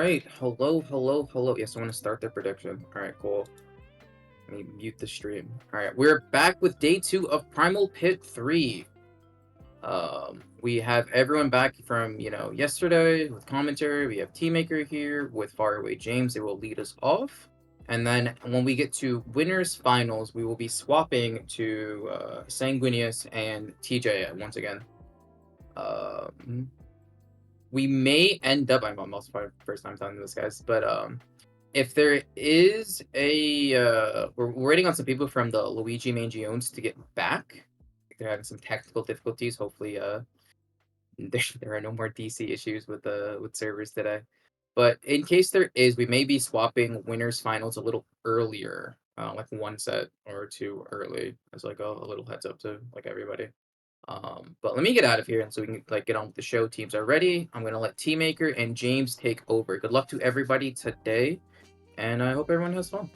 right. Hello, hello, hello. Yes, I want to start the prediction. All right, cool. Let me mute the stream. All right, we're back with day 2 of Primal Pit 3. We have everyone back from, yesterday with commentary. We have Teammaker here with Faraway James. They will lead us off. And then when we get to winners finals, we will be swapping to Sanguinius and TJ once again. We may end up, I'm also probably first time telling this, guys, but if there is we're waiting on some people from the Luigi Mangiones to get back. They're having some technical difficulties. Hopefully there are no more DC issues with servers today. But in case there is, we may be swapping winners finals a little earlier, like one set or two early, as like a little heads up to like everybody. But let me get out of here, and so we can like get on with the show. Teams are ready. I'm gonna let Teammaker and James take over. Good luck to everybody today, and I hope everyone has fun.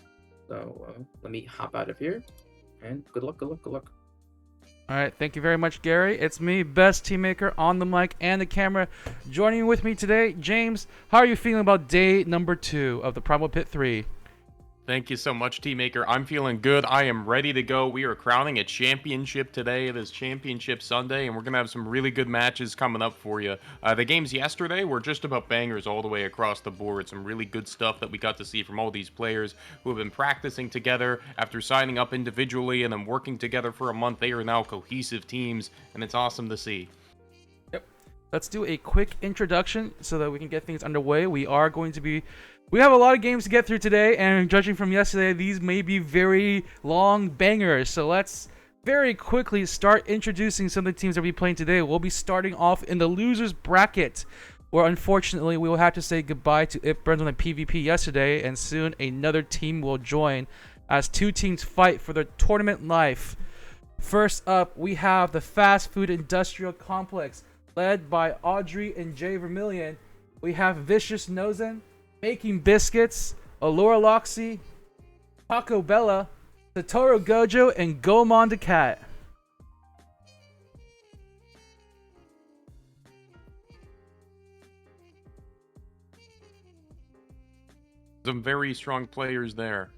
So let me hop out of here, and good luck, good luck, good luck. All right, thank you very much, Gary. It's me, Best Teammaker, on the mic and the camera. Joining with me today, James. How are you feeling about day number 2 of the Primal Pit 3? Thank you so much, Teammaker. I'm feeling good. I am ready to go. We are crowning a championship today. It is Championship Sunday, and we're going to have some really good matches coming up for you. The games yesterday were just about bangers all the way across the board. Some really good stuff that we got to see from all these players who have been practicing together after signing up individually and then working together for a month. They are now cohesive teams, and it's awesome to see. Let's do a quick introduction so that we can get things underway. We have a lot of games to get through today, and judging from yesterday, these may be very long bangers. So let's very quickly start introducing some of the teams that we'll be playing today. We'll be starting off in the losers bracket, where unfortunately we will have to say goodbye to It Burns on the PvP yesterday, and soon another team will join as two teams fight for their tournament life. First up, we have the Fast Food Industrial Complex, led by Audrey and Jay Vermillion. We have Vicious Nozen, Making Biscuits, Allura Loxy, Taco Bella, Satoru Gojo, and Gomon the Cat. Some very strong players there.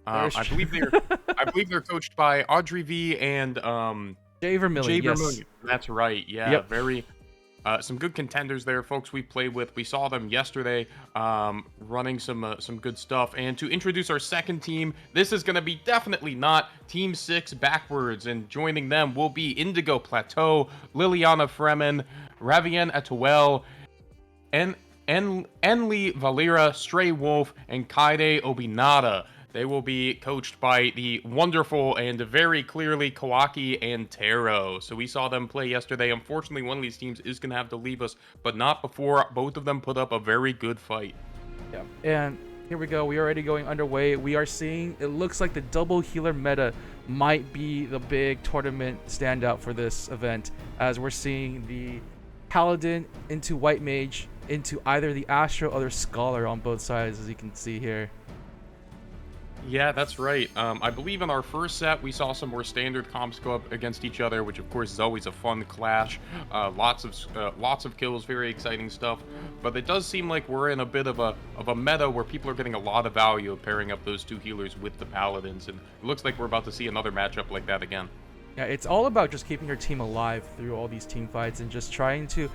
I believe they're coached by Audrey V and Jay Vermillion. Jay Yes. Vermillion. That's right. Yeah, Yep. very some good contenders there, folks we played with. We saw them yesterday running some good stuff. And to introduce our second team, this is going to be definitely not Team 6 backwards. And joining them will be Indigo Plateau, Liliana Fremen, Ravien Etoile, Enli Valera, Stray Wolf, and Kaide Obinata. They will be coached by the wonderful and very clearly Kawaki and Taro. So we saw them play yesterday. Unfortunately, one of these teams is going to have to leave us, but not before both of them put up a very good fight. Yeah. And here we go. We are already going underway. We are seeing, it looks like the double healer meta might be the big tournament standout for this event, as we're seeing the Paladin into White Mage into either the Astro or the Scholar on both sides, as you can see here. Yeah, that's right. I believe in our first set, we saw some more standard comps go up against each other, which of course is always a fun clash. Lots of kills, very exciting stuff. But it does seem like we're in a bit of a meta where people are getting a lot of value of pairing up those two healers with the paladins, and it looks like we're about to see another matchup like that again. Yeah, it's all about just keeping your team alive through all these team fights and just trying to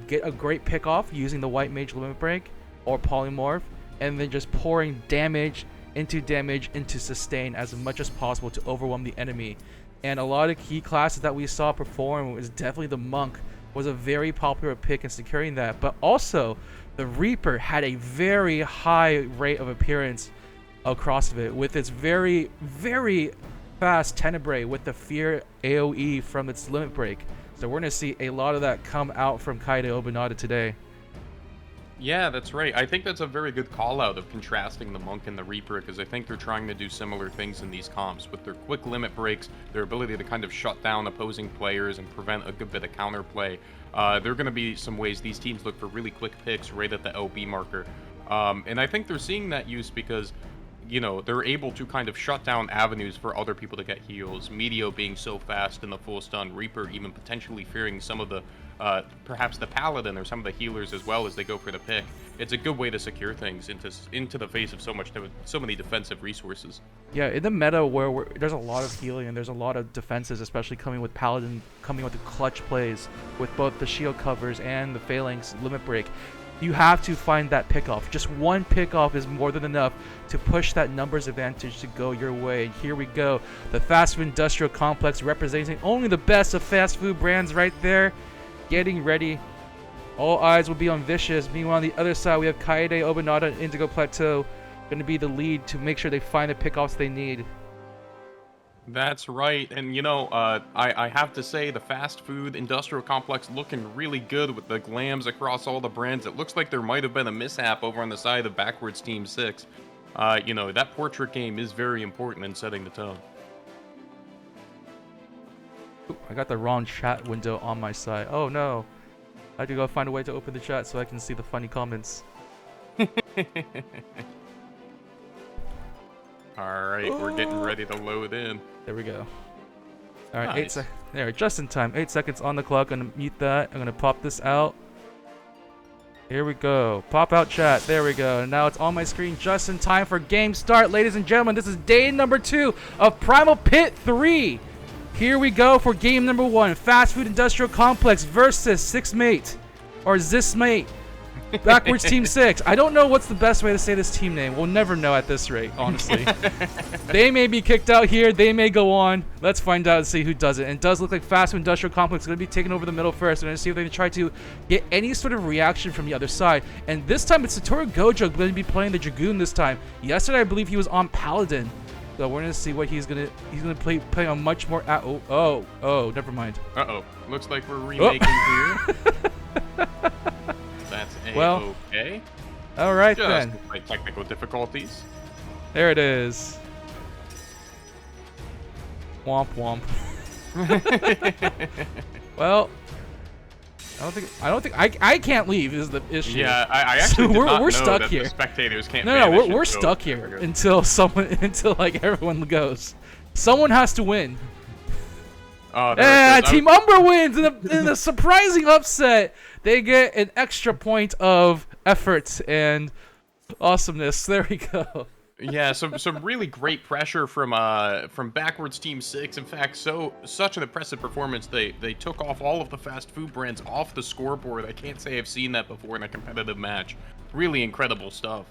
get a great pick off using the White Mage Limit Break or Polymorph, and then just pouring damage into sustain as much as possible to overwhelm the enemy. And a lot of key classes that we saw perform was definitely the Monk was a very popular pick in securing that, but also the Reaper had a very high rate of appearance across of it with its very, very fast Tenebrae with the Fear AoE from its Limit Break. So we're going to see a lot of that come out from Kaide Obinata today. Yeah, that's right. I think that's a very good call out of contrasting the Monk and the Reaper, because I think they're trying to do similar things in these comps with their quick limit breaks, their ability to kind of shut down opposing players and prevent a good bit of counterplay. There are going to be some ways these teams look for really quick picks right at the LB marker. And I think they're seeing that use because they're able to kind of shut down avenues for other people to get heals. Medio being so fast in the full stun, Reaper even potentially fearing some of the, perhaps the Paladin or some of the healers as well as they go for the pick. It's a good way to secure things into the face of so many defensive resources. Yeah, in the meta where there's a lot of healing and there's a lot of defenses, especially coming with Paladin, coming with the clutch plays with both the shield covers and the Phalanx limit break, you have to find that pickoff. Just one pickoff is more than enough to push that numbers advantage to go your way. And here we go. The fast food industrial complex representing only the best of fast food brands right there. Getting ready. All eyes will be on Vicious. Meanwhile, on the other side, we have Kaede, Obinata, and Indigo Plateau going to be the lead to make sure they find the pickoffs they need. That's right, and I have to say the fast food industrial complex looking really good with the glams across all the brands. It looks like there might have been a mishap over on the side of Backwards Team 6. That portrait game is very important in setting the tone. Ooh, I got the wrong chat window on my side. Oh no. I have to go find a way to open the chat so I can see the funny comments. Alright, we're getting ready to load in. There we go. Alright, Nice. there, just in time. 8 seconds on the clock. I'm gonna mute that. I'm gonna pop this out. Here we go. Pop out chat. There we go. And now it's on my screen just in time for game start. Ladies and gentlemen, this is day number 2 of Primal Pit 3. Here we go for game number 1. Fast Food Industrial Complex versus Sixmate. Or Zismate. Backwards Team 6. I don't know what's the best way to say this team name. We'll never know at this rate, honestly. They may be kicked out here. They may go on. Let's find out and see who does it. And it does look like Fast Food Industrial Complex is going to be taking over the middle first. We're going to see if they can try to get any sort of reaction from the other side. And this time, it's Satoru Gojo going to be playing the Dragoon this time. Yesterday, I believe he was on Paladin. So we're going to see what he's going to play on much more... Oh, never mind. Uh-oh. Looks like we're remaking here. That's okay. All right Just then. slight technical difficulties. There it is. Womp womp. Well, I don't think I can't leave is the issue. Yeah, I actually did not we're know stuck that here. The spectators can't. No, vanish we're until- stuck here until everyone goes. Someone has to win. Oh, there it is. Team Umber wins in a surprising upset. They get an extra point of effort and awesomeness. There we go. Yeah, some really great pressure from Backwards Team 6. In fact, such an impressive performance. They took off all of the fast food brands off the scoreboard. I can't say I've seen that before in a competitive match. Really incredible stuff.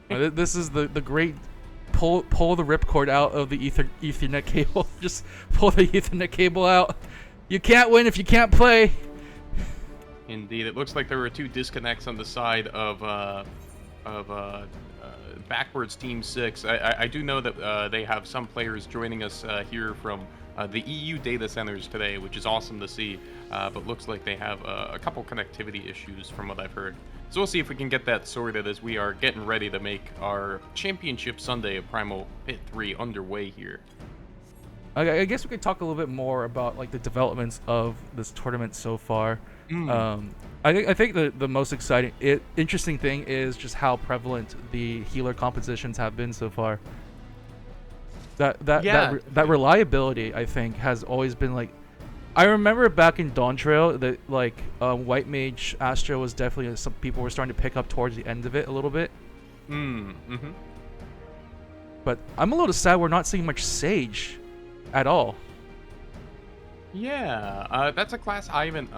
This is the great pull the ripcord out of the Ethernet cable. Just pull the Ethernet cable out. You can't win if you can't play. Indeed, it looks like there were 2 disconnects on the side of Backwards Team 6. I do know that they have some players joining us here from the EU data centers today, which is awesome to see. But looks like they have a couple connectivity issues from what I've heard. So we'll see if we can get that sorted as we are getting ready to make our Championship Sunday of Primal Pit 3 underway here. I guess we could talk a little bit more about like the developments of this tournament so far. I think the most interesting thing is just how prevalent the healer compositions have been so far. That reliability, I think, has always been like. I remember back in Dawn Trail that like White Mage Astra was definitely some people were starting to pick up towards the end of it a little bit. But I'm a little sad we're not seeing much Sage at all. Yeah, that's a class I haven't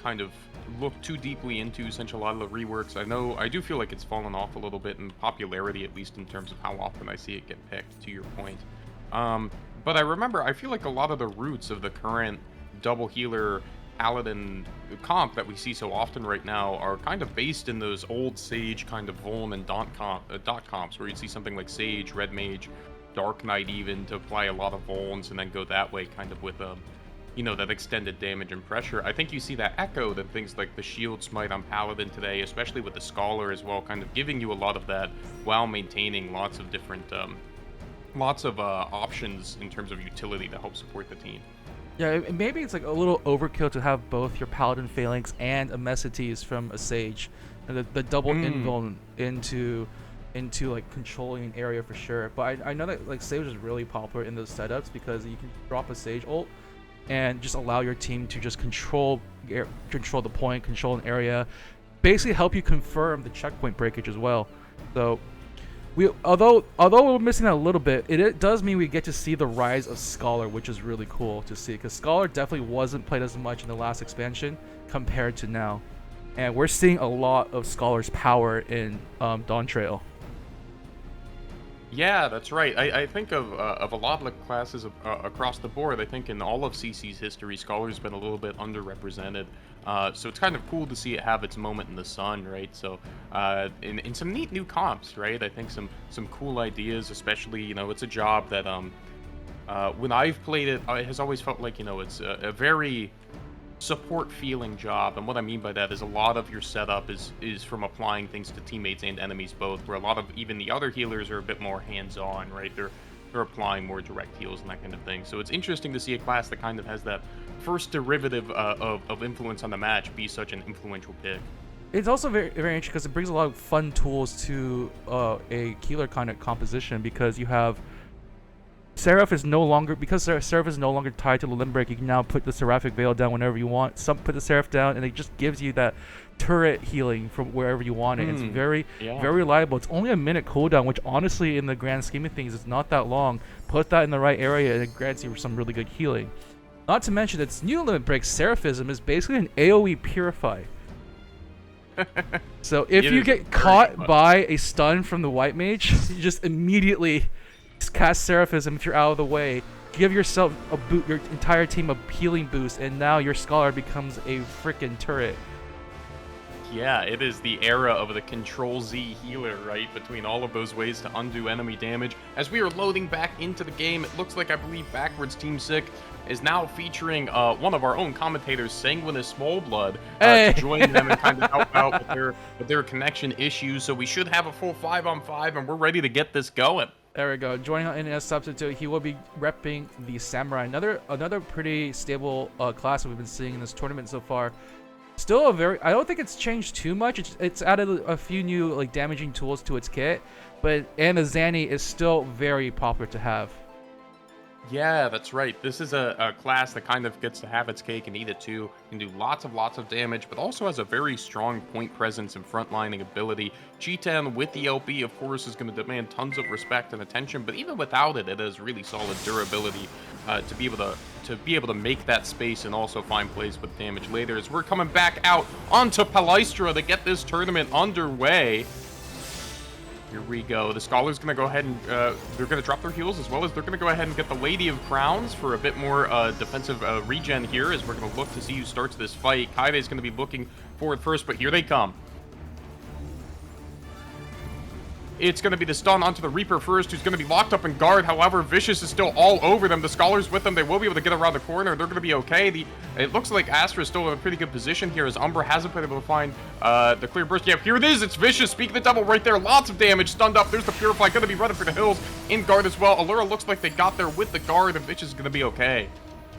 kind of looked too deeply into since a lot of the reworks. I do feel like it's fallen off a little bit in popularity, at least in terms of how often I see it get picked, to your point. But I feel like a lot of the roots of the current double healer Paladin comp that we see so often right now are kind of based in those old Sage kind of Vuln and dot comps, where you'd see something like Sage, Red Mage, Dark Knight even to apply a lot of Vulns and then go that way kind of with that extended damage and pressure. I think you see that echoed in things like the Shield Smite on Paladin today, especially with the Scholar as well, kind of giving you a lot of that while maintaining lots of different options in terms of utility to help support the team. Yeah, maybe it's like a little overkill to have both your Paladin Phalanx and a Mesites from a Sage, and the double invuln into into like controlling an area for sure. But I know that like Sage is really popular in those setups because you can drop a Sage ult and just allow your team to just control the point, control an area, basically help you confirm the checkpoint breakage as well. So although we're missing that a little bit, it does mean we get to see the rise of Scholar, which is really cool to see, because Scholar definitely wasn't played as much in the last expansion compared to now, and we're seeing a lot of Scholar's power in Dawn Trail. Yeah, that's right. I think of a lot of the classes across the board. I think in all of CC's history, Scholar's been a little bit underrepresented. So it's kind of cool to see it have its moment in the sun, right? So in some neat new comps, right? I think some cool ideas, especially, you know, it's a job that when I've played it, it has always felt like, you know, it's a very support feeling job. And what I mean by that is a lot of your setup is from applying things to teammates and enemies both, where a lot of even the other healers are a bit more hands-on, right? They're applying more direct heals and that kind of thing. So it's interesting to see a class that kind of has that first derivative of influence on the match be such an influential pick. It's also very, very interesting because it brings a lot of fun tools to a healer kind of composition, because you have Seraph is no longer, because Seraph is no longer tied to the limb break. You can now put the Seraphic Veil down whenever you want. Put the Seraph down, and it just gives you that turret healing from wherever you want it. It's very reliable. It's only a minute cooldown, which honestly, in the grand scheme of things, is not that long. Put that in the right area, and it grants you some really good healing. Not to mention its new limit break, Seraphism, is basically an AoE purify. So if you get caught by a stun from the white mage, you just immediately cast Seraphism if you're out of the way. Give yourself a boot, your entire team a healing boost, and now your Scholar becomes a freaking turret. Yeah, it is the era of the Control-Z healer, right? Between all of those ways to undo enemy damage. As we are loading back into the game, it looks like, I believe, Backwards Team Sick is now featuring one of our own commentators, Sanguinous Smallblood, to join them and kind of help out with their connection issues. So we should have a full 5-on-5, and we're ready to get this going. There we go. Joining in as substitute, he will be repping the Samurai. Another pretty stable class that we've been seeing in this tournament so far. Still I don't think it's changed too much. It's added a few new like damaging tools to its kit, and the Zanny is still very popular to have. Yeah, that's right. This is a class that kind of gets to have its cake and eat it too. Can do lots of damage, but also has a very strong point presence and frontlining ability. Cheetan with the LB, of course, is going to demand tons of respect and attention, but even without it, it has really solid durability to be able to make that space and also find plays with damage later. As we're coming back out onto Palestra to get this tournament underway. Here we go. The Scholar's going to go ahead and they're going to drop their heals, as well as they're going to go ahead and get the Lady of Crowns for a bit more defensive regen here, as we're going to look to see who starts this fight. Kaide's going to be looking forward first, but here they come. It's going to be the stun onto the Reaper first, who's going to be locked up in guard. However, Vicious is still all over them. The Scholar's with them. They will be able to get around the corner. They're going to be okay. It looks like Astra is still in a pretty good position here, as Umbra hasn't been able to find the clear burst. Yeah, here it is. It's Vicious. Speak of the devil right there. Lots of damage. Stunned up. There's the Purify. Going to be running for the hills in guard as well. Allura looks like they got there with the guard, and Vicious is going to be okay.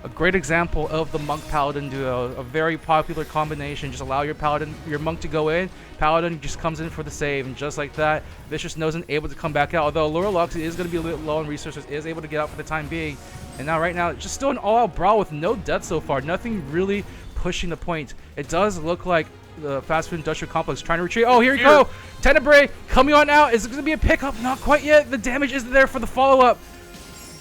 A great example of the Monk-Paladin duo, a very popular combination. Just allow your Monk to go in, Paladin just comes in for the save, and just like that, Vicious isn't able to come back out. Although Allura Lux is going to be a little low on resources, is able to get out for the time being. And now, right now, just still an all-out brawl with no death so far. Nothing really pushing the point. It does look like the fast food industrial complex trying to retreat. Oh, here you go! Tenebrae coming on out. Is it going to be a pickup? Not quite yet. The damage isn't there for the follow-up.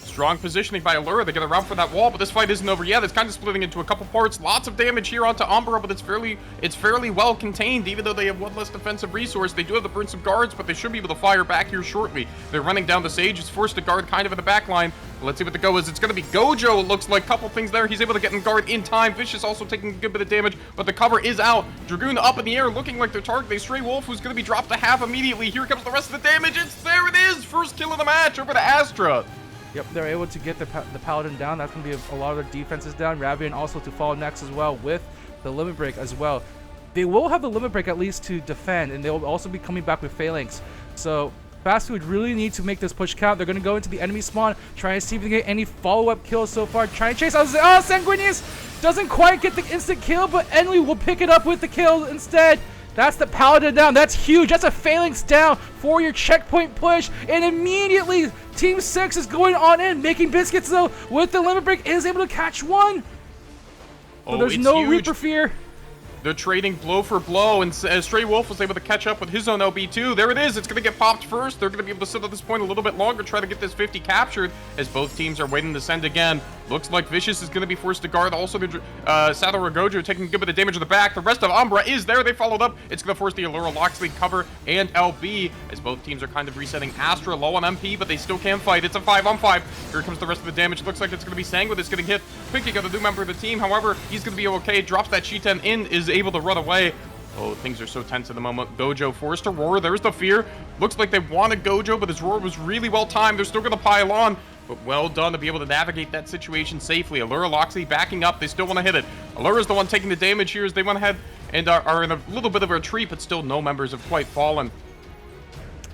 Strong positioning by Allura. They get around for that wall, but this fight isn't over yet. It's kind of splitting into a couple parts. Lots of damage here onto Umbra, but it's fairly well contained. Even though they have one less defensive resource, they do have to burn some guards, but they should be able to fire back here shortly. They're running down the Sage. It's forced to guard kind of in the back line. Let's see what the go is. It's going to be Gojo, it looks like. Couple things there. He's able to get in guard in time. Vicious also taking a good bit of damage, but the cover is out. Dragoon up in the air, looking like their target. They Stray Wolf, who's going to be dropped to half immediately. Here comes the rest of the damage. There it is. First kill of the match over to Astra. Yep, they're able to get the Paladin down. That's going to be a lot of their defenses down. Ravian also to fall next as well with the Limit Break as well. They will have the Limit Break at least to defend, and they'll also be coming back with Phalanx. So Fast Food really need to make this push count. They're going to go into the enemy spawn, try and see if they get any follow-up kills so far. Try and chase. Oh, Sanguinius doesn't quite get the instant kill, but Enly will pick it up with the kill instead. That's the Paladin down. That's huge. That's a Phalanx down for your checkpoint push. And immediately, Team 6 is going on in. Making Biscuits, though, with the limit break, is able to catch one. Oh, So there's it's no huge. Reaper Fear. They're trading blow for blow, and Stray Wolf was able to catch up with his own LB too. There it is. It's going to get popped first. They're going to be able to sit at this point a little bit longer, try to get this 50 captured as both teams are waiting to send again. Looks like Vicious is going to be forced to guard. Also, Saddle Ragojo taking a good bit of damage to the back. The rest of Umbra is there. They followed up. It's going to force the Allura Loxley cover and LB as both teams are kind of resetting. Astra low on MP, but they still can fight. It's a 5-on-5. Here comes the rest of the damage. Looks like it's going to be Sanguine that's getting hit. Picking up a new member of the team. However, he's going to be okay. Drops that Cheetan in, is able to run away. Oh, things are so tense at the moment. Gojo forced to roar. There's the fear. Looks like they wanted Gojo, but his roar was really well timed. They're still going to pile on, but well done to be able to navigate that situation safely. Allura Loxley backing up. They still want to hit it. Allura's the one taking the damage here as they went ahead and are in a little bit of a retreat, but still no members have quite fallen.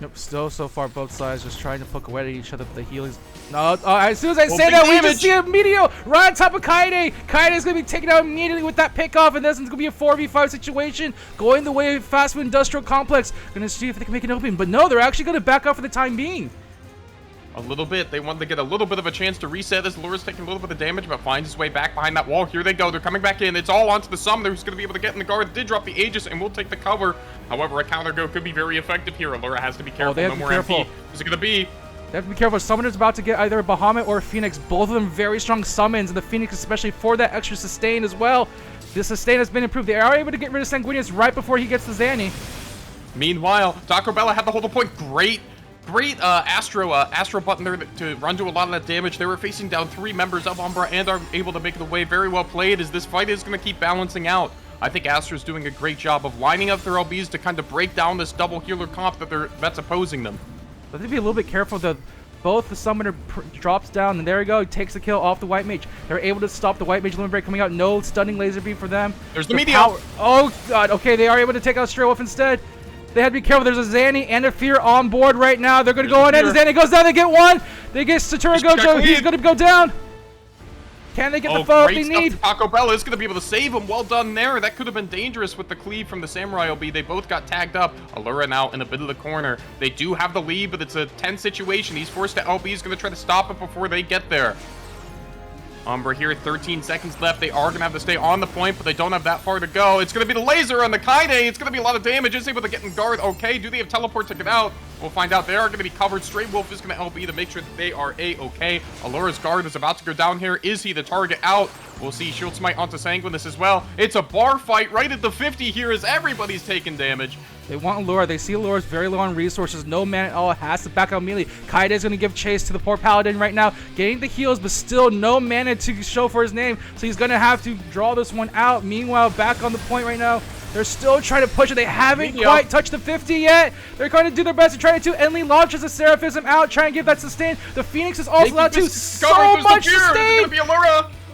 Nope, still so far both sides just trying to poke away at each other. The healing's no. As soon as I say that, we just see a Meteor right on top of Kaede. Kaede is going to be taken out immediately with that pickoff, and this is going to be a 4v5 situation going the way of Fast Food Industrial Complex. Going to see if they can make an opening, but no, they're actually going to back off for the time being. A little bit. They wanted to get a little bit of a chance to reset. This Allura's taking a little bit of damage, but finds his way back behind that wall. Here they go. They're coming back in. It's all onto the Summoner who's going to be able to get in the guard. Did drop the Aegis and will take the cover. However, a counter go could be very effective here. Allura has to be careful. They have No to be more careful. MP. Who's it going to be? They have to be careful. Summoner's about to get either a Bahamut or a Phoenix. Both of them very strong summons, and the Phoenix especially for that extra sustain as well. The sustain has been improved. They are able to get rid of Sanguinius right before he gets the Zanny. Meanwhile, Taco Bella had the hold point. Great Astro button there to run to a lot of that damage. They were facing down 3 members of Umbra and are able to make it away. Very well played as this fight is going to keep balancing out. I think Astra's doing a great job of lining up their LBs to kind of break down this double healer comp that's opposing them. But they have to be a little bit careful. Both the Summoner drops down, and there we go. He takes the kill off the White Mage. They're able to stop the White Mage limit break coming out. No stunning laser beam for them. There's the Meteor. Oh, God. Okay, they are able to take out Stray Wolf instead. They had to be careful. There's a Zanny and a Fear on board right now. They're going to go on in. The Zanny goes down. They get one. They get Satura Gojo. He's going to go down. Can they get the foe if they need? Taco Bella is going to be able to save him. Well done there. That could have been dangerous with the cleave from the Samurai OB. They both got tagged up. Allura now in a bit of the corner. They do have the lead, but it's a tense situation. He's forced to LB. He's going to try to stop it before they get there. Umbra here, 13 seconds left. They are going to have to stay on the point, but they don't have that far to go. It's going to be the laser on the Kaede. It's going to be a lot of damage. Is able to get in guard. Okay, do they have teleport to get out? We'll find out. They are going to be covered. Stray Wolf is going to LB to make sure that they are A-okay. Allura's guard is about to go down here. Is he the target out? We'll see. Shield Smite onto Sanguinus as well. It's a bar fight right at the 50 here as everybody's taking damage. They want Allura. They see Allura's very low on resources. No man at all. Has to back out immediately. Kaede is going to give chase to the poor Paladin right now. Getting the heals, but still no mana to show for his name. So he's going to have to draw this one out. Meanwhile, back on the point right now. They're still trying to push it. They haven't quite touched the 50 yet. They're going to do their best to try to. Enly launches a Seraphism out, trying to give that sustain. The Phoenix is also out too. So much sustain.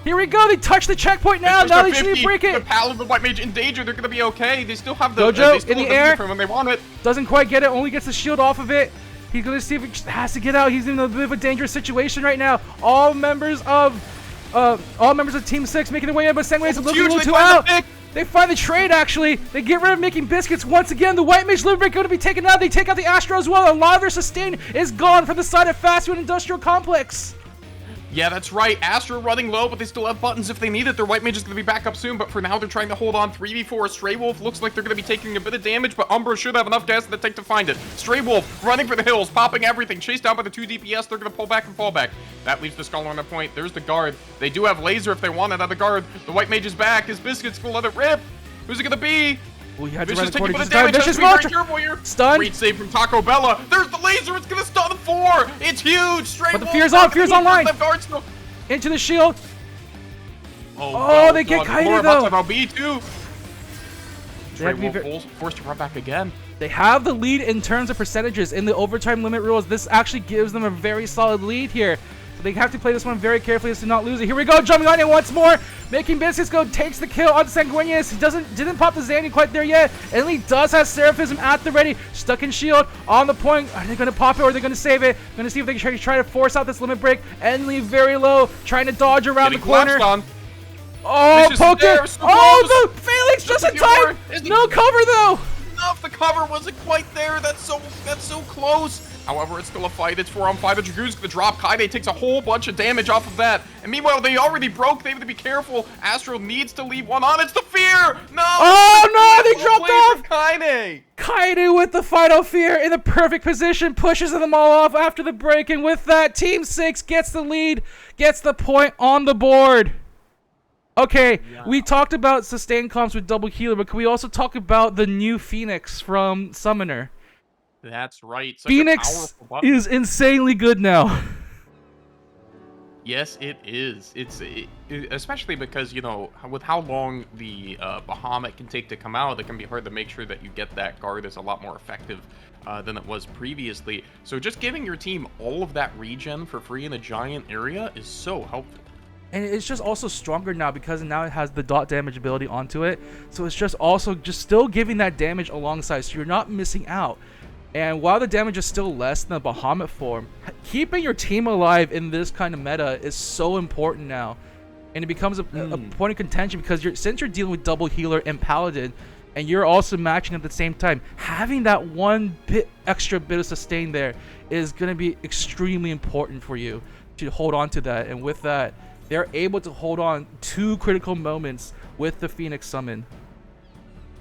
Here we go. They touch the checkpoint now. Now they should break it. The Paladin, the White Mage in danger. They're going to be okay. They still have the Gojo in the air when they want it. Doesn't quite get it. Only gets the shield off of it. He's going to see if he just has to get out. He's in a bit of a dangerous situation right now. All members of Team 6 making their way in, but Sanguinius is looking a little too out. They find the trade, actually. They get rid of Making Biscuits once again. The White Mage Limit going to be taken out. They take out the Astro as well. A lot of their sustain is gone from the side of Fast Food Industrial Complex. Yeah, that's right. Astra running low, but they still have buttons if they need it. Their White Mage is going to be back up soon, but for now, they're trying to hold on. 3v4. Stray Wolf looks like they're going to be taking a bit of damage, but Umbra should have enough gas in the tank to find it. Stray Wolf running for the hills, popping everything. Chased down by the 2 DPS. They're going to pull back and fall back. That leaves the Scholar on the point. There's the guard. They do have laser if they want it out of the guard. The White Mage is back. His Biscuit's going to let it rip. Who's it going to be? Well, you had to Vicious run taking a bit of damage. damage. Vicious Very careful here. Stun. Great save from Taco Bella. There's the laser. It's going to stun 4. It's huge. Stray But the Wolf. Fear's on. Fear's online. Still. Into the shield. Oh, they get Kaede though. though. B2. Stray Wolf forced to run back again. They have the lead in terms of percentages in the overtime limit rules. This actually gives them a very solid lead here. So they have to play this one very carefully to not lose it. Here we go, jumping on it once more. Making Biscuits go, takes the kill on Sanguinius. He didn't pop the Zanny quite there yet. Enly does have Seraphism at the ready. Stuck in shield on the point. Are they going to pop it or are they going to save it? Going to see if they can try to force out this limit break. Enly very low, trying to dodge around the corner. Oh, poke it. Oh, the Phalanx just in time. No cover though. The cover wasn't quite there. That's so close. However, it's still a fight. It's 4-on-5. The Dragoon's gonna drop. Kaide takes a whole bunch of damage off of that. And meanwhile, they already broke. They have to be careful. Astro needs to leave one on. It's the Fear! No! Oh no, they dropped off! Kaide! Kaide with the final Fear in the perfect position, pushes them all off after the break, and with that, Team 6 gets the lead, gets the point on the board. Okay, we talked about sustain comps with double healer, but can we also talk about the new Phoenix from Summoner? That's right. Phoenix is insanely good now. Yes, it is. Especially because, you know, with how long the Bahamut can take to come out, it can be hard to make sure that you get that guard is a lot more effective than it was previously. So just giving your team all of that regen for free in a giant area is so helpful. And it's just also stronger now because now it has the dot damage ability onto it. So it's just also just still giving that damage alongside, so you're not missing out. And while the damage is still less than the Bahamut form, keeping your team alive in this kind of meta is so important now. And it becomes a point of contention because since you're dealing with double healer and paladin, and you're also matching at the same time, having that one extra bit of sustain there is going to be extremely important for you to hold on to that. And with that, they're able to hold on 2 critical moments with the Phoenix summon.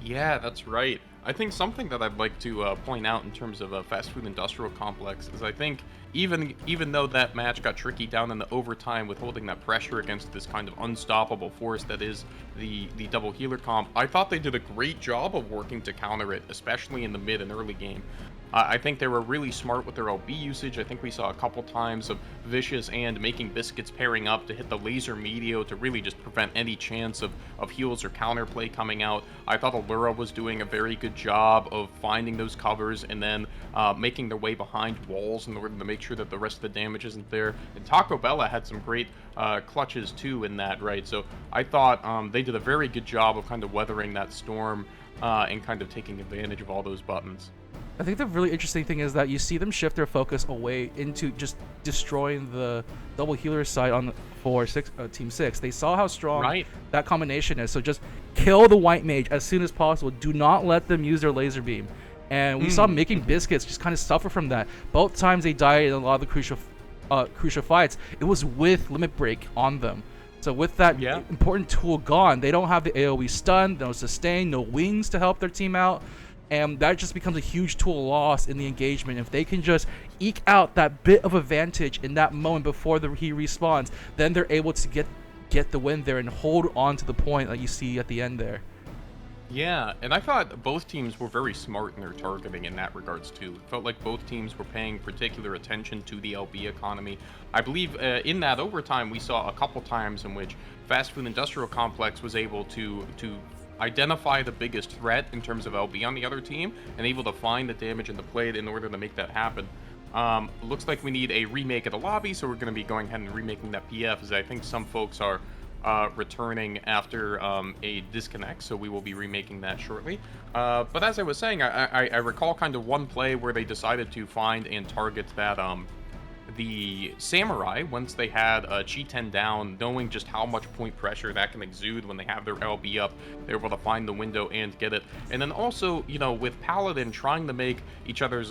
Yeah, that's right. I think something that I'd like to point out in terms of a fast food industrial complex is I think even though that match got tricky down in the overtime with holding that pressure against this kind of unstoppable force that is the double healer comp, I thought they did a great job of working to counter it, especially in the mid and early game. I think they were really smart with their LB usage. I think we saw a couple times of Vicious and making Biscuits pairing up to hit the laser meteor to really just prevent any chance of heals or counterplay coming out. I thought Allura was doing a very good job of finding those covers and then making their way behind walls in order to make sure that the rest of the damage isn't there. And Taco Bella had some great clutches too in that, right? So I thought they did a very good job of kind of weathering that storm and kind of taking advantage of all those buttons. I think the really interesting thing is that you see them shift their focus away into just destroying the double healer side for Team 6. They saw how strong that combination is, so just kill the white mage as soon as possible. Do not let them use their laser beam. And we saw Making Biscuits just kind of suffer from that. Both times they died in a lot of the crucial fights, it was with Limit Break on them. So with that important tool gone, they don't have the AoE stun, no sustain, no wings to help their team out. And that just becomes a huge tool loss in the engagement. If they can just eke out that bit of advantage in that moment before he respawns, then they're able to get the win there and hold on to the point that you see at the end there. Yeah, and I thought both teams were very smart in their targeting in that regards too. It felt like both teams were paying particular attention to the LB economy. I believe in that overtime we saw a couple times in which Fast Food Industrial Complex was able to identify the biggest threat in terms of LB on the other team and able to find the damage in the plate in order to make that happen. Looks like we need a remake of the lobby, so we're going to be going ahead and remaking that PF, as I think some folks are returning after a disconnect, so we will be remaking that shortly. But as I was saying, I recall kind of one play where they decided to find and target that the Samurai, once they had Chi 10 down, knowing just how much point pressure that can exude when they have their LB up, they're able to find the window and get it. And then also, you know, with Paladin trying to make each other's,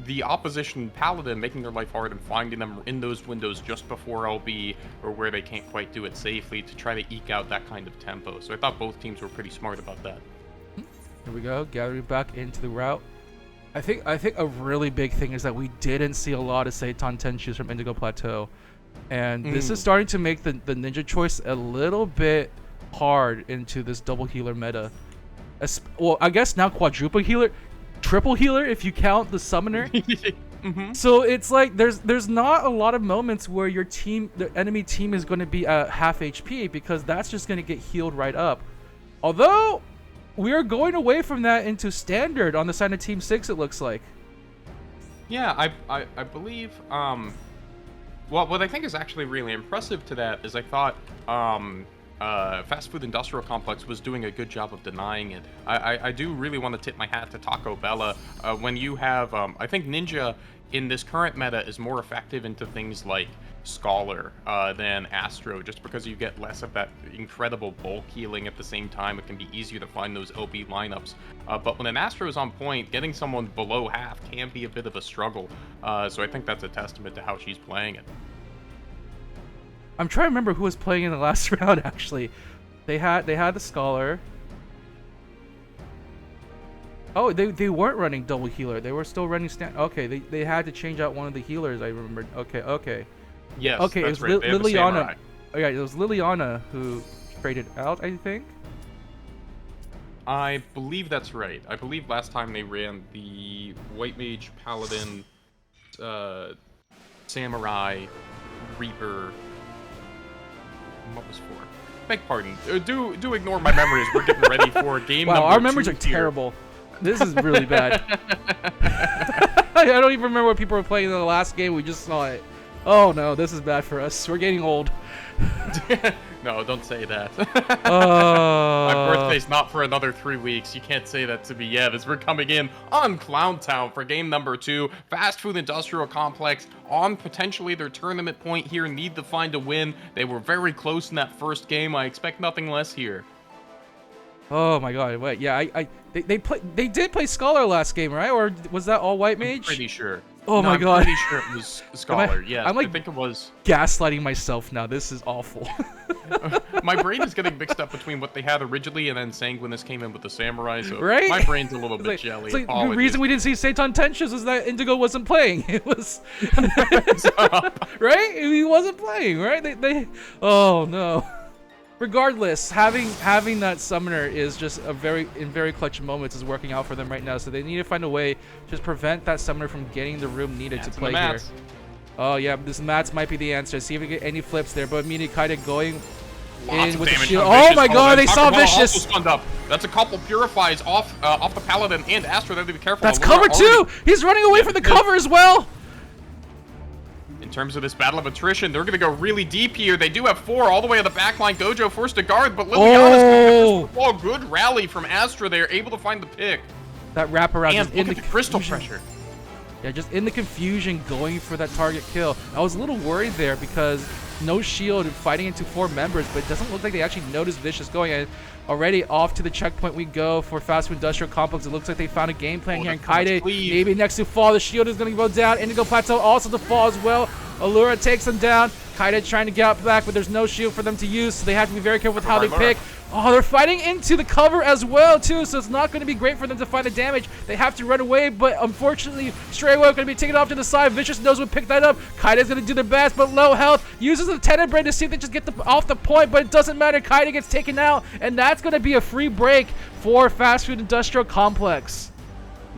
the opposition Paladin making their life hard and finding them in those windows just before LB or where they can't quite do it safely to try to eke out that kind of tempo. So I thought both teams were pretty smart about that. Here we go, gathering back into the route. I think a really big thing is that we didn't see a lot of Seitan Tenshus from Indigo Plateau. And this is starting to make the ninja choice a little bit hard into this double healer meta. Well, I guess now quadruple healer, triple healer if you count the summoner. So it's like there's not a lot of moments where your team, the enemy team, is going to be at half HP because that's just going to get healed right up. Although we are going away from that into standard on the side of Team 6, it looks like. Yeah, I believe, well, what I think is actually really impressive to that is I thought Fast Food Industrial Complex was doing a good job of denying it. I do really want to tip my hat to Taco Bella. When you have, I think Ninja in this current meta is more effective into things like Scholar than Astro, just because you get less of that incredible bulk healing at the same time. It can be easier to find those OP lineups. But when an Astro is on point, getting someone below half can be a bit of a struggle. So I think that's a testament to how she's playing it. I'm trying to remember who was playing in the last round. Actually, they had the Scholar. Oh, they weren't running double healer. They were still running stand. Okay, they had to change out one of the healers. I remembered. Okay. Yes. Okay, that's it was right. Liliana. Oh yeah, it was Liliana who traded out, I think. I believe that's right. I believe last time they ran the White Mage, Paladin, Samurai, Reaper. What was 4? Beg pardon. Do ignore my memories. We're getting ready for game number 2. Wow, our memories are here. terrible. This is really bad. I don't even remember what people were playing in the last game. We just saw it. Oh no, this is bad for us. We're getting old. No, don't say that. My birthday's not for another 3 weeks. You can't say that to me yet, as we're coming in on Clowntown for game number 2. Fast Food Industrial Complex on potentially their tournament point here. Need to find a win. They were very close in that first game. I expect nothing less here. Oh my god, wait, yeah, they did play Scholar last game, right? Or was that all White Mage? I'm pretty sure. Oh no, my god. I'm pretty sure it was Scholar, yes. I'm like I think it was. Gaslighting myself now. This is awful. My brain is getting mixed up between what they had originally and then Sanguinus came in with the Samurai, so right? my brain's a little bit jelly. It's like the reason we didn't see Seitan Tenshus is that Indigo wasn't playing. It was right? He wasn't playing, right? They oh no. Regardless, having that summoner is just in very clutch moments is working out for them right now. So they need to find a way to just prevent that summoner from getting the room needed to play here. Oh yeah, this mats might be the answer. See if we get any flips there. But Mini Kaida going in with the shield. Oh my god, they saw Vicious. Up. That's a couple purifies off the Paladin and Astro. They have to be careful. That's cover too. He's running away from the cover as well. In terms of this battle of attrition, they're going to go really deep here. They do have 4 all the way on the back line. Gojo forced to guard, but Liliana's going to good rally from Astra. They are able to find the pick. That wraparound and in the crystal pressure. Yeah, just in the confusion, going for that target kill. I was a little worried there because no shield and fighting into 4 members, but it doesn't look like they actually noticed Vicious going. And already off to the checkpoint we go for Fast Food Industrial Complex. It looks like they found a game plan here. And Kaide maybe next to fall. The shield is going to go down. Indigo Plateau also to fall as well. Allura takes them down. Kaide trying to get out back, but there's no shield for them to use, so they have to be very careful with how they pick. Oh, they're fighting into the cover as well, too, so it's not going to be great for them to find the damage. They have to run away, but unfortunately, Strayway going to be taken off to the side. Vicious knows what picked that up. Kaida's going to do their best, but low health. Uses the Tenebrae to see if they just get off the point, but it doesn't matter. Kaida gets taken out, and that's going to be a free break for Fast Food Industrial Complex.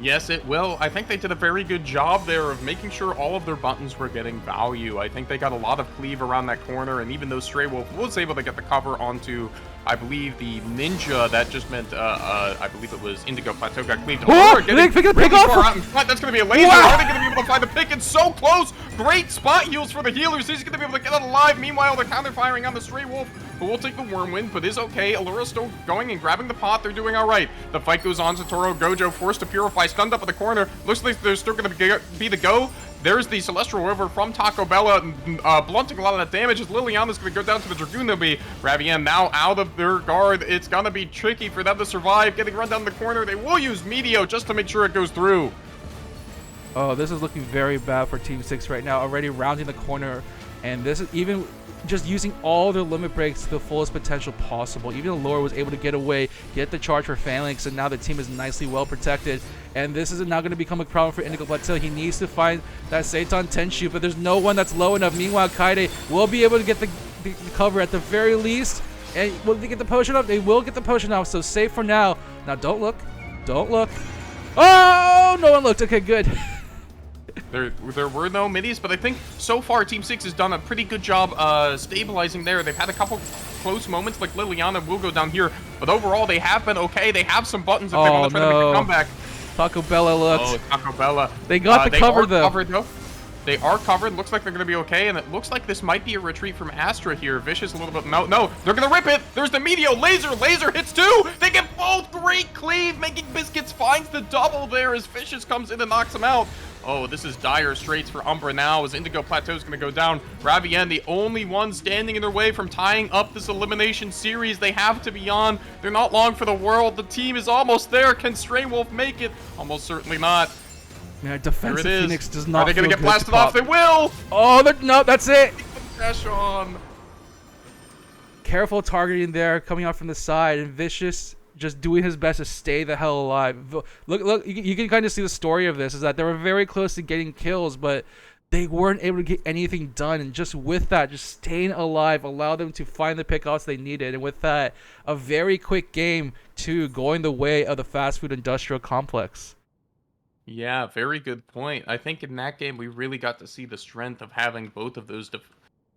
Yes, it will. I think they did a very good job there of making sure all of their buttons were getting value. I think they got a lot of cleave around that corner, and even though Stray Wolf was able to get the cover onto, I believe, the Ninja, that just meant, I believe it was Indigo Plateau got cleaved. Oh, they pick the pick off! That's going to be a laser. Wow. Are they going to be able to find the pick? It's so close! Great spot heals for the healers. He's going to be able to get out alive. Meanwhile, they're counter-firing on the Stray Wolf, who will take the Wormwind, but is okay. Allura still going and grabbing the pot. They're doing all right. The fight goes on. Satoru Gojo forced to purify, stunned up at the corner. Looks like they're still going to be the go. There's the Celestial River from Taco Bella, blunting a lot of that damage as Liliana's going to go down to the Dragoon. They'll be Ravien now out of their guard. It's going to be tricky for them to survive. Getting run down the corner. They will use Meteo just to make sure it goes through. Oh, this is looking very bad for Team 6 right now. Already rounding the corner. And this is even just using all their limit breaks to the fullest potential possible. Even Allura was able to get away, get the charge for Phalanx, and now the team is nicely well protected. And this is now going to become a problem for Indigo Plateau. He needs to find that Seitan Tenshu, but there's no one that's low enough. Meanwhile, Kaide will be able to get the cover at the very least. And will they get the potion up? They will get the potion off, so safe for now. Now, don't look. Don't look. Oh, no one looked. Okay, good. There were no middies, but I think so far Team 6 has done a pretty good job stabilizing there. They've had a couple close moments, like Liliana will go down here, but overall they have been okay. They have some buttons if they want to try to make a comeback. Taco Bella looks. Oh, Taco Bella. They got the cover, though. They are covered. Looks like they're going to be okay, and it looks like this might be a retreat from Astra here. Vicious a little bit. No, they're going to rip it. There's the Meteo. Laser hits 2. They get both. Great cleave. Making Biscuits finds the double there as Vicious comes in and knocks him out. Oh, this is dire straits for Umbra now as Indigo Plateau is going to go down. Ravien, the only one standing in their way from tying up this elimination series. They have to be on. They're not long for the world. The team is almost there. Can Stray Wolf make it? Almost certainly not. Man, defensive Phoenix does not. Are they going to get blasted off? They will. Oh, no, that's it. Dash on. Careful targeting there, coming out from the side, and Vicious just doing his best to stay the hell alive. Look, you can kind of see the story of this, is that they were very close to getting kills, but they weren't able to get anything done, and just with that, just staying alive allowed them to find the pickouts they needed, and with that, a very quick game, too, going the way of the fast food industrial complex. Yeah, very good point. I think in that game, we really got to see the strength of having both of those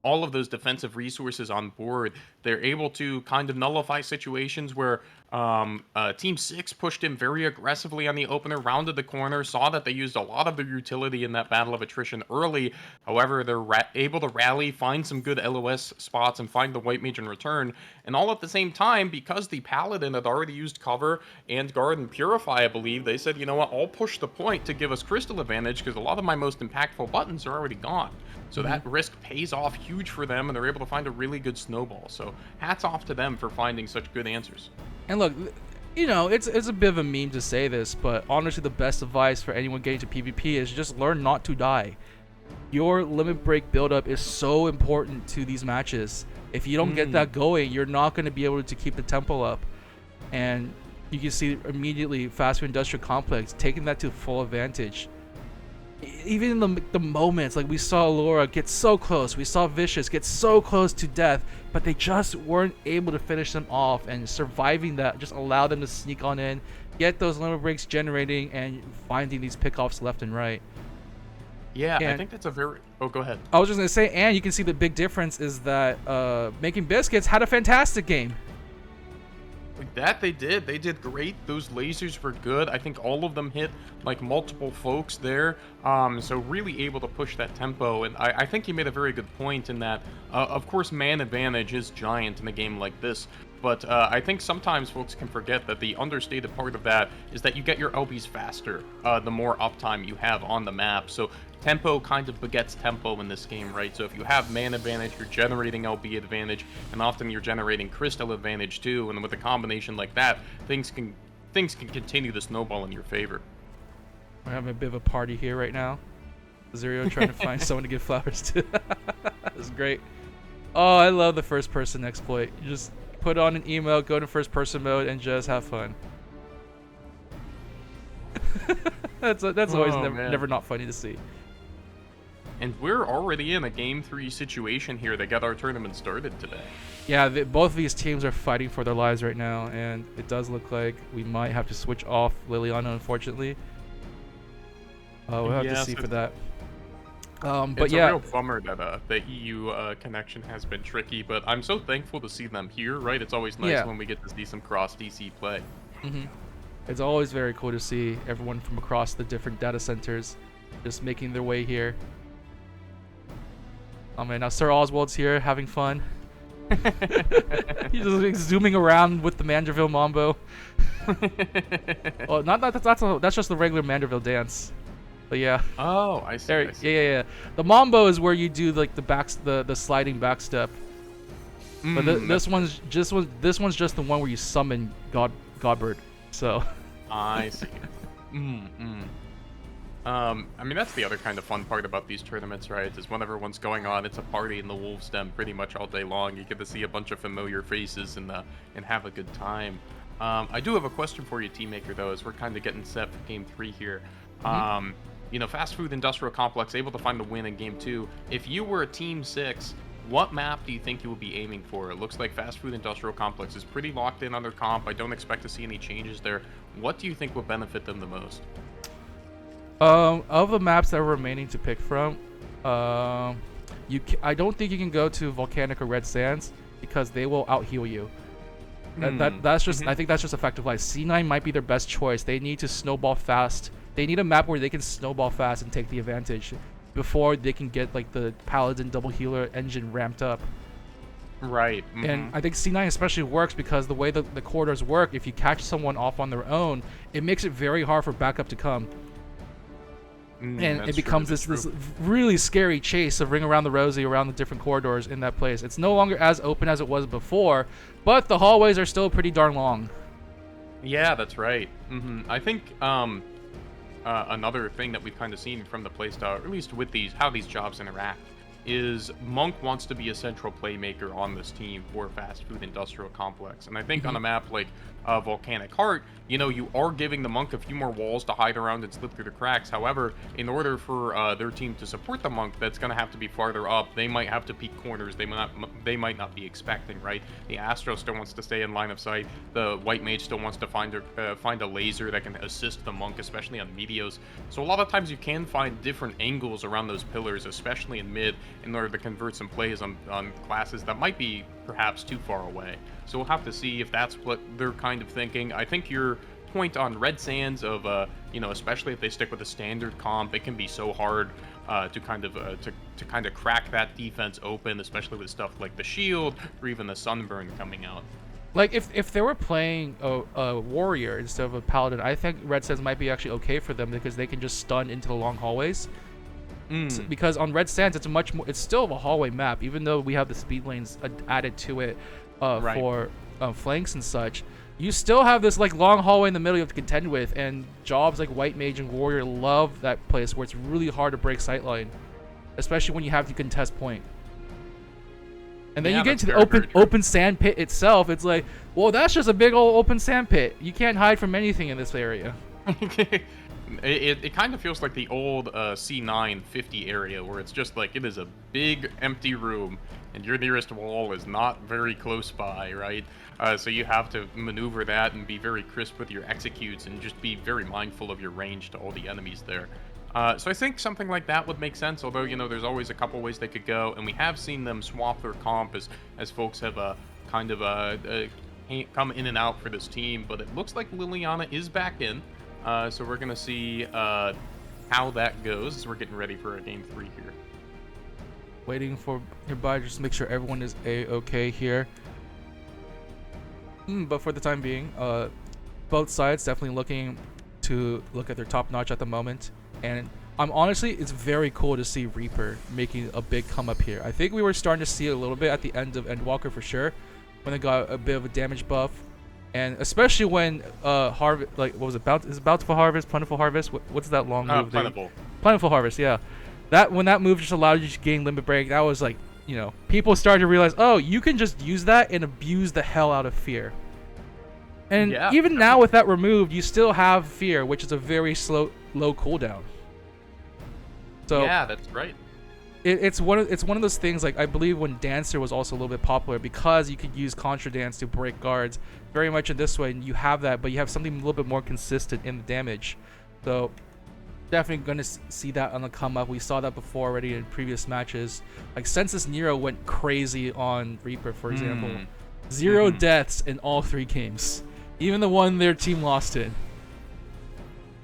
all of those defensive resources on board. They're able to kind of nullify situations where Team 6 pushed in very aggressively on the opener, rounded the corner, saw that they used a lot of their utility in that battle of attrition early. However, they're able to rally, find some good LOS spots, and find the white mage in return. And all at the same time, because the Paladin had already used cover and guard and purify, I believe, they said, you know what, I'll push the point to give us crystal advantage because a lot of my most impactful buttons are already gone. So that risk pays off huge for them, and they're able to find a really good snowball. So hats off to them for finding such good answers. And look, you know, it's a bit of a meme to say this, but honestly, the best advice for anyone getting to PvP is just learn not to die. Your limit break buildup is so important to these matches. If you don't get that going, you're not going to be able to keep the tempo up. And you can see immediately Fast Food Industrial Complex taking that to full advantage. Even in the moments, like we saw Laura get so close, we saw Vicious get so close to death, but they just weren't able to finish them off, and surviving that just allowed them to sneak on in, get those limit breaks generating, and finding these pickoffs left and right. Yeah, and I think that's a very... Oh, go ahead. I was just going to say, and you can see the big difference is that Making Biscuits had a fantastic game. That they did. They did great. Those lasers were good. I think all of them hit like multiple folks there. So really able to push that tempo. And I think you made a very good point in that, of course, man advantage is giant in a game like this. But I think sometimes folks can forget that the understated part of that is that you get your LBs faster the more uptime you have on the map. So tempo kind of begets tempo in this game, right? So if you have man advantage, you're generating LB advantage, and often you're generating crystal advantage too. And with a combination like that, things can continue to snowball in your favor. We're having a bit of a party here right now. Zero trying to find someone to give flowers to. That's great. Oh, I love the first person exploit. You just put on an emote, go to first person mode, and just have fun. that's always never not funny to see. And we're already in a Game 3 situation here that got our tournament started today. Yeah, both of these teams are fighting for their lives right now, and it does look like we might have to switch off Liliana, unfortunately. We'll have to see for that. But it's yeah, a real bummer that the EU connection has been tricky, but I'm so thankful to see them here, right? It's always nice when we get to see some cross-DC play. It's always very cool to see everyone from across the different data centers just making their way here. Oh man, now Sir Oswald's here having fun. He's just like, zooming around with the Manderville Mambo. Oh, that's just the regular Manderville dance. But yeah. Oh, I see. I see. Yeah. The Mambo is where you do like the sliding back step. But this one's just the one where you summon Godbird. So. I see. I mean, that's the other kind of fun part about these tournaments, right? Is whenever one's going on, it's a party in the Wolves Den pretty much all day long. You get to see a bunch of familiar faces and have a good time. I do have a question for you, Teammaker, though, as we're kind of getting set for Game 3 here. You know, Fast Food Industrial Complex able to find the win in Game 2. If you were a Team 6, what map do you think you would be aiming for? It looks like Fast Food Industrial Complex is pretty locked in on their comp. I don't expect to see any changes there. What do you think will benefit them the most? Of the maps that are remaining to pick from, I don't think you can go to Volcanic or Red Sands because they will out-heal you. That's just I think that's just a fact of life. C9 might be their best choice. They need to snowball fast. They need a map where they can snowball fast and take the advantage before they can get like the Paladin double healer engine ramped up. Right. And I think C9 especially works because the way the corridors work, if you catch someone off on their own, it makes it very hard for backup to come. And it That's becomes true, this that's true. really scary chase of Ring Around the Rosie around the different corridors in that place. It's no longer as open as it was before, but the hallways are still pretty darn long. Yeah, that's right. I think another thing that we've kind of seen from the playstyle, or at least with how these jobs interact, is Monk wants to be a central playmaker on this team for Fast Food Industrial Complex. And I think on a map like Volcanic Heart, you are giving the Monk a few more walls to hide around and slip through the cracks. However, in order for their team to support the Monk, that's going to have to be farther up. They might have to peek corners they might not be expecting, right? The Astro still wants to stay in line of sight. The White Mage still wants to find a laser that can assist the Monk, especially on Meteos. So a lot of times you can find different angles around those pillars, especially in mid, in order to convert some plays on classes that might be perhaps too far away. So we'll have to see if that's what they're kind of thinking. I think your point on Red Sands of, especially if they stick with a standard comp, it can be so hard to kind of crack that defense open, especially with stuff like the shield or even the sunburn coming out. Like, if they were playing a warrior instead of a paladin, I think Red Sands might be actually okay for them because they can just stun into the long hallways. Because on Red Sands, it's still a hallway map, even though we have the speed lanes added to it for flanks and such. You still have this like long hallway in the middle you have to contend with, and jobs like White Mage and Warrior love that place where it's really hard to break sightline, especially when you have to contest point. And then you get into the open sand pit itself. It's like, well, that's just a big old open sand pit. You can't hide from anything in this area. It kind of feels like the old C9 50 area where it's just like it is a big empty room and your nearest wall is not very close by, right? So you have to maneuver that and be very crisp with your executes and just be very mindful of your range to all the enemies there. So I think something like that would make sense, although, there's always a couple ways they could go, and we have seen them swap their comp as folks have come in and out for this team, but it looks like Liliana is back in. So we're going to see how that goes as we're getting ready for Game 3 here. Waiting for nearby just to make sure everyone is A-okay here. But for the time being, both sides definitely looking to look at their top notch at the moment. And it's very cool to see Reaper making a big come up here. I think we were starting to see it a little bit at the end of Endwalker for sure, when they got a bit of a damage buff. And especially when Harvest, like, what was it? Is it Bountiful Harvest, Plentiful Harvest? What's that long move? Plentiful Harvest, yeah. When that move just allowed you to gain limit break, that was like, people started to realize, oh, you can just use that and abuse the hell out of fear. And even now with that removed, you still have fear, which is a very low cooldown. So yeah, that's right. It's one of those things, like, I believe when Dancer was also a little bit popular because you could use Contra Dance to break guards. Very much in this way, you have that, but you have something a little bit more consistent in the damage. So definitely going to see that on the come up. We saw that before already in previous matches. Like Census Nero went crazy on Reaper, for example. 0 deaths in all 3 games, even the one their team lost in.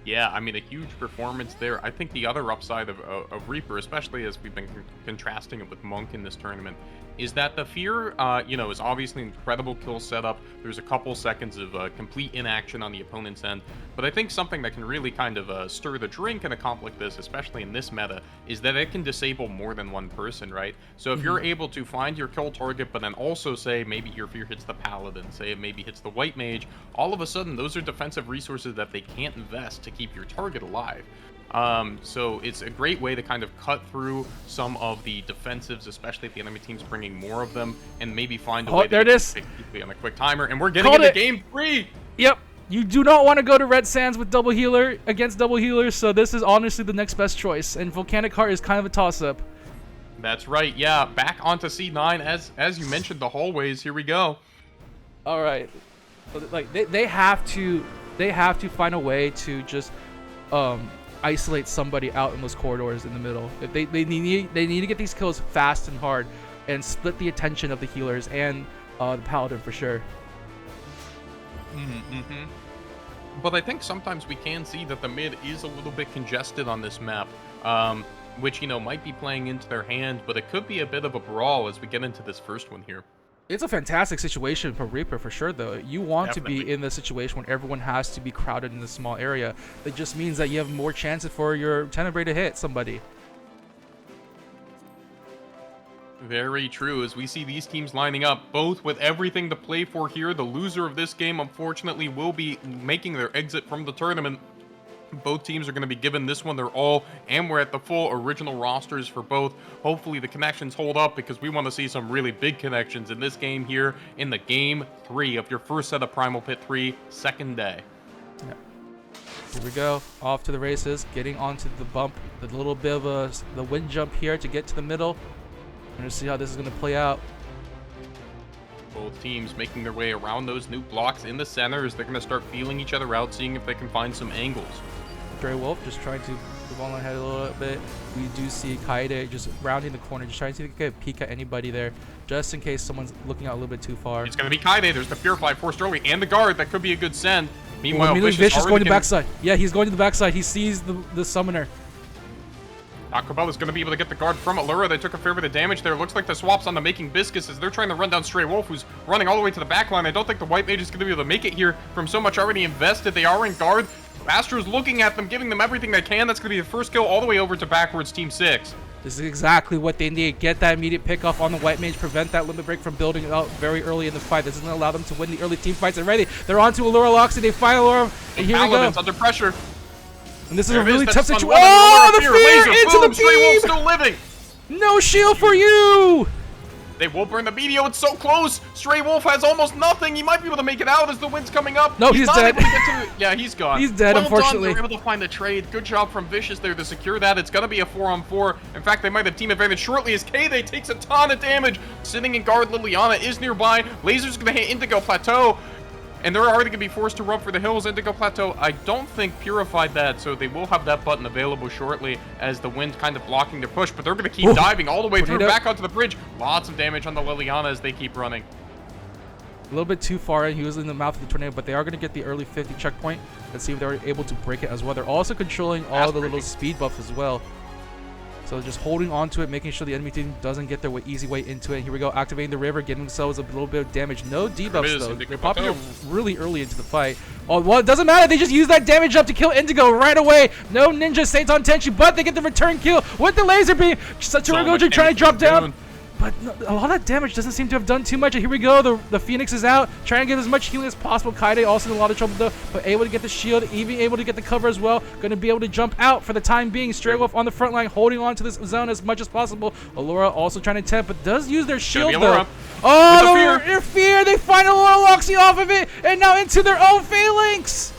Yeah, I mean, a huge performance there. I think the other upside of Reaper, especially as we've been contrasting it with Monk in this tournament, is that the fear, is obviously an incredible kill setup. There's a couple seconds of complete inaction on the opponent's end. But I think something that can really kind of stir the drink in a comp like this, especially in this meta, is that it can disable more than one person, right? So if you're able to find your kill target, but then also say maybe your fear hits the Paladin, say it maybe hits the White Mage, all of a sudden those are defensive resources that they can't invest to keep your target alive. So it's a great way to kind of cut through some of the defensives, especially if the enemy team's bringing more of them, and maybe find a way there it is. on a quick timer. And we're getting into Game 3. Yep. You do not want to go to Red Sands with double healer against double healers, so this is honestly the next best choice. And Volcanic Heart is kind of a toss-up. That's right. Yeah, back onto C9 as you mentioned, the hallways. Here we go. All right. Like they have to find a way to just isolate somebody out in those corridors in the middle. They need to get these kills fast and hard, and split the attention of the healers and the Paladin for sure. But I think sometimes we can see that the mid is a little bit congested on this map, which might be playing into their hand, but it could be a bit of a brawl as we get into this first one here. It's a fantastic situation for Reaper for sure, though. You want to be in the situation when everyone has to be crowded in a small area. It just means that you have more chances for your Tenebrae to hit somebody. Very true, as we see these teams lining up, both with everything to play for here. The loser of this game, unfortunately, will be making their exit from the tournament. Both teams are going to be given this one their all, and we're at the full original rosters for both. Hopefully the connections hold up, because we want to see some really big connections in this game here in the Game 3 of your first set of Primal Pit 3, second day. Yeah. Here we go, off to the races, getting onto the bump, the little bit of the wind jump here to get to the middle. We're going to see how this is going to play out. Both teams making their way around those new blocks in the center as they're going to start feeling each other out, seeing if they can find some angles. Stray Wolf just trying to move on ahead a little bit. We do see Kaede just rounding the corner, just trying to get a peek at anybody there, just in case someone's looking out a little bit too far. It's going to be Kaede. There's the Purify forced early, and the guard. That could be a good send. Meanwhile, Vicious going to the backside. Yeah, he's going to the backside. He sees the summoner. Tacobella's going to be able to get the guard from Allura. They took a fair bit of damage there. Looks like the swap's on the Making Biscuits as they're trying to run down Stray Wolf, who's running all the way to the back line. I don't think the White Mage is going to be able to make it here from so much already invested. They are in guard. Astro's looking at them, giving them everything they can. That's going to be the first kill all the way over to backwards Team 6. This is exactly what they need. Get that immediate pick off on the White Mage, prevent that limit break from building out very early in the fight. This is going to allow them to win the early team fights already. They're on to Allura Loxy. They find Allura, and here we go. Under pressure. And this is a really tough situation. Oh, the fear into the Stray Wolf beam! still living. No shield for you! They will burn the meteor. It's so close. Stray Wolf has almost nothing. He might be able to make it out as the wind's coming up. No, he's dead. Yeah, he's gone. He's dead, unfortunately. They're able to find the trade. Good job from Vicious there to secure that. It's going to be a 4-on-4. In fact, they might have team advantage shortly as Kaede takes a ton of damage. Sitting in guard, Liliana is nearby. Laser's going to hit Indigo Plateau. And they're already going to be forced to run for the hills. Indigo Plateau, I don't think purified that, so they will have that button available shortly as the wind kind of blocking their push. But they're going to keep diving all the way through back onto the bridge. Lots of damage on the Liliana as they keep running. A little bit too far in. He was in the mouth of the tornado, but they are going to get the early 50 checkpoint. Let's see if they're able to break it as well. They're also controlling all the little speed buffs as well. So just holding on to it, making sure the enemy team doesn't get their easy way into it. Here we go, activating the river, getting themselves a little bit of damage. No debuffs though. They're popping it really early into the fight. Oh, well, it doesn't matter. They just use that damage up to kill Indigo right away. No Ninja Seitan Tenchi, but they get the return kill with the laser beam. Satoru trying to drop down. But a lot of that damage doesn't seem to have done too much. Here we go. The Phoenix is out, trying to get as much healing as possible. Kaede also in a lot of trouble though, but able to get the shield, even able to get the cover as well. Going to be able to jump out for the time being. Stray Wolf on the front line, holding on to this zone as much as possible. Allura also trying to tempt, but does use their shield though. Oh, their fear! They find Allura Loxy off of it, and now into their own phalanx.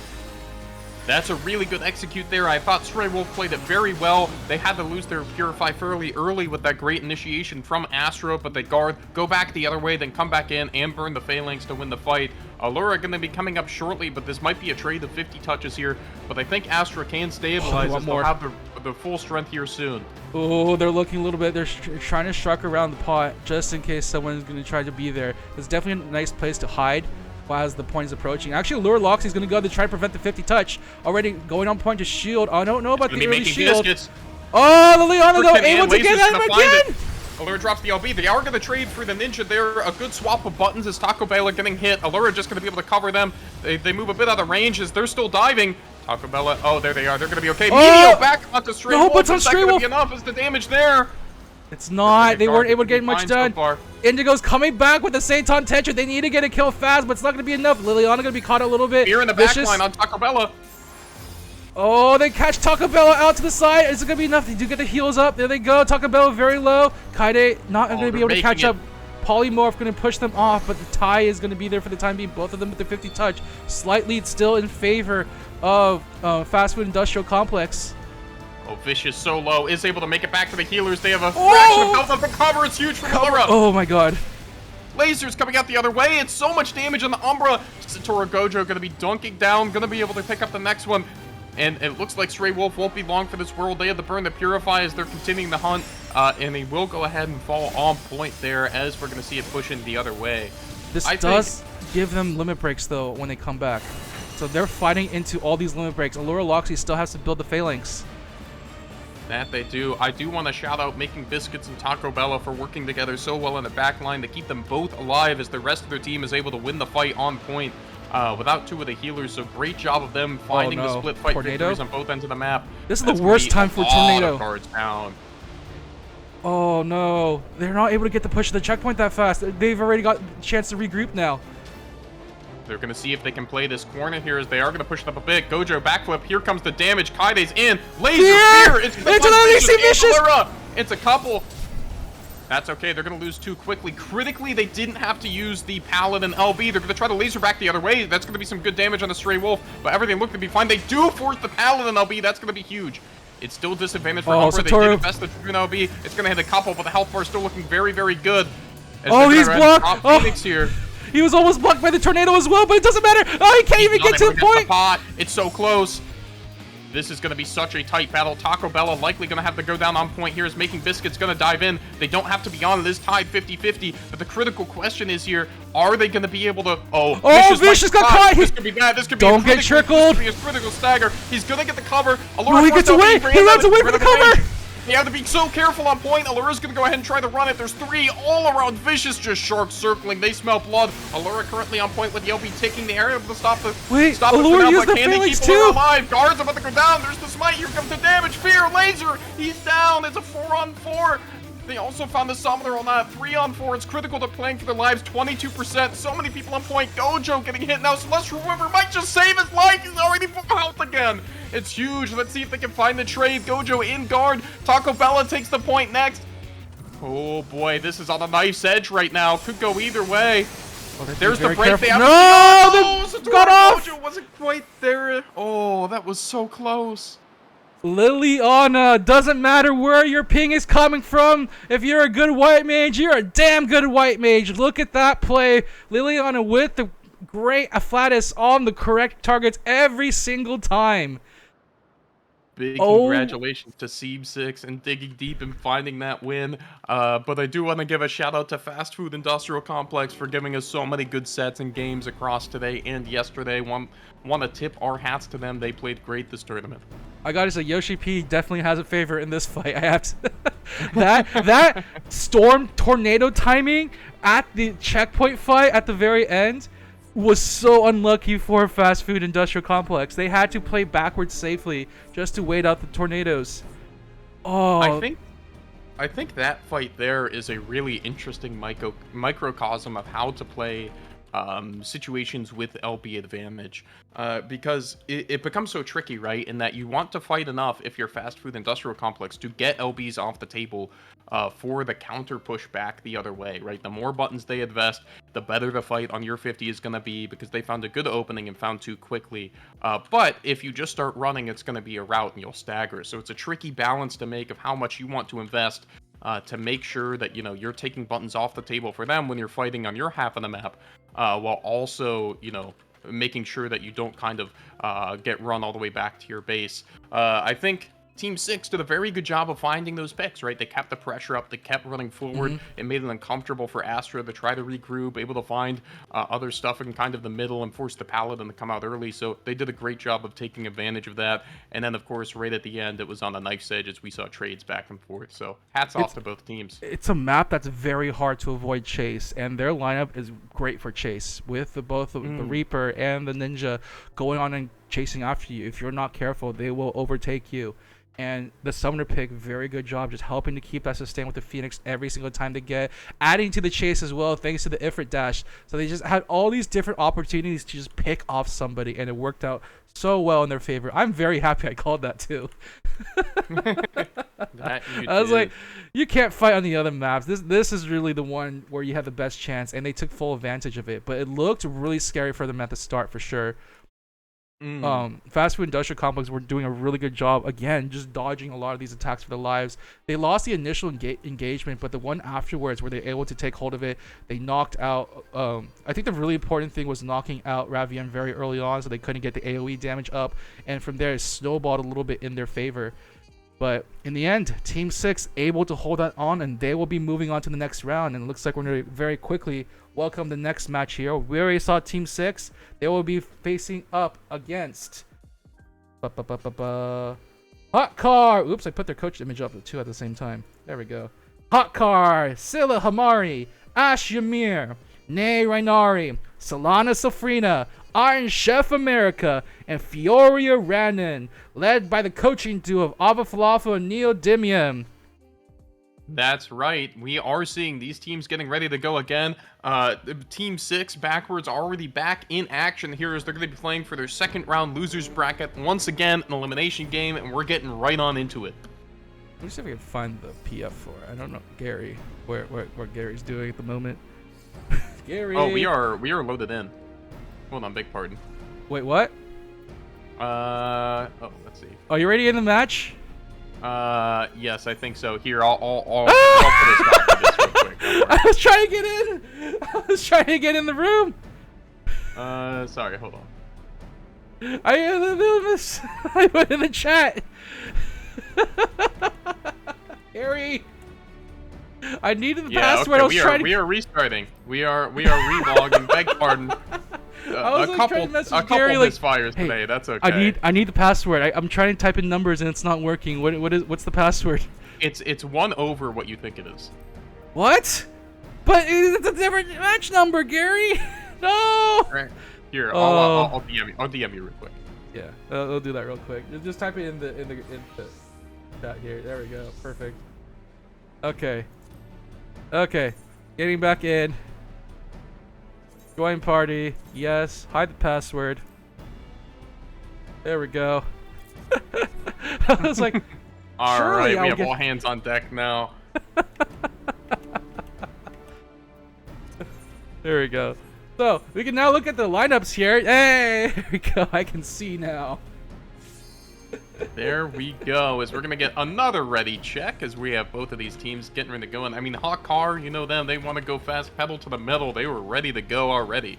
That's a really good execute there. I thought Stray Wolf played it very well. They had to lose their Purify fairly early with that great initiation from Astro, but they guard, go back the other way, then come back in and burn the Phalanx to win the fight. Allura going to be coming up shortly, but this might be a trade of 50 touches here. But I think Astra can stabilize as they'll have the full strength here soon. Oh, they're looking a little bit. They're trying to struck around the pot just in case someone's going to try to be there. It's definitely a nice place to hide as the point is approaching. Actually, Allura Loxy is going to go to try to prevent the 50 touch. Already going on point to shield. I don't know about the early shield. Biscuits. Oh, Liliana though, able to get at him again! Allura drops the LB. They are going to trade for the Ninja there. A good swap of buttons as Taco Bella getting hit. Allura just going to be able to cover them. They move a bit out of range as they're still diving. Taco Bella, oh, there they are. They're going to be okay. Meteor back onto Stray Wolf. But it's not going to be enough. Is the damage there? It's not. They weren't able to get much done. Indigo's coming back with the Seitan Tension. They need to get a kill fast, but it's not going to be enough. Liliana going to be caught a little bit. Here in the back line on Taco Bella. Oh, they catch Taco Bella out to the side. Is it going to be enough? They do get the heals up. There they go. Taco Bella very low. Kaede not going to be able to catch up. Polymorph going to push them off, but the tie is going to be there for the time being. Both of them with the 50 touch. Slight lead still in favor of Fast Food Industrial Complex. Oh, Vicious so low, is able to make it back to the healers. They have a fraction of health on the cover. It's huge from Allura. Oh my god. Lasers coming out the other way. It's so much damage on the Umbra. Satoru Gojo going to be dunking down, going to be able to pick up the next one. And it looks like Stray Wolf won't be long for this world. They have to burn the Purify as they're continuing the hunt. And they will go ahead and fall on point there as we're going to see it pushing the other way. This does give them limit breaks though when they come back. So they're fighting into all these limit breaks. Allura Loxy still has to build the Phalanx. That they do. I do want to shout out Making Biscuits and Taco Bella for working together so well in the back line to keep them both alive as the rest of their team is able to win the fight on point without two of the healers. So great job of them finding the split fight victories on both ends of the map. This is the worst time for Tornado. Cards down. Oh no, they're not able to get the push to the checkpoint that fast. They've already got a chance to regroup now. They're going to see if they can play this corner here as they are going to push it up a bit. Gojo backflip. Here comes the damage. Kaide's in. Laser fear. It's vicious. It's a couple. That's okay. They're going to lose too quickly. Critically, they didn't have to use the Paladin LB. They're going to try to laser back the other way. That's going to be some good damage on the Stray Wolf, but everything looked to be fine. They do force the Paladin LB. That's going to be huge. It's still disadvantage for Umbra. They did invest the Dragoon LB. It's going to hit a couple, but the health bar is still looking very, very good. He's blocked. Phoenix here. He was almost blocked by the tornado as well, but it doesn't matter. Oh, he can't even get to the point. It's so close. This is going to be such a tight battle. Taco Bella likely going to have to go down on point here as Making Biscuits going to dive in. They don't have to be on. It is tied 50-50. But the critical question is here, are they going to be able to... Vicious got caught. This could be bad. This could be Don't get trickled. This could be a critical stagger. He's going to get the cover. He gets away. He runs away from the cover. You have to be so careful on point. Allura's going to go ahead and try to run it. There's three all around. Vicious just sharks circling. They smell blood. Allura currently on point with the LB taking the area to stop the... Stop Allura used the Phalanx too. Alive. Guards about to go down. There's the smite. Here comes the damage. Fear. Laser. He's down. It's a 4-on-4. They also found the summoner on that 3-on-4. It's critical to playing for their lives. 22%. So many people on point. Gojo getting hit now. Celestial River might just save his life. He's already full health again. It's huge. Let's see if they can find the trade. Gojo in guard. Taco Bella takes the point next. Oh boy, this is on the knife's edge right now. Could go either way. There's the break. They got off. Gojo wasn't quite there. Oh, that was so close. Liliana, doesn't matter where your ping is coming from. If you're a good white mage, you're a damn good white mage. Look at that play. Liliana with the great Afflatus on the correct targets every single time. Big congratulations to Seam6 and digging deep and finding that win. But I do want to give a shout out to Fast Food Industrial Complex for giving us so many good sets and games across today and yesterday. Want to tip our hats to them. They played great this tournament. I gotta say, Yoshi P definitely has a favorite in this fight. I have to that storm tornado timing at the checkpoint fight at the very end was so unlucky for Fast Food Industrial Complex. They had to play backwards safely just to wait out the tornadoes. Oh, I think that fight there is a really interesting microcosm of how to play situations with LB advantage, because it becomes so tricky, right? In that you want to fight enough if you're Fast Food Industrial Complex to get LBs off the table for the counter push back the other way, right? The more buttons they invest, the better the fight on your 50 is going to be because they found a good opening and found too quickly. But if you just start running, it's going to be a rout and you'll stagger. So it's a tricky balance to make of how much you want to invest to make sure that, you know, you're taking buttons off the table for them when you're fighting on your half of the map, while also, you know, making sure that you don't kind of get run all the way back to your base. I think Team 6 did a very good job of finding those picks, right? They kept the pressure up. They kept running forward. It made it uncomfortable for Astra to try to regroup, able to find other stuff in kind of the middle and force the Paladin to come out early. So they did a great job of taking advantage of that. And then, of course, right at the end, it was on the knife's edge as we saw trades back and forth. So hats off to both teams. It's a map that's very hard to avoid chase, and their lineup is great for chase with both the Reaper and the Ninja going on and chasing after you. If you're not careful, they will overtake you. And the summoner pick, very good job just helping to keep that sustain with the Phoenix every single time they get, adding to the chase as well thanks to the Ifrit dash. So they just had all these different opportunities to just pick off somebody, and it worked out so well in their favor. I'm very happy I called that too. I was like, you can't fight on the other maps. This is really the one where you have the best chance, and they took full advantage of it. But it looked really scary for them at the start for sure. Fast Food Industrial Complex were doing a really good job, again, just dodging a lot of these attacks for their lives. They lost the initial engagement, but the one afterwards where they were able to take hold of it, they knocked out, I think the really important thing was knocking out Ravien very early on so they couldn't get the AoE damage up, and from there it snowballed a little bit in their favor. But in the end, Team 6 able to hold that on, and they will be moving on to the next round. And it looks like we're going to very quickly welcome the next match here. We already saw Team 6. They will be facing up against Hot Car. Oops, I put their coach image up too at the same time. There we go. Hot Car, Scylla Hamari, Ash Ymir, Nay Rainari, Solana Safrina, Iron Chef America, and Fioria Rannon, led by the coaching duo of Ava Falafel and Neodymium. That's right. We are seeing these teams getting ready to go again. Team 6 backwards already back in action here as they're going to be playing for their second round losers bracket. Once again, an elimination game, and we're getting right on into it. Let me see if I can find the PF for it. I don't know Gary, where Gary's doing at the moment. Gary. Oh, we are loaded in. Hold on, beg pardon. Wait, what? Oh, let's see. Oh, you ready in the match? Yes, I think so. Here, I'll put a stop to this real quick. I was trying to get in. I was trying to get in the room. Sorry, hold on. I went in the chat. Harry, I needed the password. Okay, we are restarting. We are relogging. Beg pardon. A couple misfires today. That's okay. I need the password. I'm trying to type in numbers and it's not working. What's the password? It's 1 over what you think it is. What? But it's a different match number, Gary. No. Right. Here, I'll DM you real quick. Yeah, I'll do that real quick. Just type it in the chat here. There we go. Perfect. Okay. Getting back in. Join party. Yes. Hide the password. There we go. I was like, all right, we have all hands on deck now. There we go. So we can now look at the lineups here. Hey, there we go. I can see now. There we go. As we're gonna get another ready check as we have both of these teams getting ready to go. And I mean, Hot Car, you know them. They want to go fast, pedal to the metal. They were ready to go already.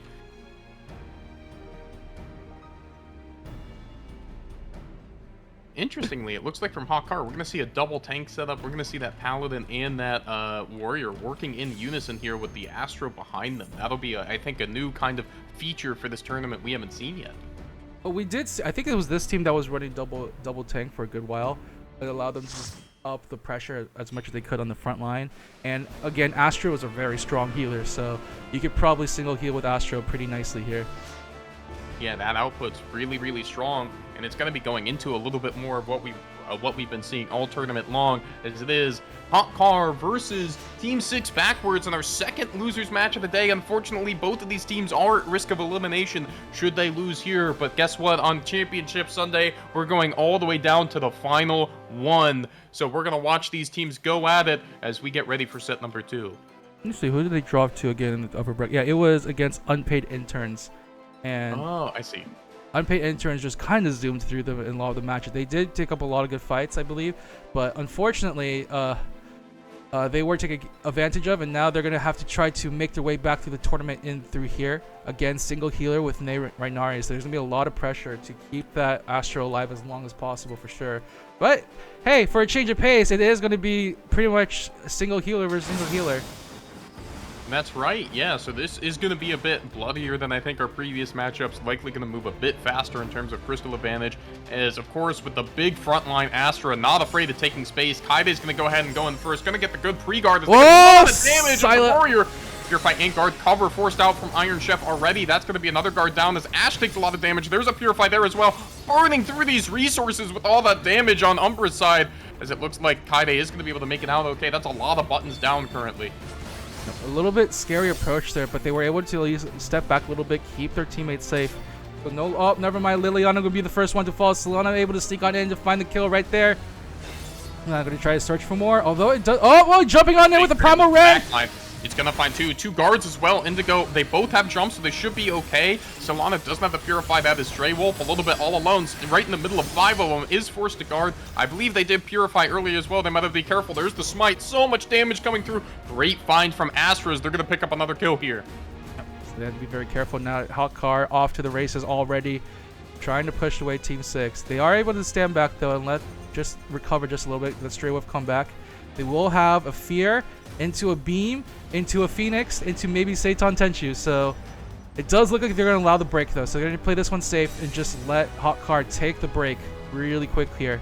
Interestingly, it looks like from Hot Car, we're going to see a double tank setup. We're going to see that Paladin and that Warrior working in unison here with the Astro behind them. That'll be, I think, a new kind of feature for this tournament we haven't seen yet. Well, we did see, I think it was this team that was running double tank for a good while. It allowed them to just up the pressure as much as they could on the front line. And again, Astro is a very strong healer, so you could probably single heal with Astro pretty nicely here. Yeah, that output's really, really strong, and it's going to be going into a little bit more of what we've been seeing all tournament long, as it is Hot Car versus Team 6 backwards in our second losers match of the day. Unfortunately, both of these teams are at risk of elimination should they lose here, but guess what? On Championship Sunday, we're going all the way down to the final one. So we're going to watch these teams go at it as we get ready for set number 2. Let me see, who did they drop to again in the upper bracket? Yeah, it was against unpaid interns. And oh, I see. Unpaid interns just kind of zoomed through them in a lot of the matches. They did take up a lot of good fights, I believe, but unfortunately, they were taken advantage of, and now they're gonna have to try to make their way back through the tournament in through here. Again, single healer with Nay Rainari, so there's gonna be a lot of pressure to keep that Astro alive as long as possible for sure. But hey, for a change of pace, it is gonna be pretty much single healer versus single healer. That's right, yeah, so this is going to be a bit bloodier than I think our previous matchups, likely going to move a bit faster in terms of crystal advantage, as of course with the big frontline Astra not afraid of taking space. Kaide's going to go ahead and go in first, going to get the good pre-guard. Oh, damage silent. The Warrior. Pure Fight and guard cover forced out from Iron Chef already. That's going to be another guard down as Ash takes a lot of damage. There's a Purify there as well, burning through these resources with all that damage on Umbra's side, as it looks like Kaide is going to be able to make it out okay. That's a lot of buttons down currently. A little bit scary approach there, but they were able to at least step back a little bit, keep their teammates safe. But no, oh, never mind. Liliana gonna be the first one to fall. Solana able to sneak on in to find the kill right there. I'm not gonna try to search for more, although it does. Oh, well, jumping on there with the Primal Red. It's gonna find two guards as well. Indigo, they both have jumps, so they should be okay. Solana doesn't have the Purify. That is Stray Wolf a little bit all alone, right in the middle of 5 of them, is forced to guard. I believe they did Purify earlier as well. They might have to be careful. There's the smite. So much damage coming through. Great find from Astras. They're gonna pick up another kill here. So they have to be very careful now. Hot Car off to the races already, trying to push away Team 6. They are able to stand back though and just recover just a little bit. Let Stray Wolf come back. They will have a Fear into a Beam, into a Phoenix, into maybe Seitan Tenchu. So it does look like they're going to allow the break though. So they're going to play this one safe and just let Hot Car take the break really quick here.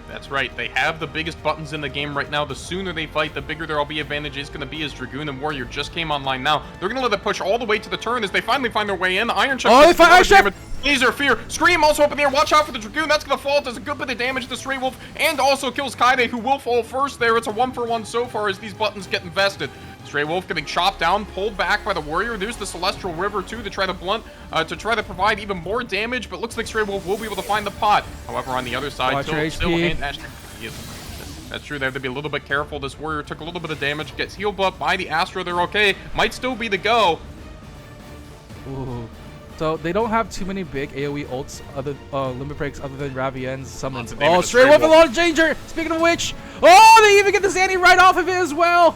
That's right. They have the biggest buttons in the game right now. The sooner they fight, the bigger their LB advantage is going to be, as Dragoon and Warrior just came online now. They're going to let it push all the way to the turn as they finally find their way in. Iron Chef. Oh, they find Iron Chef! Laser Fear. Scream also up in the air. Watch out for the Dragoon. That's going to fall. Does a good bit of damage to Stray Wolf and also kills Kaide, who will fall first there. It's a 1-for-1 so far as these buttons get invested. Stray Wolf getting chopped down, pulled back by the Warrior. There's the Celestial River too to try to blunt, to try to provide even more damage, but looks like Stray Wolf will be able to find the pot. However, on the other side, Still and Ash. That's true. They have to be a little bit careful. This Warrior took a little bit of damage, gets healed up by the Astra. They're okay. Might still be the go. Ooh. So they don't have too many big AoE ults, other limit breaks other than Ravienne's summons. Oh, Stray Wolf a lot of danger. Speaking of which, oh, they even get the Zanny right off of it as well.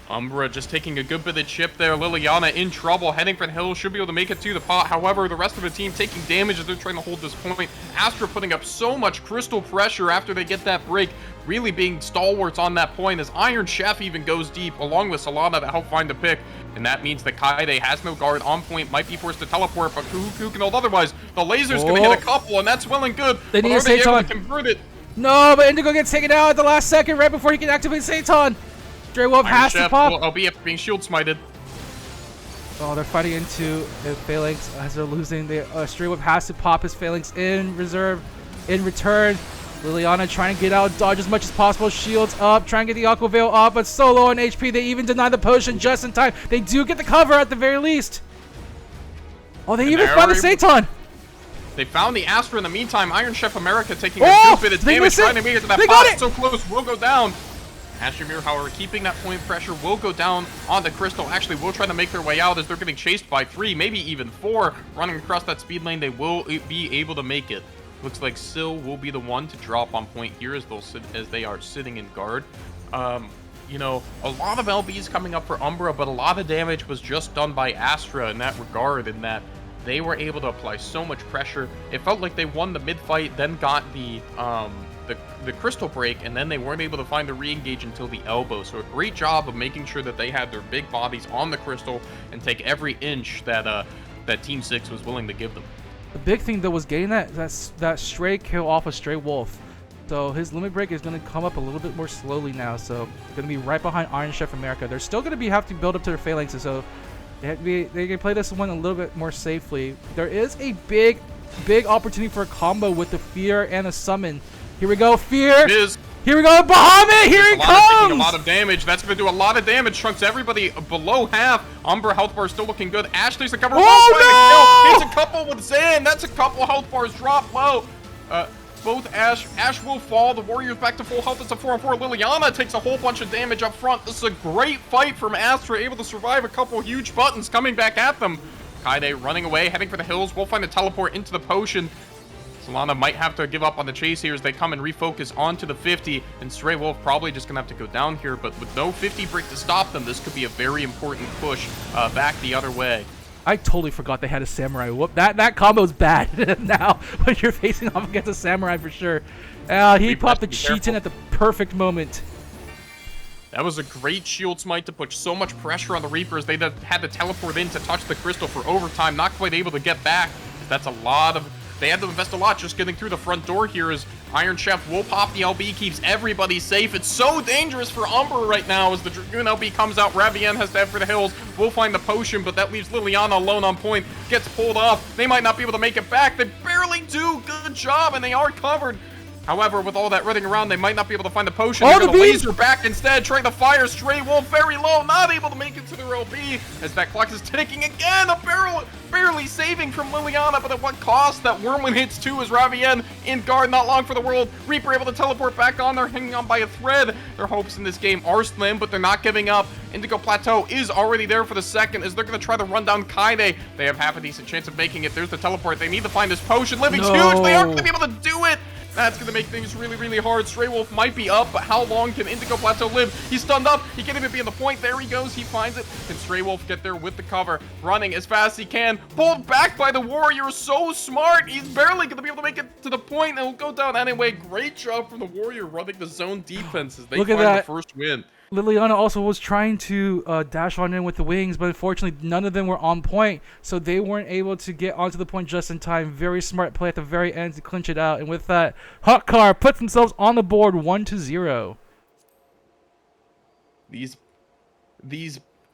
Umbra just taking a good bit of chip there. Liliana in trouble, heading for the hill, should be able to make it to the pot. However, the rest of the team taking damage as they're trying to hold this point. Astra putting up so much crystal pressure after they get that break, really being stalwarts on that point as Iron Chef even goes deep, along with Solana to help find the pick. And that means that Kaide has no guard on point, might be forced to teleport, but who can hold otherwise? The laser's going to hit a couple, and that's well and good. They need a Satan. Convert it? No, but Indigo gets taken out at the last second, right before he can activate Satan. Stray Wolf has to pop. LB after being shield smited. Oh, they're fighting into the Phalanx as they're losing. Stray Wolf has to pop his Phalanx in reserve. In return, Liliana trying to get out, dodge as much as possible. Shields up, trying to get the Aqua Veil off, but so low on HP. They even deny the potion just in time. They do get the cover at the very least. Oh, they even found the Satan. They found the Astra in the meantime. Iron Chef America taking a good bit of damage, trying to make it to that pot. So close, will go down. Ashramir, however, keeping that point of pressure, will go down on the Crystal. Actually, will try to make their way out as they're getting chased by 3, maybe even 4. Running across that speed lane, they will be able to make it. Looks like Syl will be the one to drop on point here as they are sitting in guard. You know, a lot of LBs coming up for Umbra, but a lot of damage was just done by Astra in that regard, in that they were able to apply so much pressure. It felt like they won the mid-fight, then got the crystal break, and then they weren't able to find the re-engage until the elbow. So a great job of making sure that they had their big bodies on the crystal and take every inch that that Team 6 was willing to give them. The big thing that was getting that stray kill off a Stray Wolf. So his limit break is going to come up a little bit more slowly now. So going to be right behind Iron Chef America. They're still going to have to build up to their phalanxes. So they can play this one a little bit more safely. There is a big opportunity for a combo with the Fear and the Summon. Here we go, Fear. It is. Here we go, Bahamut. Here he comes. Taking a lot of damage. That's going to do a lot of damage. Trunks everybody below half. Umbra health bar still looking good. Ash takes a cover. Oh, no! It's a couple with Zan. That's a couple health bars drop low. Both Ash will fall. The Warrior's back to full health. It's a 4-on-4. Liliana takes a whole bunch of damage up front. This is a great fight from Astra, able to survive a couple huge buttons coming back at them. Kaide running away, heading for the hills. We'll find a teleport into the potion. Solana might have to give up on the chase here as they come and refocus onto the 50, and Stray Wolf probably just gonna have to go down here, but with no 50 break to stop them, this could be a very important push back the other way. I totally forgot they had a samurai. Whoop, that combo's bad now when you're facing off against a samurai for sure. He popped the Cheatin at the perfect moment. That was a great shield smite to put so much pressure on the Reapers. They had to teleport in to touch the crystal for overtime, not quite able to get back. That's a lot of... They had to invest a lot just getting through the front door here as Iron Chef will pop the LB, keeps everybody safe. It's so dangerous for Umbra right now as the Dragoon LB comes out. Ravienne has to head for the hills. We'll find the potion, but that leaves Liliana alone on point. Gets pulled off. They might not be able to make it back. They barely do. Good job, and they are covered. However, with all that running around, they might not be able to find the potion. They're going to laser back instead, trying to fire Stray Wolf very low, not able to make it to their LB as that clock is ticking again. A barely saving from Liliana, but at what cost? That Wormwind hits too as Ravienne in guard, not long for the world. Reaper able to teleport back on. They're hanging on by a thread. Their hopes in this game are slim, but they're not giving up. Indigo Plateau is already there for the second as they're going to try to run down Kaide. They have half a decent chance of making it. There's the teleport. They need to find this potion. Living's huge. They aren't going to be able to do it. That's going to make things really, really hard. Stray Wolf might be up, but how long can Indigo Plateau live? He's stunned up. He can't even be on the point. There he goes. He finds it. Can Stray Wolf get there with the cover? Running as fast as he can. Pulled back by the Warrior. So smart. He's barely going to be able to make it to the point, and he'll go down anyway. Great job from the Warrior running the zone defense as they find the first win. Liliana also was trying to dash on in with the wings, but unfortunately none of them were on point, so they weren't able to get onto the point just in time. Very smart play at the very end to clinch it out, and with that, Hawkcar puts themselves on the board 1-0. These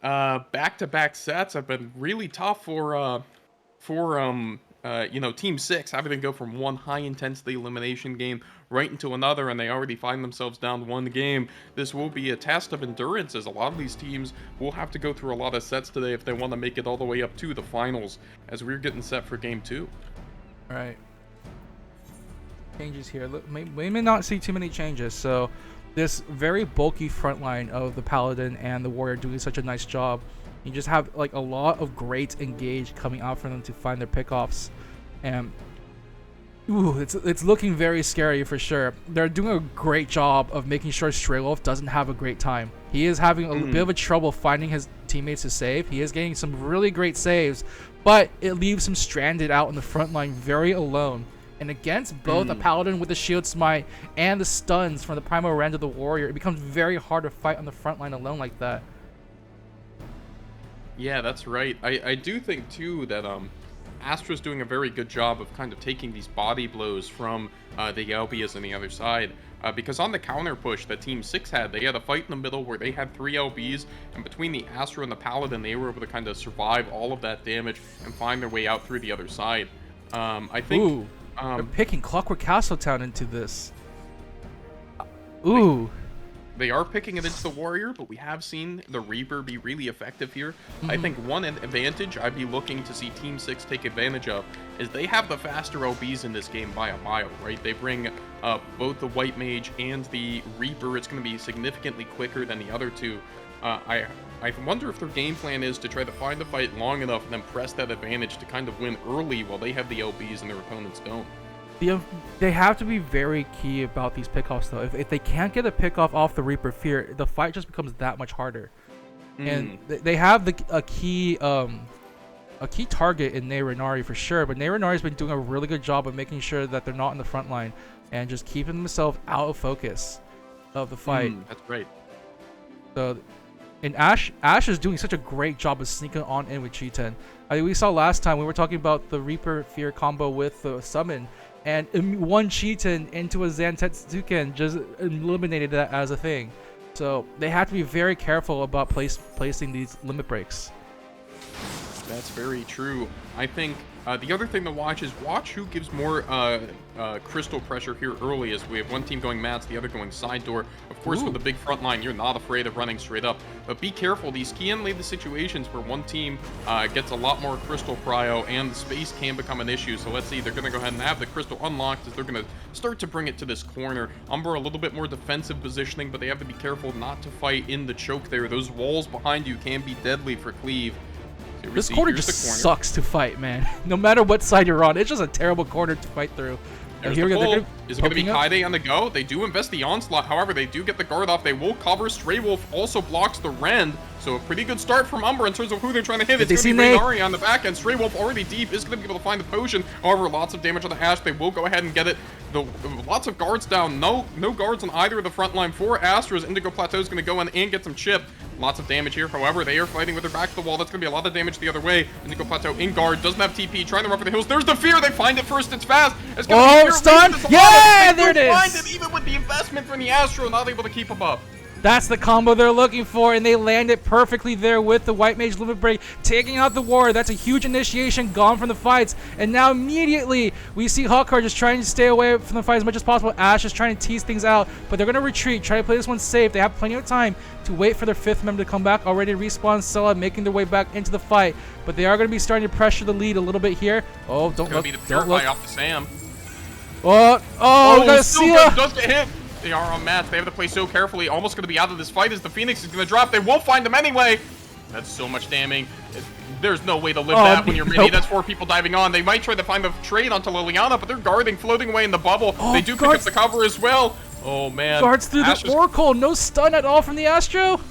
back-to-back sets have been really tough for Team 6, having to go from one high-intensity elimination game right into another, and they already find themselves down one game. This will be a test of endurance, as a lot of these teams will have to go through a lot of sets today if they want to make it all the way up to the finals, as we're getting set for Game 2. All right. Changes here. Look, we may not see too many changes, so this very bulky front line of the Paladin and the Warrior doing such a nice job. You just have like a lot of great engage coming out for them to find their pickoffs, and it's looking very scary for sure. They're doing a great job of making sure Straywolf doesn't have a great time. He is having a bit of a trouble finding his teammates to save. He is getting some really great saves, but it leaves him stranded out in the front line very alone. And against both a Paladin with the Shield Smite and the stuns from the Primal Rend of the Warrior, it becomes very hard to fight on the front line alone like that. Yeah, that's right. I do think too that Astra's doing a very good job of kind of taking these body blows from the LBs on the other side. Because on the counter push that Team 6 had, they had a fight in the middle where they had 3 LBs, and between the Astra and the Paladin, they were able to kind of survive all of that damage and find their way out through the other side. I think... they're picking Clockwork Castletown into this. Ooh. They are picking it into the Warrior, but we have seen the Reaper be really effective here. I think one advantage I'd be looking to see Team 6 take advantage of is they have the faster OBs in this game by a mile, right? They bring both the White Mage and the Reaper. It's going to be significantly quicker than the other two. I wonder if their game plan is to try to find the fight long enough and then press that advantage to kind of win early while they have the LBs and their opponents don't. They have to be very key about these pickoffs, though. If they can't get a pickoff off the Reaper Fear, the fight just becomes that much harder. And they have a key target in Neyrenari for sure, but Neyrenari's been doing a really good job of making sure that they're not in the front line and just keeping themselves out of focus of the fight. That's right. So, and Ash is doing such a great job of sneaking on in with Cheetan. We saw last time we were talking about the Reaper Fear combo with the summon, and one Cheetan into a Zantetsuken just eliminated that as a thing. So they have to be very careful about placing these limit breaks. That's very true. I think the other thing to watch is who gives more crystal pressure here early, as we have one team going mats, the other going side door. Of course, with the big front line, you're not afraid of running straight up. But be careful. These can lead to situations where one team gets a lot more crystal prio, and the space can become an issue. So let's see. They're going to go ahead and have the crystal unlocked as they're going to start to bring it to this corner. Umber a little bit more defensive positioning, but they have to be careful not to fight in the choke there. Those walls behind you can be deadly for Cleave. This corner just sucks to fight, man. No matter what side you're on, it's just a terrible corner to fight through. Is it going to be Kaide on the go? They do invest the onslaught. However, they do get the guard off. They will cover. Straywolf also blocks the Rend. So a pretty good start from Umber in terms of who they're trying to hit. It's going to be Reynari on the back end. Straywolf already deep is going to be able to find the potion. However, lots of damage on the Ash. They will go ahead and get it. Lots of guards down. No guards on either of the front line for Astra's. Indigo Plateau is going to go in and get some chip. Lots of damage here. However, they are fighting with their back to the wall. That's going to be a lot of damage the other way. Indigo Plateau in guard. Doesn't have TP. Trying to run for the hills. There's the Fear. They find it first. It's fast. It's going to be stun. Yeah, there it is. Find it even with the investment from the Astro. Not able to keep him up. That's the combo they're looking for, and they land it perfectly there with the White Mage Limit Break, taking out the Warrior. That's a huge initiation gone from the fights, and now immediately we see Hawkcar just trying to stay away from the fight as much as possible. Ash is trying to tease things out, but they're going to retreat, try to play this one safe. They have plenty of time to wait for their 5th member to come back. Already respawn Scylla, making their way back into the fight, but they are going to be starting to pressure the lead a little bit here. Oh, don't look. Don't look. Off the Sam. Oh, we got a Scylla. Does get hit. They are on mats. They have to play so carefully. Almost going to be out of this fight as the Phoenix is going to drop. They won't find him anyway. That's so much damning. There's no way to live that when you're mini. That's 4 people diving on. They might try to find the trade onto Liliana, but they're guarding, floating away in the bubble. They do pick up the cover as well. Oh, man. Guards through the Oracle. No stun at all from the Astro.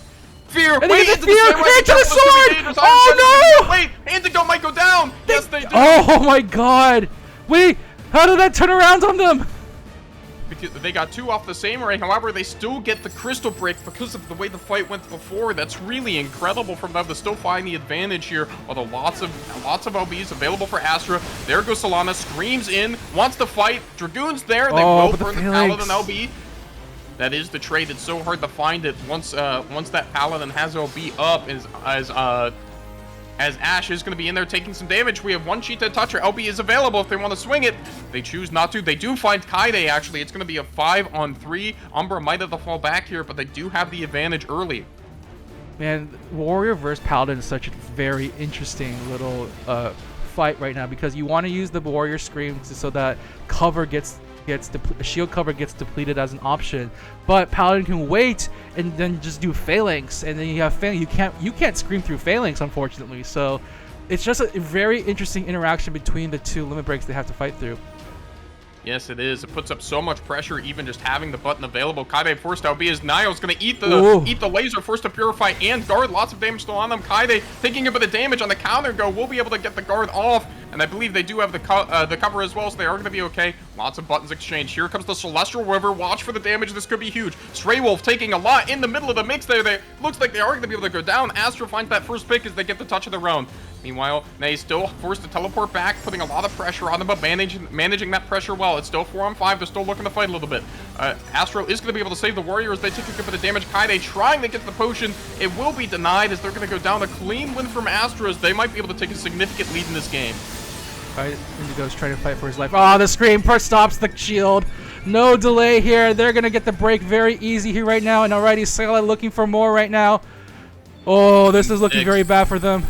Fear. And wait, into the sword. Oh, no. Wait, Indigo might go down. Yes, they do. Oh, my God. Wait, how did that turn around on them? because they got 2 off the same ray. However, they still get the crystal break because of the way the fight went before. That's really incredible from them to still find the advantage here. Although lots of LBs available for Astra. There goes Solana, screams in, wants to fight. Dragoon's there. They will burn the Paladin LB. That is the trade. It's so hard to find it once that Paladin has LB up as Ash is going to be in there taking some damage. We have one Cheetah Toucher. LB is available if they want to swing it. They choose not to. They do find Kaide, actually. It's going to be a 5-on-3. Umbra might have to fall back here, but they do have the advantage early. Man, Warrior versus Paladin is such a very interesting little fight right now, because you want to use the Warrior Scream so that cover shield cover gets depleted as an option, but Paladin can wait and then just do phalanx, and then you have phalanx. You can't scream through phalanx, unfortunately. So it's just a very interesting interaction between the two limit breaks they have to fight through. Yes, it is. It puts up so much pressure, even just having the button available. Kaide forced out B as Niall's going to eat the laser, forced to purify and guard. Lots of damage still on them. Kaide taking a bit of damage on the counter go. Will be able to get the guard off, and I believe they do have the cover as well, so they are going to be okay. Lots of buttons exchanged. Here comes the Celestial River. Watch for the damage. This could be huge. Stray Wolf taking a lot in the middle of the mix there. They looks like they are going to be able to go down. Astra finds that first pick as they get the touch of their own. Meanwhile, Nay still forced to teleport back, putting a lot of pressure on them, but managing that pressure well. It's still 4-on-5. They're still looking to fight a little bit. Astro is going to be able to save the Warrior as they take a good bit of damage. Kaide trying to get the potion. It will be denied as they're going to go down. A clean win from Astro as they might be able to take a significant lead in this game. Indigo's trying to fight for his life. Oh, the Scream stops the shield. No delay here. They're going to get the break very easy here right now. And already Sela looking for more right now. Oh, this is looking very bad for them.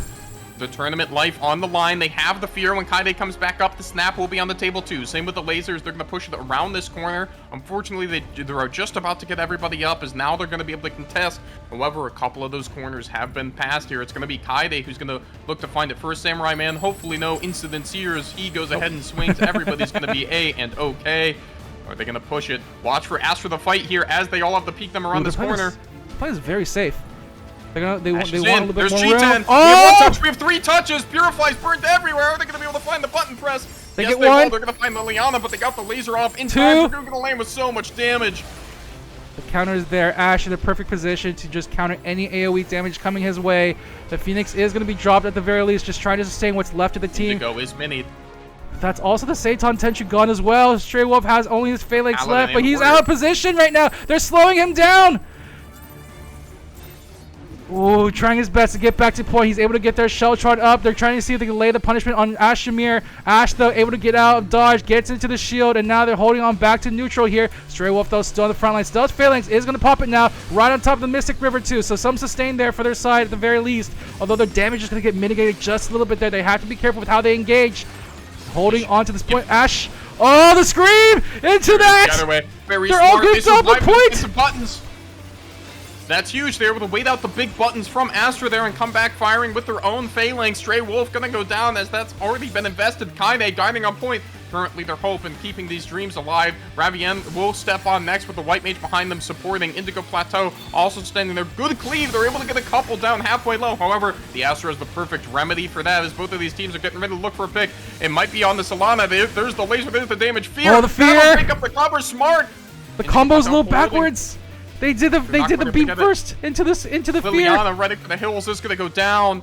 The tournament life on the line. They have the fear when Kaide comes back up. The snap will be on the table too. Same with the lasers. They're going to push it around this corner. Unfortunately, they're just about to get everybody up, as now they're going to be able to contest. However, a couple of those corners have been passed here. It's going to be Kaide who's going to look to find it first. Samurai Man, hopefully no incidents here as he goes ahead and swings. Everybody's going to be A and okay. Are they going to push it? Watch for Astra the fight here as they all have to peek them around this corner. The play is very safe. They want a little bit There's more Cheetah. room. We have 1 touch. We have 3 touches. Purify's burned everywhere. Are they going to be able to find the button press? They yes, get they one. will. They're going to find Liliana, but they got the laser off in time. They're going to land with so much damage. The counter is there. Ash in the perfect position to just counter any AoE damage coming his way. The Phoenix is going to be dropped at the very least, just trying to sustain what's left of the team. Indigo is minied. That's also the Seitan Tenchu gun as well. Stray Wolf has only his phalanx left, but he's out of position right now. They're slowing him down. Ooh, trying his best to get back to point. He's able to get their Sheltron up. They're trying to see if they can lay the punishment on Ash Shamir. Ash, though, able to get out of dodge, gets into the shield, and now they're holding on back to neutral here. Stray Wolf, though, still on the front lines. Does phalanx, is going to pop it now, right on top of the Mystic River, too. So some sustain there for their side at the very least. Although their damage is going to get mitigated just a little bit there. They have to be careful with how they engage. Holding on to this point. Ash. Oh, the Scream! Into that! The other way. Very They're smart. all good on the point! Some buttons. That's huge. They're able to wait out the big buttons from Astra there and come back firing with their own phalanx. Stray Wolf gonna go down as that's already been invested. Kaide guiding on point. Currently, their hope in keeping these dreams alive. Ravien will step on next with the White Mage behind them supporting. Indigo Plateau also standing there. Good cleave. They're able to get a couple down halfway low. However, the Astra is the perfect remedy for that as both of these teams are getting ready to look for a pick. It might be on the Solana. There's the laser. There's the damage. Fear. Oh, the fear. That'll pick up the cover. Smart. The combo's a little backwards. They did the beam first into the fear. Liliana ready for the hills is going to go down.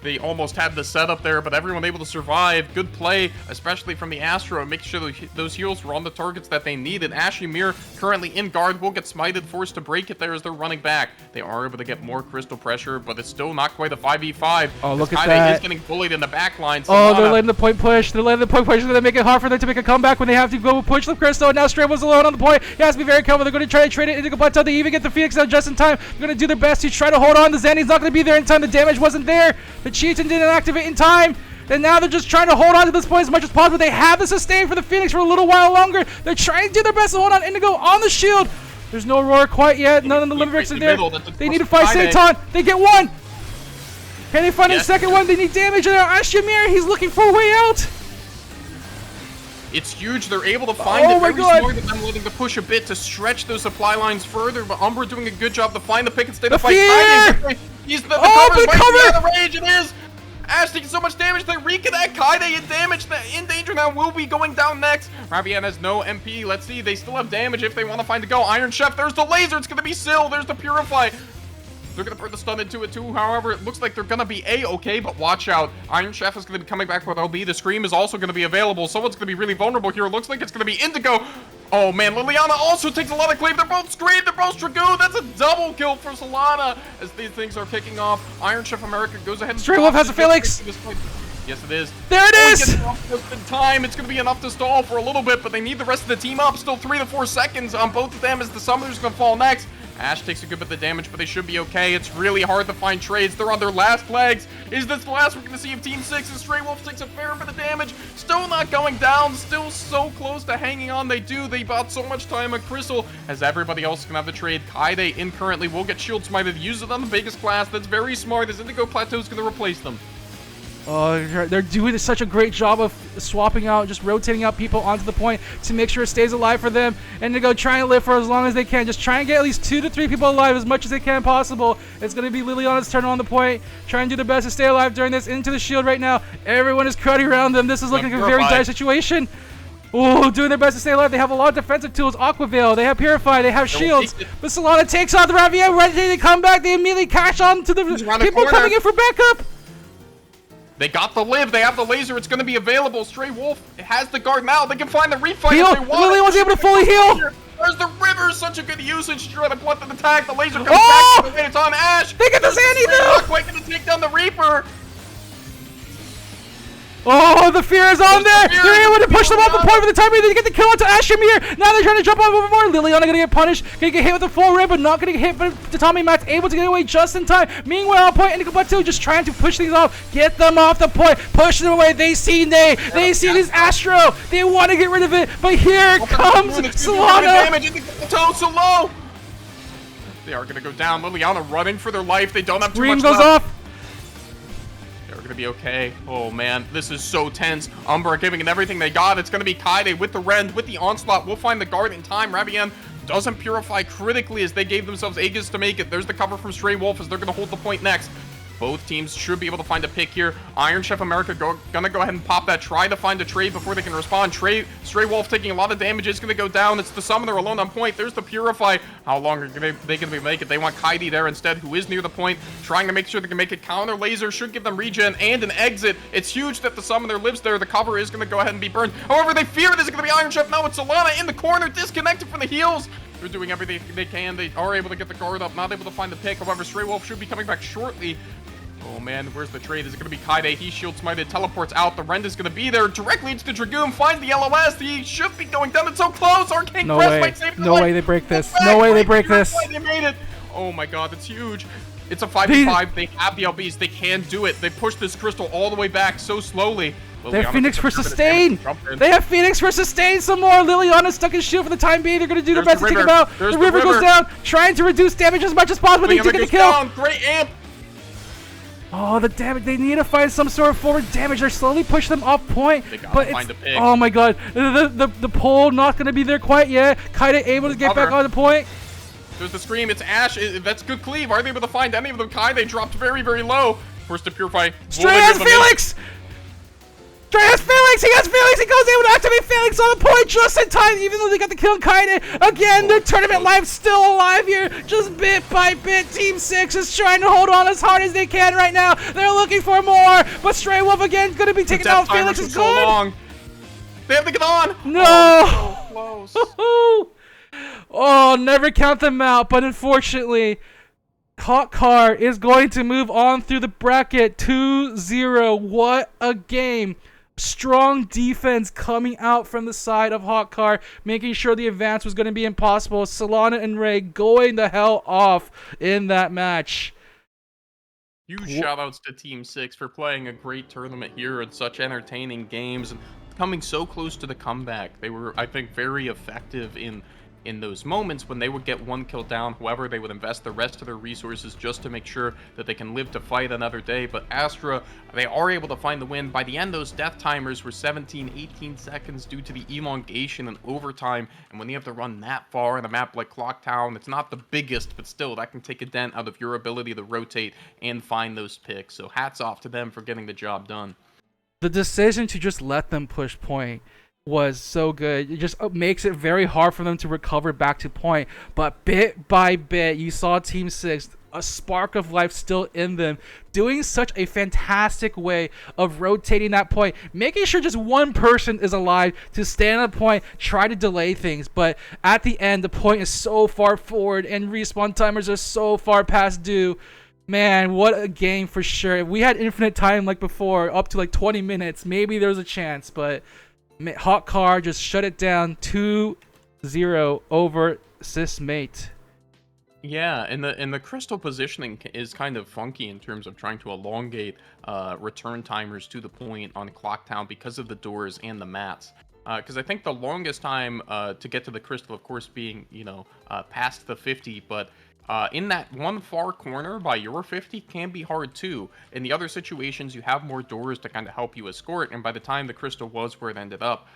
They almost had the setup there, but everyone able to survive. Good play, especially from the Astro, making sure those heals were on the targets that they needed. Ashy Mir currently in guard, will get smited, forced to break it there as they're running back. They are able to get more crystal pressure, but it's still not quite a 5v5. Oh, look at Kaide that. is getting bullied in the back line. Oh, they're letting the point push. They're letting the point push. They make it hard for them to make a comeback when they have to go push the crystal. And now Stray was alone on the point. He has to be very careful. They're going to try to trade it into the plateau. They even get the Phoenix out just in time. They're going to do their best to try to hold on. The Zanny's not going to be there in time. The damage wasn't there. The Cheetan didn't activate in time, and now they're just trying to hold on to this point as much as possible. They have the sustain for the Phoenix for a little while longer. They're trying to do their best to hold on. Indigo on the shield. There's no Aurora quite yet. None of the Limericks are there. They need to fight Seitan. They get one. Can they find a second one? They need damage. And Ashamir, he's looking for a way out. It's huge. They're able to find it. Very smart of them letting to push a bit to stretch those supply lines further, but Umbra doing a good job to find the pick and stay to fight. He's the cover. The rage. It is. Ash taking so much damage. They reconnect. Kaide in danger now. Will be going down next. Ravian has no MP. Let's see. They still have damage if they want to find a go. Iron Chef. There's the laser. It's going to be Syl. There's the Purify. They're going to put the stun into it too. However, it looks like they're going to be A-okay, but watch out. Iron Chef is going to be coming back with LB. The Scream is also going to be available. Someone's going to be really vulnerable here. It looks like it's going to be Indigo. Oh, man. Liliana also takes a lot of claim. They're both Scream. They're both Dragoon. That's a double kill for Solana as these things are kicking off. Iron Chef America goes ahead and... Stray Wolf has a Felix. Yes, it is. There it is! Just in time. It's going to be enough to stall for a little bit, but they need the rest of the team up. Still 3 to 4 seconds on both of them as the Summoner's going to fall next. Ash takes a good bit of damage, but they should be okay. It's really hard to find trades. They're on their last legs. Is this the last we're going to see of Team 6? And Stray Wolf takes a fair bit of damage. Still not going down. Still so close to hanging on. They bought so much time on Crystal as everybody else can have the trade. Kaide in currently will get shield smited. Use it on the biggest class. That's very smart as Indigo Plateau is going to replace them. Oh, they're doing such a great job of swapping out, just rotating out people onto the point to make sure it stays alive for them and to go try and live for as long as they can. Just try and get at least 2 to 3 people alive as much as they can possible. It's going to be Liliana's turn on the point. Try and do their best to stay alive during this. Into the shield right now. Everyone is crowding around them. This is looking like a very dire situation. Oh, doing their best to stay alive. They have a lot of defensive tools. Aqua Veil. They have Purify. They have shields. But Solana takes out the Ravia. Ready to come back. They immediately cash on to the people coming in for backup. They got the live. They have the laser. It's going to be available. Stray Wolf has the guard now. They can find the refight heal. if they want. Lily was able to fully heal. There's the river. Such a good usage. Trying to blunt the attack. The laser comes back to the way. It's on Ash. They get the Zanny though. Not quite going to take down the Reaper. Oh, the fear is on there! They're able to push them off the point for the time being. They get the kill onto Ashimir. Now they're trying to jump off over more. Liliana gonna get punished. Gonna get hit with the full rim, but not gonna get hit. But Tatami Matt's able to get away just in time. Meanwhile, on point, Indigo Plateau just trying to push things off. Get them off the point. Push them away. They see Nay. They see this Astro. They want to get rid of it. But here comes Solana. Indigo Plateau so low. They are gonna go down. Liliana running for their life. They don't have too much goes left. off. Gonna be okay. Oh man, this is so tense. Umbra giving it everything they got. It's gonna be Kaide with the Rend, with the Onslaught. We'll find the guard in time. Rabian doesn't purify critically as they gave themselves Aegis to make it. There's the cover from Stray Wolf as they're gonna hold the point next. Both teams should be able to find a pick here. Iron Chef America gonna go ahead and pop that. Try to find a trade before they can respond. Stray Wolf taking a lot of damage. It's gonna go down. It's the Summoner alone on point. There's the Purify. How long are they gonna make it? They want Kaide there instead, who is near the point, trying to make sure they can make it. Counter laser should give them regen and an exit. It's huge that the Summoner lives there. The cover is gonna go ahead and be burned. However, they fear it is gonna be Iron Chef. Now it's Solana in the corner, disconnected from the heals. They're doing everything they can. They are able to get the guard up, not able to find the pick. However, Stray Wolf should be coming back shortly. Oh man, where's the trade? Is it going to be Kaide? He shield smited, teleports out. The Rend is going to be there. Directly into the Dragoon, finds the LOS. He should be going down. It's so close. Arcane Crest might save No way they break this. No way they break this. They made it. Oh my god, it's huge. It's a 5v5. They have the LBs. They can do it. They push this crystal all the way back so slowly. They have Phoenix for sustain. They have Phoenix for sustain some more. Liliana's stuck in shield for the time being. They're going to do their best to take him out. The river goes down, trying to reduce damage as much as possible. They do get the kill. Great amp. Oh, the damage. They need to find some sort of forward damage. They're slowly pushing them off point. They gotta but find a pick. Oh my god. The pole not going to be there quite yet. Kaide able to get back on the point. There's the Scream. It's Ash. That's good cleave. Are they able to find any of them? Kaide dropped very, very low. First to Purify. Stray has Felix! Stray has Felix! He has Felix! He goes able to activate Felix on the point just in time, even though they got the kill on Kaide. Again, their tournament life still alive here. Just bit by bit, Team 6 is trying to hold on as hard as they can right now. They're looking for more, but Stray Wolf again is going to be taken out. Felix is gone. They have to get on. No! Oh, so close. Oh, never count them out, but unfortunately, Hot Car is going to move on through the bracket 2-0. What a game. Strong defense coming out from the side of Hot Car, making sure the advance was going to be impossible. Solana and Ray going the hell off in that match. Huge shoutouts to Team 6 for playing a great tournament here and such entertaining games and coming so close to the comeback. They were, I think, very effective in in those moments when they would get one kill down. However, they would invest the rest of their resources just to make sure that they can live to fight another day. But Astra, they are able to find the win. By the end, those death timers were 17, 18 seconds due to the elongation and overtime. And when you have to run that far in a map like Clocktown, it's not the biggest, but still, that can take a dent out of your ability to rotate and find those picks. So hats off to them for getting the job done. The decision to just let them push point was so good. It just makes it very hard for them to recover back to point. But bit by bit, you saw Team 6, a spark of life still in them, doing such a fantastic way of rotating that point, making sure just one person is alive to stand at the point, try to delay things. But at the end, the point is so far forward and respawn timers are so far past due. Man, what a game for sure. If we had infinite time like before, up to like 20 minutes, maybe there was a chance, but Hot Car just shut it down 2-0 over Sysmate. Yeah, and the crystal positioning is kind of funky in terms of trying to elongate return timers to the point on Clocktown because of the doors and the mats. Because I think the longest time to get to the crystal, of course, being past the 50, but in that one far corner by your 50 can be hard too. In the other situations, you have more doors to kind of help you escort, and by the time the crystal was where it ended up,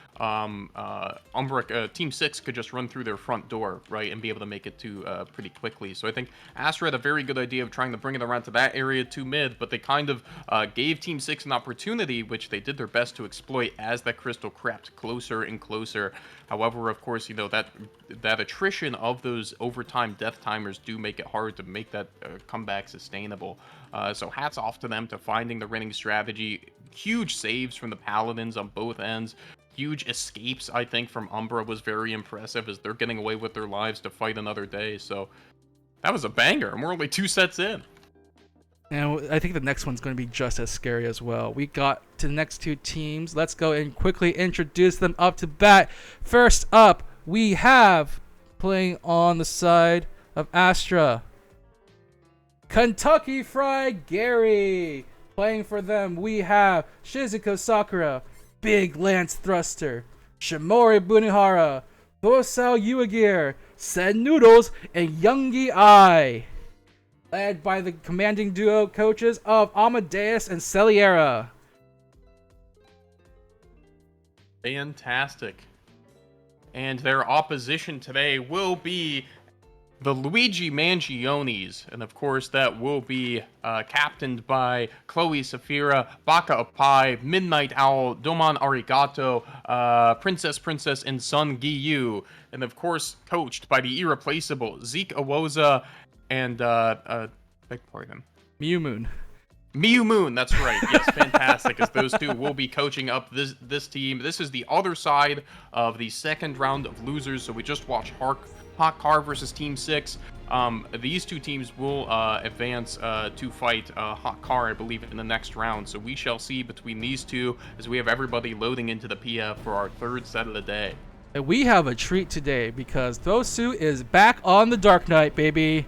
Team 6 could just run through their front door, right, and be able to make it to pretty quickly. So I think Astra had a very good idea of trying to bring it around to that area to mid, but they kind of gave Team 6 an opportunity, which they did their best to exploit as that crystal crept closer and closer. However, of course, that attrition of those overtime death timers do make it hard to make that comeback sustainable. So hats off to them to finding the winning strategy. Huge saves from the Paladins on both ends. Huge escapes, I think, from Umbra was very impressive as they're getting away with their lives to fight another day. So that was a banger, and we're only 2 sets in. And I think the next one's going to be just as scary as well. We got to the next 2 teams. Let's go and quickly introduce them up to bat. First up, we have, playing on the side of Astra, Kentucky Fried Gary. Playing for them, we have Shizuko Sakura, Big Lance Thruster, Shimori Bunihara, Bosao Uegir, Sen Noodles, and Youngie Ai. Led by the commanding duo coaches of Amadeus and Celiera. Fantastic. And their opposition today will be the Luigi Mangionis, and of course that will be captained by Chloe Safira, Baka Apai, Midnight Owl, Doman Arigato, Princess, and Sun Giyu, and of course coached by the irreplaceable Zeke Awoza and beg pardon, Mew Moon. Miyu Moon, that's right. Yes, fantastic. As those two will be coaching up this team. This is the other side of the second round of losers. So we just watched Hot Car versus Team 6. These 2 teams will advance to fight Hot Car, I believe, in the next round. So we shall see between these 2 as we have everybody loading into the PF for our 3rd set of the day. And we have a treat today because Thosu is back on the Dark Knight, baby.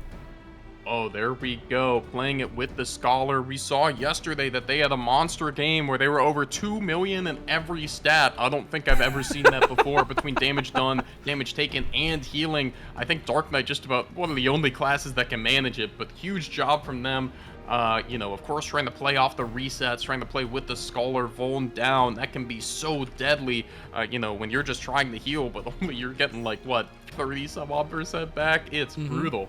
Oh, there we go, playing it with the Scholar. We saw yesterday that they had a monster game where they were over 2 million in every stat. I don't think I've ever seen that before between damage done, damage taken, and healing. I think Dark Knight just about one of the only classes that can manage it, but huge job from them. Of course, trying to play off the resets, trying to play with the Scholar, Vuln down. That can be so deadly, when you're just trying to heal, but only you're getting, 30-some-odd% back. It's brutal.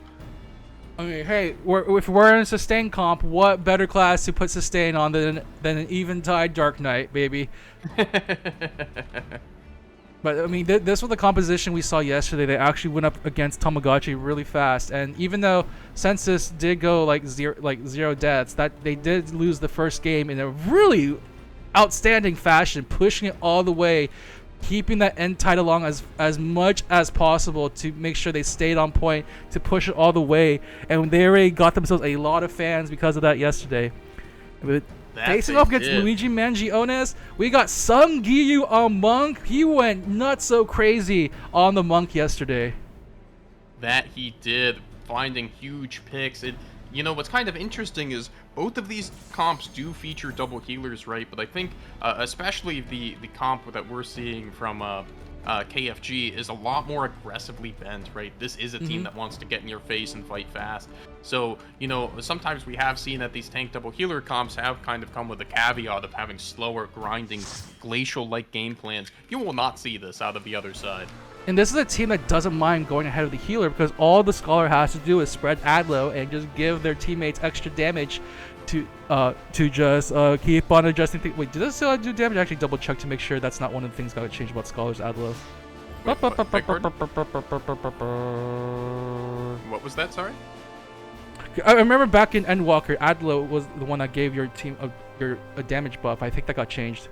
I mean, hey, if we're in a sustain comp, what better class to put sustain on than an Eventide Dark Knight, baby? But I mean, this was the composition we saw yesterday. They actually went up against Tamagotchi really fast, and even though Census did go zero deaths, that they did lose the first game in a really outstanding fashion, pushing it all the way, keeping that end tight along as much as possible to make sure they stayed on point to push it all the way, and they already got themselves a lot of fans because of that yesterday. But facing off against Luigi Mangiones, we got Sung Giyu on Monk. He went not so crazy on the Monk yesterday. That he did, finding huge picks. What's kind of interesting is both of these comps do feature double healers, right? But I think especially the comp that we're seeing from KFG is a lot more aggressively bent, right? This is a team that wants to get in your face and fight fast. So, you know, sometimes we have seen that these tank double healer comps have kind of come with a caveat of having slower, grinding, glacial-like game plans. You will not see this out of the other side. And this is a team that doesn't mind going ahead of the healer because all the Scholar has to do is spread Adlo and just give their teammates extra damage to just keep on adjusting things. Wait, does this still do damage? Actually, double check to make sure that's not one of the things got to change about Scholar's Adlo. Wait, what was that? Sorry. I remember back in Endwalker, Adlo was the one that gave your team a damage buff. I think that got changed.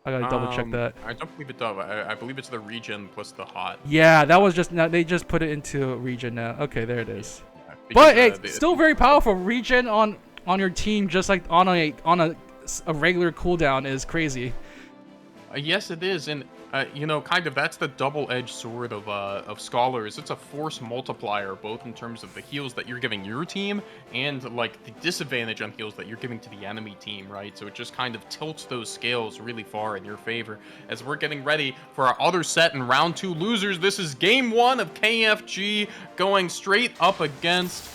I gotta double check that. I don't believe it does. I believe it's the regen plus the hot. Yeah, that was just now they just put it into regen now. Okay, there it is. But it's still very powerful. Regen on your team, just like on a regular cooldown, is crazy. Yes, it is, and you know, kind of that's the double-edged sword of Scholars. It's a force multiplier, both in terms of the heals that you're giving your team and like the disadvantage on heals that you're giving to the enemy team, right? So it just kind of tilts those scales really far in your favor. As we're getting ready for our other set in round 2 losers, this is game 1 of KFG going straight up against.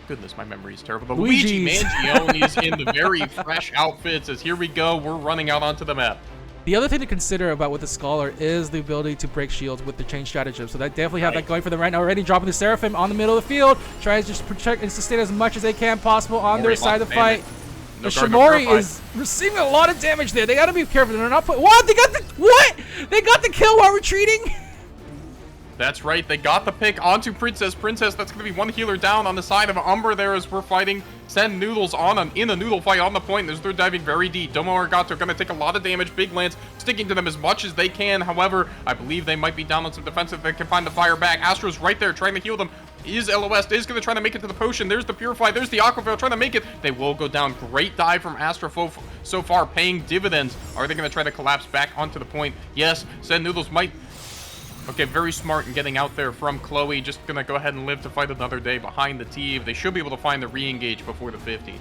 Goodness, my memory is terrible. The Luigi Mangionis in the very fresh outfits. As here we go, we're running out onto the map. The other thing to consider about with the Scholar is the ability to break shields with the chain stratagem. So they definitely have that going for them right now already. Dropping the Seraphim on the middle of the field. Tries to just protect and sustain as much as they can possible on their side of the fight. The Shimori is receiving a lot of damage there. They got to be careful. They're not putting... What? They got the kill while retreating? That's right, they got the pick onto Princess. Princess, that's going to be one healer down on the side of Umbra there as we're fighting. Send Noodles in a Noodle fight on the point. They're diving very deep. Domo Arigato going to take a lot of damage. Big Lance sticking to them as much as they can. However, I believe they might be down on some defensive. They can find the fire back. Astro's right there trying to heal them. LOS is going to try to make it to the potion. There's the Purify. There's the Aquavale trying to make it. They will go down. Great dive from Astro so far, paying dividends. Are they going to try to collapse back onto the point? Yes, Send Noodles might... Okay, very smart in getting out there from Chloe. Just gonna go ahead and live to fight another day behind the Teve. They should be able to find the re-engage before the 50.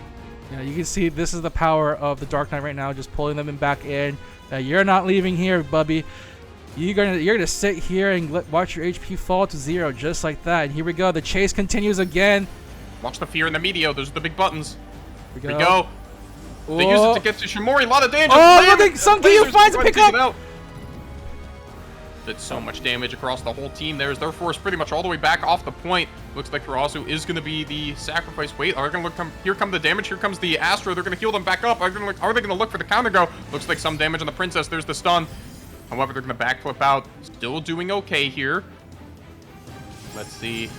Yeah, you can see this is the power of the Dark Knight right now, just pulling them back in. You're not leaving here, Bubby. You're gonna sit here and watch your HP fall to 0 just like that. And here we go. The chase continues again. Watch the fear in the Meteor. Those are the big buttons. Here we go. They use it to get to Shimori. A lot of danger. Oh, look at Sunkiyu finds a pickup. Did so much damage across the whole team. There's their force pretty much all the way back off the point. Looks like Karasu is going to be the sacrifice. Wait, are they going to look? Here come the damage. Here comes the Astro. They're going to heal them back up. Are they going to look for the counter go? Looks like some damage on the Princess. There's the stun. However, they're going to backflip out. Still doing okay here. Let's see.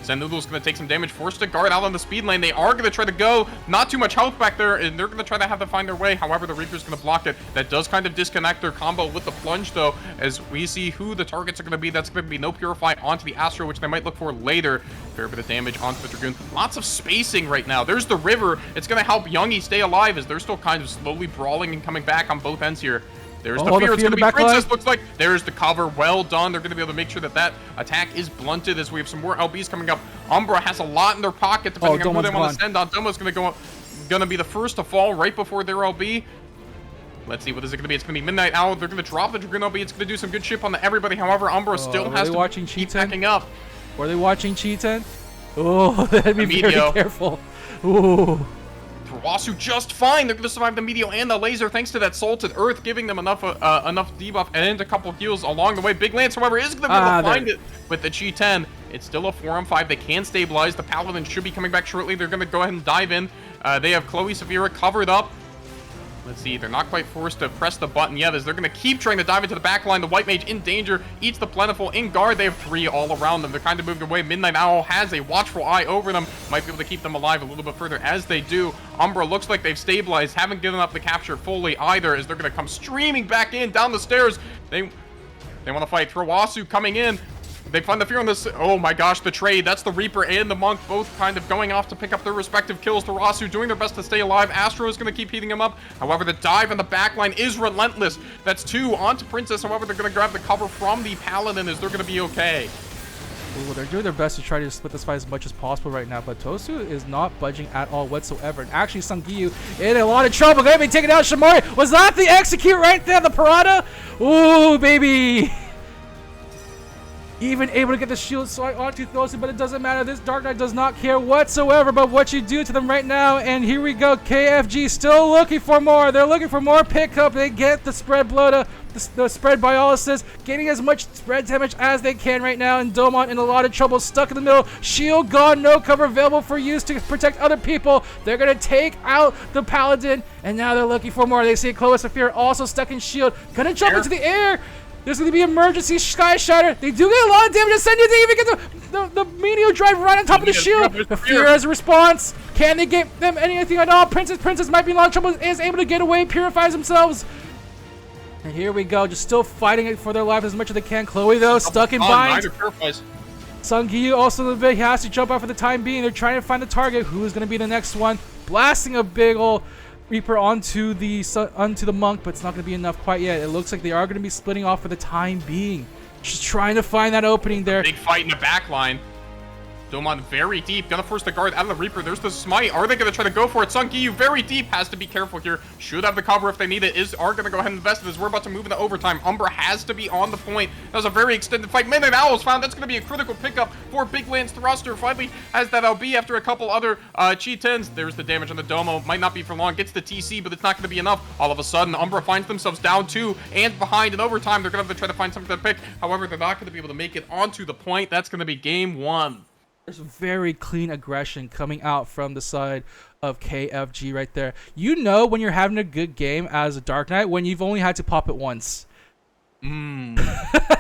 Zennoodle's going to take some damage, forced to guard out on the speed lane. They are going to try to go. Not too much health back there, and they're going to try to have to find their way. However, the Reaper's going to block it. That does kind of disconnect their combo with the plunge, though, as we see who the targets are going to be. That's going to be no Purify onto the Astro, which they might look for later. Fair bit of damage onto the Dragoon. Lots of spacing right now. There's the river. It's going to help Youngie stay alive as they're still kind of slowly brawling and coming back on both ends here. There's the fear. It's going to be Princess, looks like. There's the cover. Well done. They're going to be able to make sure that that attack is blunted as we have some more LBs coming up. Umbra has a lot in their pocket, depending on who they want to send on. Domo's going to be the first to fall right before their LB. Let's see, what is it going to be? It's going to be Midnight Owl. They're going to drop the Dragoon LB. It's going to do some good shit on everybody. However, Umbra still has to keep backing up. Were they watching Cheetan? Oh, that'd be very careful. Ooh. Wasu just fine. They're going to survive the Meteor and the laser thanks to that Salted Earth, giving them enough debuff and a couple heals along the way. Big Lance, however, is going to be able to find it with the G10. It's still a 4-on-5. They can stabilize. The Paladin should be coming back shortly. They're going to go ahead and dive in. They have Chloe Saphira covered up. Let's see, they're not quite forced to press the button yet as they're going to keep trying to dive into the back line. The White Mage in danger, eats the Plentiful in guard. They have 3 all around them. They're kind of moving away. Midnight Owl has a watchful eye over them. Might be able to keep them alive a little bit further as they do. Umbra looks like they've stabilized, haven't given up the capture fully either as they're going to come streaming back in down the stairs. They want to fight. Throwasu coming in. They find the fear on this. Oh my gosh, the trade. That's the Reaper and the Monk both kind of going off to pick up their respective kills. Therasu doing their best to stay alive. Astro is going to keep heating him up. However, the dive on the backline is relentless. That's 2 onto Princess. However, they're going to grab the cover from the Paladin as they're going to be okay. Ooh, they're doing their best to try to split this fight as much as possible right now, but Tosu is not budging at all whatsoever. And actually, Sungyu in a lot of trouble. Gonna be taking out Shamori. Was that the execute right there, the Piranha? Ooh, baby. Even able to get the shield slide onto Tosu, but it doesn't matter. This Dark Knight does not care whatsoever about what you do to them right now. And here we go. KFG still looking for more. They're looking for more pickup. They get the spread blow to the spread biolysis, getting as much spread damage as they can right now. And Domon in a lot of trouble, stuck in the middle. Shield gone, no cover available for use to protect other people. They're going to take out the Paladin, and now they're looking for more. They see Clovis of Fear also stuck in shield. Gonna jump into the air. There's going to be emergency Sky Shatter. They do get a lot of damage. Ascension, they even get the Meteor Drive right on top of the shield. The Fear as a response. Can they get them anything at all? Princess might be in a lot of trouble. Is able to get away. Purifies themselves. And here we go. Just still fighting it for their life as much as they can. Chloe, though, stuck in bind. Sungyu also a little bit. He has to jump out for the time being. They're trying to find the target. Who is going to be the next one? Blasting a big ol' Reaper onto the monk, but it's not going to be enough quite yet. It looks like they are going to be splitting off for the time being. Just trying to find that opening there. Big fight in the back line. Domon very deep, gonna force the guard out of the Reaper. There's the smite. Are they gonna try to go for it? Sungyu very deep, has to be careful here. Should have the cover if they need it. Are gonna go ahead and invest this. We're about to move into overtime. Umbra has to be on the point. That was a very extended fight. Midnight Owl's found. That's gonna be a critical pickup for Big Lance Thruster. Finally has that LB after a couple other Chi-10s. There's the damage on the Domo. Might not be for long. Gets the TC, but it's not gonna be enough. All of a sudden, Umbra finds themselves down 2 and behind in overtime. They're gonna have to try to find something to pick. However, they're not gonna be able to make it onto the point. That's gonna be game 1. There's very clean aggression coming out from the side of KFG right there. You know when you're having a good game as a Dark Knight when you've only had to pop it once. You're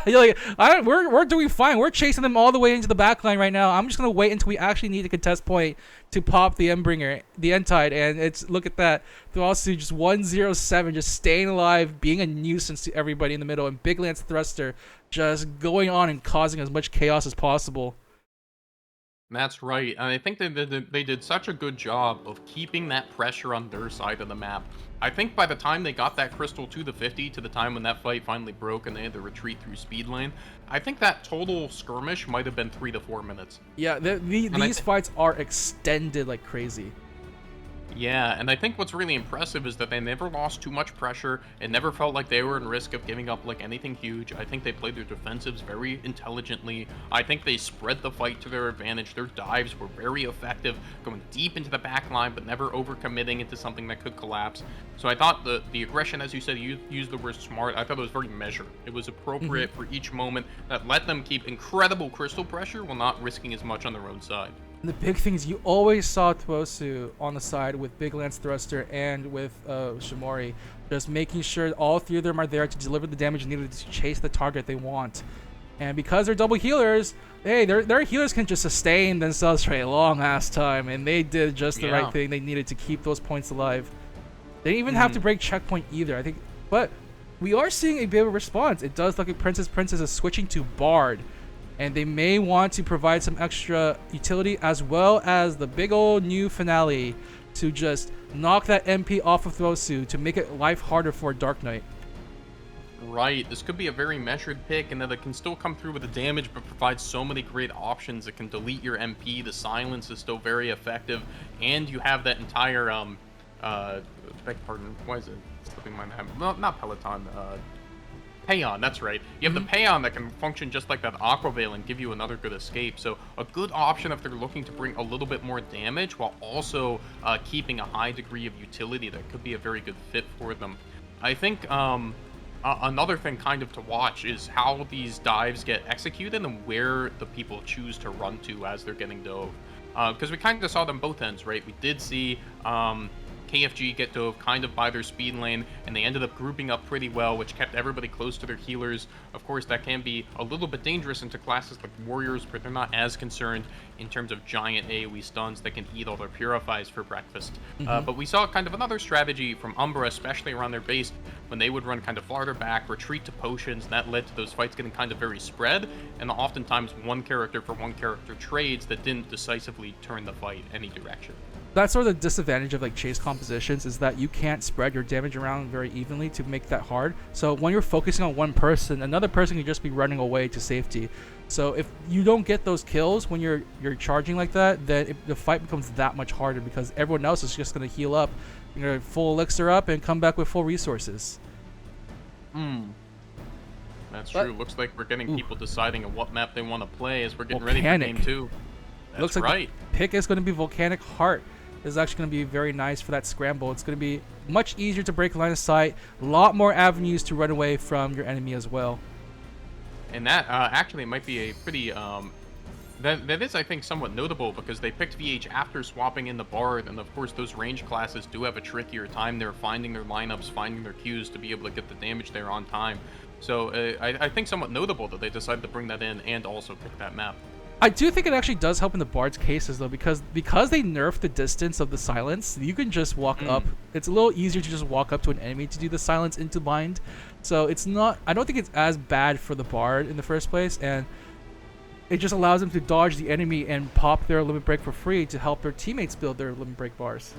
like, we're doing fine. We're chasing them all the way into the backline right now. I'm just gonna wait until we actually need a contest point to pop the Endbringer, the Endtide, and it's look at that. They're also just 107, just staying alive, being a nuisance to everybody in the middle, and Big Lance Thruster just going on and causing as much chaos as possible. That's right, and I think they did such a good job of keeping that pressure on their side of the map. I think by the time they got that crystal to the 50, to the time when that fight finally broke and they had to retreat through speed lane, I think that total skirmish might have been 3 to 4 minutes. Yeah, these fights are extended like crazy. Yeah, and I think what's really impressive is that they never lost too much pressure. It never felt like they were in risk of giving up like anything huge. I think they played their defensives very intelligently. I think they spread the fight to their advantage. Their dives were very effective, going deep into the back line, but never overcommitting into something that could collapse. So I thought the aggression, as you said, you used the word smart. I thought it was very measured. It was appropriate for each moment that let them keep incredible crystal pressure while not risking as much on their own side. And the big thing is you always saw Tuosu on the side with Big Lance Thruster and with Shimori, just making sure all 3 of them are there to deliver the damage needed to chase the target they want. And because they're double healers, hey, their healers can just sustain themselves for a long ass time, and they did just the right thing they needed to keep those points alive. They didn't even have to break checkpoint either, I think. But we are seeing a bit of a response. It does look like Princess is switching to Bard. And they may want to provide some extra utility as well as the big old new finale to just knock that MP off of Throsu to make it life harder for Dark Knight. Right, this could be a very measured pick, and that it can still come through with the damage, but provide so many great options. It can delete your MP, the silence is still very effective, and you have that entire, beg pardon, why is it slipping my name? Well, not Peloton, Payon, that's right. You have the Payon that can function just like that Aqua Veil and give you another good escape. So a good option if they're looking to bring a little bit more damage while also keeping a high degree of utility. That could be a very good fit for them. I think another thing kind of to watch is how these dives get executed and where the people choose to run to as they're getting dove. Because we kind of saw them both ends, right? We did see KFG get dove kind of by their speed lane, and they ended up grouping up pretty well, which kept everybody close to their healers. Of course, that can be a little bit dangerous into classes like Warriors, where they're not as concerned in terms of giant AoE stuns that can eat all their Purifies for breakfast. But we saw kind of another strategy from Umbra, especially around their base, when they would run kind of farther back, retreat to potions, and that led to those fights getting kind of very spread, and oftentimes one character for one character trades that didn't decisively turn the fight any direction. that's sort of the disadvantage of like chase compositions, is that you can't spread your damage around very evenly to make that hard. So when you're focusing on one person, another person can just be running away to safety. So if you don't get those kills when you're charging like that, then the fight becomes that much harder because everyone else is just gonna heal up, full elixir up, and come back with full resources. That's But- true. Looks like we're getting Ooh. people deciding on what map they want to play as we're getting ready for game Volcanic. 2. That's Looks like right. the pick is going to be Volcanic Heart. This is actually going to be very nice for that scramble. It's going to be much easier to break line of sight, a lot more avenues to run away from your enemy as well. And that actually might be a pretty that is, I think, somewhat notable because they picked VH after swapping in the Bard, and of course those range classes do have a trickier time there finding their lineups, finding their Qs to be able to get the damage there on time. So I think somewhat notable that they decided to bring that in and also pick that map. I do think it actually does help in the Bard's cases though, because they nerfed the distance of the silence, you can just walk up. It's a little easier to just walk up to an enemy to do the silence into bind. So it's not, I don't think it's as bad for the Bard in the first place, and it just allows them to dodge the enemy and pop their limit break for free to help their teammates build their limit break bars.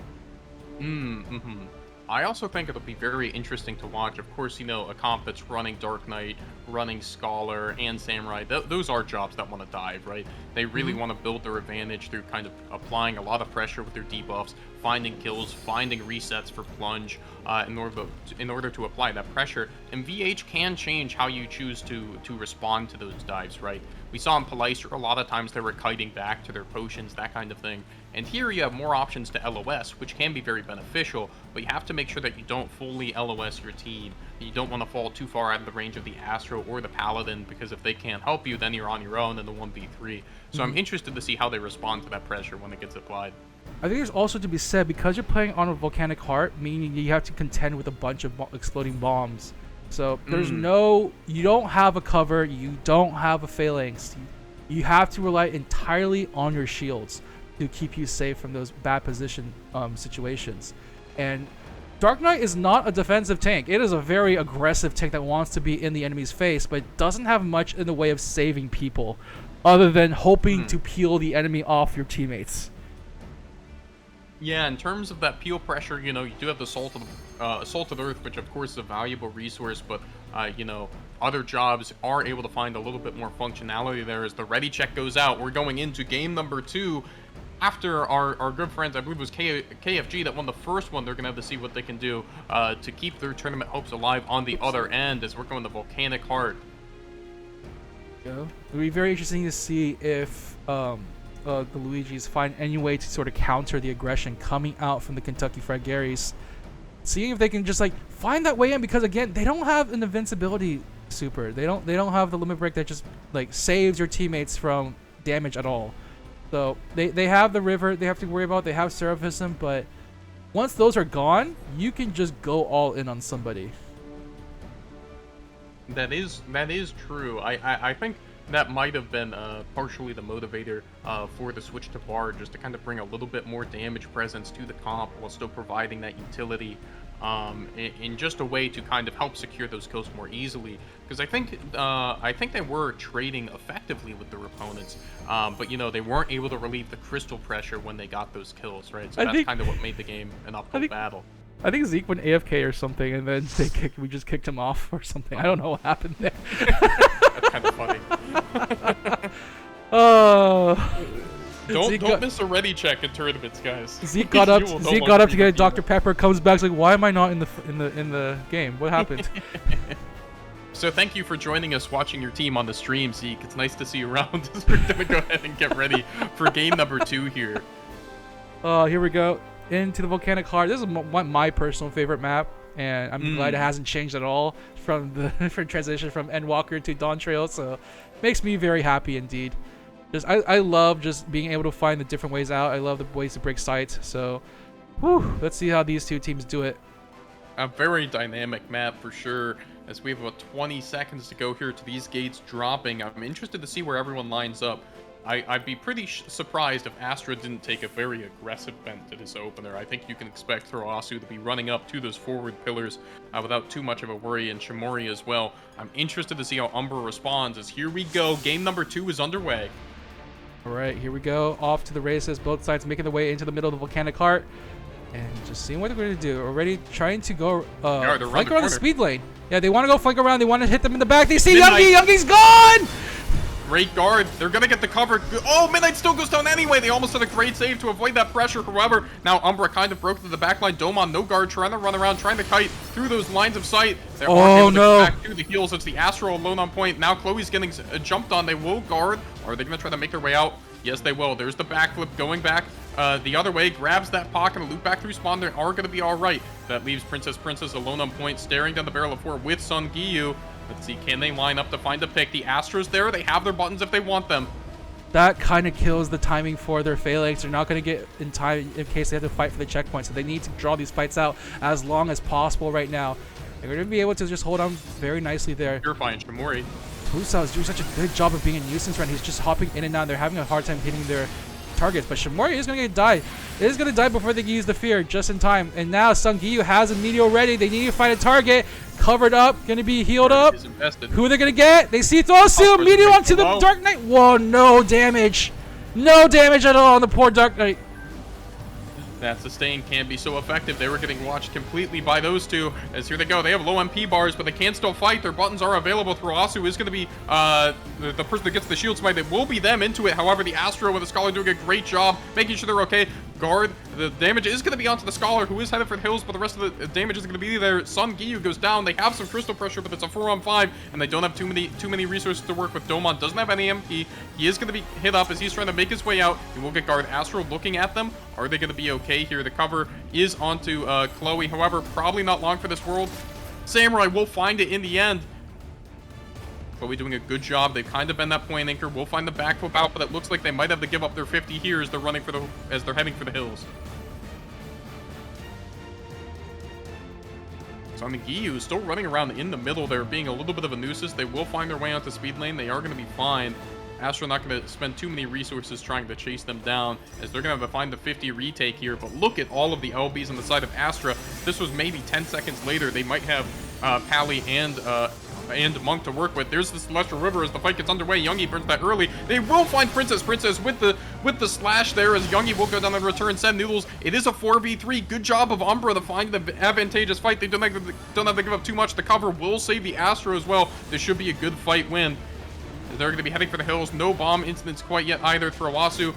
I also think it'll be very interesting to watch. Of course, a comp that's running Dark Knight, running Scholar, and Samurai, those are jobs that want to dive, right? They really want to build their advantage through kind of applying a lot of pressure with their debuffs, finding kills, finding resets for plunge, in order to apply that pressure. And VH can change how you choose to respond to those dives, right? We saw in Polystra a lot of times they were kiting back to their potions, that kind of thing. And here you have more options to LOS, which can be very beneficial, but you have to make sure that you don't fully LOS your team. You don't want to fall too far out of the range of the Astro or the Paladin, because if they can't help you, then you're on your own in the 1v3. So I'm interested to see how they respond to that pressure when it gets applied. I think there's also to be said, because you're playing on a Volcanic Heart, meaning you have to contend with a bunch of exploding bombs. So there's you don't have a cover, you don't have a phalanx. You have to rely entirely on your shields to keep you safe from those bad position situations. And Dark Knight is not a defensive tank. It is a very aggressive tank that wants to be in the enemy's face, but doesn't have much in the way of saving people, other than hoping to peel the enemy off your teammates. Yeah, in terms of that peel pressure, you do have the Salt of Earth, which of course is a valuable resource, but other jobs are able to find a little bit more functionality there as the ready check goes out. We're going into game number 2. After our good friends, I believe it was KFG that won the first one, they're going to have to see what they can do to keep their tournament hopes alive on the other end as we're going to Volcanic Heart. It'll be very interesting to see if the Luigis find any way to sort of counter the aggression coming out from the Kentucky Fried Garys. Seeing if they can just find that way in, because again, they don't have an invincibility super. They don't have the limit break that just saves your teammates from damage at all. So they have the river they have to worry about. They have Seraphism, but once those are gone, you can just go all in on somebody. That is true. I think that might have been partially the motivator for the switch to Bard, just to kind of bring a little bit more damage presence to the comp while still providing that utility in just a way to kind of help secure those kills more easily. Because I think they were trading effectively with their opponents, but they weren't able to relieve the crystal pressure when they got those kills, right? So that's kind of what made the game an uphill battle. I think Zeke went AFK or something, and then we just kicked him off or something. I don't know what happened there. That's kind of funny. Don't miss a ready check in tournaments, guys. Zeke got up to get a Dr. Pepper, comes back like, why am I not in the game? What happened? So thank you for joining us, watching your team on the stream, Zeke. It's nice to see you around. We're gonna go ahead and get ready for game number 2 here. Here we go. Into the Volcanic Heart. This is my personal favorite map, and I'm glad it hasn't changed at all from the different transition from Endwalker to Dawn Trail, so makes me very happy indeed. I love just being able to find the different ways out. I love the ways to break sight, so let's see how these two teams do it. A very dynamic map for sure, as we have about 20 seconds to go here to these gates dropping. I'm interested to see where everyone lines up. I'd be pretty surprised if Astra didn't take a very aggressive bent to this opener. I think you can expect Throasu to be running up to those forward pillars without too much of a worry, and Shimori as well. I'm interested to see how Umbra responds, as here we go. Game number 2 is underway. All right, here we go. Off to the races. Both sides making their way into the middle of the volcanic heart. And just seeing what they're going to do. Already trying to go flank around the speed lane. Yeah, they want to go flank around. They want to hit them in the back. They see Youngie. Youngie's gone! Great guard. They're going to get the cover. Oh, Midnight still goes down anyway. They almost had a great save to avoid that pressure. However, now Umbra kind of broke to the back line. Domon, no guard, trying to run around, trying to kite through those lines of sight. They aren't able to get back to the heels. It's the Astro alone on point. Now Chloe's getting jumped on. They will guard. Or are they going to try to make their way out? Yes, they will. There's the backflip going back the other way. Grabs that pocket and loop back through spawn. They are going to be all right. That leaves Princess alone on point, staring down the barrel of 4 with Sun Giyu. Let's see, can they line up to find a pick? The Astros there, they have their buttons if they want them. That kind of kills the timing for their phalanx. They're not going to get in time in case they have to fight for the checkpoint. So they need to draw these fights out as long as possible right now. They're going to be able to just hold on very nicely there. Purifying Shamori. Tusa is doing such a good job of being a nuisance run. He's just hopping in and out. They're having a hard time hitting their targets, but Shamori is going to die. It is going to die before they can use the fear just in time. And now Sun Giyu has a meteor ready. They need to find a target. Covered up, going to be healed up. Who are they going to get? They see Thosu, meteor onto the Dark Knight. Whoa, no damage. No damage at all on the poor Dark Knight. That sustain can't be so effective. They were getting watched completely by those two. As here they go. They have low MP bars, but they can still fight. Their buttons are available. Throasu is going to be the person that gets the shield smite. It will be them into it. However, the Astro with the Scholar doing a great job, making sure they're okay. Guard. The damage is going to be onto the Scholar, who is headed for the hills, but the rest of the damage is going to be there. Sun Giyu goes down. They have some crystal pressure, but it's a 4-on-5, and they don't have too many resources to work with. Domon doesn't have any MP. He is going to be hit up as he's trying to make his way out. He will get guard. Astro looking at them. Are they going to be okay here? The cover is onto Chloe. However, probably not long for this world. Samurai will find it in the end. Chloe doing a good job. They've kind of been that point anchor. We'll find the backflip out, but it looks like they might have to give up their 50 here as they're running for as they're heading for the hills. So on the Giyu, still running around in the middle there, being a little bit of a nuisance. They will find their way onto speed lane. They are going to be fine. Astro not going to spend too many resources trying to chase them down, as they're going to have to find the 50 retake here. But look at all of the LBs on the side of Astra. This was maybe 10 seconds later. They might have Pally and Monk to work with. There's the Celestial River as the fight gets underway. Youngie burns that early. They will find Princess with the slash there, as Youngie will go down and return. Send Noodles. It is a 4v3. Good job of Umbra to find the advantageous fight. They don't have to give up too much. The cover will save the Astro as well. This should be a good fight win. They're going to be heading for the hills. No bomb incidents quite yet either. Throwasu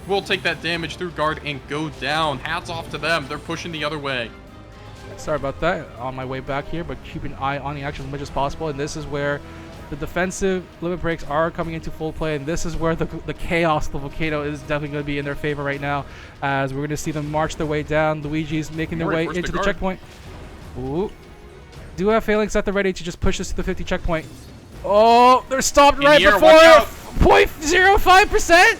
will take that damage through guard and go down. Hats off to them. They're pushing the other way. Sorry about that. On my way back here, but keep an eye on the action as much as possible. And this is where the defensive limit breaks are coming into full play. And this is where the chaos of the volcano is definitely going to be in their favor right now, as we're going to see them march their way down. Luigi's making their way into the checkpoint. Ooh. Do have Phalanx at the ready to just push this to the 50 checkpoint. Oh, they're stopped right before it. 0.05%.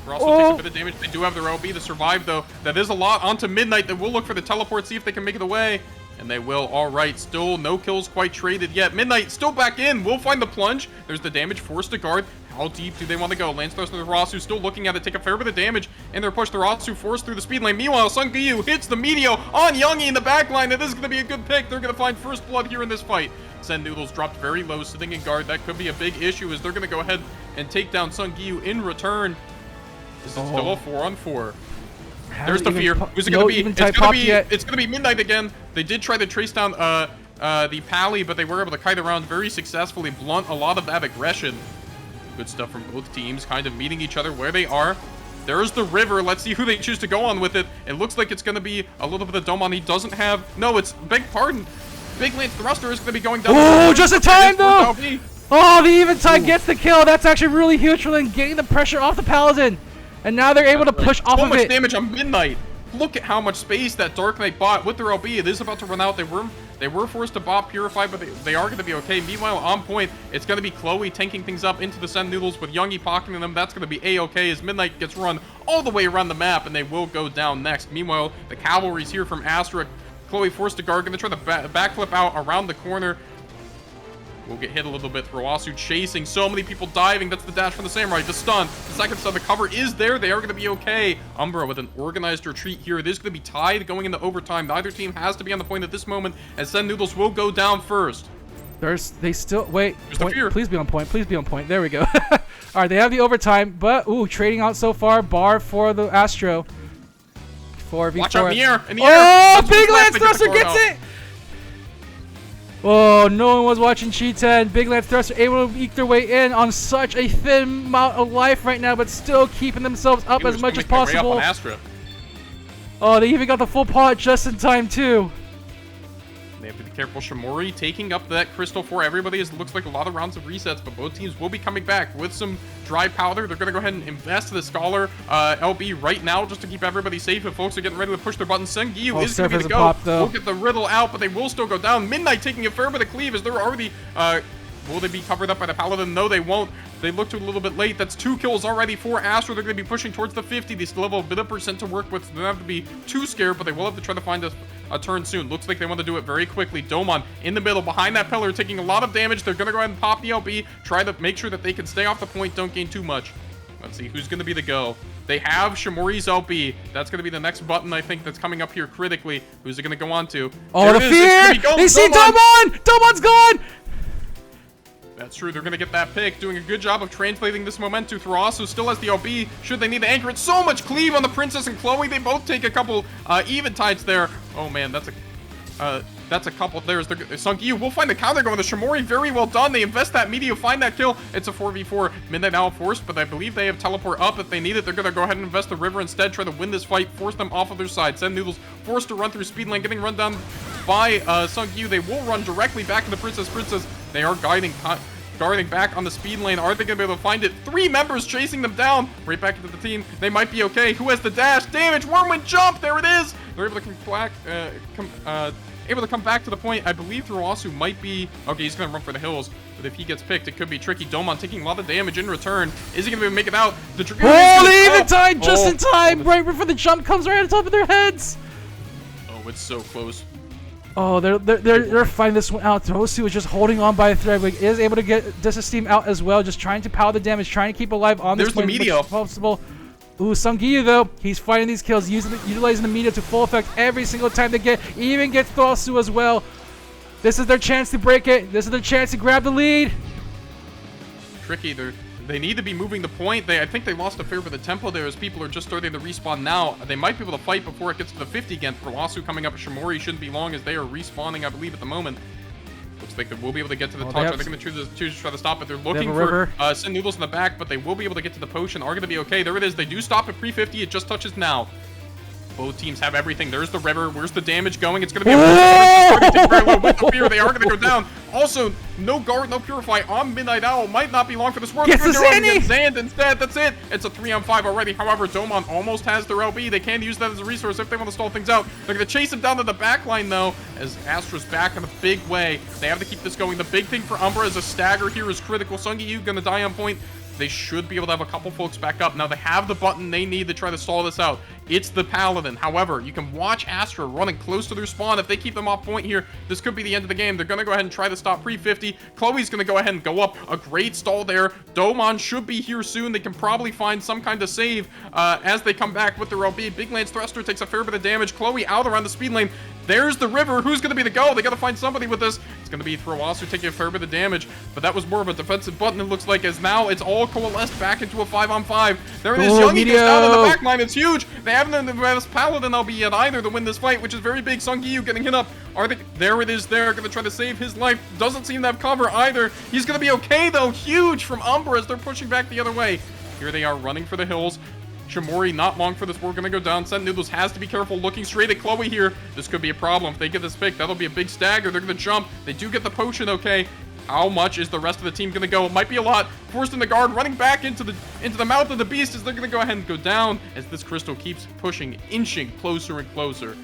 Also takes a bit of damage. They do have their LB to survive, though. That is a lot onto Midnight. They will look for the teleport, see if they can make it away. And they will. All right. Still no kills quite traded yet. Midnight still back in. We'll find the plunge. There's the damage forced to guard. How deep do they want to go? Lance throws to the Rasu, still looking at it, take a fair bit of damage, and they're pushed. The Rasu forced through the speed lane. Meanwhile, Sun Giyu hits the Meteo on Youngie in the back line. It is going to be a good pick. They're going to find first blood here in this fight. Send Noodles dropped very low, sitting in guard. That could be a big issue, as they're going to go ahead and take down Sun Giyu in return. This is still a 4-on-4. There's the fear. Who's it going to be? It's going to be Midnight again. They did try to trace down the Pally, but they were able to kite around very successfully, blunt a lot of that aggression. Good stuff from both teams, kind of meeting each other where they are. There's the river. Let's see who they choose to go on with it. It looks like it's going to be a little bit of Domon. He doesn't have... No, it's... Beg pardon. Big Lance Thruster is going to be going down. Oh, just in time, though! Oh, the Eventide gets the kill. That's actually really huge for them, getting the pressure off the Paladin. And now they're able to push off of it. So much damage on Midnight. Look at how much space that Dark Knight bought with their LB. It is about to run out. They were forced to bot Purify, but they are going to be okay. Meanwhile, on point, it's going to be Chloe tanking things up into the Send Noodles with Youngie pocketing them. That's going to be A-okay as Midnight gets run all the way around the map, and they will go down next. Meanwhile, the Cavalry's here from Astra. Chloe forced to guard, going to try to backflip out around the corner. We'll get hit a little bit. Throwasu chasing. So many people diving. That's the dash from the Samurai. The stun. The second stun. The cover is there. They are going to be okay. Umbra with an organized retreat here. It is going to be tied going into overtime. Neither team has to be on the point at this moment, as Send Noodles will go down first. They still... Wait. There's the fear. Please be on point. Please be on point. There we go. All right, they have the overtime, but trading out so far. Bar for the Astro. 4v4. Watch out in the air. Oh, Big Lance Thruster gets it. Oh, no one was watching Cheetah, and Big Lance Thruster able to eke their way in on such a thin amount of life right now, but still keeping themselves up as much as possible. Oh, they even got the full pot just in time, too. They have to be careful. Shamori taking up that crystal for everybody. It looks like a lot of rounds of resets, but both teams will be coming back with some dry powder. They're going to go ahead and invest the Scholar LB right now just to keep everybody safe. If folks are getting ready to push their buttons, Sengyu is going to be the go. We'll get the riddle out, but they will still go down. Midnight taking a fair bit of cleave as they're already... will they be covered up by the Paladin? No, they won't. They look to a little bit late. That's 2 kills already for Astro. They're going to be pushing towards the 50. They still have a bit of percent to work with. So they don't have to be too scared, but they will have to try to find a turn soon. Looks like they want to do it very quickly. Domon in the middle, behind that pillar, taking a lot of damage. They're going to go ahead and pop the LB, try to make sure that they can stay off the point, don't gain too much. Let's see who's going to be the go. They have Shamori's LB. That's going to be the next button, I think, that's coming up here critically. Who's it going to go on to? Oh, the fear! They see Domon! Domon's gone! That's true. They're going to get that pick. Doing a good job of translating this momentum. Throasu still has the LB. Should they need to anchor it? So much cleave on the Princess and Chloe. They both take a couple eventides there. Oh, man. That's a couple. There's the Sungyu. We'll find the counter going to Shamori. Very well done. They invest that media, find that kill. It's a 4v4. Midnight Owl forced, but I believe they have teleport up if they need it. They're going to go ahead and invest the river instead. Try to win this fight. Force them off of their side. Send Noodles forced to run through speed lane. Getting run down by Sungyu. They will run directly back to the Princess. They are guarding back on the speed lane. Are they going to be able to find it? 3 members chasing them down. Right back into the team. They might be okay. Who has the dash? Damage. Whirlwind jump. There it is. They're able to come back to the point. I believe Throasu might be... Okay, he's going to run for the hills. But if he gets picked, it could be tricky. Domon taking a lot of damage in return. Is he going to be able to make it out? The Dragoon... Oh, they even tied just in time. Right before the jump comes right on top of their heads. Oh, it's so close. Oh, they're fighting this one out. Throasu is just holding on by a thread. Like, is able to get Disesteem out as well. Just trying to power the damage, trying to keep alive on this point as much as possible. Ooh, Sungyu though, he's fighting these kills, utilizing the media to full effect every single time they get. Even gets Throasu as well. This is their chance to break it. This is their chance to grab the lead. Tricky. They need to be moving the point. I think they lost a fair bit of tempo there as people are just starting to respawn now. They might be able to fight before it gets to the 50 again. For Lasu coming up at Shamori shouldn't be long as they are respawning, I believe, at the moment. Looks like they will be able to get to the touch. Are they going to choose to try to stop it? They're looking for Send Noodles in the back, but they will be able to get to the potion. Are going to be okay. There it is. They do stop at pre-50. It just touches now. Both teams have everything. There's the river. Where's the damage going? It's going to be with the fear. They are going to go down. Also, no guard, no purify on Midnight Owl. Might not be long for this world. Yes, Zand instead. That's it. It's a 3-on-5 already. However, Domon almost has their LB. They can use that as a resource if they want to stall things out. They're going to chase him down to the back line, though, as Astra's back in a big way. They have to keep this going. The big thing for Umbra is a stagger here is critical. Sungyu going to die on point. They should be able to have a couple folks back up. Now, they have the button they need to try to stall this out. It's the Paladin. However, you can watch Astra running close to their spawn. If they keep them off point here, this could be the end of the game. They're going to go ahead and try to stop pre-50. Chloe's going to go ahead and go up. A great stall there. Domon should be here soon. They can probably find some kind of save as they come back with their LB. Big Lance Thruster takes a fair bit of damage. Chloe out around the speed lane. There's the river. Who's going to be the go? They got to find somebody with this. It's going to be Throasu taking a fair bit of damage, but that was more of a defensive button, it looks like, as now it's all coalesced back into a 5-on-5. There it is. Youngie goes down on the back line. It's huge. They haven't invest Paladin LB yet either to win this fight, which is very big. Sungyu getting hit up. Are they? There it is. They're going to try to save his life. Doesn't seem to have cover either. He's going to be okay, though. Huge from Umbra as they're pushing back the other way. Here they are running for the hills. Shamori, not long for this. We're going to go down. Send Noodles has to be careful looking straight at Chloe here. This could be a problem. If they get this pick, that'll be a big stagger. They're going to jump. They do get the potion, okay. How much is the rest of the team going to go? It might be a lot. Forced in the guard, running back into the mouth of the beast as they're going to go ahead and go down as this crystal keeps pushing, inching closer and closer.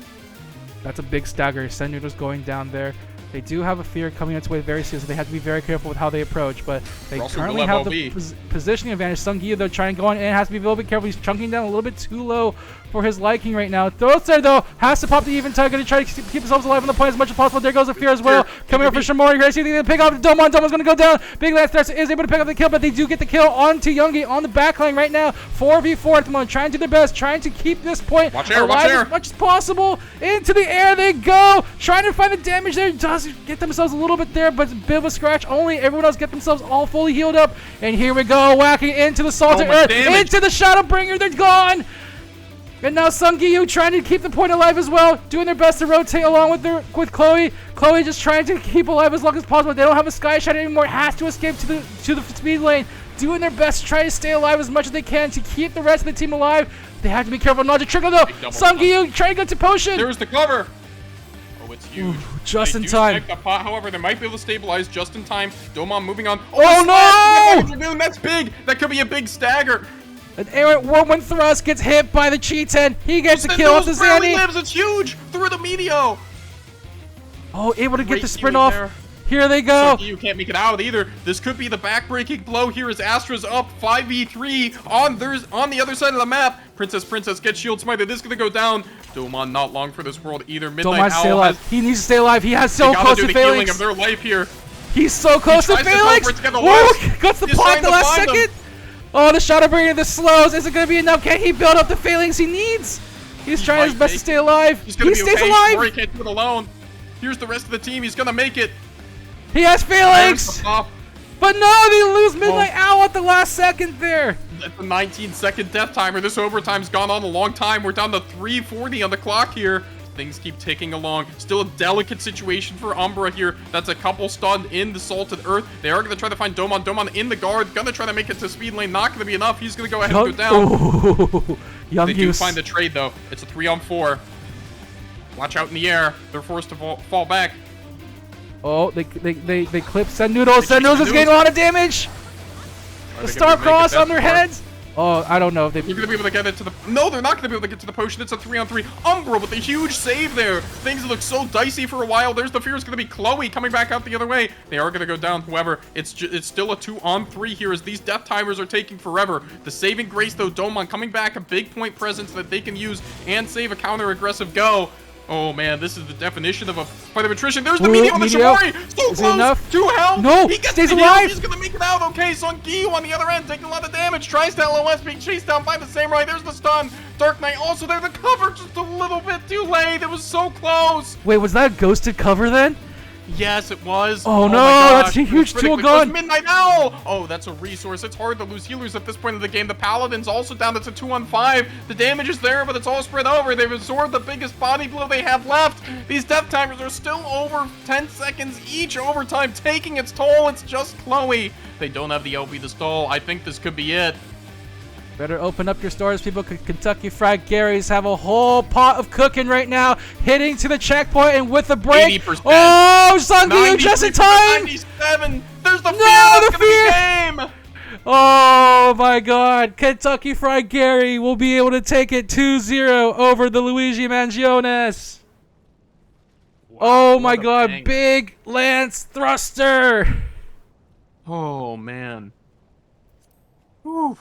That's a big stagger. Send Noodles going down there. They do have a fear coming its way very soon, so they have to be very careful with how they approach. But they currently have the positioning advantage. Sungyu, though, trying to go on in, has to be a little bit careful. He's chunking down a little bit too low for his liking right now. Throws there though, has to pop the Eventide, gonna try to keep themselves alive on the point as much as possible. There goes the fear as well. Coming up for Shamori here. See if they can pick off Domon. Domon's gonna go down. Big Lance Threats is able to pick up the kill, but they do get the kill onto Youngie on the backline right now. 4v4 at the moment, trying to do their best, trying to keep this point alive as much as possible. Into the air they go, trying to find the damage there. Does get themselves a little bit there, but a bit of a scratch only. Everyone else get themselves all fully healed up. And here we go, whacking into the Salted Earth, into the Shadowbringer. They're gone. And now Sungiyu trying to keep the point alive as well, doing their best to rotate along with Chloe. Chloe just trying to keep alive as long as possible. They don't have a Sky Shot anymore. Has to escape to the speed lane, doing their best to try to stay alive as much as they can to keep the rest of the team alive. They have to be careful not to trigger though. Sungiyu trying to go to potion. There's the cover. Oh, it's huge. Just in time. The pot, however, they might be able to stabilize just in time. Domon moving on. Oh no! That's big. That could be a big stagger. An errant whirlwind thrust gets hit by the Cheetan. He gets the kill off the Zanny. Lives. It's huge through the Meteo. Oh, able to get the sprint off. There. Here they go. So you can't make it out either. This could be the backbreaking blow. Here is Astra's up 5v3 on the other side of the map. Princess gets shield smited. This is gonna go down. Domon not long for this world either. Midnight Owl stay alive. He needs to stay alive. He has so close to Phalanx. Of their life here. He's so close to Phalanx. Whoa, got the pot at the last second. Oh, the Shadowbringer, the slows. Is it going to be enough? Can he build up the Phalanx he needs? He's trying his best to stay alive. He stays alive. Or he can't do it alone. Here's the rest of the team. He's going to make it. He has Phalanx. But no, they lose Midnight Owl at the last second there. That's a 19-second death timer. This overtime's gone on a long time. We're down to 3:40 on the clock here. Things keep ticking along. Still a delicate situation for Umbra here. That's a couple stunned in the Salted Earth. They are going to try to find Domon. Domon in the guard. Going to try to make it to speed lane. Not going to be enough. He's going to go ahead and go down. They do find the trade, though. It's a 3-on-4. Watch out in the air. They're forced to fall back. Oh, they clip Send Noodles. Send Noodles is getting a lot of damage. The Star Cross on their heads. Oh, I don't know if they're gonna be able to get it to the. No, they're not gonna be able to get to the potion. It's a 3-on-3. Umbra with a huge save there. Things look so dicey for a while. There's the fear. It's gonna be Chloe coming back out the other way. They are gonna go down. However, it's still a 2-on-3 here as these death timers are taking forever. The saving grace though, Domon coming back, a big point presence that they can use and save a counter aggressive go. Oh man, this is the definition of a fight of attrition. There's the Meteo on the Shamori! So close! Enough? 2 health! No! He gets stays alive! He's gonna make it out! Okay, Sungiyu on the other end taking a lot of damage. Tries to LOS, being chased down by the Samurai. There's the stun. Dark Knight also there. The cover just a little bit too late. It was so close. Wait, was that a ghosted cover then? Yes, it was. Oh no, that's a huge tool gun. Midnight Owl. Oh, that's a resource. It's hard to lose healers at this point of the game. The Paladin's also down. It's a 2-on-5. The damage is there, but it's all spread over. They've absorbed the biggest body blow they have left. These death timers are still over 10 seconds each overtime, taking its toll. It's just Chloe. They don't have the LB to stall. I think this could be it. Better open up your stores, people. Kentucky Fried Gary's have a whole pot of cooking right now. Hitting to the checkpoint and with a break. 80%. Oh, Sungiyu just in time. 97. There's the fear. No, the fear. Game. Oh my God. Kentucky Fried Gary will be able to take it 2-0 over the Luigi Mangiones. Wow, oh my God. Banger. Big Lance Thruster. Oh man. Whew.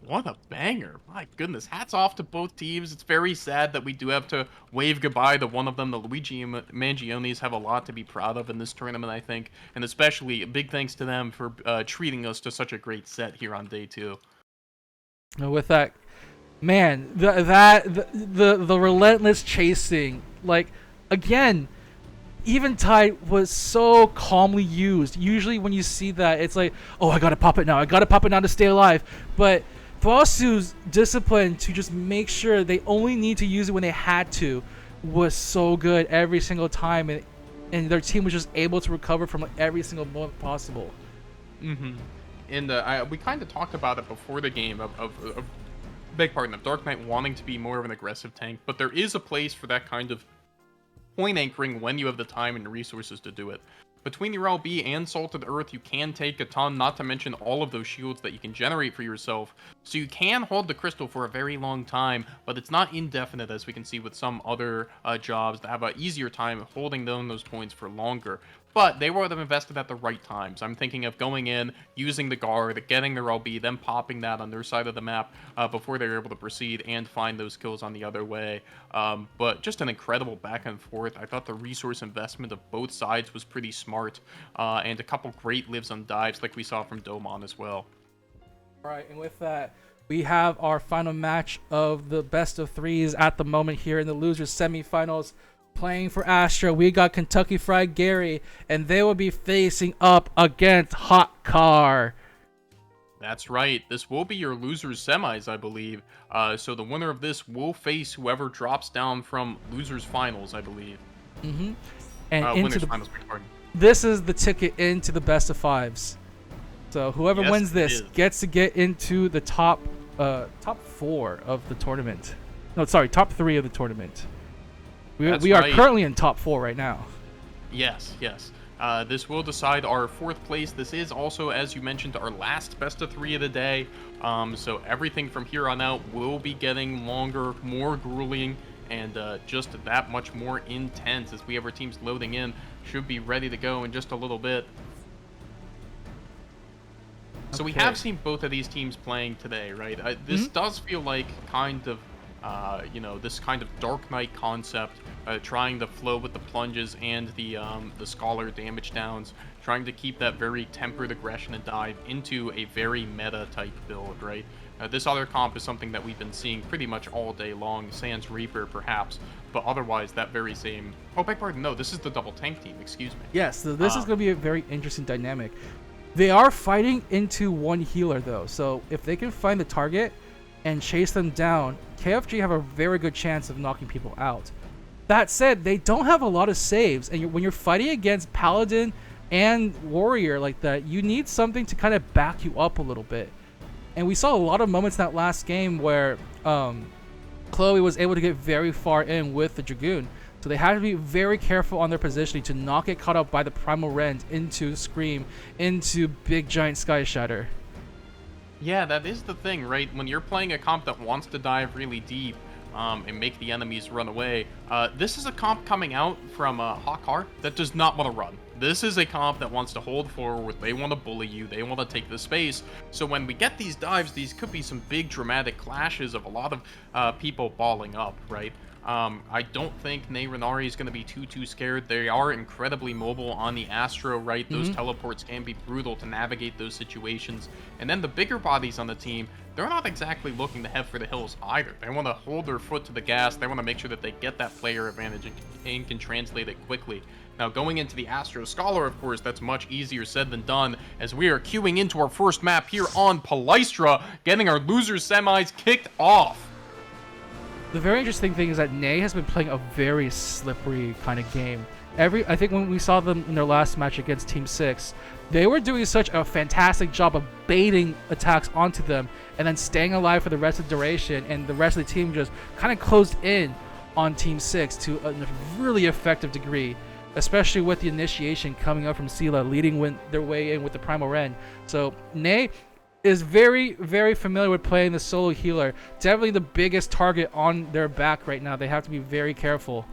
What a banger. My goodness. Hats off to both teams. It's very sad that we do have to wave goodbye to one of them. The Luigi Mangiones have a lot to be proud of in this tournament, I think. And especially a big thanks to them for treating us to such a great set here on day 2. With that, man, the relentless chasing, like, again, Eventide was so calmly used. Usually when you see that, it's like, oh, I gotta pop it now. I gotta pop it now to stay alive. But Bossu's discipline to just make sure they only need to use it when they had to was so good every single time, and their team was just able to recover from like every single moment possible. Mm-hmm. And we kind of talked about it before the game of beg pardon, of Dark Knight wanting to be more of an aggressive tank, but there is a place for that kind of point anchoring when you have the time and resources to do it. Between your LB and Salted Earth, you can take a ton, not to mention all of those shields that you can generate for yourself. So you can hold the crystal for a very long time, but it's not indefinite as we can see with some other jobs that have an easier time holding those points for longer. but they would have invested at the right times. I'm thinking of going in, using the guard, getting their LB, then popping that on their side of the map before they were able to proceed and find those kills on the other way. But just an incredible back and forth. I thought the resource investment of both sides was pretty smart, and a couple great lives on dives like we saw from Domon as well. All right, and with that, we have our final match of the best of threes at the moment here in the losers semifinals. Playing for Astra, we got Kentucky Fried Gary, and they will be facing up against Hot Car. That's right. This will be your losers semis, I believe. So the winner of this will face whoever drops down from losers finals, I believe. Mm-hmm. And into winners the finals, beg your pardon. This is the ticket into the best of fives. So whoever Yes, wins it this is. gets to get into the top 4 of the tournament. No, sorry, top 3 of the tournament. That's We are right. currently in top 4 right now. Yes, yes. This will decide our 4th place. This is also, as you mentioned, our last best of 3 of the day. So everything from here on out will be getting longer, more grueling, and just that much more intense as we have our teams loading in. Should be ready to go in just a little bit. So we Okay. have seen both of these teams playing today, right? This does feel like kind of, this kind of Dark Knight concept, trying to flow with the plunges and the Scholar damage downs, trying to keep that very tempered aggression and dive into a very meta type build, right? This other comp is something that we've been seeing pretty much all day long, sans Reaper perhaps, but otherwise that very same... Oh, beg pardon, no, this is the double tank team, excuse me. Yes, so this is going to be a very interesting dynamic. They are fighting into one healer, though, so if they can find the target and chase them down, KFG have a very good chance of knocking people out. That said, they don't have a lot of saves, and when you're fighting against Paladin and Warrior like that, you need something to kind of back you up a little bit. And we saw a lot of moments in that last game where Chloe was able to get very far in with the Dragoon. So they had to be very careful on their positioning to not get caught up by the Primal Rend into Scream, into Big Giant Sky Shatter. Yeah, that is the thing, right? When you're playing a comp that wants to dive really deep and make the enemies run away, this is a comp coming out from Hawkar that does not want to run. This is a comp that wants to hold forward. They want to bully you. They want to take the space. So when we get these dives, these could be some big dramatic clashes of a lot of people balling up, right? I don't think Ney Renari is going to be too scared. They are incredibly mobile on the Astro, right? Those teleports can be brutal to navigate those situations. And then the bigger bodies on the team, they're not exactly looking to head for the hills either. They want to hold their foot to the gas. They want to make sure that they get that player advantage and can translate it quickly. Now, going into the Astro Scholar, of course, that's much easier said than done, as we are queuing into our first map here on Palystra, getting our losers semis kicked off. The very interesting thing is that Ney has been playing a very slippery kind of game. I think when we saw them in their last match against Team 6, they were doing such a fantastic job of baiting attacks onto them and then staying alive for the rest of the duration, and the rest of the team just kind of closed in on Team 6 to a really effective degree, especially with the initiation coming up from Sela leading their way in with the Primal Rend. So Ney is very, very familiar with playing the solo healer. Definitely the biggest target on their back right now. They have to be very careful.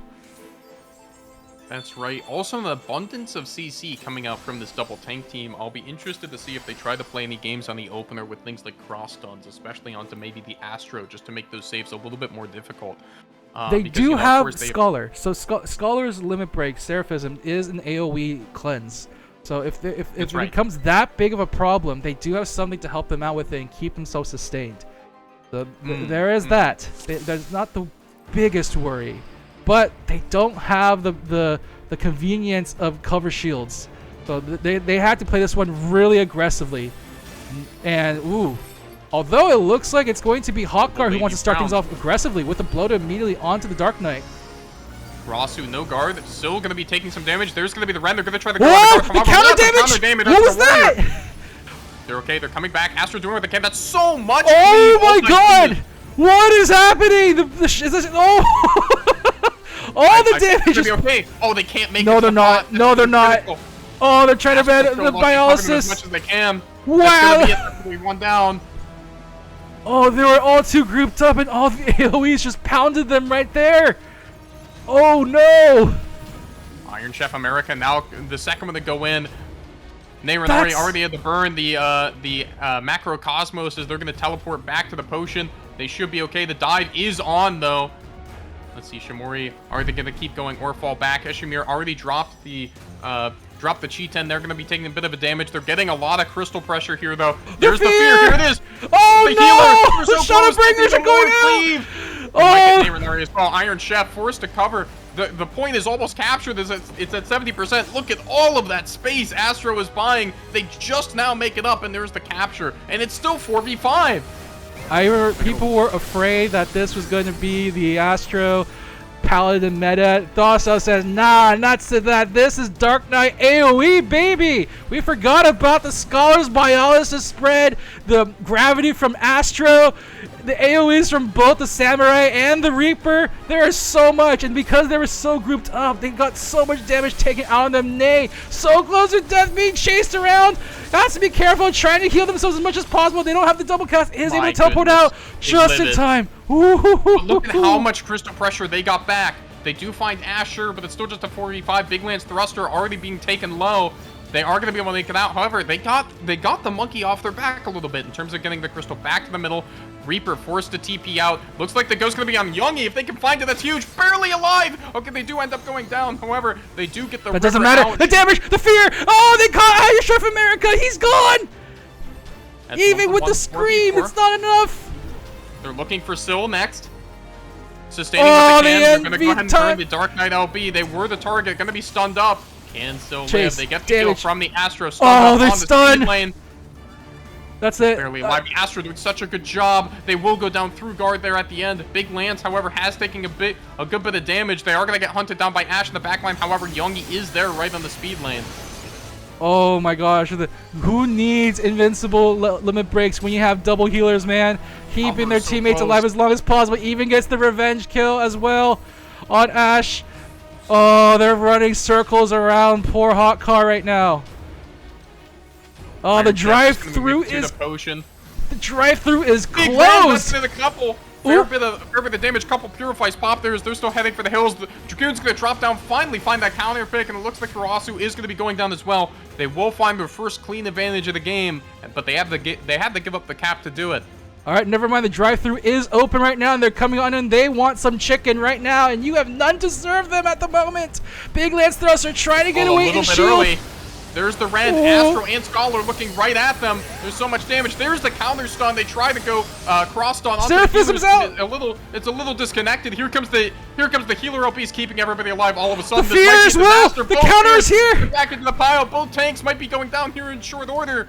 That's right. Also, an abundance of CC coming out from this double tank team. I'll be interested to see if they try to play any games on the opener with things like cross stuns, especially onto maybe the Astro, just to make those saves a little bit more difficult. They Because, do of have course, Scholar. So Scholar's Limit Break, Seraphism, is an AoE cleanse. So if it right. becomes that big of a problem, they do have something to help them out with it and keep themselves sustained. So there is that. That's not the biggest worry. But they don't have the convenience of cover shields. So they had to play this one really aggressively. And, although it looks like it's going to be Hawkguard who wants to start things off aggressively with a blow to immediately onto the Dark Knight. Rasu, no guard, still going to be taking some damage. There's going to be the Ren. They're going to try to go Whoa! on the The counter damage! What was that? They're okay. They're coming back. Astro doing what they can. That's so much. Oh my god! goodness. What is happening? All the damage is... Okay. Oh, they can't make it. No, they're not. No, they're not. Critical. Oh, they're trying to ban the As biolysis. much as they can. Wow. That's going to be it. One down. Oh, they were all too grouped up and all the AoEs just pounded them right there. Oh no! I Iron Chef America now the second one to go in. Neyrenari already had to burn the Macro Cosmos as they're going to teleport back to the potion. They should be okay. The dive is on, though. Let's see, Shamori, are they going to keep going or fall back? Eshimir already dropped the Cheetan. They're going to be taking a bit of a damage. They're getting a lot of crystal pressure here, though. There's the fear. Here it is. Oh, the no! Healer. The Shadowbringers are going out. Oh! Neyrenari as well. Iron Chef forced to cover. The point is almost captured. It's at 70%. Look at all of that space Astro is buying. They just now make it up, and there's the capture. And it's still 4v5. I remember people were afraid that this was going to be the Astro Paladin meta. Thossos says, nah, not to that. This is Dark Knight AoE, baby. We forgot about the Scholar's Biologist spread, the gravity from Astro, the AoEs from both the Samurai and the Reaper. There is so much, and because they were so grouped up, they got so much damage taken out of them. Nay, so close to death, being chased around. Has to be careful, trying to heal themselves as much as possible. They don't have the double cast. Is able to teleport out just in time. But look at how much crystal pressure they got back. They do find Asher, but it's still just a 4v5. Big Lance Thruster already being taken low. They are going to be able to make it out. However, they got the monkey off their back a little bit in terms of getting the crystal back to the middle. Reaper forced to TP out. Looks like the ghost's going to be on Youngie. If they can find it, that's huge. Barely alive. Okay, they do end up going down. However, they do get the That doesn't matter. Out. The damage, the fear. Oh, they caught Iron Chef America. He's gone. That's even with the scream, it's not enough. They're looking for Syl next. Sustaining what they can. They're going to go ahead and turn the Dark Knight LB. They were the target. Going to be stunned up. Can still live. They get the kill from the Astro. Oh, they're stunned. Lane. That's it. Barely alive. The Astro doing such a good job. They will go down through guard there at the end. Big Lance, however, has taken a good bit of damage. They are going to get hunted down by Ash in the backline. However, Youngie is there right on the speed lane. Oh my gosh. Who needs invincible limit breaks when you have double healers, man? Keeping their teammates alive as long as possible. Even gets the revenge kill as well on Ash. Oh, they're running circles around poor Hot Car right now. Oh, the drive-through is closed. A couple. Fair bit of damage. Couple purifies pop. They're still heading for the hills. The Dragoon's going to drop down. Finally find that counter pick, and it looks like Karasu is going to be going down as well. They will find their first clean advantage of the game, but they had to give up the cap to do it. All right, never mind. The drive-thru is open right now, and they're coming on in. They want some chicken right now, and you have none to serve them at the moment. Big Lance Thruster trying to get away and shield. Early. There's the Rend, Astro, and Scholar looking right at them. There's so much damage. There's the counter stun. They try to go cross stun. Seraphism's out. It's a little disconnected. Here comes the healer OP's keeping everybody alive. All of a sudden, the fear as well. The counter is here. Back into the pile. Both tanks might be going down here in short order.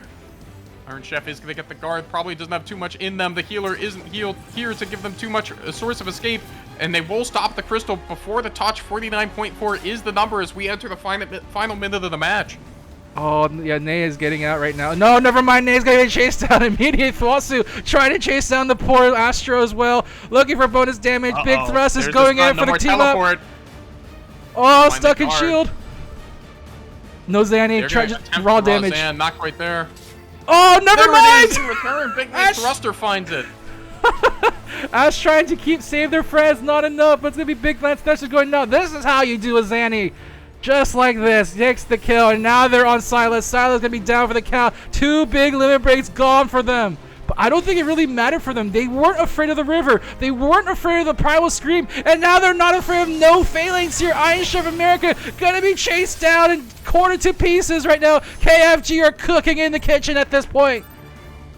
Iron Chef is going to get the guard. Probably doesn't have too much in them. The healer isn't healed here to give them too much a source of escape. And they will stop the crystal before the touch. 49.4 is the number as we enter the final minute of the match. Oh, yeah, Ney is getting out right now. No, never mind. Ney's going to get chased down immediately. Thwasu trying to chase down the poor Astro as well. Looking for bonus damage. Big Thrust is going in for the team up. Oh, stuck in shield. No Zanny. Try just raw damage. Zan, not quite there. Oh, never mind. In return, Big Lance Thruster finds it. Ash trying to save their friends. Not enough. But it's going to be Big Lance Thruster going, no, this is how you do a Zanny. Just like this, takes the kill, and now they're on Silas. Silas gonna be down for the count. 2 big limit breaks gone for them. But I don't think it really mattered for them. They weren't afraid of the river. They weren't afraid of the Primal Scream, and now they're not afraid of no phalanx here. Iron Chef America gonna be chased down and quartered to pieces right now. KFG are cooking in the kitchen at this point.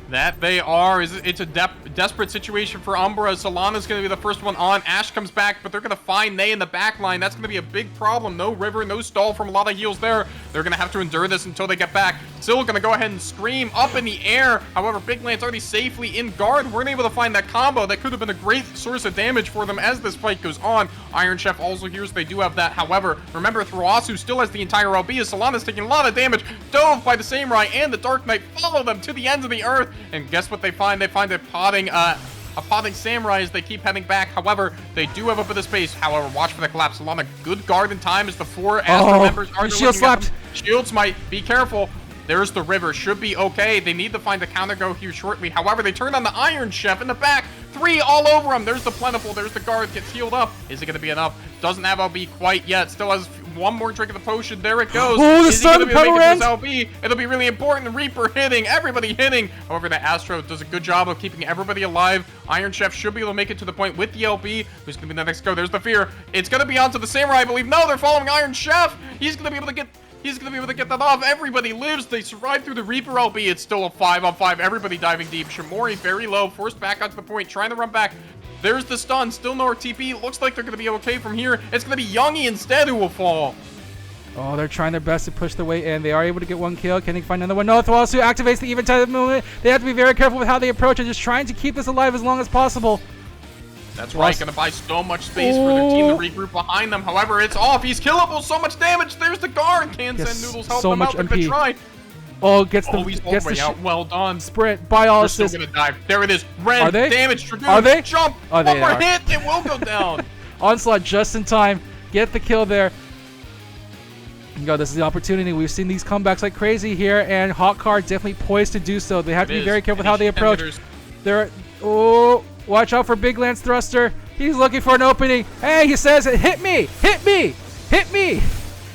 That they are. It's a desperate situation for Umbra. Solana's going to be the first one on. Ash comes back, but they're going to find Ney in the back line. That's going to be a big problem. No river, no stall from a lot of heals there. They're going to have to endure this until they get back. Still going to go ahead and scream up in the air. However, Big Lance already safely in guard. Weren't able to find that combo. That could have been a great source of damage for them as this fight goes on. Iron Chef also hears they do have that. However, remember, Throasu still has the entire LB as Solana's taking a lot of damage. Dove by the Samurai and the Dark Knight follow them to the ends of the earth. And guess what they find? They find a potting Samurai as they keep heading back. However, they do have a bit of space. However, watch for the collapse. Solana, good guard in time as the 4 Astro members are shield slapped. Shields might be careful. There's the river. Should be okay. They need to find the counter go here shortly. However, they turn on the Iron Chef in the back. 3 all over him. There's the Plentiful. There's the guard. Gets healed up. Is it going to be enough? Doesn't have LB quite yet. Still has one more drink of the potion. There it goes. Oh, the Is he going to stun be able to make it to power this LB? It'll be really important. Reaper hitting. Everybody hitting. However, the Astro does a good job of keeping everybody alive. Iron Chef should be able to make it to the point with the LB. Who's going to be the next go? There's the fear. It's going to be onto the Samurai, I believe. No, they're following Iron Chef. He's going to be able to get... He's going to be able to get that off. Everybody lives. They survive through the Reaper LB. It's still a 5-on-5. Everybody diving deep. Shamori very low. Forced back onto the point. Trying to run back. There's the stun. Still no TP. Looks like they're going to be okay from here. It's going to be Youngie instead who will fall. Oh, they're trying their best to push their way in. They are able to get one kill. Can they find another one? No, Thwasu activates the Eventide movement. They have to be very careful with how they approach and just trying to keep this alive as long as possible. That's right, gonna buy so much space for their team to regroup behind them. However, it's off. He's killable. So much damage. There's the guard. Can send Noodles help so him much out. They're gonna try. Oh, gets the he's all gets the way the out. Well done. sprint by all They're still assists. gonna die. There it is. Red Are they? damage. Dragoon. Are they? Jump. Oh, One they more are. hit. It will go down. Onslaught just in time. Get the kill there. Go, this is the opportunity. We've seen these comebacks like crazy here, and Hawk Card definitely poised to do so. They have to be very careful with how they approach. They're watch out for Big Lance Thruster. He's looking for an opening. Hey, he says, hit me, hit me, hit me.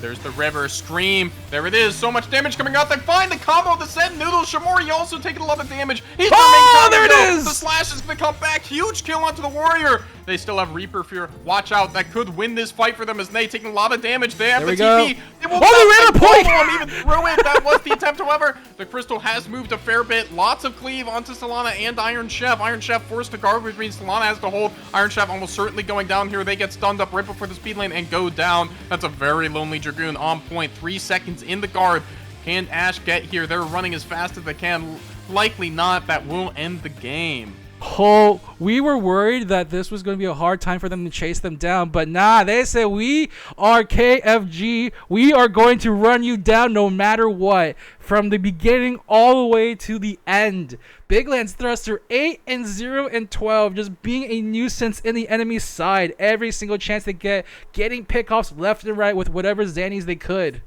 There's the river scream. There it is. So much damage coming out. They find the combo. The set Noodles. Shamori also taking a lot of damage. He's there it is. The slash is going to come back. Huge kill onto the warrior. They still have Reaper Fear. Watch out. That could win this fight for them as they taking a lot of damage. They have There the we TP. go. They will they ran a point. Even through it. That was the attempt. However, the Crystal has moved a fair bit. Lots of cleave onto Solana and Iron Chef. Iron Chef forced to guard, which means Solana has to hold. Iron Chef almost certainly going down here. They get stunned up right before the speed lane and go down. That's a very lonely Dragoon on point. 3 seconds in the guard. Can Ash get here? They're running as fast as they can. Likely not. That will end the game. Oh, we were worried that this was going to be a hard time for them to chase them down, but nah, they said we are KFG. We are going to run you down no matter what, from the beginning all the way to the end. Big Lance Thruster 8 and 0 and 12, just being a nuisance in the enemy's side every single chance they get, getting pickoffs left and right with whatever Zannies they could.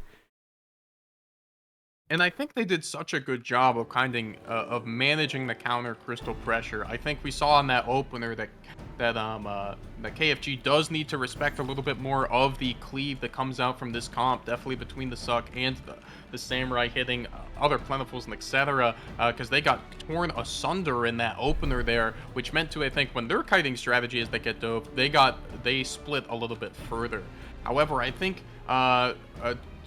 And I think they did such a good job of of managing the counter crystal pressure. I think we saw in that opener that KFG does need to respect a little bit more of the cleave that comes out from this comp, definitely between the Suck and the Samurai hitting other Plentifuls and etc. Because they got torn asunder in that opener there, which meant to, I think, when their kiting strategy is they get dove, they split a little bit further. However, I think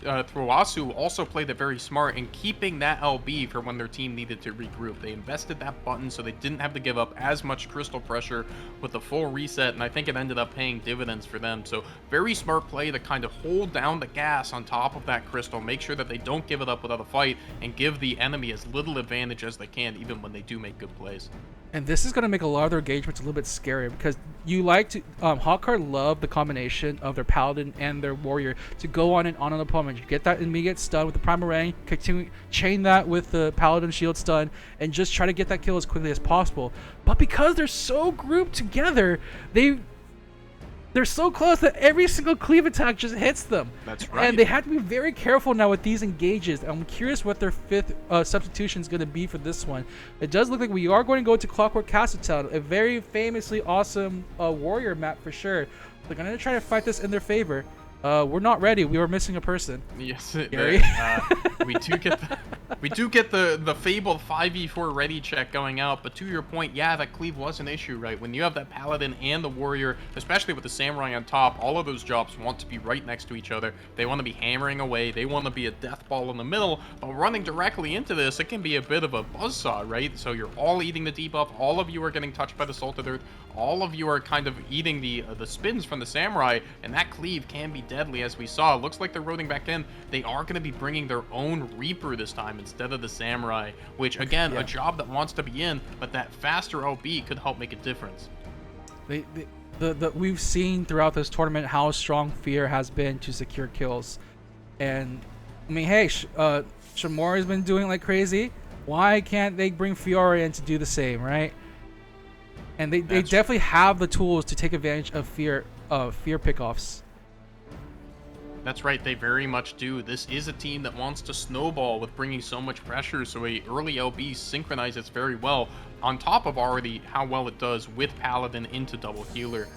Throwasu also played it very smart in keeping that LB for when their team needed to regroup. They invested that button so they didn't have to give up as much crystal pressure with the full reset, and I think it ended up paying dividends for them. So very smart play to kind of hold down the gas on top of that crystal, make sure that they don't give it up without a fight, and give the enemy as little advantage as they can, even when they do make good plays. And this is going to make a lot of their engagements a little bit scarier because you like to Hawkcard love the combination of their Paladin and their Warrior to go on and on an opponent. You get that immediate stun with the Primal Ring, continue chain that with the Paladin shield stun, and just try to get that kill as quickly as possible. But because they're so grouped together, they're so close that every single cleave attack just hits them. That's right. And they have to be very careful now with these engages. I'm curious what their fifth substitution is going to be for this one. It does look like we are going to go to Clockwork Castle Town, a very famously awesome warrior map for sure. They're going to try to fight this in their favor. We're not ready. We were missing a person. Yes, Gary? we do get the fabled 5v4 ready check going out, but to your point, yeah, that cleave was an issue, right? When you have that Paladin and the Warrior, especially with the Samurai on top, all of those jobs want to be right next to each other. They want to be hammering away. They want to be a death ball in the middle, but running directly into this, it can be a bit of a buzzsaw, right? So you're all eating the debuff. All of you are getting touched by the Salted Earth. All of you are kind of eating the spins from the Samurai, and that cleave can be deadly, as we saw. It looks like they're rotating back in. They are going to be bringing their own Reaper this time instead of the Samurai, which, again, a job that wants to be in, but that faster LB could help make a difference. We've seen throughout this tournament how strong Fear has been to secure kills. And, I mean, hey, Shamori's been doing like crazy. Why can't they bring Fiora in to do the same, right? And they definitely have the tools to take advantage of fear pickoffs. That's right, they very much do. This is a team that wants to snowball with bringing so much pressure, so a early LB synchronizes very well, on top of already how well it does with Paladin into double healer.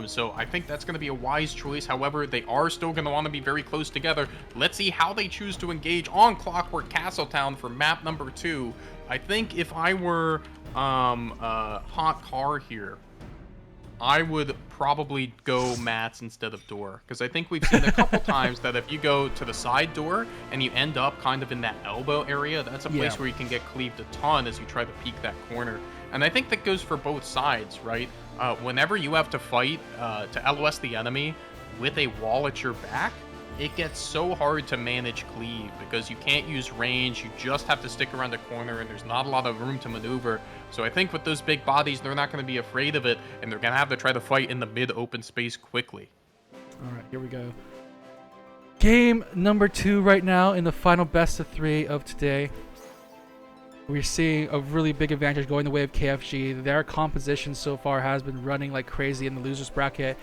So I think that's going to be a wise choice. However, they are still going to want to be very close together. Let's see how they choose to engage on Clockwork Castletown for map number 2. I think if I were Hot Car here, I would probably go mats instead of door, because I think we've seen a couple times that if you go to the side door and you end up kind of in that elbow area, that's a place where you can get cleaved a ton as you try to peek that corner. And I think that goes for both sides, right? Whenever you have to fight to LOS the enemy with a wall at your back, it gets so hard to manage cleave because you can't use range, you just have to stick around the corner, and there's not a lot of room to maneuver. So I think with those big bodies, they're not going to be afraid of it, and they're going to have to try to fight in the mid-open space quickly. All right, here we go. Game number 2 right now in the final best of 3 of today. We're seeing a really big advantage going the way of KFG. Their composition so far has been running like crazy in the losers bracket.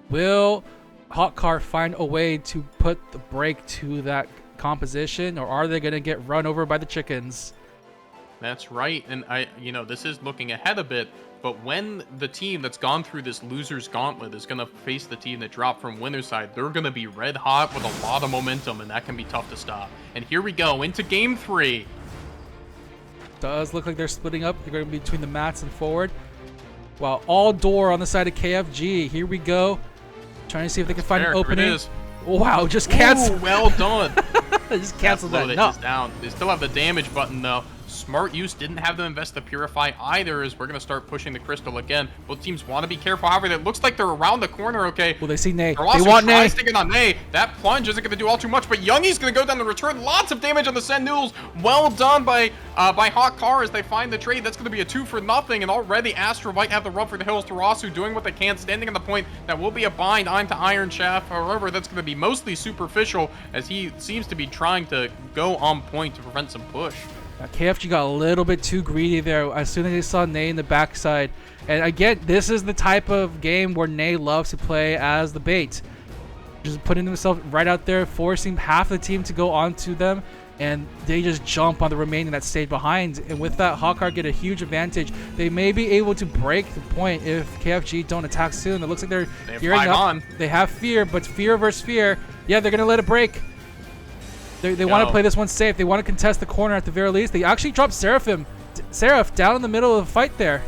Will Hot Car find a way to put the break to that composition, or are they going to get run over by the chickens? That's right, and this is looking ahead a bit, but when the team that's gone through this loser's gauntlet is going to face the team that dropped from winner's side, they're going to be red hot with a lot of momentum, and that can be tough to stop. And here we go into game 3. Does look like they're splitting up. They're going to be between the mats and forward. Wow, all door on the side of KFG. Here we go. Trying to see if they can find an opening. It is. Wow, just cancel. Ooh, well done. Just cancel that. No. Down. They still have the damage button though. Smart use, didn't have them invest the Purify either, as we're going to start pushing the Crystal again. Both teams want to be careful. However, it looks like they're around the corner, okay? Well, they see Nay. They want Nay. Sticking on Nay. That plunge isn't going to do all too much, but Youngi's going to go down and return lots of damage on the Send Noodles. Well done by Hot Car as they find the trade. That's going to be a 2-for-0, and already Astro might have the run for the hills. Tarasu doing what they can, standing on the point. That will be a bind onto Iron Shaft. However, that's going to be mostly superficial, as he seems to be trying to go on point to prevent some push. KFG got a little bit too greedy there as soon as they saw Nay in the backside. And again, this is the type of game where Nay loves to play as the bait. Just putting themselves right out there, forcing half the team to go onto them, and they just jump on the remaining that stayed behind. And with that, Hawkeye get a huge advantage. They may be able to break the point if KFG don't attack soon. It looks like they're gearing up. They have fear, but fear versus fear. Yeah, they're going to let it break. They want to play this one safe. They want to contest the corner at the very least. They actually dropped Seraph down in the middle of the fight there.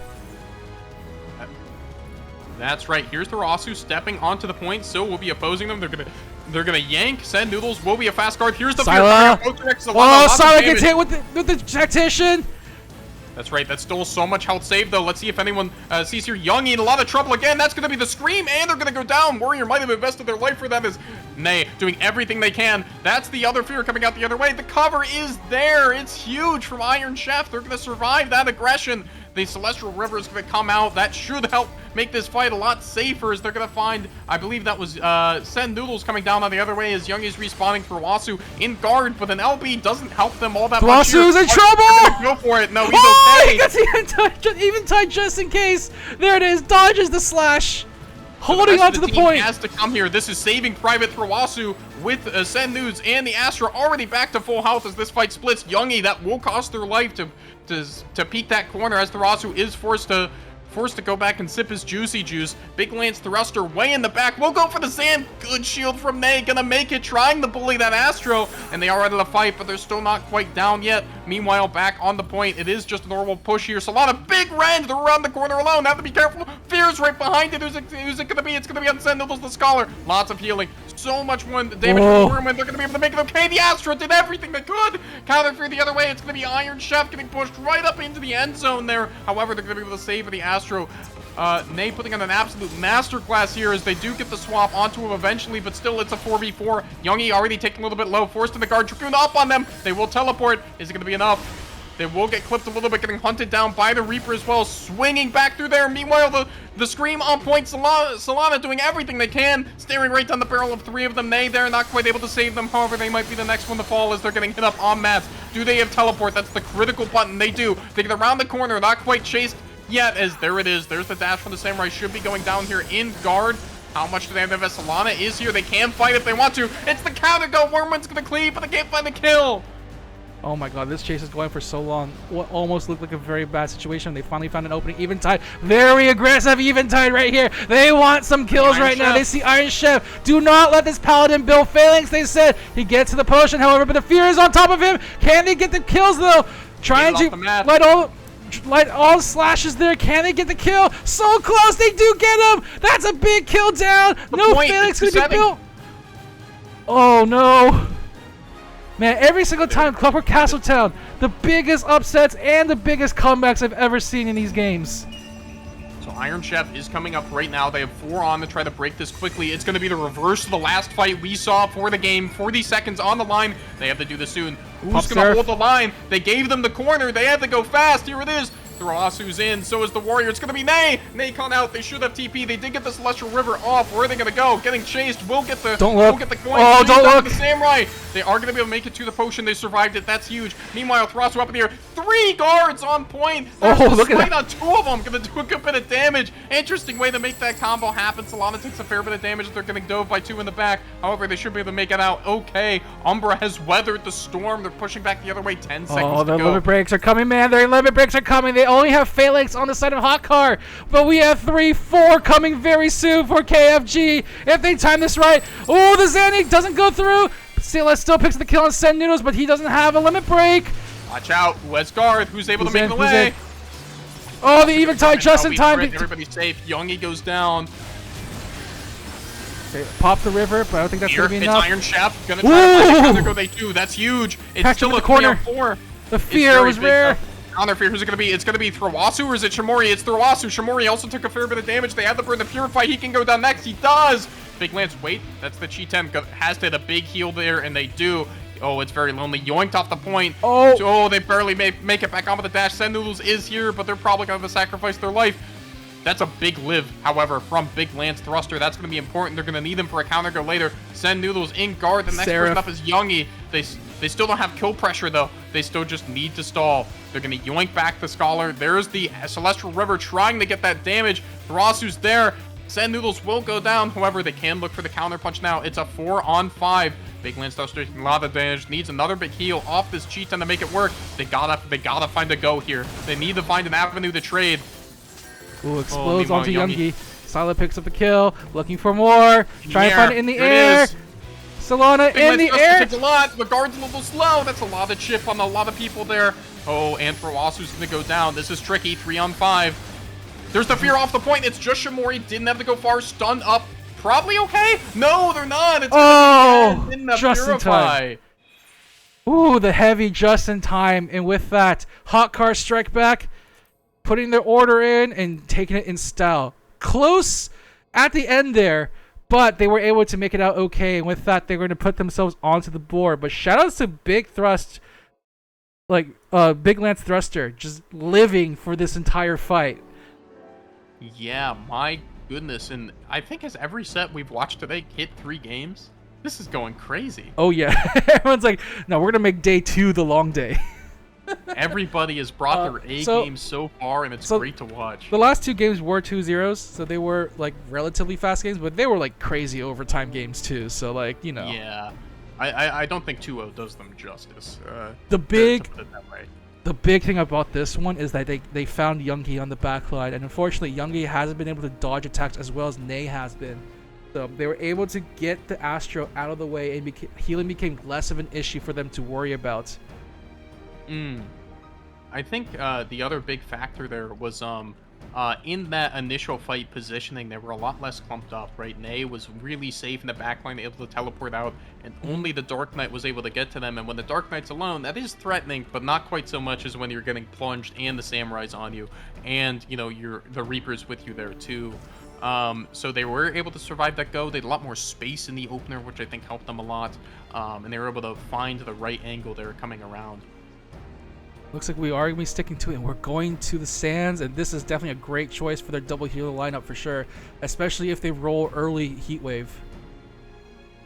That's right. Here's the Rasu stepping onto the point, so we'll be opposing them. They're gonna yank. Send Noodles will be a fast guard. Here's the Syla. Oh, Syla gets hit with the tactician. That's right. That stole so much health save, though. Let's see if anyone sees here. Youngie in a lot of trouble again. That's going to be the Scream, and they're going to go down. Warrior might have invested their life for that as Nay doing everything they can. That's the other fear coming out the other way. The cover is there. It's huge from Iron Chef. They're going to survive that aggression. The Celestial River is going to come out. That should help make this fight a lot safer as they're going to find, I believe that was Send Noodles coming down on the other way as Youngie's respawning for Wasu in guard, but an LB doesn't help them all that much. Wasu's in trouble! Go for it. No, he's okay. He gets even tied just in case. There it is. Dodges the slash. Holding on to the point. Has to come here. This is saving Private Thrawasu with Send News and the Astra already back to full health as this fight splits. Youngie, that will cost their life to peek that corner as Thrawasu is forced to go back and sip his juicy juice. Big Lance Thruster way in the back. We'll go for the sand. Good shield from Nay. Gonna make it, trying to bully that Astro. And they are out of the fight, but they're still not quite down yet. Meanwhile, back on the point, it is just a normal push here. Solana, big range. They're around the corner alone. Have to be careful. Fear's right behind it. Who's it gonna be? It's gonna be on Send Noodles, the Scholar. Lots of healing. So much damage from Wormwood. They're gonna be able to make it okay. The Astro did everything they could. Counter fear the other way. It's gonna be Iron Chef getting pushed right up into the end zone there. However, they're gonna be able to save the Astro. Nay putting on an absolute masterclass here as they do get the swap onto him eventually, but still it's a 4v4. Youngie already taking a little bit low, forced in the guard. Dragoon up on them. They will teleport. Is it going to be enough? They will get clipped a little bit, getting hunted down by the Reaper as well, swinging back through there. Meanwhile, the Scream on point. Solana doing everything they can, staring right down the barrel of 3 of them. Nay, they're not quite able to save them. However, they might be the next one to fall as they're getting hit up on mats. Do they have teleport? That's the critical button. They do. They get around the corner, not quite chased yet, as there it is. There's the dash from the Samurai. Should be going down here in guard. How much do they have to invest? Solana is here. They can fight if they want to. It's the counter go. Wormwood's gonna cleave, but they can't find the kill. Oh my god, this chase is going for so long. What almost looked like a very bad situation. They finally found an opening. Eventide. Very aggressive Eventide right here. They want some kills right now. They see Iron Chef. Do not let this Paladin build Phalanx, they said. He gets to the potion, however, but the Fear is on top of him. Can they get the kills, though? Trying to light all slashes there. Can they get the kill? So close. They do get him. That's a big kill down. No Phalanx going to be built. Oh, no. Man, every single time Clockwork Castletown, the biggest upsets and the biggest comebacks I've ever seen in these games. So Iron Chef is coming up right now. They have 4 on to try to break this quickly. It's going to be the reverse of the last fight we saw for the game. 40 seconds on the line. They have to do this soon. Who's going to hold the line? They gave them the corner. They had to go fast. Here it is. Throasu's in, so is the Warrior. It's going to be Nay. Nay con out. They should have TP. They did get the Celestial River off. Where are they going to go? Getting chased. We'll get the Don't look. We'll get the coin. Oh, don't look. The Samurai. They are going to be able to make it to the potion. They survived it. That's huge. Meanwhile, Thrasu up in the air. 3 guards on point. There's look at that. on 2 of them. Going to do a good bit of damage. Interesting way to make that combo happen. Solana takes a fair bit of damage. They're getting dove by 2 in the back. However, they should be able to make it out okay. Umbra has weathered the storm. They're pushing back the other way. 10 seconds to go. The limit breaks are coming, man. Their limit breaks are coming. They only have Phalanx on the side of Hotcar, but we have 3, 4 coming very soon for KFG. If they time this right. Oh, the Zanny doesn't go through. Still picks the kill on Send Noodles, but he doesn't have a limit break. Watch out. Who has guard? Who's able to make the way? Oh, the Eventide just in time. Everybody's safe. Youngie goes down. Okay, pop the river, but I don't think that's going to be enough. It's Iron Chef. Gonna try to find counter go. They do. That's huge. It's still a corner. 4. The Fear was rare. Counter Fear. Who's it going to be? It's going to be Thrawasu or is it Shimori? It's Thrawasu. Shimori also took a fair bit of damage. They have the burn to Purify. He can go down next. He does. Big Lance, wait. That's the Chi-10. Has to hit a big heal there, and they do. Oh, it's very lonely. Yoinked off the point. Oh, they barely make it back on with the dash. Send Noodles is here, but they're probably going to have to sacrifice their life. That's a big live, however, from Big Lance Thruster. That's going to be important. They're going to need him for a counter go later. Send Noodles in guard. The next person up is Youngie. They still don't have kill pressure, though. They still just need to stall. They're going to yoink back the Scholar. There's the Celestial River trying to get that damage. Thrasu's there. Sand Noodles will go down. However, they can look for the counter punch now. It's a 4-on-5. Big Lance Thruster taking a lot of damage. Needs another big heal off this Chi-10 to make it work. They gotta find a go here. They need to find an avenue to trade. Ooh, explodes onto Youngie. Silent picks up the kill. Looking for more. Trying to find it in the air. Solana in the air. Takes a lot. The guard's a little slow. That's a lot of chip on a lot of people there. Oh, and Thrawasu's gonna go down. This is tricky. 3-on-5. There's the Fear off the point. It's just Shimori. Didn't have to go far. Stunned up. Probably okay. No, they're not. It's just in time. Ooh, the heavy just in time. And with that, Hot Car strike back, putting their order in and taking it in style. Close at the end there, but they were able to make it out okay. And with that, they're going to put themselves onto the board. But shoutouts to Big Thrust, Big Lance Thruster, just living for this entire fight. Yeah, my goodness. And I think as every set we've watched today hit 3 games, this is going crazy. Oh, yeah. Everyone's like, no, we're going to make day 2 the long day. Everybody has brought their A game so far, and it's great to watch. The last 2 games were 2-0s, so they were, relatively fast games, but they were, crazy overtime games, too. So, Yeah. I don't think 2-0 does them justice. To put it that way. The big thing about this one is that they found Youngie on the backline, and unfortunately, Youngie hasn't been able to dodge attacks as well as Nay has been. So they were able to get the Astro out of the way, and healing became less of an issue for them to worry about. I think the other big factor there was in that initial fight positioning, they were a lot less clumped up, right? Nay was really safe in the backline, able to teleport out, and only the Dark Knight was able to get to them. And when the Dark Knight's alone, that is threatening, but not quite so much as when you're getting plunged and the Samurai's on you, and the Reaper's with you there too. So they were able to survive that go. They had a lot more space in the opener, which I think helped them a lot, and they were able to find the right angle they were coming around. Looks like we are going to be sticking to it, and we're going to the Sands, and this is definitely a great choice for their double healer lineup for sure, especially if they roll early Heat Wave.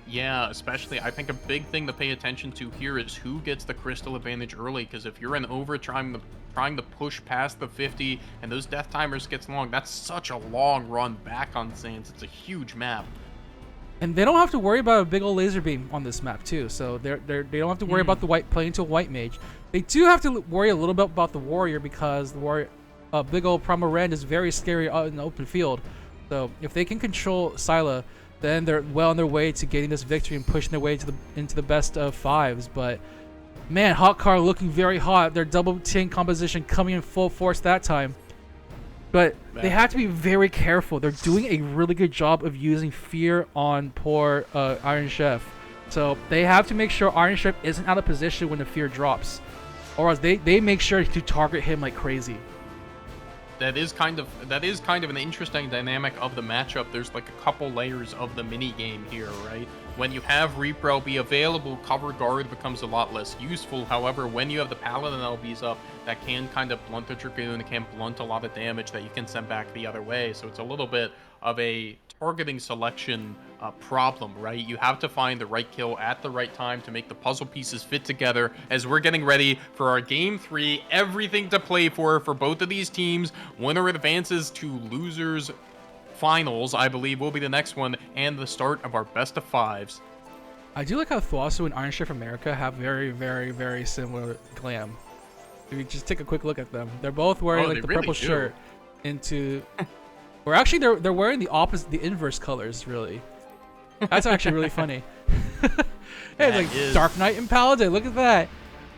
Yeah, especially, I think a big thing to pay attention to here is who gets the crystal advantage early, because if you're in over trying to push past the 50 and those death timers gets long, that's such a long run back on Sands. It's a huge map. And they don't have to worry about a big old laser beam on this map too. So they don't have to worry about the white playing into a white mage. They do have to worry a little bit about the warrior because the warrior, big old Primal Rend is very scary out in the open field. So if they can control Syla, then they're well on their way to getting this victory and pushing their way into the best of 5s. But man, Hotcar looking very hot. Their double chain composition coming in full force that time. But they have to be very careful. They're doing a really good job of using fear on poor Iron Chef. So they have to make sure Iron Chef isn't out of position when the fear drops. Or else they make sure to target him like crazy. That is kind of an interesting dynamic of the matchup. There's like a couple layers of the mini game here, right? When you have Repro be available, cover guard becomes a lot less useful. However, when you have the Paladin LBs up, that can kind of blunt the Dragoon, it can blunt a lot of damage that you can send back the other way. So it's a little bit of a targeting selection problem, right? You have to find the right kill at the right time to make the puzzle pieces fit together as we're getting ready for our Game 3. Everything to play for both of these teams. Winner advances to losers finals, I believe, will be the next one, and the start of our best of 5s. I do like how Thwasu and Iron Chef America have very, very, very similar glam. If you just take a quick look at them, they're both wearing like the really purple do. shirt into. Or actually, they're wearing the opposite, the inverse colors. Really, that's actually really funny. Hey, it's like Dark Knight and Paladin. Look at that.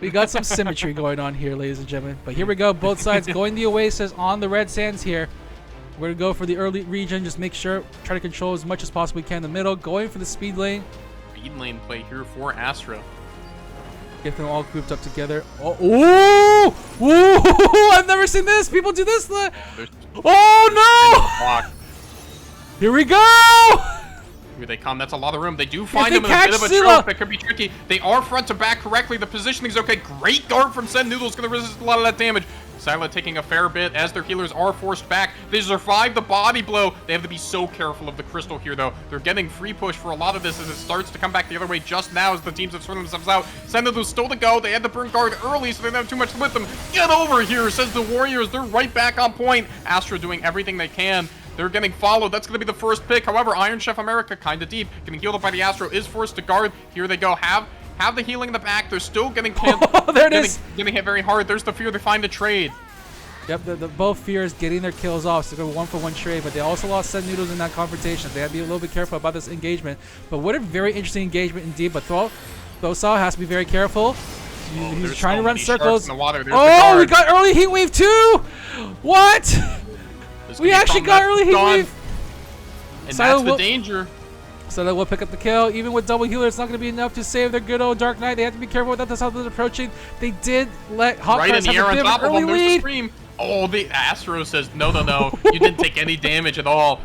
We got some symmetry going on here, ladies and gentlemen. But here we go. Both sides going the Oasis on the red sands here. We're going to go for the early region. Just make sure, try to control as much as possible we can in the middle. Going for the speed lane. Speed lane play here for Astra. Get them all grouped up together. Oh, ooh! Ooh! I've never seen this. People do this. Oh, no! Here we go! Here they come. That's a lot of room. They do find If him they in a bit catch of a Scylla- choke that could be tricky. They are front to back correctly. The positioning's okay. Great guard from Send Noodle's going to resist a lot of that damage. Syla taking a fair bit as their healers are forced back. They survive the body blow. They have to be so careful of the crystal here, though. They're getting free push for a lot of this as it starts to come back the other way just now as the teams have sorted themselves out. Send Noodle's still to go. They had to burn guard early, so they don't have too much with them. Get over here, says the Warriors. They're right back on point. Astra doing everything they can. They're getting followed. That's going to be the first pick. However, Iron Chef America kind of deep. Getting healed up by the Astro is forced to guard. Here they go. Have the healing in the back. They're still getting there it is. Getting hit very hard. There's the fear. They find the trade. Yep, the both fears getting their kills off, so they're 1-for-1 trade, but they also lost Send Noodles in that confrontation. They had to be a little bit careful about this engagement. But what a very interesting engagement indeed. But Thosal has to be very careful. He's trying to run circles. In the water. Oh, we got early heat wave too! What? We actually got early heat wave. And that's the danger. So they will pick up the kill. Even with double healer, it's not going to be enough to save their good old Dark Knight. They have to be careful with that. That's how they're approaching. They did let Hawkeyes have a bit of an early lead. Oh, the Astro says, no. You didn't take any damage at all.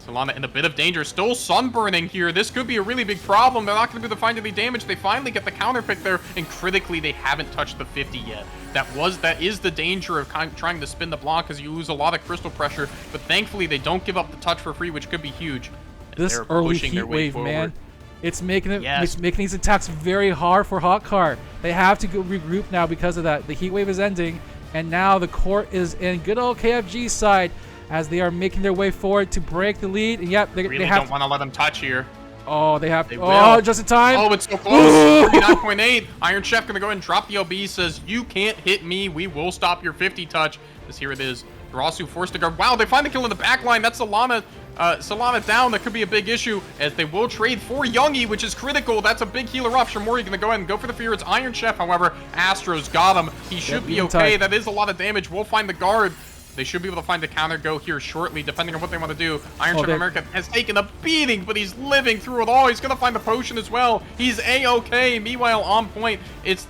Solana in a bit of danger. Still sunburning here. This could be a really big problem. They're not going to be able to find any damage. They finally get the counter pick there, and critically, they haven't touched the 50 yet. That is the danger of trying to spin the block because you lose a lot of crystal pressure, but thankfully, they don't give up the touch for free, which could be huge. This early heat wave, man. It's making these attacks very hard for Hotcar. They have to go regroup now because of that. The heat wave is ending, and now the court is in good old KFG's side as they are making their way forward to break the lead. And yep, they don't want to let them touch here. Oh, they have. Oh, just in time. Oh, it's so close. 39.8. Iron Chef going to go ahead and drop the LB. Says, you can't hit me. We will stop your 50 touch. As here it is. Thrasu forced to guard. Wow, they find the kill in the back line. That's Solana. Solana down. That could be a big issue as they will trade for Youngie, which is critical. That's a big healer off. Shamori going to go ahead and go for the fear. It's Iron Chef. However, Astro's got him. He should be okay. That is a lot of damage. We'll find the guard. They should be able to find a counter go here shortly, depending on what they want to do. Iron Chef America has taken a beating, but he's living through it all. He's going to find the potion as well. He's A-okay. Meanwhile, on point, it's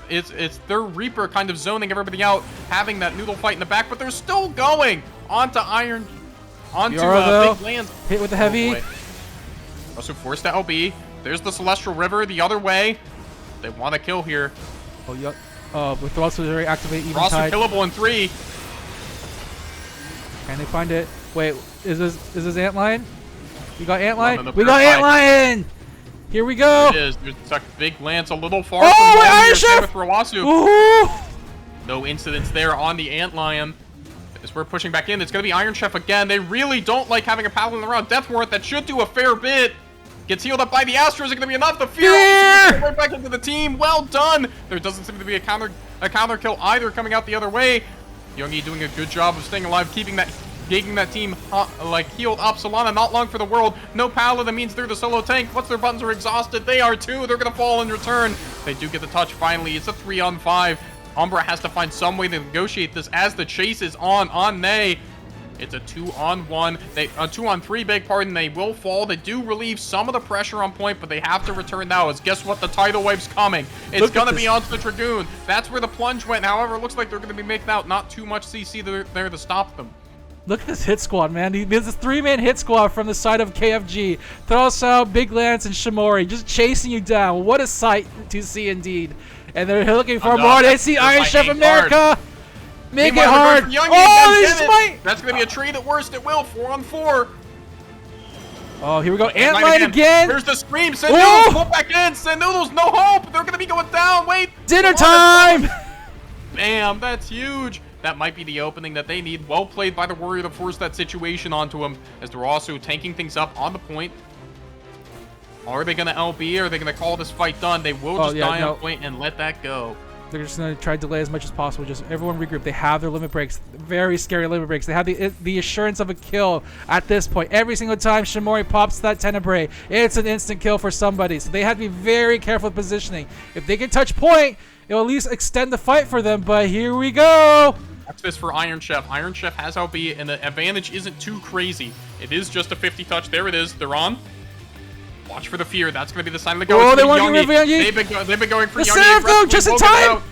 their Reaper kind of zoning everybody out, having that noodle fight in the back, but they're still going onto Big Land. Hit with the heavy. Also forced to LB. There's the Celestial River the other way. They want to kill here. Oh, yep. But they're also very activate even tide. Killable in 3. Can they find it? Wait, is this Antlion? We got Antlion? We got Antlion! Here we go! There it is. There's a Big Lance a little far from Iron Chef! No incidents there on the Antlion. As we're pushing back in, it's going to be Iron Chef again. They really don't like having a Paladin around. Death Warrant, that should do a fair bit. Gets healed up by the Astros. Is it going to be enough? The Fear right back into the team. Well done. There doesn't seem to be a counter kill either coming out the other way. Youngie doing a good job of staying alive, keeping that team like healed up. Solana not long for the world. No Paladin means they're the solo tank. Once their buttons are exhausted, they are too. They're going to fall in return. They do get the touch finally. It's a 3-on-5. Umbra has to find some way to negotiate this as the chase is on Nay. It's a 2-on-1. A 2-on-3, beg pardon. They will fall. They do relieve some of the pressure on point, but they have to return now. As guess what? The tidal wave's coming. It's going to be onto the Dragoon. That's where the plunge went. However, it looks like they're going to be making out not too much CC there to stop them. Look at this hit squad, man. There's this 3-man hit squad from the side of KFG. Throsso, Big Lance, and Shimori just chasing you down. What a sight to see indeed. And they're looking for more. They see Iron Chef America. Make it hard. Oh, they smite. That's going to be a trade at worst. It will. 4-on-4. Oh, here we go. Antlight again. There's the scream. Send Noodles. Pull back in. Send Noodles. No hope. They're going to be going down. Wait. Dinner time. Bam. That's huge. That might be the opening that they need. Well played by the Warrior to force that situation onto him, as they're also tanking things up on the point. Are they going to LB, or are they going to call this fight done? They will just die on point and let that go. They're just going to try to delay as much as possible. Just everyone regroup. They have their limit breaks. Very scary limit breaks. They have the assurance of a kill at this point. Every single time Shimori pops that Tenebrae, it's an instant kill for somebody. So they have to be very careful with positioning. If they can touch point, it'll at least extend the fight for them. But here we go. Watch this for Iron Chef. Iron Chef has LB, and the advantage isn't too crazy. It is just a 50 touch. There it is. They're on. Watch for the Fear. That's going to be the sign of the go. Oh, they want to give Youngie. They've been going for the Youngie. Go just in time.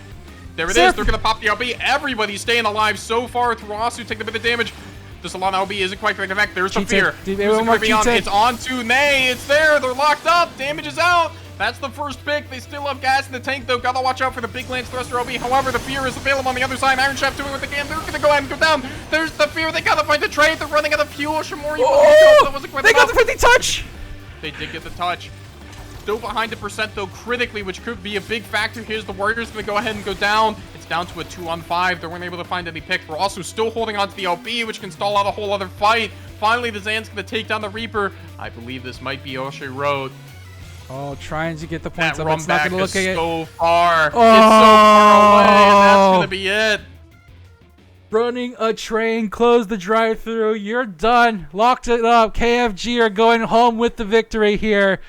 There it is. They're going to pop the LB. Everybody's staying alive so far. Throasu taking a bit of damage. The Solana LB isn't quite coming back. There's the Fear. It's on to Nay. It's there. They're locked up. Damage is out. That's the first pick. They still have gas in the tank, though. Gotta watch out for the Big Lance Thruster LB. However, the Fear is available on the other side. Iron Chef doing what they can. They're gonna go ahead and go down. There's the Fear. They gotta find the trade. They're running out of fuel. Shimori. They got the 50 touch. They did get the touch. Still behind the percent, though, critically, which could be a big factor. Here's the Warriors gonna go ahead and go down. It's down to a 2-on-5. They weren't able to find any pick. We're also still holding on to the LB, which can stall out a whole other fight. Finally, the Zan's gonna take down the Reaper. I believe this might be O'Shea Road. Oh, trying to get the points up. It's not going to look at it. So far. Oh. It's so far away, and that's going to be it. Running a train, close the drive-thru. You're done. Locked it up. KFG are going home with the victory here.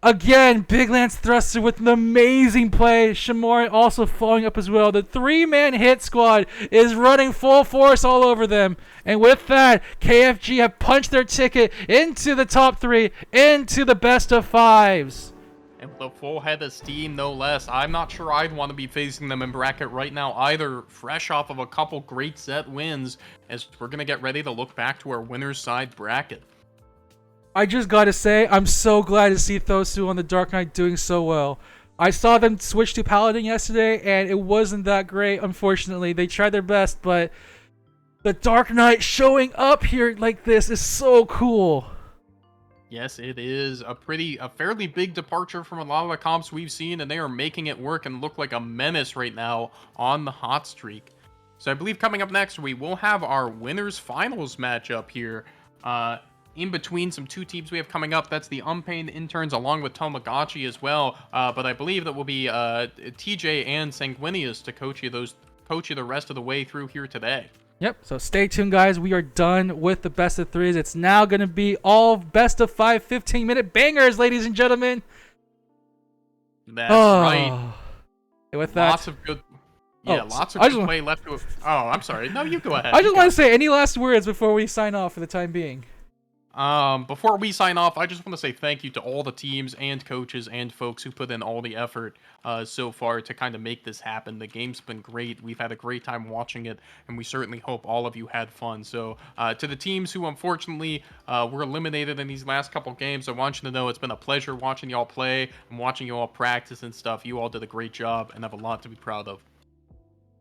Again, Big Lance Thruster with an amazing play. Shimori also following up as well. The 3-man hit squad is running full force all over them. And with that, KFG have punched their ticket into the top 3, into the best of 5s. And with a full head of steam, no less. I'm not sure I'd want to be facing them in bracket right now either, fresh off of a couple great set wins, as we're going to get ready to look back to our winner's side bracket. I just gotta say, I'm so glad to see Thosu on the Dark Knight doing so well. I saw them switch to Paladin yesterday, and it wasn't that great, unfortunately. They tried their best, but the Dark Knight showing up here like this is so cool. Yes, it is a fairly big departure from a lot of the comps we've seen, and they are making it work and look like a menace right now on the hot streak. So I believe coming up next, we will have our winners finals matchup here. In between some 2 teams we have coming up. That's the Unpaid Interns along with Tomagotchi as well. But I believe that will be TJ and Sanguinius to coach you the rest of the way through here today. Yep, so stay tuned, guys. We are done with the best of 3s. It's now going to be all best of 5 15-minute bangers, ladies and gentlemen. That's right. And with that, lots of good play left to it. Oh, I'm sorry. No, you go ahead. I just want to say, any last words before we sign off for the time being? Before we sign off, I just want to say thank you to all the teams and coaches and folks who put in all the effort so far to kind of make this happen. The game's been great. We've had a great time watching it, and we certainly hope all of you had fun. So to the teams who unfortunately were eliminated in these last couple games, I want you to know it's been a pleasure watching y'all play and watching you all practice and stuff. You all did a great job and have a lot to be proud of.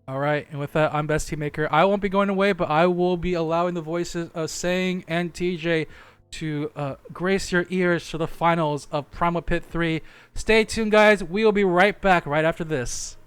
All right, and with that, I'm Best Teammaker. I won't be going away, but I will be allowing the voices of Sang and TJ to grace your ears for the finals of Primal Pit 3. Stay tuned, guys. We will be right back right after this.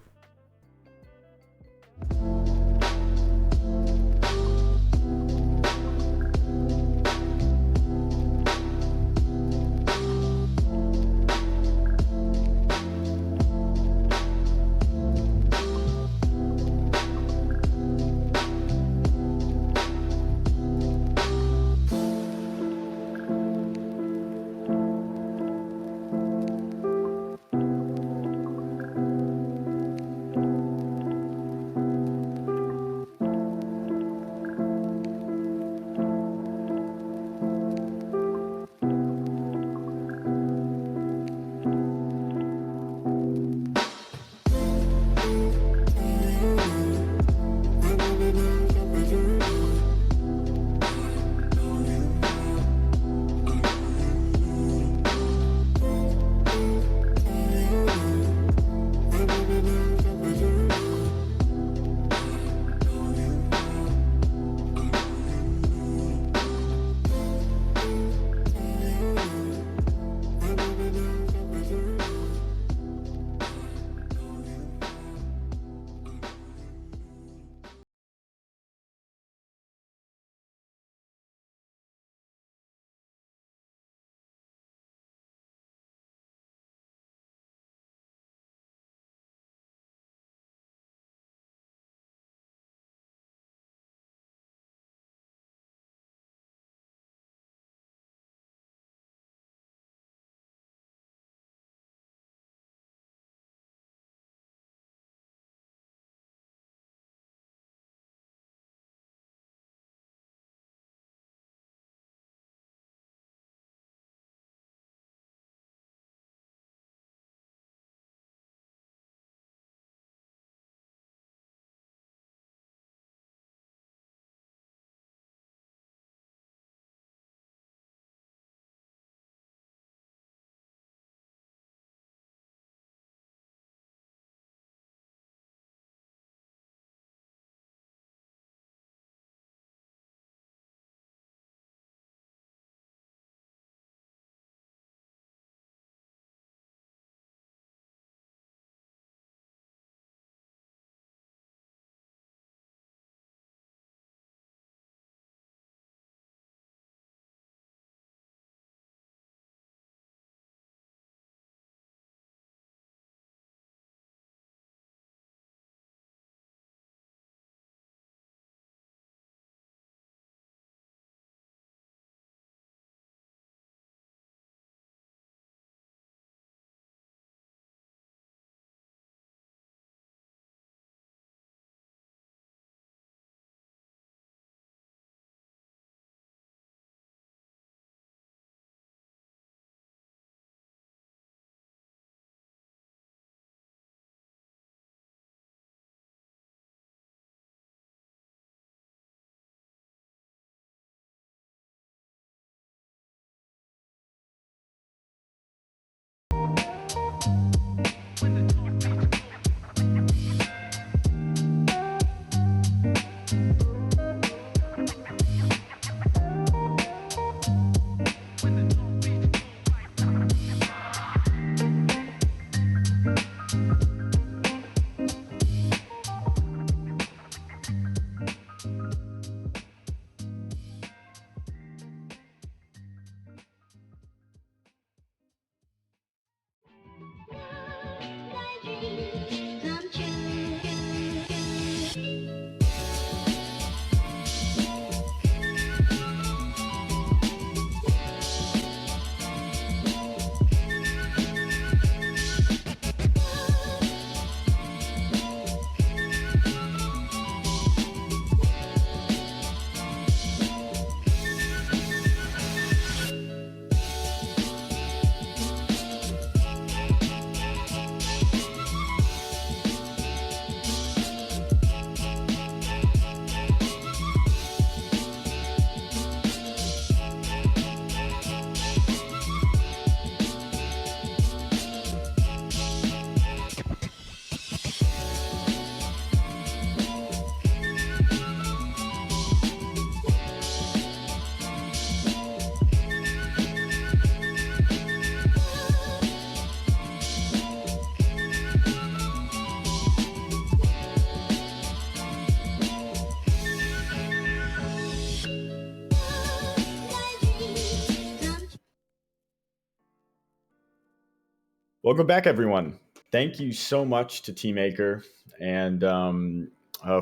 Welcome back, everyone. Thank you so much to Teammaker and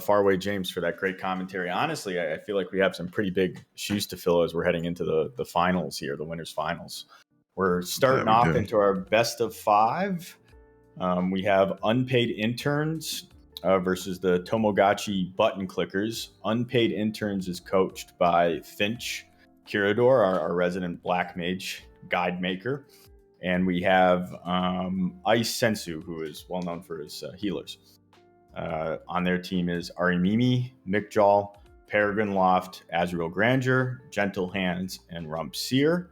Faraway James for that great commentary. Honestly, I feel like we have some pretty big shoes to fill as we're heading into the finals here, the winners' finals. We're starting off into our best of 5. We have unpaid interns versus the Tomogachi button clickers. Unpaid interns is coached by Finch Curador, our resident black mage guide maker. And we have Ice Sensu, who is well known for his healers. On their team is Arimimi, Mickjaw, Peregrine Loft, Azrael Grandeur, Gentle Hands, and Rump Seer.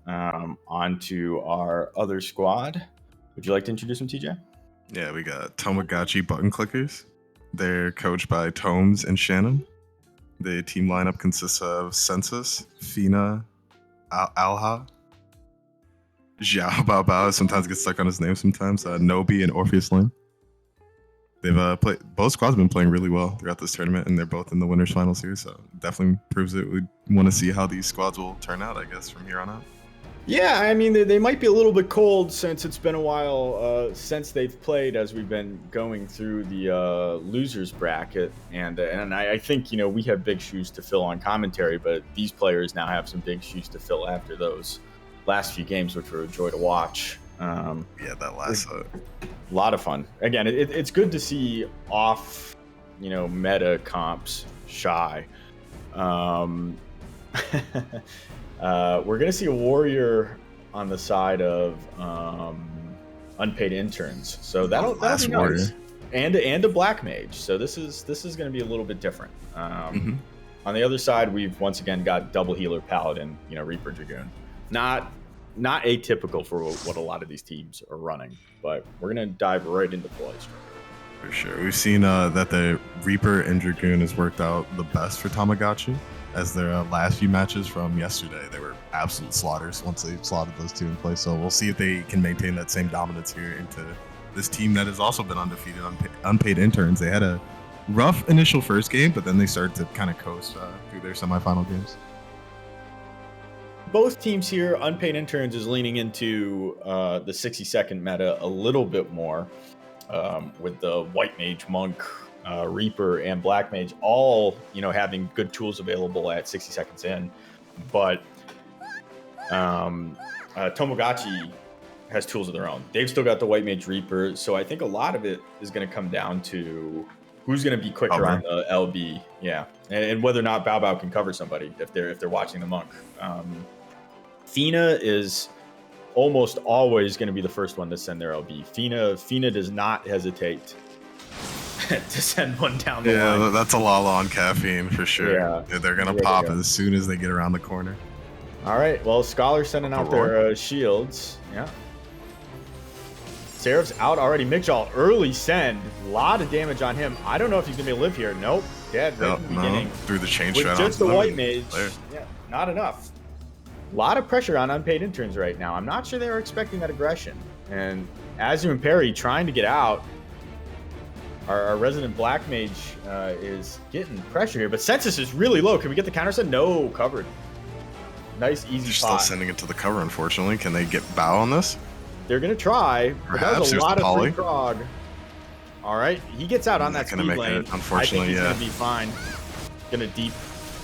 On to our other squad. Would you like to introduce them, TJ? Yeah, we got Tomogachi button clickers. They're coached by Tomes and Shannon. The team lineup consists of Census, Fina, Alha, Xiao Bao Bao, sometimes gets stuck on his name sometimes, Nobi and Orpheus Lane. They've played, both squads have been playing really well throughout this tournament, and they're both in the winners finals here, so definitely proves that we want to see how these squads will turn out, I guess, from here on out. Yeah, I mean, they might be a little bit cold since it's been a while since they've played, as we've been going through the losers bracket, and I think, you know, we have big shoes to fill on commentary, but these players now have some big shoes to fill after those last few games, which were a joy to watch. Yeah, that last a lot of fun. Again, it's good to see off, you know, meta comps shy. We're gonna see a warrior on the side of unpaid interns, so that'll be nice. Warrior. And a black mage. So this is gonna be a little bit different. On the other side, we've once again got double healer paladin, you know, Reaper Dragoon. Not atypical for what a lot of these teams are running, but we're gonna dive right into play. For sure. We've seen that the Reaper and Dragoon has worked out the best for Tamagotchi, as their last few matches from yesterday, they were absolute slaughters once they slotted those two in place. So we'll see if they can maintain that same dominance here into this team that has also been undefeated, unpaid interns. They had a rough initial first game, but then they started to kind of coast through their semifinal games. Both teams here, unpaid interns is leaning into the 60-second meta a little bit more, with the white mage, monk, Reaper, and black mage all, you know, having good tools available at 60 seconds in. But Tomogachi has tools of their own. They've still got the white mage Reaper, so I think a lot of it is going to come down to who's going to be quicker on the LB, yeah, and whether or not Bao Bao can cover somebody if they're watching the monk. Fina is almost always going to be the first one to send their LB. Fina does not hesitate to send one down the line. Yeah, that's a Lala on caffeine for sure. Yeah. They're going to pop as soon as they get around the corner. All right, well, Scholar sending out their shields. Yeah. Seraph's out already. Mixall, early send. A lot of damage on him. I don't know if he's going to be able to live here. Nope. Dead right from the beginning. Through the chain With shot just the onto them white and mage. there. Yeah, not enough. A lot of pressure on unpaid interns right now. I'm not sure they were expecting that aggression. And Azu and Perry trying to get out. Our resident black mage is getting pressure here. But Census is really low. Can we get the counter send? No, covered. Nice, easy They're spot. still sending it to the cover, unfortunately. Can they get bow on this? They're going to try. But that was Perhaps a there's lot the of free poly. prog. All right. He gets out on Not that gonna speed make lane. it, unfortunately, I think he's going to be fine. Going to deep.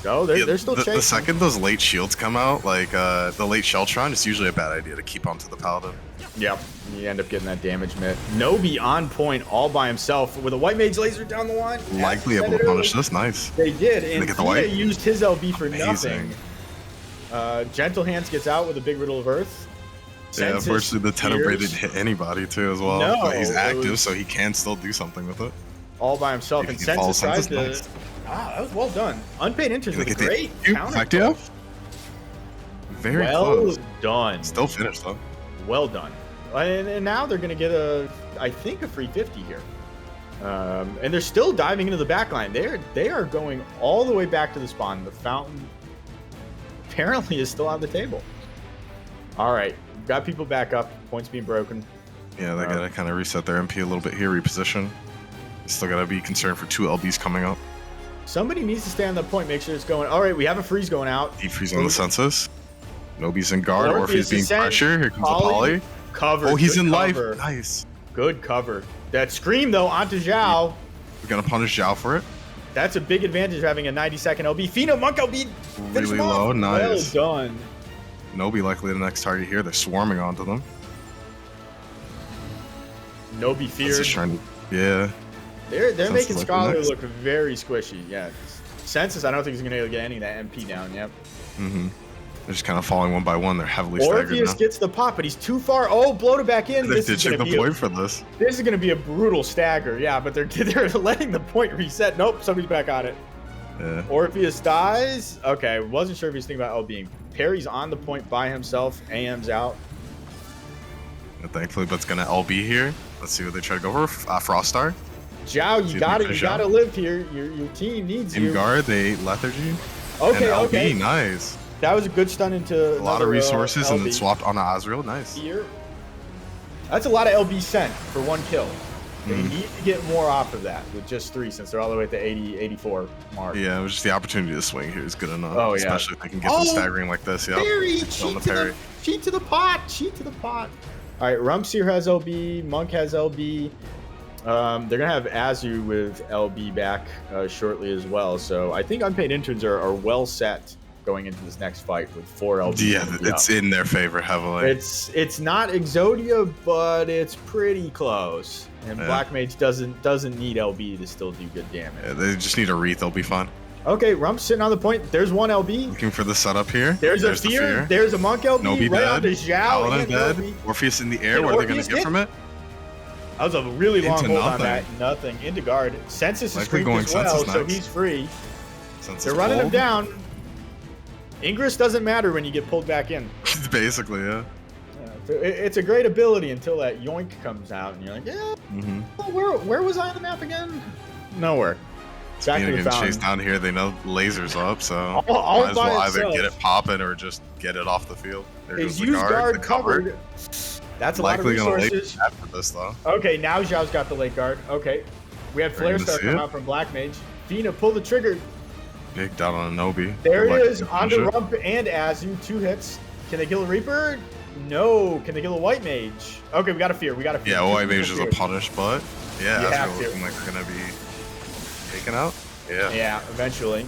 Oh, they're still chasing. The second those late shields come out, like the late Sheltron, it's usually a bad idea to keep onto the Paladin. Yep. You end up getting that damage mitt. Nobi on point all by himself with a white mage laser down the line. Likely able to punish this. Nice. They did. And they get the Thea white? used his LB for Amazing. nothing. Gentle Hands gets out with a big riddle of earth. Yeah, Census unfortunately, the Tenebrae spears didn't hit anybody too as well. No, But he's it active, was- so he can still do something with it. all by himself. If And he follows Census tries Census, to... nice. Ah, that was well done. Unpaid interns Can with they a get the great cube counter. effect, yeah? Very well close. done. Still finished though. Well done. And now they're going to get I think a free 50 here. And they're still diving into the back line. They are going all the way back to the spawn. The fountain apparently is still on the table. All right. Got people back up. Points being broken. Yeah, they gotta kind of reset their MP a little bit here, reposition. Still gotta be concerned for 2 LBs coming up. Somebody needs to stay on the point. Make sure it's going. All right. We have a freeze going out. Deep freeze on the census. Nobody's in guard, or if Orpheus he's being is sent. pressured, here comes the poly. Cover. Oh, he's Good in cover. life. Nice. Good cover. That scream, though, onto Zhao. We're gonna punish Zhao for it. That's a big advantage of having a 90-second LB. Fino Monk LB. Finish Really him off. low, nice. Well done. Nobi likely the next target here. They're swarming onto them. Nobi It's feared. just trying to, yeah. They're Census making likely Scholar next. look very squishy. Yeah. Census, I don't think he's going to get any of that MP down. Yep. Mm-hmm. They're just kind of falling one by one. They're heavily staggered Orpheus now. gets the pop, but he's too far. Oh, blow it back in. They're This is ditching going to the be point for this. this is going to be a brutal stagger. Yeah, but they're letting the point reset. Nope, somebody's back on it. Yeah. Orpheus dies. Okay, wasn't sure if he's thinking about LBing. Perry's on the point by himself. AM's out. And thankfully, but it's gonna LB here. Let's see what they try to go for. Froststar. Zhao, See you if got they it. You finish got to out. live here. Your team needs In you. guard, they lethargy. Okay, and LB, okay. nice. That was a good stun into A lot of another, resources, and then LB. swapped onto Azrael. Nice. Here. That's a lot of LB sent for one kill. They Mhm. need to get more off of that with just 3 since they're all the way at the 80, 84 mark. Yeah, it was just the opportunity to swing here is good enough. Oh, yeah. Especially if they can get them Oh, staggering like this. Yeah. Parry! Killing Cheat the to parry. the, cheat to the pot! Cheat to the pot! All right, Rumseer has LB. Monk has LB. They're going to have Azu with LB back shortly as well. So I think unpaid interns are well set going into this next fight with 4 LB. Yeah, it's in their favor heavily. It's not Exodia, but it's pretty close. And Yeah. Black Mage doesn't need LB to still do good damage. Yeah, they just need a wreath. They'll be fine. Okay, Rump's sitting on the point. There's one LB. Looking for the setup here. There's a the fear. There's a Monk LB. Nobi right dead. onto Zhao Paladin and dead. LB. Orpheus in the air. Did What are they going Orpheus to get hit? from it? That was a really long Into hold on nothing. that. Nothing. Into guard. Census is Likely screened going as well, Census so next. he's free. Since They're it's running him pulled. down. Ingress doesn't matter when you get pulled back in. Basically, yeah. It's a great ability until that yoink comes out, and you're like, yeah, Mm-hmm. well, where was I on the map again? Nowhere. Back to Being the getting fountain. chased down here, they know lasers up, so All might as by well either itself. get it popping or just get it off the field. There goes Is the used guard the cover. covered. That's a Likely lot of gonna late resources. after this though. Okay, now Zhao's got the late guard. Okay. We have Are Flare you gonna Star see come it? out from Black Mage. Fina, pull the trigger. Big down on a Nobi. There They're it is. likely Onto to finish it. Rump and Azu. 2 hits. Can they kill a Reaper? No. Can they kill a White Mage? Okay, we got a fear. We got a fear. Yeah, Two White people Mage is a fear. punish, but yeah, You have Azrael to. looking like they're gonna be taken out. Yeah. Yeah, eventually.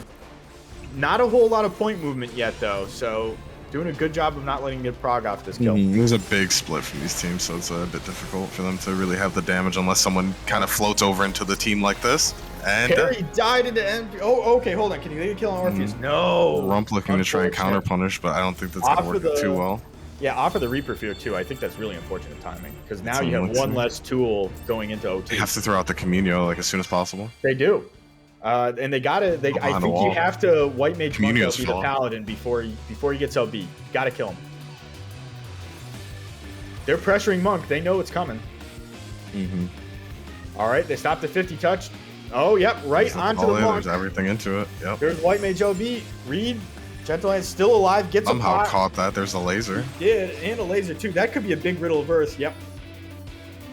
Not a whole lot of point movement yet, though. So doing a good job of not letting him get prog off this kill. There's a big split from these teams, so it's a bit difficult for them to really have the damage unless someone kind of floats over into the team like this. And Perry died into empty. Oh, okay. Hold on. Can you get a kill on Orpheus? No. Rump looking to try and counter Unfortunate. punish, but I don't think that's Off gonna of work the- too well. Yeah, off of the Reaper Fear too. I think that's really unfortunate timing because now It's you have unlucky. one less tool going into OT. They have to throw out the Communio like as soon as possible. They do, and they gotta. I Behind the think you wall. have to White Mage Monk Communio's LB the fault. Paladin before he gets LB. Gotta kill him. They're pressuring Monk. They know it's coming. All right, they stopped the 50 touch. Oh, yep, right onto the monk. There's everything into it. Yep. There's White Mage LB. Reed, Gentle Hand's still alive, gets Somehow a pot. caught that. There's a laser. He did, and a laser too. That could be a big riddle of Earth. Yep.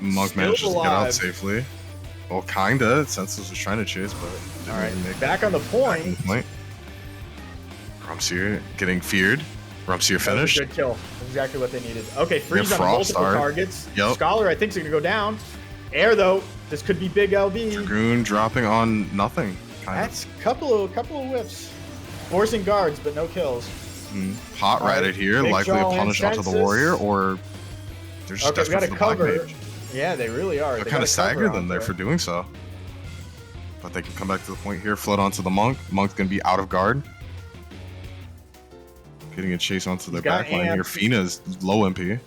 Monk Still manages to get out alive. safely. Well, kinda. Senseless was trying to chase, but didn't All right, really make back on the point. Rumseer getting feared. Rumseer That was finished. a good kill. That's exactly what they needed. Okay, freeze on Frost multiple Art. targets. Yep. Scholar, I think, is going to go down. Air, though. This could be big LB. Dragoon dropping on nothing. Kind That's a couple of whiffs. Forcing guards, but no kills. of. Hot All right, ratted here. big Likely a draw and punish onto the Senses. warrior, or they're just Okay, we got desperate to for the black cover. mage. Yeah, they really are. They're They kind gotta of staggered cover them there onto for it. doing so. But they can come back to the point here, float onto the monk. Monk's going to be out of guard. Getting a chase onto their He's got backline here. amp. Fina's low MP.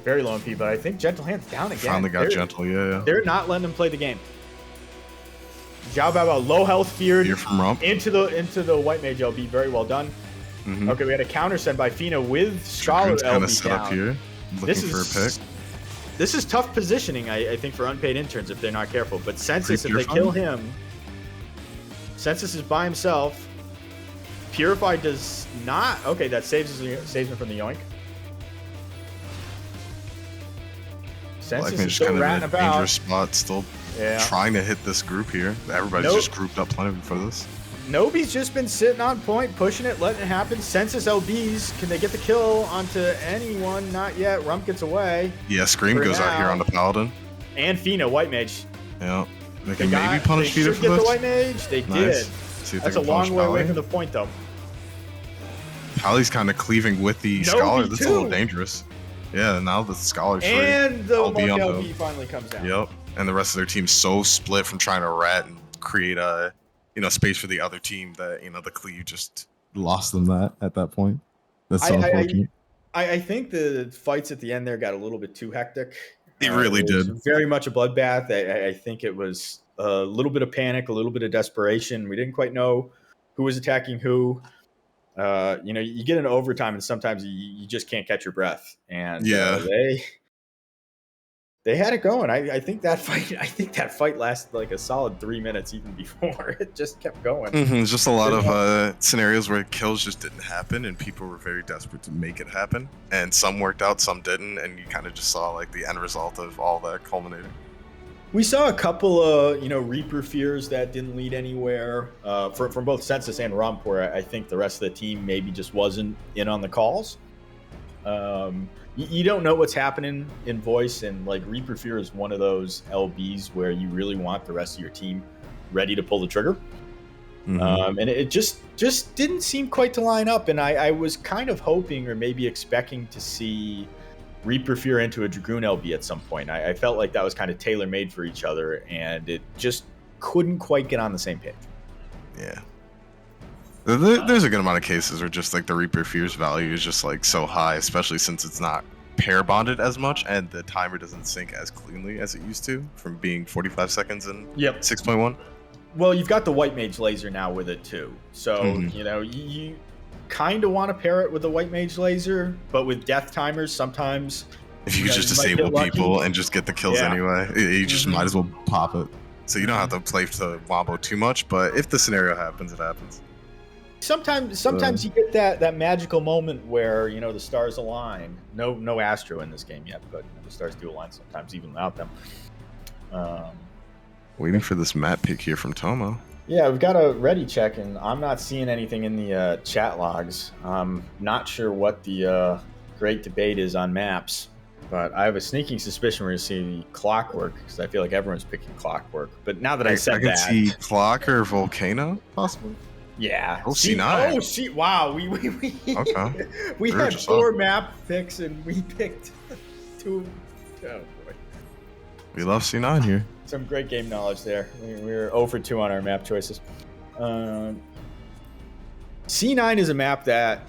Very low MP, but I think Gentle Hand's down again. Finally got They're- gentle, yeah. They're not letting him play the game. Zhao Bao, low health, feared Here from Rump. into the White Mage LB. Very well done. Mm-hmm. Okay, we had a counter send by Fina with Scholar Dragoon's kind LB of set down. up here, This looking for a pick. This is tough positioning, I think, for unpaid interns if they're not careful. But Census, if Pretty they pure kill fun. him, Census is by himself. Purify does not. Okay, that saves him from the yoink. Census Black is Mage's still kind of in ratting a about. dangerous spot, still Yeah. trying to hit this group here. Everybody's Nope. just grouped up plenty for this. Nobody's just been sitting on point, pushing it, letting it happen. Census LBs, can they get the kill onto anyone? Not yet. Rump gets away. Yeah, Scream For goes out here now. on the Paladin. And Fina, White Mage. Yeah, they They can maybe punish they Peter should for get the this. White Mage. They Nice. did. See if That's they a can punish long way away Pally. from the point, though. Pally's kind of cleaving with the No, Scholar. me That's a little too. dangerous. Yeah, now the Scholar's free. And the I'll be Monk on LB them. finally comes down. Yep. And the rest of their team's so split from trying to rat and create a space for the other team that the cleave just lost them that at that point. That's so unfortunate. I think the fights at the end there got a little bit too hectic. It really was did. very much a bloodbath. I think it was a little bit of panic, a little bit of desperation. We didn't quite know who was attacking who. You get into overtime and sometimes you just can't catch your breath. And Yeah. they had it going. I think that fight lasted like a solid 3 minutes even before it just kept going. It's just a lot of scenarios where kills just didn't happen and people were very desperate to make it happen. And some worked out, some didn't, and you kind of just saw like the end result of all that culminating. We saw a couple of, Reaper fears that didn't lead anywhere from both Census and Rump, where I think the rest of the team maybe just wasn't in on the calls. You don't know what's happening in voice, and like Reaper fear is one of those LBs where you really want the rest of your team ready to pull the trigger. And it just didn't seem quite to line up, and I was kind of hoping or maybe expecting to see Reaper fear into a Dragoon LB at some point. I felt like that was kind of tailor-made for each other, and it just couldn't quite get on the same page. Yeah. There's a good amount of cases where just like the Reaper Fear's value is just like so high, especially since it's not pair bonded as much and the timer doesn't sync as cleanly as it used to from being 45 seconds in 6.1. Well, you've got the White Mage laser now with it too. So, you kind of want to pair it with the White Mage laser, but with death timers, sometimes If you just you might disable get lucky. people and just get the kills Yeah. anyway, you just might as well pop it. So you don't have to play to wombo too much, but if the scenario happens, it happens. Sometimes you get that magical moment where the stars align. No Astro in this game yet, but the stars do align sometimes even without them. Waiting for this map pick here from Tomo. Yeah, we've got a ready check, and I'm not seeing anything in the chat logs. I'm not sure what the great debate is on maps, but I have a sneaking suspicion we're going to see Clockwork, because I feel like everyone's picking Clockwork. But now that I said I can that... see Clock or Volcano, possibly. Yeah. Oh, C9. Wow. We Okay. we Sure, had just 4 up. map picks, and we picked 2. Oh, boy. We love C9 here. Some great game knowledge there. We're 0 for 2 on our map choices. C9 is a map that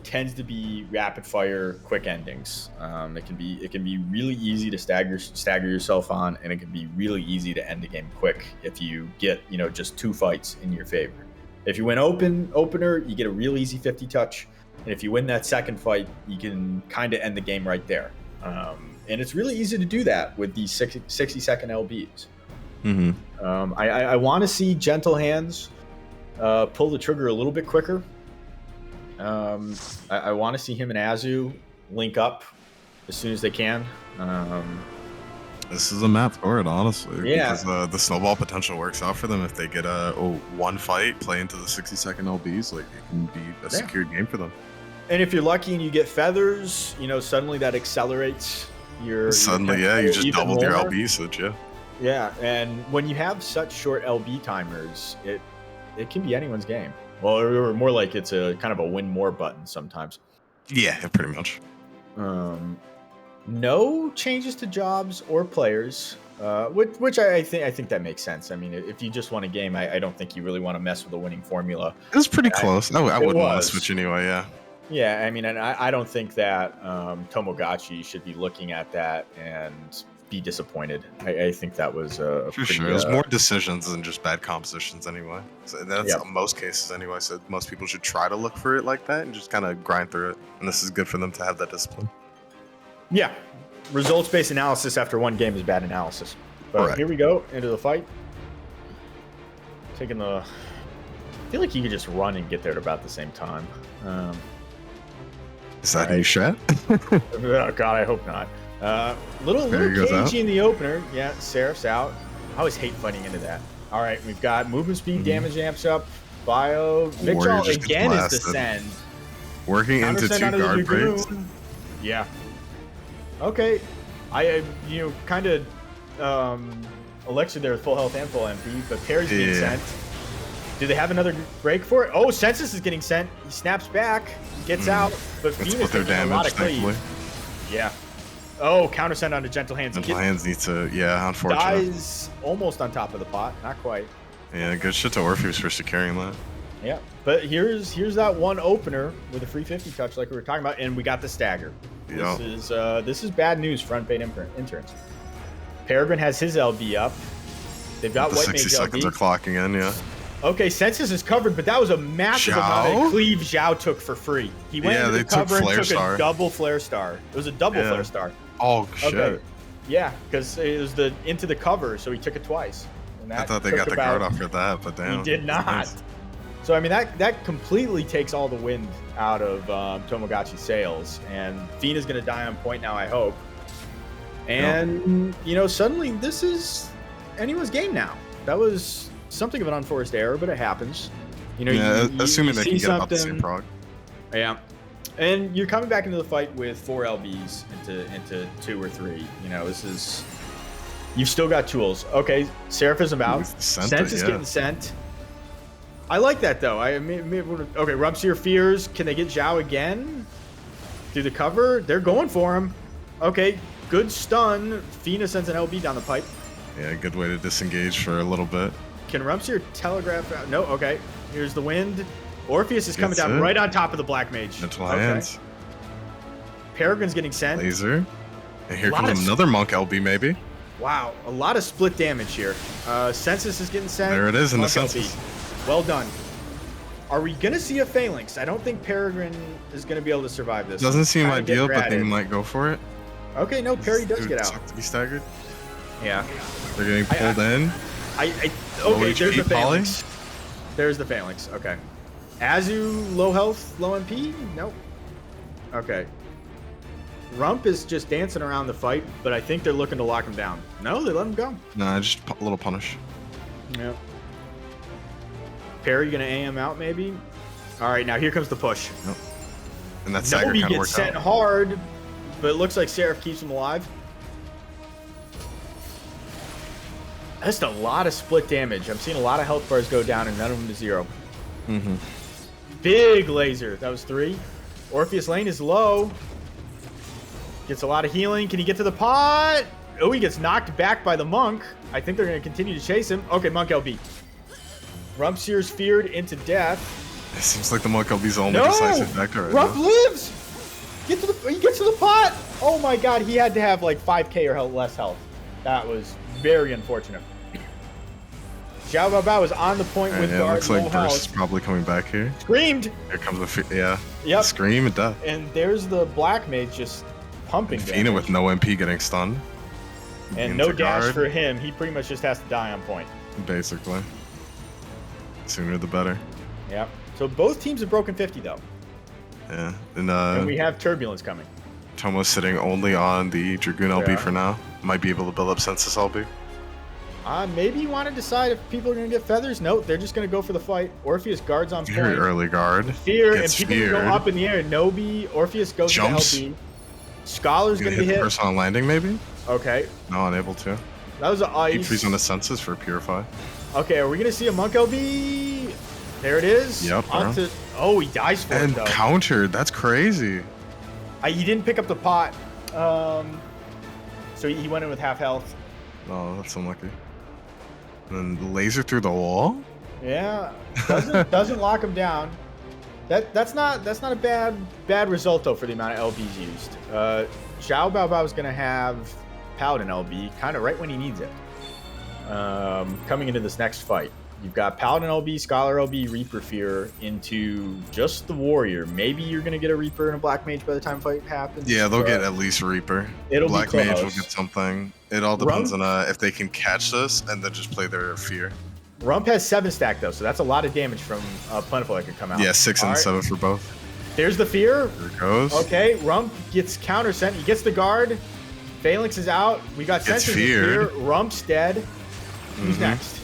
tends to be rapid fire, quick endings. It can be really easy to stagger yourself on, and it can be really easy to end the game quick if you get just 2 fights in your favor. If you win opener, you get a real easy 50 touch, and if you win that second fight, you can kind of end the game right there. And it's really easy to do that with these 60-second LBs. Mm-hmm. I want to see Gentle Hands pull the trigger a little bit quicker. I want to see him and Azu link up as soon as they can. This is a map for it, honestly. Yeah. Because the snowball potential works out for them if they get one fight, play into the 60-second LBs. Like, it can be a secured game for them. And if you're lucky and you get feathers, suddenly that accelerates your... Suddenly, you just doubled your LB usage, yeah. Yeah, and when you have such short LB timers, it can be anyone's game. Well, or more like it's a kind of a win more button sometimes. Yeah, pretty much. No changes to jobs or players, which I think that makes sense. I mean, if you just want a game, I don't think you really want to mess with a winning formula. It was pretty close. I wouldn't want to switch anyway, yeah. Yeah, I mean, and I don't think that Tomogachi should be looking at that and be disappointed. I think that was for sure. It was more decisions than just bad compositions anyway. So that's most cases anyway. So most people should try to look for it like that and just kind of grind through it. And this is good for them to have that discipline. Yeah, results-based analysis after one game is bad analysis. But Here we go into the fight. Taking the. I feel like you could just run and get there at about the same time. Is that new strat? Oh God, I hope not. Little cagey in the opener. Yeah, Seraph's out. I always hate fighting into that. All right, we've got movement speed, damage amps up. Bio. Victor again is the send. Working into two guard breaks. Yeah. Okay. I kind of Alexa there with full health and full MP, but Perry's being sent. Do they have another break for it? Oh, Census is getting sent. He snaps back, gets out, but Phoenix taking a lot of cleave. Yeah. Oh, counter send onto Gentle Hands. Gentle Hands needs to, unfortunately. Dies almost on top of the pot, not quite. Yeah, good shit to Orpheus for securing that. Yeah, but here's that one opener with a free 50 touch like we were talking about, and we got the stagger. Yep. This is bad news for unpaid interns. Peregrine has his LB up. They've got White Mage 60 seconds are clocking in, yeah. Okay, Census is covered, but that was a massive amount of cleave Zhao took for free. He went into the cover and took a double Flare Star. It was a double Flare Star. Oh, shit. Okay. Yeah, because it was into the cover, so he took it twice. And I thought they got the guard off for that, but damn. He did not. Nice. So, I mean, that completely takes all the wind out of Tomogachi's sails. And Fina's going to die on point now, I hope. And, suddenly this is anyone's game now. That was something of an unforced error, but it happens. Assuming they can get about the same prog. Yeah. And you're coming back into the fight with 4 LBs into 2 or 3. This is... You've still got tools. Okay, Seraphism out. Sense is getting sent. I like that, though. Okay, Rumpseer Fears. Can they get Zhao again? Through the cover? They're going for him. Okay, good stun. Fina sends an LB down the pipe. Yeah, good way to disengage for a little bit. Can Rumpseer telegraph out? No, okay. Here's the wind. Orpheus is coming down right on top of the Black Mage. Gentle Hands. Peregrine's getting sent. Laser. And here comes another Monk LB, maybe. Wow, a lot of split damage here. Census is getting sent. There it is in the Census. Well done. Are we going to see a Phalanx? I don't think Peregrine is going to be able to survive this. Doesn't seem ideal, but they might go for it. Okay, no, Perry does get out. To be staggered. Yeah. They're getting pulled in. Okay, there's the Phalanx. There's the Phalanx. Okay. Azu, low health, low MP? Nope. Okay. Rump is just dancing around the fight, but I think they're looking to lock him down. No, they let him go. Nah, just a little punish. Yep. Perry gonna AM out maybe? All right, now here comes the push. Nope. And that stagger kind of gets sent hard, but it looks like Seraph keeps him alive. That's a lot of split damage. I'm seeing a lot of health bars go down and none of them to 0. Mm-hmm. Big laser. That was 3. Orpheus Lane is low. Gets a lot of healing. Can he get to the pot? Oh, he gets knocked back by the Monk. I think they're going to continue to chase him. Okay, Monk LB. Rumpseer's feared into death. It seems like the Monk LB's the only decisive vector right Rump lives! He gets to the pot! Oh my god, he had to have like 5k or less health. That was very unfortunate. Xiao Bao was on the point with guard. Looks like Burst is probably coming back here. Screamed! Here comes the Yep. Scream and death. And there's the Black Mage just pumping Fina damage. with no MP getting stunned. And no Into dash guard, for him. He pretty much just has to die on point. basically. Sooner the better. Yeah. So both teams have broken 50 though. Yeah. And we have turbulence coming. Tomo's sitting only on the Dragoon LB Yeah. for now. Might be able to build up Census LB. Maybe you want to decide if people are going to get feathers. No, they're just going to go for the fight. Orpheus guards on Very point. early guard. Fear, and Gets people can go feared. up in the air. Nobi, Orpheus goes Jumps. to LB. Scholar's Gonna going to hit be the hit. person on landing, maybe? Okay. No, unable to. That was an Keep freeze on ice. the Census for Purify. Okay, are we going to see a Monk LB? There it is. Yep, Onto, oh, he dies for And it, though. countered. That's crazy. He didn't pick up the pot. So he went in with half health. Oh, that's unlucky. And then laser through the wall? Yeah, doesn't lock him down. That's not a bad result though for the amount of LBs used. Xiao Bao Bao is gonna have Paladin LB kind of right when he needs it. Coming into this next fight, you've got Paladin LB, Scholar LB, Reaper Fear into just the Warrior. Maybe you're gonna get a Reaper and a Black Mage by the time fight happens. Yeah, they'll but get at least Reaper. It'll Black be Mage will close. get something. It all depends on if they can catch this and then just play their fear. Rump has 7 stack though, so that's a lot of damage from Plentiful that could come out. Yeah, 6 and All right, 7 for both. There's the Fear. There it goes. Okay, Rump gets counter sent. He gets the guard. Phalanx is out. We got Gets Sensors feared. Fear. Rump's dead. Who's Mhm. next?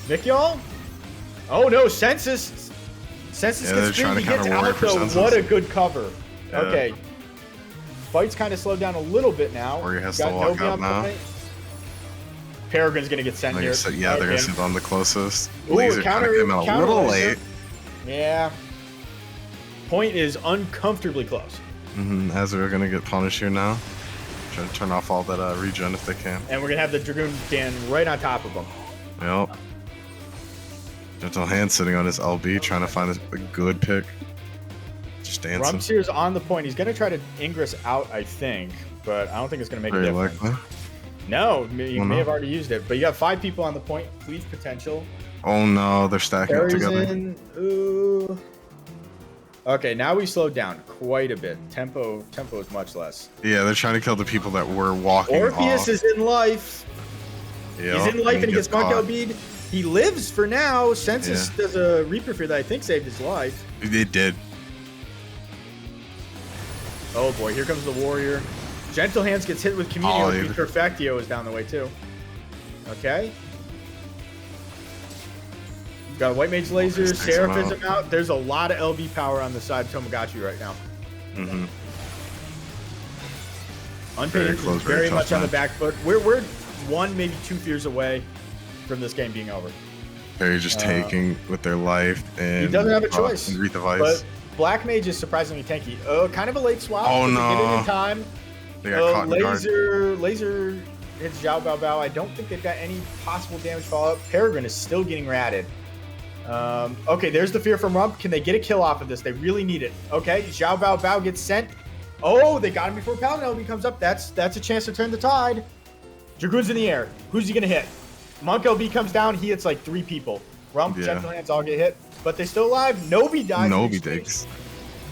Mikyol? Oh no, Census. Census Yeah, they're gets trying feared. to He gets counter warrior out for though. Census. What a good cover. Yeah. Okay. Fight's kind of slowed down a little bit now. Warrior has Got to walk Nobi out on now. point. Peregrine's gonna get sent Like I here. said, yeah, they're Okay. gonna sit on the closest. Ooh, Laser kind of came out a counter little laser. late. Yeah. Point is uncomfortably close. As they're gonna get punished here now. Trying to turn off all that regen if they can. And we're gonna have the Dragoon stand right on top of him. Yep. Gentle Hand sitting on his LB, trying to find a good pick. Just dancing. Rumseer's on the point. He's gonna try to Ingress out, I think, but I don't think it's gonna make Very a difference. likely. No, you Well, may no. have already used it, but you got 5 people on the point. Cleave potential. Oh no, they're stacking up Carries together. in. Ooh. Okay, now we slowed down quite a bit. Tempo is much less. Yeah, they're trying to kill the people that were walking Orpheus off. is in life. Yep, He's in life and he gets Monk caught. LB'd. He lives for now. Census does a Reaper Fear that I think saved his life. They did. Oh boy, here comes the Warrior. Gentle Hands gets hit with Communio. Oh, The yeah. Perfectio is down the way too. Okay. Got a White Mage Laser, Just takes him Seraphism out. There's a lot of LB power on the side of Tomogachi right now. Mm-hmm. Unpaid Very Interest close, is very very tough much on the match. back foot. We're 1, maybe 2 fears away from this game being over. They're just taking with their life and He doesn't have a choice. And Wreath of Ice. But Black Mage is surprisingly tanky. Kind of a late swap. Oh, Doesn't get it no. in time. They got caught in the guard. Laser hits Xiao Bao Bao. I don't think they've got any possible damage follow-up. Peregrine is still getting ratted. Okay, there's the fear from Rump. Can they get a kill off of this? They really need it. Okay, Xiao Bao Bao gets sent. Oh, they got him before Paladin LB comes up. That's a chance to turn the tide. Dragoon's in the air. Who's he gonna hit? Monk LB comes down. He hits like 3 people. Rump, Yeah. Gentle Hands all get hit, but they're still alive. Nobi dies. in Nobi exchange. digs.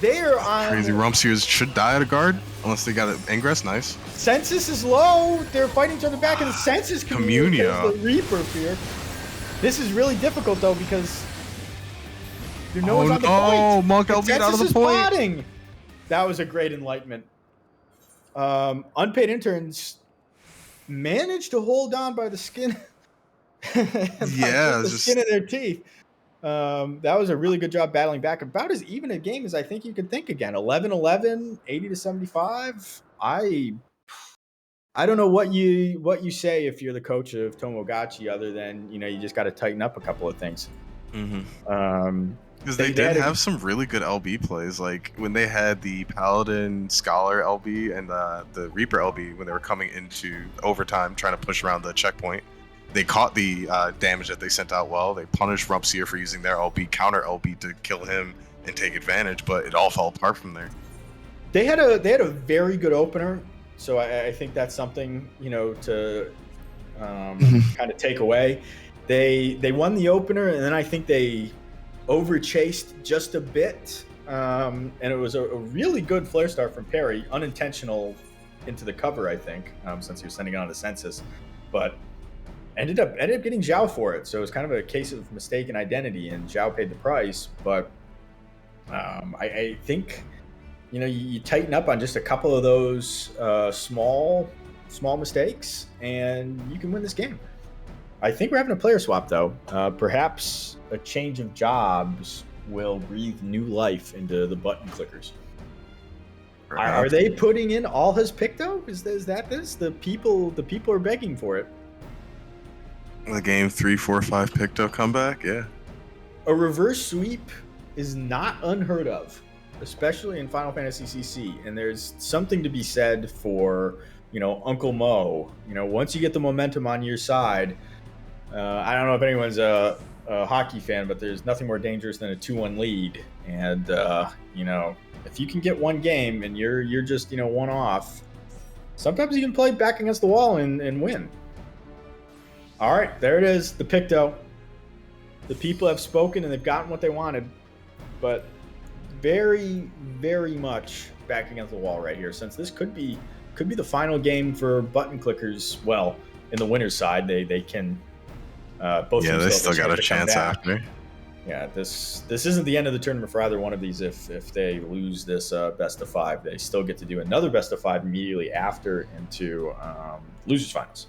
They're on. Crazy Rumpseers should die at a guard unless they got an Ingress. Nice. Census is low. They're fighting each other back, and the Census Communio. the Reaper Fear. This is really difficult though because no one's on the point. Monk And LB out of Census the is point. plotting. That was a great enlightenment. Unpaid interns managed to hold on by the skin. Yeah, the it's just- skin of their teeth. That was a really good job battling back. About as even a game as I think you could think again. 11-11, 80-75. I don't know what you say if you're the coach of Tomogachi, other than you just got to tighten up a couple of things. Mm-hmm. Because they They did had a- have some really good LB plays, like when they had the Paladin Scholar LB and the Reaper LB when they were coming into overtime trying to push around the checkpoint. They caught the damage that they sent out well. They punished Rumpseer for using their LB, counter LB to kill him and take advantage, but it all fell apart from there. They had a very good opener, so I think that's something to kind of take away. They won the opener, and then I think they overchased just a bit, and it was a really good flare start from Perry, unintentional into the cover, I think, since he was sending it on to Census, but ended up getting Zhao for it. So it was kind of a case of mistaken identity, and Zhao paid the price. But I think, you tighten up on just a couple of those small mistakes, and you can win this game. I think we're having a player swap, though. Perhaps a change of jobs will breathe new life into the button clickers. Are they putting in all his pick, though? Is that this? The people are begging for it. The game 3, 4, 5 Picto comeback, yeah. A reverse sweep is not unheard of, especially in Final Fantasy CC. And there's something to be said for, Uncle Mo. Once you get the momentum on your side, I don't know if anyone's a hockey fan, but there's nothing more dangerous than a 2-1 lead. And, if you can get one game and you're just, one off, sometimes you can play back against the wall and win. All right, there it is, the Picto. The people have spoken and they've gotten what they wanted, but very, very much back against the wall right here, since this could be the final game for button clickers. Well, in the winner's side, they can both. Yeah, they still got a chance after. Yeah, this isn't the end of the tournament for either one of these. If they lose this best of 5, they still get to do another best of 5 immediately after into losers finals.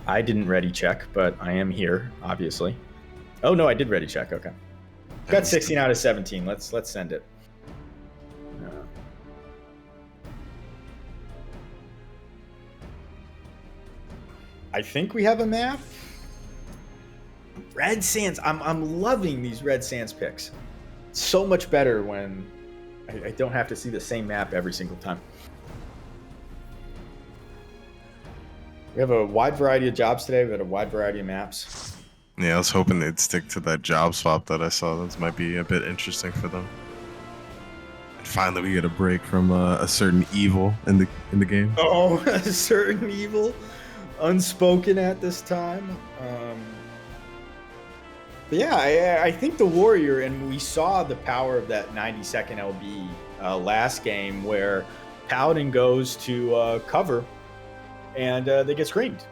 I didn't ready check, but I am here, obviously. Oh no, I did ready check. Okay, got 16 out of 17. Let's send it. I think we have a map. Red Sands. I'm loving these Red Sands picks. It's so much better when I don't have to see the same map every single time. We have a wide variety of jobs today. We have a wide variety of maps. Yeah, I was hoping they'd stick to that job swap that I saw. Those might be a bit interesting for them. And finally, we get a break from a certain evil in the game. Oh, a certain evil, unspoken at this time. But yeah, I think the Warrior, and we saw the power of that 90-second LB last game, where Paladin goes to cover. And they get screened.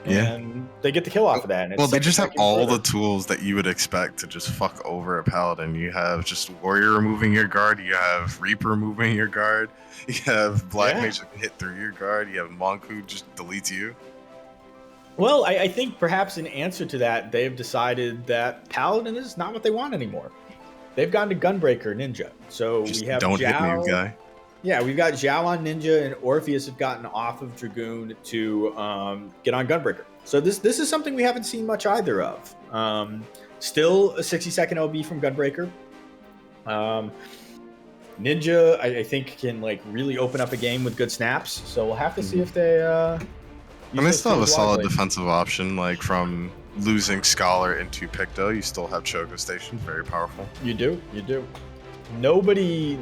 And they get the kill off of that. And they just have all the tools that you would expect to just fuck over a Paladin. You have just Warrior removing your guard. You have Reaper removing your guard. You have Black Mage that can hit through your guard. You have Monk who just deletes you. Well, I think perhaps in answer to that, they've decided that Paladin is not what they want anymore. They've gone to Gunbreaker Ninja. So just we have don't hit Zhao, me, guy. Yeah, we've got Zhao on Ninja, and Orpheus have gotten off of Dragoon to get on Gunbreaker. So this is something we haven't seen much either of. Still a 60-second LB from Gunbreaker. Ninja, I think, can really open up a game with good snaps. So we'll have to see if they. And they still have a solid defensive option, from losing Scholar into Picto. You still have Chogo Station, very powerful. You do. Nobody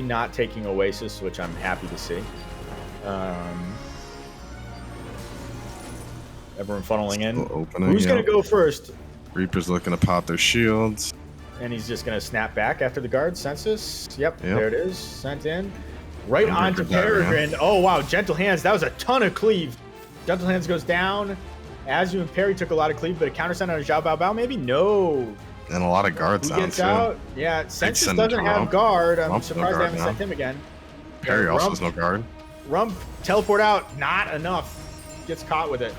not taking Oasis, which I'm happy to see. Everyone funneling in. Who's going to go first? Reaper's looking to pop their shields. And he's just going to snap back after the guard. Census. Yep, there it is. Sent in. Right onto Peregrine. Oh, wow. Gentle Hands. That was a ton of cleave. Gentle Hands goes down. Azu and Perry took a lot of cleave, but a counter send on a Zhao Bao Bao? Maybe? No. And a lot of guards down, too. Out? Yeah, Census doesn't have guard. I'm surprised they haven't sent him again. Perry also has no guard. Rump, teleport out. Not enough. Gets caught with it.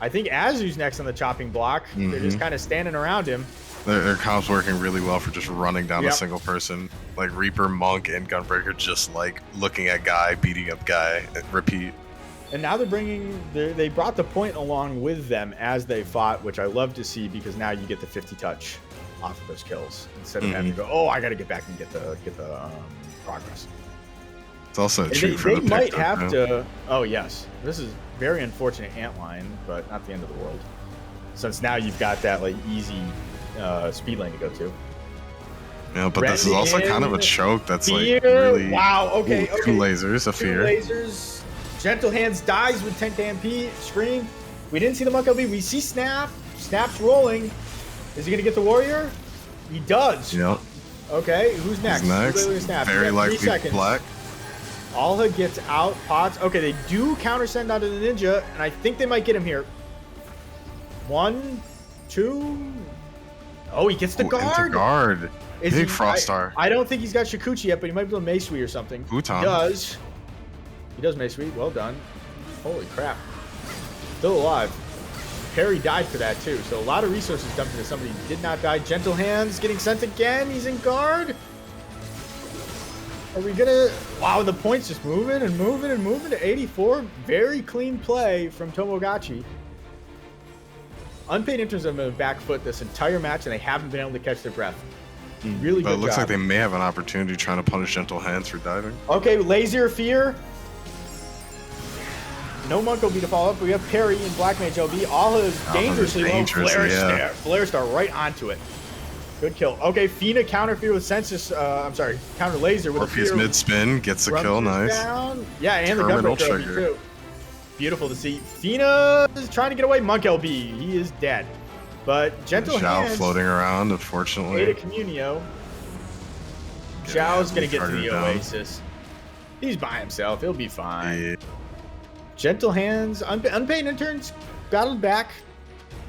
I think Azu's next on the chopping block. They're just kind of standing around him. Their comp's working really well for just running down a single person. Reaper, Monk, and Gunbreaker just looking at guy, beating up guy, and repeat. And now they brought the point along with them as they fought, which I love to see, because now you get the 50 touch off of those kills instead of having to go, I got to get back and get the progress. It's also a treat for the They might have to. Oh yes, this is very unfortunate antline, but not the end of the world. Since now you've got that easy speed lane to go to. Yeah, but this is also kind of a choke that's really. Wow. Okay. Two lasers, a fear. Lasers. Gentle Hands dies with 10 MP. Scream. We didn't see the Monk LB. We see Snap. Snap's rolling. Is he gonna get the Warrior? He does. Yep. Okay. Who's next? Who's next? Very likely Black. Alha gets out. Pots. Okay, they do counter send onto the ninja, and I think they might get him here. 1, 2. Oh, he gets the guard. Into guard. Is Big he- Frost Star. I don't think he's got Shikuchi yet, but he might be able to Maesui or something. Bhutan. He does. He does Maesui. Well done. Holy crap. Still alive. Perry died for that too, so a lot of resources dumped into somebody who did not die. Gentle Hands getting sent again. He's in guard. Are we gonna... Wow, the points just moving and moving and moving to 84. Very clean play from Tomogachi. Unpaid interns have been back foot this entire match, and they haven't been able to catch their breath. Really But good it looks job. like they may have an opportunity trying to punish Gentle Hands for diving. Okay, Laser Fear. No Monko be to follow up. We have Perry and Black Mage LB. All is dangerously low. Flare Star right onto it. Good kill. Okay, Fina counter fear with Census. I'm sorry, counter laser with Orpheus a fear. mid spin gets a kill. Nice. Down. Yeah, and Terminal the Gunbreaker LB trigger. too. Beautiful to see. Fina is trying to get away. Monk LB, he is dead. But Gentle Zhao Hands floating around, made a unfortunately. Communio. Getting Zhao's gonna get to targeted the down. Oasis. He's by himself. He'll be fine. Yeah. Gentle Hands, unpaid interns battled back.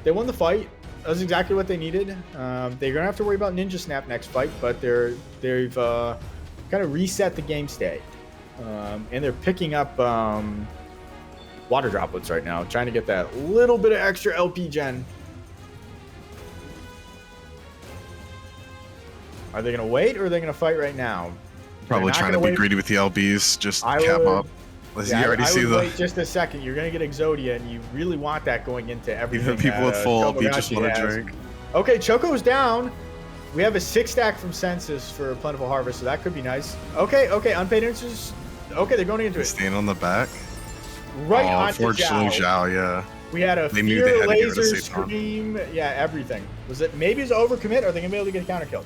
They won the fight. That was exactly what they needed. They're gonna have to worry about Ninja Snap next fight, but they've kind of reset the game state, and they're picking up water droplets right now, trying to get that little bit of extra LP gen. Are they gonna wait or are they gonna fight right now? Probably They're not trying to gonna be wait. greedy with the LBs. Just I cap would- up. Let's Yeah, you already I see would the wait just a second. You're gonna get Exodia, and you really want that going into everything. even people with that, full LB just Tomogachi want to has. drink. Okay, Choco's down. We have a 6-stack from Census for Plentiful Harvest, so that could be nice. Okay, unpaid interns. Okay, they're going into it. Staying on the back. Right Oh, onto unfortunately, Zhao. Zhao, yeah. We had a They knew fear, they had to give it a laser, safe time. scream, yeah, everything. Was it maybe it's overcommit, or are they gonna be able to get a counter kill?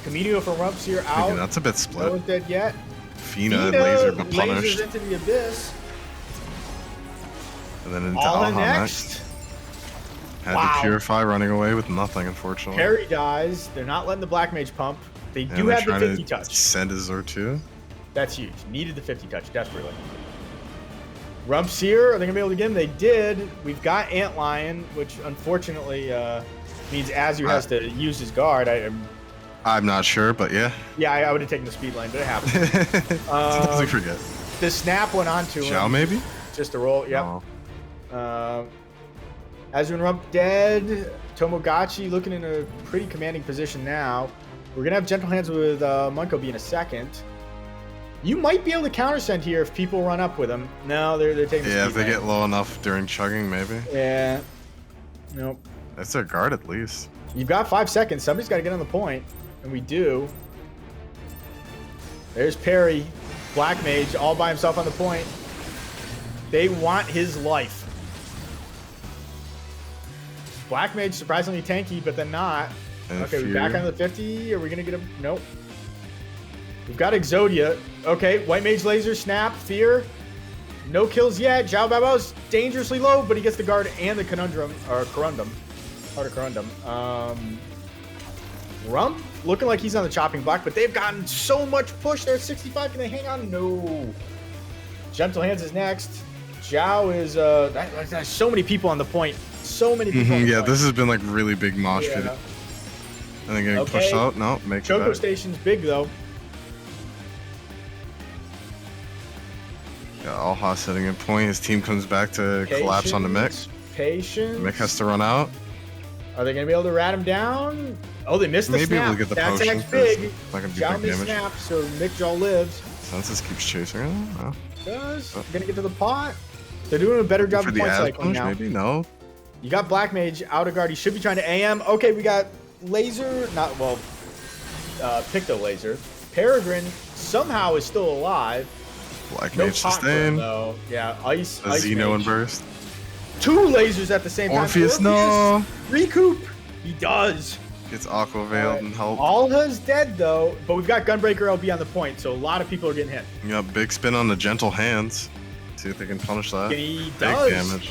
Comedian from Rumps here Thinking out. that's a bit No split. one's dead yet. Fina and laser but lasers punished. into the abyss. And then into All Alha next. Had Wow. to Purify running away with nothing, unfortunately. Perry dies. They're not letting the Black Mage pump. They And do they're have the trying 50 to touch. send his Zor2. That's huge. Needed the 50 touch desperately. Rumps here. Are they gonna be able to get him? They did. We've got Antlion, which unfortunately means Azu has to use his guard. I'm not sure, but yeah. I would have taken the speed lane, but it happened. Sometimes we forget. The snap went on to Zhao him. maybe? Just a roll. Yep. Oh. Azu and Rump dead. Tomogachi looking in a pretty commanding position now. We're gonna have Gentle Hands with Munko be in a second. You might be able to counter send here if people run up with him. No, they're taking the Yeah, speed if they lane. get low enough during chugging, maybe. Yeah. Nope. That's their guard at least. You've got 5 seconds. Somebody's got to get on the point, and we do. There's Perry, Black Mage, all by himself on the point. They want his life. Black Mage surprisingly tanky, but then not. And Okay, we're Fear. back on the 50. Are we gonna get him? Nope. We've got Exodia. Okay, White Mage Laser, Snap, Fear. No kills yet. Zhao Bao's dangerously low, but he gets the guard and the Conundrum, or Corundum. Heart of Corundum. Rump looking like he's on the chopping block, but they've gotten so much push. They're at 65. Can they hang on? No. Gentle Hands is next. Zhao is, there's so many people on the point. So many people on the Yeah, point. this has been like really big mosh pit. Yeah. And then getting Okay. pushed out. No, make it Choco back. Station's big, though. Yeah, Alha setting a point. His team comes back to collapse on the mix. Patience. Mick has to run out. Are they going to be able to rat him down? Oh, they missed the Maybe snap. able to get the That's potion. X 'cause big. it's not gonna be Zhao big missed damage. snap, so Mick Jaw lives. Census keeps chasing him. Oh. Does. Going to get to the pot. They're doing a better job For of the point Az cycling punch, now. maybe? No. You got Black Mage out of guard. He should be trying to AM. Okay, we got Laser. Picto Laser. Peregrine somehow is still alive. Black No Mage pot for him, sustain. though. Yeah, Ice. A Ice Xeno Mage. and burst. 2 lasers at the same time. Orpheus, no. Recoup. He does. Gets Aqua Veiled and help. Alha's dead though, but we've got Gunbreaker LB on the point, so a lot of people are getting hit. Yeah, big spin on the Gentle Hands. See if they can punish that. He Big does. damage.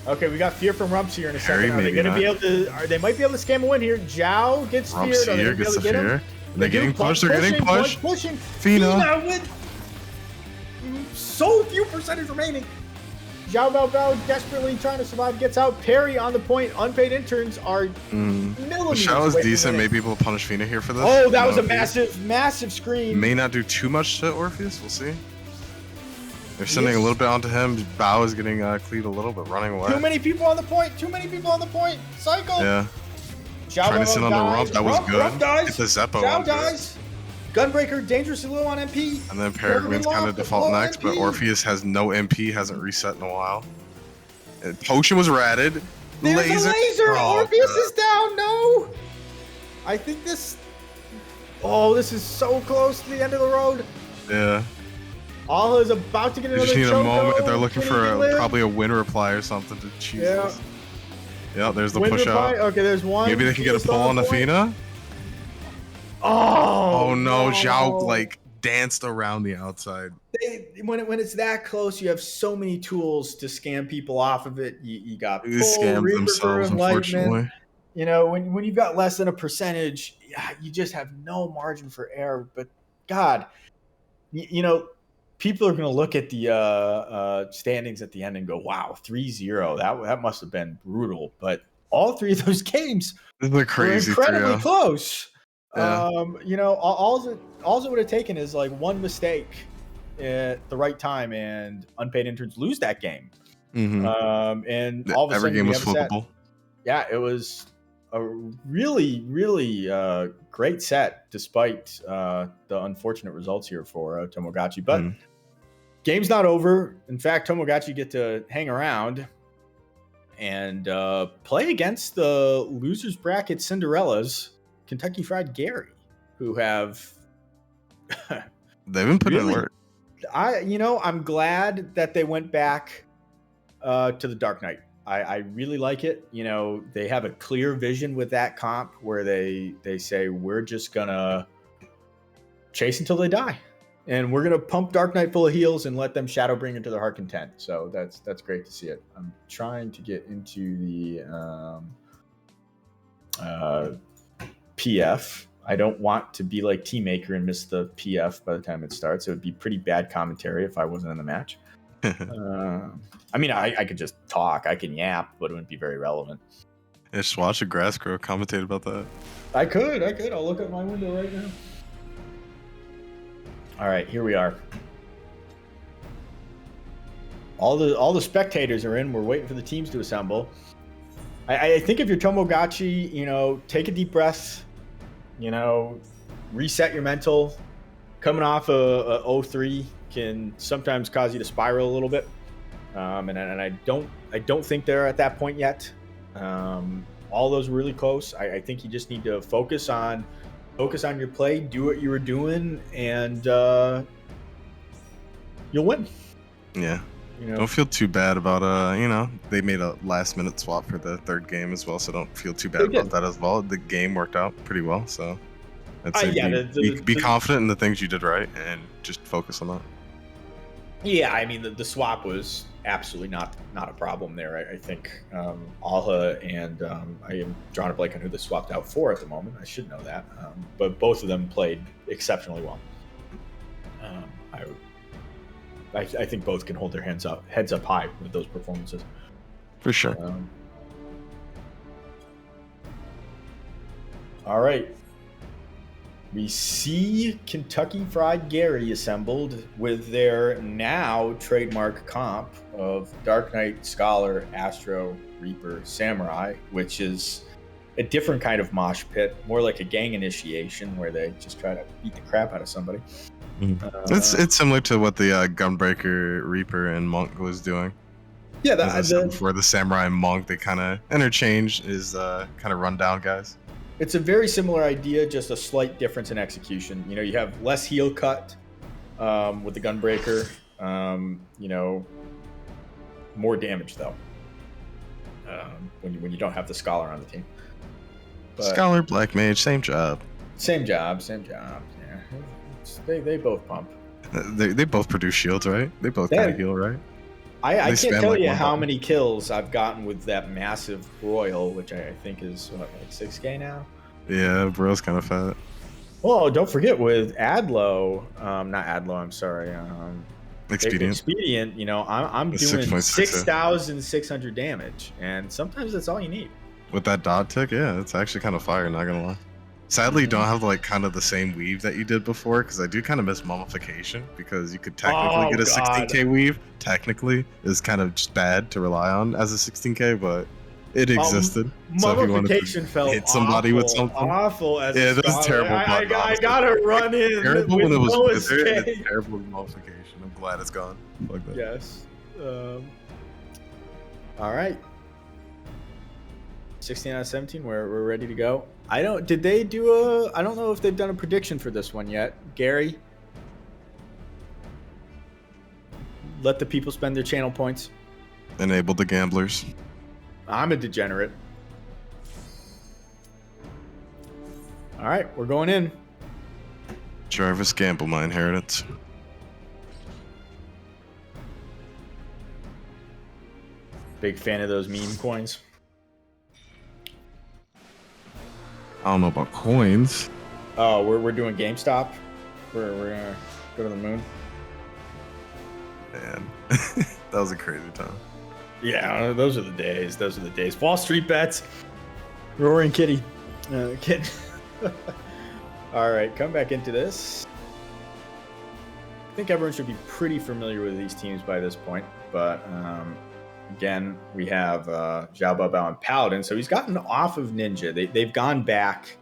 Okay, we got Fear from Rumps here in a Harry, second. Are they maybe going to be not. able to? They might be able to scam a win here. Zhao gets Rumps feared. Are they here going to be gets able the to get him? fear. They're getting pushed. They're getting pushed. Pushing. Fina. With so few percentage remaining. Zhao Bao desperately trying to survive, gets out. Parry on the point. Unpaid interns are millimeters. Shao is away from decent. winning. Maybe we'll punish Fina here for this. Oh, that was a Orpheus massive screen. may not do too much to Orpheus. We'll see. They're sending a little bit onto him. Bao is getting cleaved a little bit, running away. Too many people on the point. Cycle. Yeah. Zhao Trying to sit on the rump. That was good. Rump dies. Hit the Zeppo Zhao onto it. dies. Gunbreaker dangerously low on MP. And then Peregrine's kind of default next, but Orpheus has no MP, hasn't reset in a while. Potion was ratted. There's a laser. Oh, Orpheus God. is down. No. I think this. Oh, this is so close to the end of the road. Yeah. All is about to get They another just need a choke moment. go. They're looking Can for he live? probably a win reply or something to choose Yeah. this. Yeah, there's the Win push reply? out. Okay, there's one. Maybe they can get a Still pull on the point. Fina. Oh, Oh no, Zhao like danced around the outside. When it's that close, you have so many tools to scam people off of it. You got They pull, scammed Reaper for themselves, enlightenment. unfortunately. You know, when you've got less than a percentage, you just have no margin for error. But God, you know, people are going to look at the standings at the end and go, "Wow, 3-0. That must have been brutal." But all three of those games This is a were crazy incredibly 3-0. close. Yeah. You know, all it would have taken is like one mistake at the right time, and unpaid interns lose that game. Mhm. And all of a Every sudden, game we was have a set. flippable. Yeah, it was a really, really great set, despite the unfortunate results here for Tomogachi. But game's not over. In fact, Tomogachi get to hang around and play against the losers bracket Cinderellas, Kentucky Fried Gary, who have They've been putting in Really? work. I'm glad that they went back to the Dark Knight. I really like it. You know, they have a clear vision with that comp where they say we're just gonna chase until they die, and we're gonna pump Dark Knight full of heals and let them shadow bring into their heart content. So that's great to see it. I'm trying to get into the PF. I don't want to be like Teammaker and miss the PF by the time it starts. It would be pretty bad commentary if I wasn't in the match. I mean, I could just talk. I can yap, but it wouldn't be very relevant. Yeah, just watch a grass grow commentate about that. I could. I'll look at my window right now. All right, here we are. All the spectators are in. We're waiting for the teams to assemble. I think if you're Tomogachi, you know, take a deep breath. You know, reset your mental. Coming off a 0-3 can sometimes cause you to spiral a little bit, and I don't think they're at that point yet. All those were really close. I think you just need to focus on your play, do what you were doing, and you'll win. Yeah. You know, Don't feel too bad about they made a last minute swap for the third game as well, so don't feel too bad They about did. that as well. The game worked out pretty well, so I'd say yeah, be confident in the things you did right and just focus on that. Yeah, I mean the swap was absolutely not a problem there. I think Alha and I am drawing a blank on who they swapped out for at the moment. I should know that, but both of them played exceptionally well. I think both can hold their heads up high with those performances. For sure. All right. We see Kentucky Fried Gary assembled with their now trademark comp of Dark Knight, Scholar, Astro, Reaper, Samurai, which is a different kind of mosh pit, more like a gang initiation where they just try to beat the crap out of somebody. It's similar to what the Gunbreaker, Reaper, and Monk was doing. Yeah, As I said before, the Samurai and Monk, they kind of interchange is kind of run down guys. it's a very similar idea, just a slight difference in execution. You know, you have less heal cut with the Gunbreaker. You know, more damage though when you don't have the Scholar on the team. But Scholar, Black Mage, same job. Same job. Yeah, they both pump. They both produce shields, right? They both Yeah. kind of heal, right? I They can't spam tell like you one how button. many kills I've gotten with that massive Royal, which I think is like 6K now. Yeah, bro's kind of fat. Well, don't forget with Adlo, not Adlo, I'm sorry. Expedient. Expedient, I'm It's doing 6.6, yeah. 6,600 damage, and sometimes that's all you need. With that dot tick, yeah, it's actually kind of fire, not gonna lie. Sadly, you don't have like kind of the same weave that you did before, because I do kind of miss mummification, because you could technically Oh, get a God. 16k weave. Technically, is kind of just bad to rely on as a 16k, but it existed. So if you wanted Mummification to felt hit somebody with something, awful as yeah, a this is scholar. terrible. Button, I honestly. gotta run in Terrible with when it was no wizard. It's escape. terrible with mummification. I'm glad it's gone. Like that. Yes. All right. 16 out of 17. We're ready to go. I don't know if they've done a prediction for this one yet. Gary, let the people spend their channel points. Enable the gamblers. I'm a degenerate. All right, we're going in. Jarvis gamble my inheritance. Big fan of those meme coins. I don't know about coins. Oh, we're doing GameStop. We're gonna go to the moon. Man, that was a crazy time. Yeah, those are the days. Those are the days. Wall Street bets. Roaring Kitty. Kid. All right, come back into this. I think everyone should be pretty familiar with these teams by this point, but again, we have Zhao Baobao and Paladin, so he's gotten off of Ninja. They've gone back.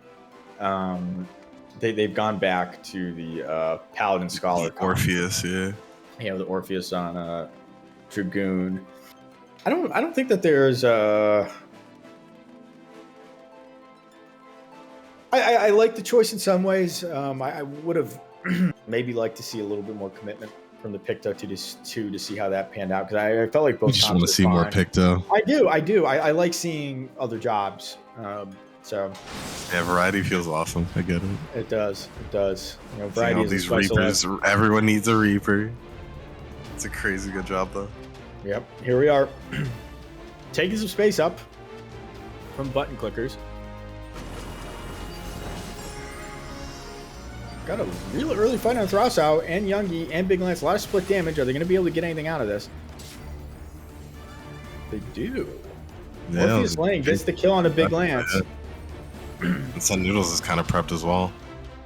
They've gone back to the Paladin Scholar. Orpheus, yeah. Yeah, with Orpheus on Dragoon. I don't think that there's I like the choice in some ways. I would have maybe liked to see a little bit more commitment from the Picto to see how that panned out, because I felt like both. You just comps want to were see more fine. Picto. I do. I like seeing other jobs. So Yeah, variety feels awesome. I get it. it does. Seeing Variety all is these a specialist. reapers. Everyone needs a reaper. It's a crazy good job though. Yep, here we are. Taking some space up from button clickers. Got a really early fight on Thrasau and Youngie and Big Lance. A lot of split damage. Are they going to be able to get anything out of this? They do. Yeah, Orpheus Lane gets the kill on a Big Lance. And Sun Noodles is kind of prepped as well.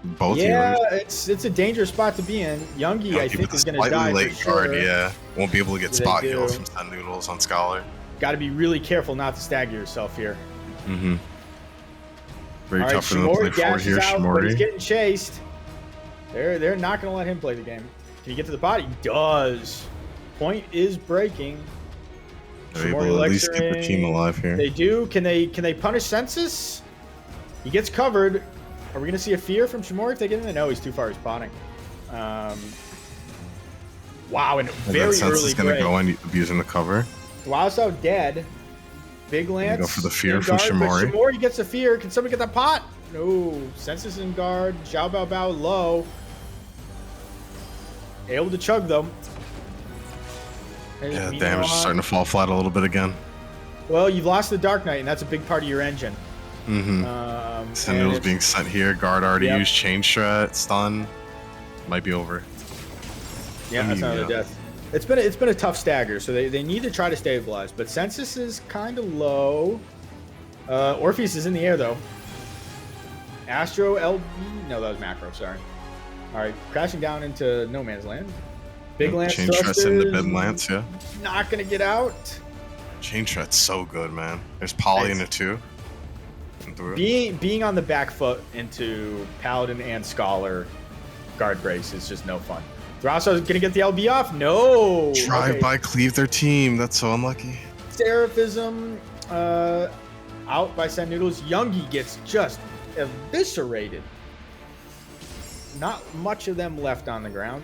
Both Yeah, healers. it's a dangerous spot to be in. Youngie, I think, is going to die late for guard, sure. yeah. Won't be able to get They spot do. heals from Sun Noodles on Scholar. Got to be really careful not to stagger yourself here. Mm-hmm. Very All right, tough for them to play Shimori for dashes here, out, but he's Shimori. getting chased. They're not going to let him play the game. Can he get to the bot? He does. Point is breaking. They're able Shimori to at least keep their team lecturing. alive here. They do. Can they punish Census? He gets covered. Are we going to see a fear from Shimori if they get in? No, he's too far spawning. Wow, and And very then Sense early is going to break. go and abusing the cover. Thrasau dead. Big Lance. Go for the fear in from guard, but Shimori. Shimori gets a fear. Can somebody get that pot? No. Census in guard. Zhao Bao Bao low. Able to chug though. There's Yeah, Mino damage is on. starting to fall flat a little bit again. Well, you've lost the Dark Knight, and that's a big part of your engine. Mm-hmm. And Sentinel's it's- being sent here. Guard already Yep. used. Chain strat. Stun. Might be over. Yeah, that's another Yeah. death. It's been a tough stagger, so they need to try to stabilize. But Census is kind of low. Orpheus is in the air though. Astro LB, no, that was macro. Sorry. All right, crashing down into no man's land. Big Lance Chain strat's in the thrusters, Big Lance, yeah. not gonna get out. Chain strat's so good, man. There's Poly in Nice. it too. And through it. Being on the back foot into Paladin and Scholar guard brace is just no fun. Thrasau's gonna get the LB off. No. Drive Okay. by cleave their team. That's so unlucky. Seraphism out by Sen Noodles. Youngie gets just eviscerated. Not much of them left on the ground.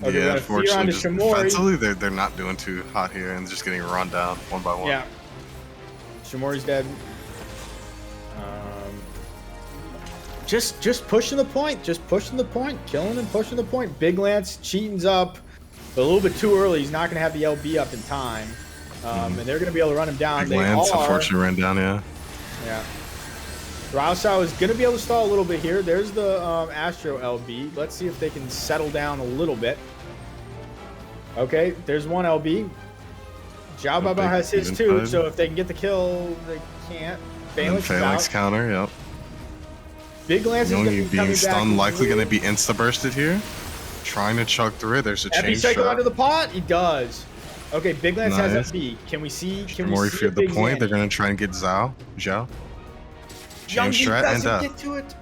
Oh, they're Yeah, gonna fear onto unfortunately, just Shimori. defensively, they're not doing too hot here and just getting run down one by one. Yeah. Shimori's dead. Just pushing the point. Just pushing the point. Killing and pushing the point. Big Lance cheating's up. But a little bit too early. He's not going to have the LB up in time. And they're going to be able to run him down. Big They Lance, are. unfortunately, ran down, yeah. Yeah. Rausau is going to be able to stall a little bit here. There's the Astro LB. Let's see if they can settle down a little bit. Okay, there's one LB. Zhao Baba has his too, so if they can get the kill, they can't. Phalanx counter, yep. Big Lance is going to be being stunned, likely going to be insta-bursted here. Trying to chug through it. There's a chain cycle shot. onto the pot. He does. Okay, Big Lance has FB. Can we see? Mori feared the point. They're going to try and get Zhao. Chain strat and death. Get to it.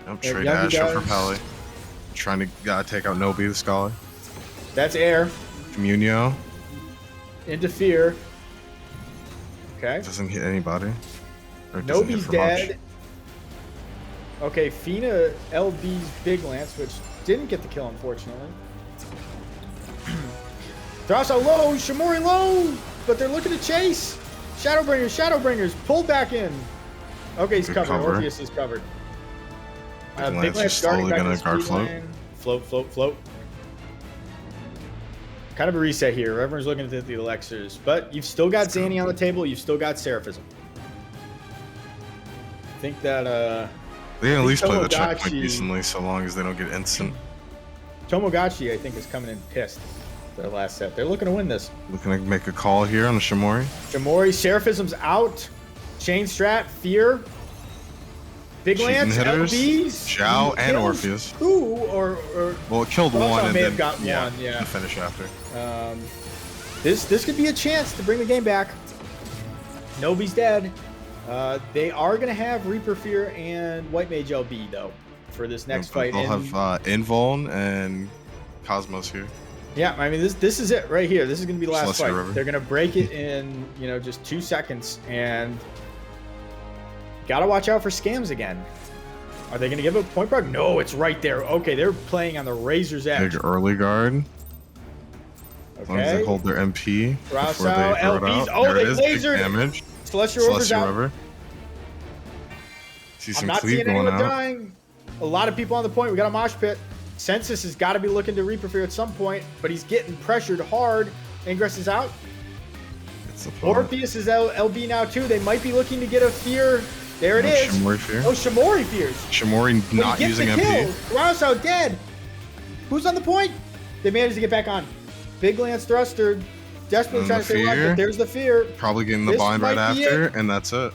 Yep, trade Astro for Pally. Trying to take out Nobi, the Scholar. That's air. Communio. Interfere. Okay. Doesn't hit anybody. Nobi's dead. Okay, Fina LB's Big Lance, which didn't get the kill, unfortunately. Thrasa low, Shamori low, but they're looking to chase. Shadowbringers, pulled back in. Okay, he's covered. Orpheus is covered. Big Lance slowly gonna guard float. Float. Kind of a reset here. Everyone's looking at the elixirs, but you've still got Zanny on the table. You've still got Seraphism. I think that they can at least play the checkpoint decently, so long as they don't get instant. Tomogachi, I think, is coming in pissed for the last set. They're looking to win this. Looking to make a call here on the Shamori. Seraphism's out. Chain strat, fear. Big Lance, LBs. Zhao and Orpheus. Who well, it killed one and then got one, yeah. The finish after. This could be a chance to bring the game back. Nobi's dead. They are going to have Reaper Fear and White Mage LB, though, for this next fight. They'll have Invuln and Cosmos here. Yeah, I mean, this is it right here. This is going to be the last fight. They're going to break it in, just 2 seconds, and got to watch out for scams again. Are they going to give up point prog? No, it's right there. Okay, they're playing on the razor's edge. Big early guard. Okay. As long as they hold their MP before they throw LBs. it out. Oh, there they it is. lasered. Big damage. Celestial River. See some I'm not cleave seeing going anyone out. dying. A lot of people on the point. We got a mosh pit. Census has got to be looking to Reaper Fear at some point, but he's getting pressured hard. Ingress is out. Orpheus is LB now too. They might be looking to get a fear. There it is. Shamori Fear. Oh, Shamori fears. Shamori not using MP. Rausau dead. Who's on the point? They managed to get back on. Big Lance Thruster desperately trying to stay alive, but there's the fear. Probably getting the bind right after, and that's it.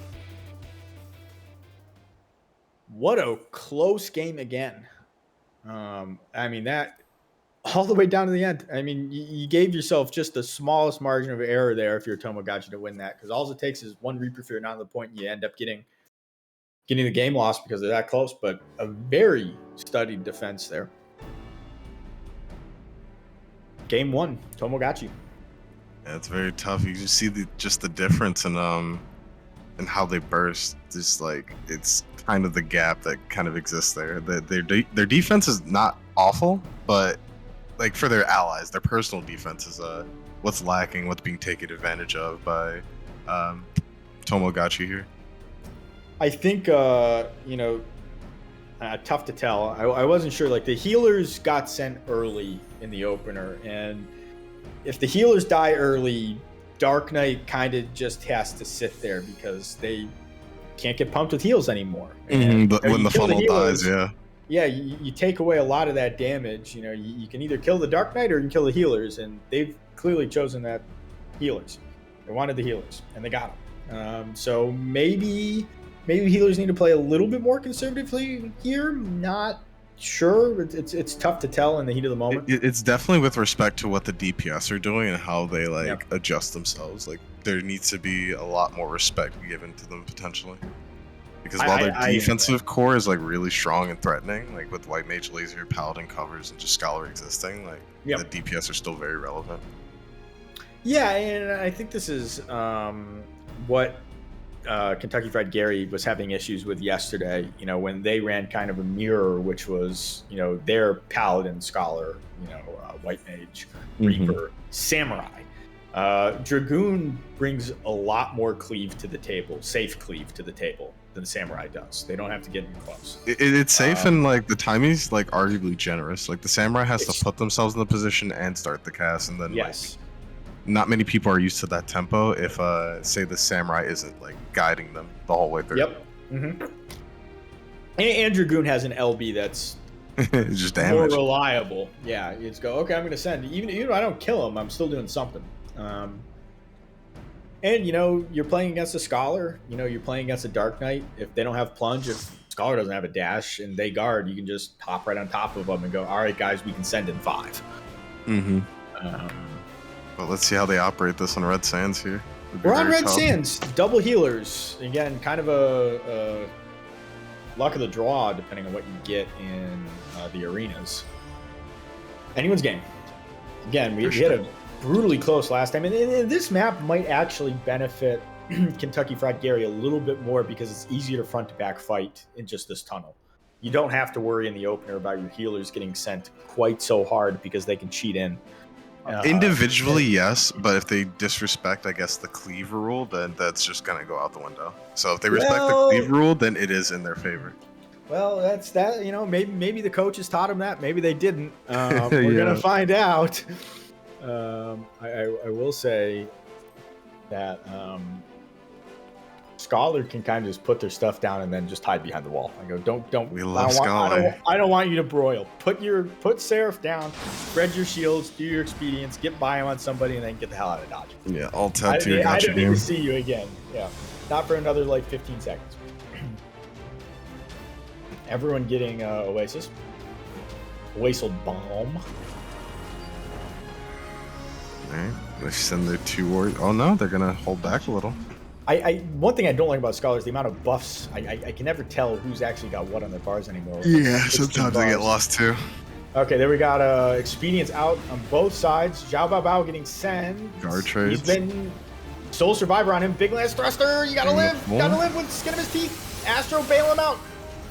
What a close game again. I mean, that all the way down to the end. I mean, you gave yourself just the smallest margin of error there if you're Tomogachi to win that, because all it takes is one Reaper Fear not on the point, and you end up getting the game lost because they're that close. But a very studied defense there. Game 1, Tomogachi. Yeah, it's very tough. You just see just the difference in how they burst. Just like it's kind of the gap that kind of exists there. Their defense is not awful, but like for their allies, their personal defense is what's lacking, what's being taken advantage of by Tomogachi here. I think tough to tell. I wasn't sure. Like the healers got sent early in the opener, and if the healers die early, Dark Knight kind of just has to sit there because they can't get pumped with heals anymore. When the funnel dies, yeah, you take away a lot of that damage. You can either kill the Dark Knight or you can kill the healers, and they've clearly chosen that healers. They wanted the healers, and they got them. So maybe healers need to play a little bit more conservatively here. Not sure. It's tough to tell in the heat of the moment. It's definitely with respect to what the DPS are doing and how they adjust themselves. Like there needs to be a lot more respect given to them potentially. Because while their defensive core is like really strong and threatening, like with White Mage Laser, Paladin covers, and just Scholar existing, the DPS are still very relevant. Yeah, and I think this is what Kentucky Fried Gary was having issues with yesterday, when they ran kind of a mirror, which was, their Paladin, Scholar, White Mage, Reaper, Samurai. Dragoon brings a lot more cleave to the table, safe cleave to the table than Samurai does. They don't have to get in close. It's safe and the timing's arguably generous. Like the Samurai has to put themselves in the position and start the cast, and then not many people are used to that tempo if say the Samurai isn't guiding them the whole way through. Mm-hmm. And Dragoon has an LB that's It's just more damage. reliable. Yeah, it's go, okay, I'm going to send. Even if I don't kill him, I'm still doing something. And, you're playing against a Scholar. You're playing against a Dark Knight. If they don't have Plunge, if Scholar doesn't have a dash and they guard, you can just hop right on top of them and go, all right, guys, we can send in 5. Mm-hmm. Well, let's see how they operate this on Red Sands here. We're on Red Sands. Double healers. Again, kind of a luck of the draw, depending on what you get in the arenas. Anyone's game. Again, we hit a brutally close last time. And this map might actually benefit Kentucky Fried Gary a little bit more because it's easier to front to back fight in just this tunnel. You don't have to worry in the opener about your healers getting sent quite so hard because they can cheat in. Individually, yes, but if they disrespect, I guess, the cleave rule, then that's just going to go out the window. So if they respect the cleave rule, then it is in their favor. Well, that's that. Maybe the coaches taught them that. Maybe they didn't. We're gonna find out. I will say that Scholar can kind of just put their stuff down and then just hide behind the wall. I go, don't. We love Scholar. I don't want you to broil. Put Seraph down, spread your shields, do your expedients, get by him on somebody, and then get the hell out of Dodge. Yeah, all tattoo. I didn't need to see you again. Yeah, not for another 15 seconds. Everyone getting Oasis. Oasis bomb. Alright, they send their 2 warriors. Oh no, they're gonna hold back a little. One thing I don't like about Scholar is the amount of buffs. I can never tell who's actually got what on their bars anymore. Yeah, sometimes they get lost too. Okay, there we got Expedients out on both sides. Zhao Bao Bao getting sent. Guard trades. He's been Soul Survivor on him. Big Lance Thruster. You gotta live. Gotta live with skin of his teeth. Astro bail him out.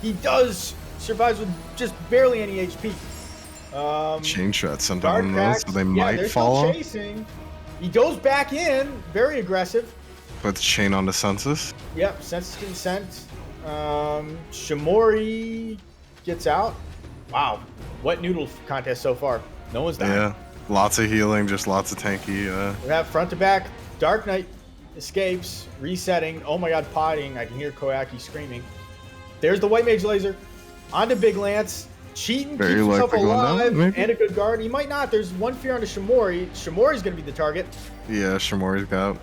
He does survives with just barely any HP. Chain shot sent Guard on cracks. those, so they Yeah, might they're follow. still chasing. He goes back in, very aggressive. Put the chain on the census. Yep, Census getting sent. Shimori gets out. Wow, what noodle contest so far? No one's dying. Yeah, lots of healing, just lots of tanky. We have front to back. Dark Knight escapes, resetting. Oh my god, potting. I can hear Koyaki screaming. There's the White Mage Laser. Onto Big Lance. Cheating, keeps himself alive, and a good guard. He might not. There's one fear onto Shimori. Shimori's going to be the target. Yeah, Shimori's got.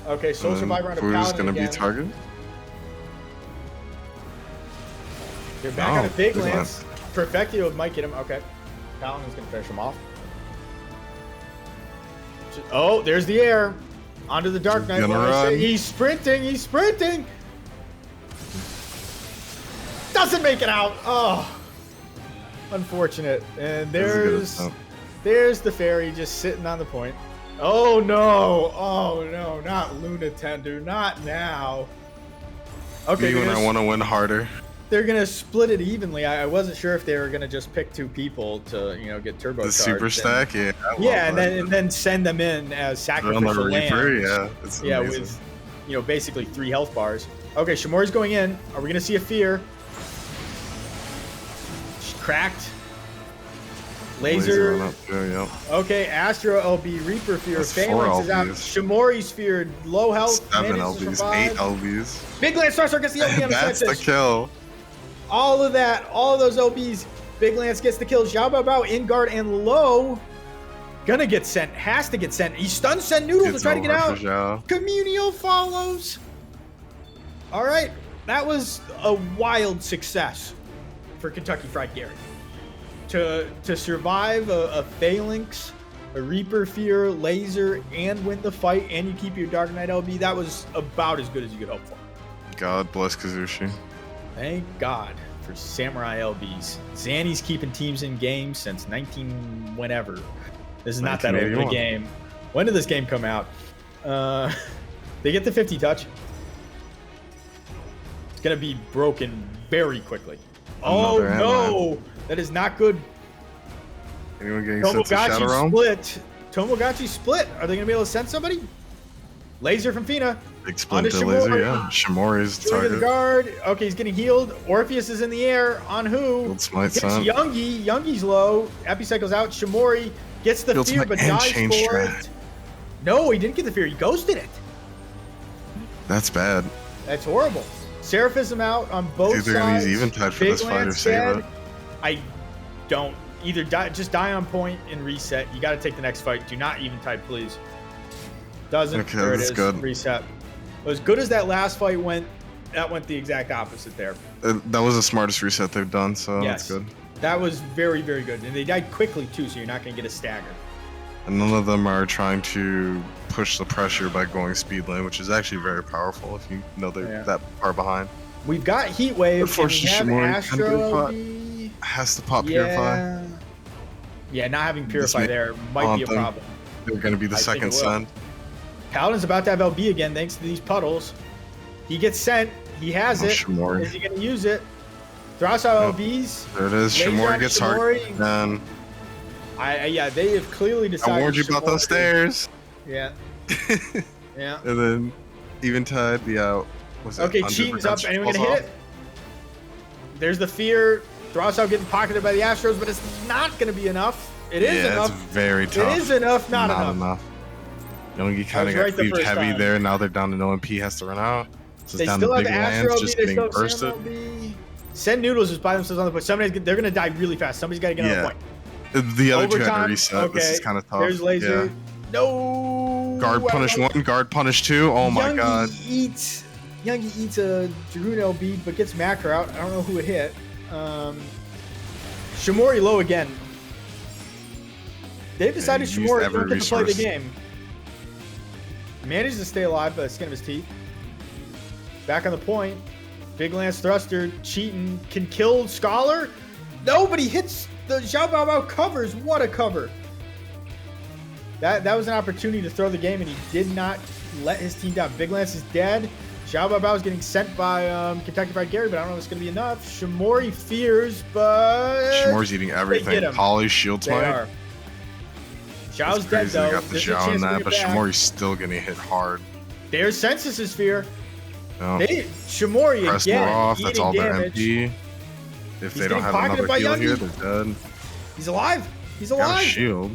Okay, Soul Survivor onto Paladin going to again. be target. They're back on a Big Lance. Perfectio might get him. Okay. Paladin's going to finish him off. Oh, there's the air. Onto the Dark Knight. He's sprinting. He's sprinting. Doesn't make it out. Oh, unfortunate. And there's the fairy just sitting on the point. Oh no, not Luna Tender, not now. Okay, when I want to win harder. They're gonna split it evenly. I wasn't sure if they were gonna just pick 2 people to get turbo. The super stack, yeah. Yeah, and then send them in as sacrificial lambs. Yeah, it's amazing. With basically 3 health bars. Okay, Shimori's going in. Are we gonna see a fear? Cracked. Laser. Okay, Astro LB, Reaper Fear, Phalanx is out. Shimori's feared, low health. 7 LBs, 8 LBs. Big Lance Thruster gets the LB on the That's the kill. All of those LBs. Big Lance gets the kill. Zhao Bao Bao in guard and low. Gonna get sent, has to get sent. He stun sent Noodle to try to get out. Communio follows. All right, that was a wild success for Kentucky Fried Gary. To survive a Phalanx, a Reaper Fear, Laser, and win the fight, and you keep your Dark Knight LB, that was about as good as you could hope for. God bless Kazushi. Thank God for Samurai LBs. Zanny's keeping teams in games since whenever. This is not that old of a game. When did this game come out? They get the 50 touch. It's going to be broken very quickly. Oh no! That is not good. Anyone getting sent to Shadow Realm? Tomogachi split. Are they going to be able to send somebody? Laser from Fina. Big split to laser, yeah. Shimori's target. The guard. Okay, he's getting healed. Orpheus is in the air. On who? Field Smite Gets Youngie. Youngie's low. Epicycle's out. Shimori gets the fear, but dies for it. No, he didn't get the fear. He ghosted it. That's bad. That's horrible. Seraphism out on both Dude, they're gonna sides. use Eventide for Big this fight or Lance save dead. it. I don't either. Just die on point and reset. You got to take the next fight. Do not Eventide, please. Doesn't. Okay, there it that's is. good. Reset. As good as that last fight went, that went the exact opposite there. That was the smartest reset they've done, so Yes. that's good. That was very, very good. And they died quickly, too, so you're not going to get a stagger. And none of them are trying to push the pressure by going speed lane, which is actually very powerful if you know they're that far behind. We've got Heat Wave, and we Unfortunately, have Shimori Astro can LB. Has to pop Purify. Yeah. Yeah, not having This Purify may there might be a haunt them. problem. They're going to be the I think second it will. send. Paladin's about to have LB again, thanks to these puddles. He gets sent. He has Oh, it. Shimori. Is he going to use it? Throws out Nope. LBs. There it is. Laser Shimori on gets Shimori. hard. And Yeah, they have clearly decided. I warned you about those Shimori- stairs. Yeah. Yeah. And then Eventide, was it Okay, 100% Cheating's up. Anyone falls gonna hit off? it? There's the fear. Throws getting pocketed by the Astros, but it's not gonna be enough. It is Yeah, enough. it's very tough. It is enough, not enough. Youngie kind was of got right the cleaved first heavy time. there. Now they're down to no MP, has to run out. So They it's down still to have big Astro lands LB, just they getting still have bursted. Sam LB. Send Noodles is by themselves on the point. They're gonna die really fast. Somebody's gotta get on the Yeah. point. The other two had to Overtime, reset. This is kind of tough. There's Laser. Yeah. No. Guard punish 1, guard punish 2. Oh my god. Youngie eats a Dragoon LB, but gets Macro out. I don't know who it hit. Shimori low again. They've decided he used Shimori every don't get to play the resource. game. Manages to stay alive by the skin of his teeth. Back on the point. Big Lance Thruster cheating. Can kill Scholar. Nobody hits the Xiao Bao Bao covers. What a cover. That was an opportunity to throw the game, and he did not let his team down. Big Lance is dead. Xiao Bao Bao is getting sent by Kentucky Fried Gary, but I don't know if it's going to be enough. Shimori fears, but... Shimori's eating everything. him. Poly, shield They smite. are. Xiao's It's dead, crazy they though. got the There's a Xiao chance in to that, bring but it back. Shimori's still getting hit hard. There's Census's fear. No. Shimori Press again, more off. That's eating all their damage. MP. If He's they don't getting have pocketed another by heal here, Youngie. they're dead. He's alive. He's Got a alive. shield.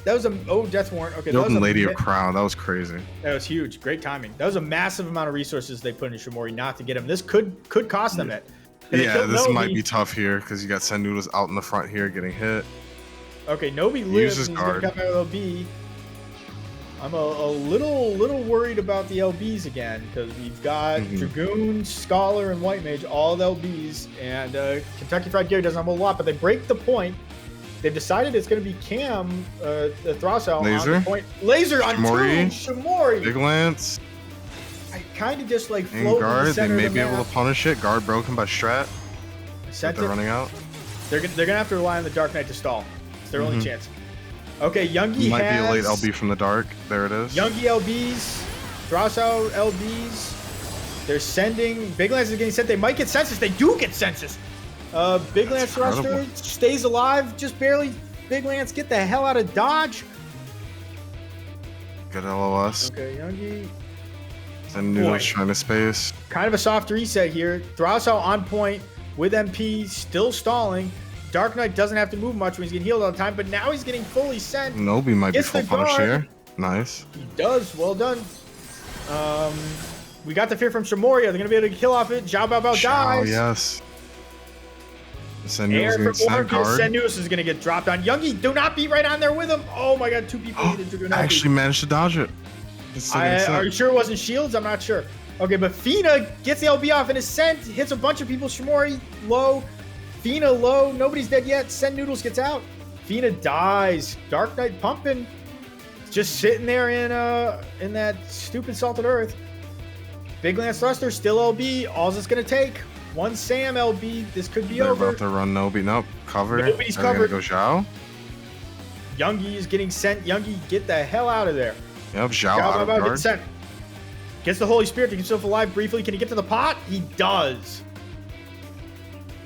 That was a death warrant. Okay, that was Shield a and Lady of Crown. That was crazy. That was huge. Great timing. That was a massive amount of resources they put into Shimori not to get him. This could cost them it. And they Yeah, killed this Nobi. might be tough here because you got Send Noodles out in the front here getting hit. Okay, Nobi lives. uses And he's gonna guard. come out with LB. I'm a little worried about the LBs again because we've got Mhm. Dragoon, Scholar, and White Mage all the LBs, and Kentucky Fried Gary doesn't have a lot, but they break the point. They've decided it's going to be Cam, the Throsel on Laser? the point. Laser on Shimori? two. Shimori. Big Lance I kind of just like and float in the guard. They center may of be the able map. to punish it. Guard broken by Strat. But Sent they're it. running out. They're gonna have to rely on the Dark Knight to stall. It's their only Mhm. chance. Okay, Youngie Might has be a late LB from the dark. There it is. Youngie LBs, Throsso LBs. They're sending. Big Lance is getting sent. They might get census. They do get census. Big Lance Thruster incredible. stays alive, just barely. Big Lance, get the hell out of Dodge. Good LOS. Okay, Youngie. And Noodles Boy. trying to space. Kind of a soft reset here. Throsso on point with MP, still stalling. Dark Knight doesn't have to move much when he's getting healed all the time, but now he's getting fully sent. Nobi might be Gets full the punish guard. here. Nice. He does. Well done. We got the fear from Shimori. They're going to be able to kill off it. Xiao Bao Bao Xiao, dies. yes. Send Noodles Air getting from sent Orcus. guard. Senus is going to get dropped on. Youngie, do not be right on there with him. Oh my god, two people needed to go down. Actually managed to dodge it. It's still getting sent. Are you sure it wasn't shields? I'm not sure. Okay, but Fina gets the LB off and is sent. Hits a bunch of people. Shimori low. Fina low. Nobody's dead yet. Send Noodles gets out. Fina dies. Dark Knight pumping. Just sitting there in that stupid salted earth. Big Lance Thruster still LB. All it's gonna take. One Sam LB. This could be They're over. about to run Nobi. Nope. Cover. Nobody's They're gonna covered. go Xiao. Youngie is getting sent. Youngie, get the hell out of there. Yep. Xiao Xiao out Bao of Bao gets guard. sent. Gets the Holy Spirit to keep himself alive briefly. Can he get to the pot? He does.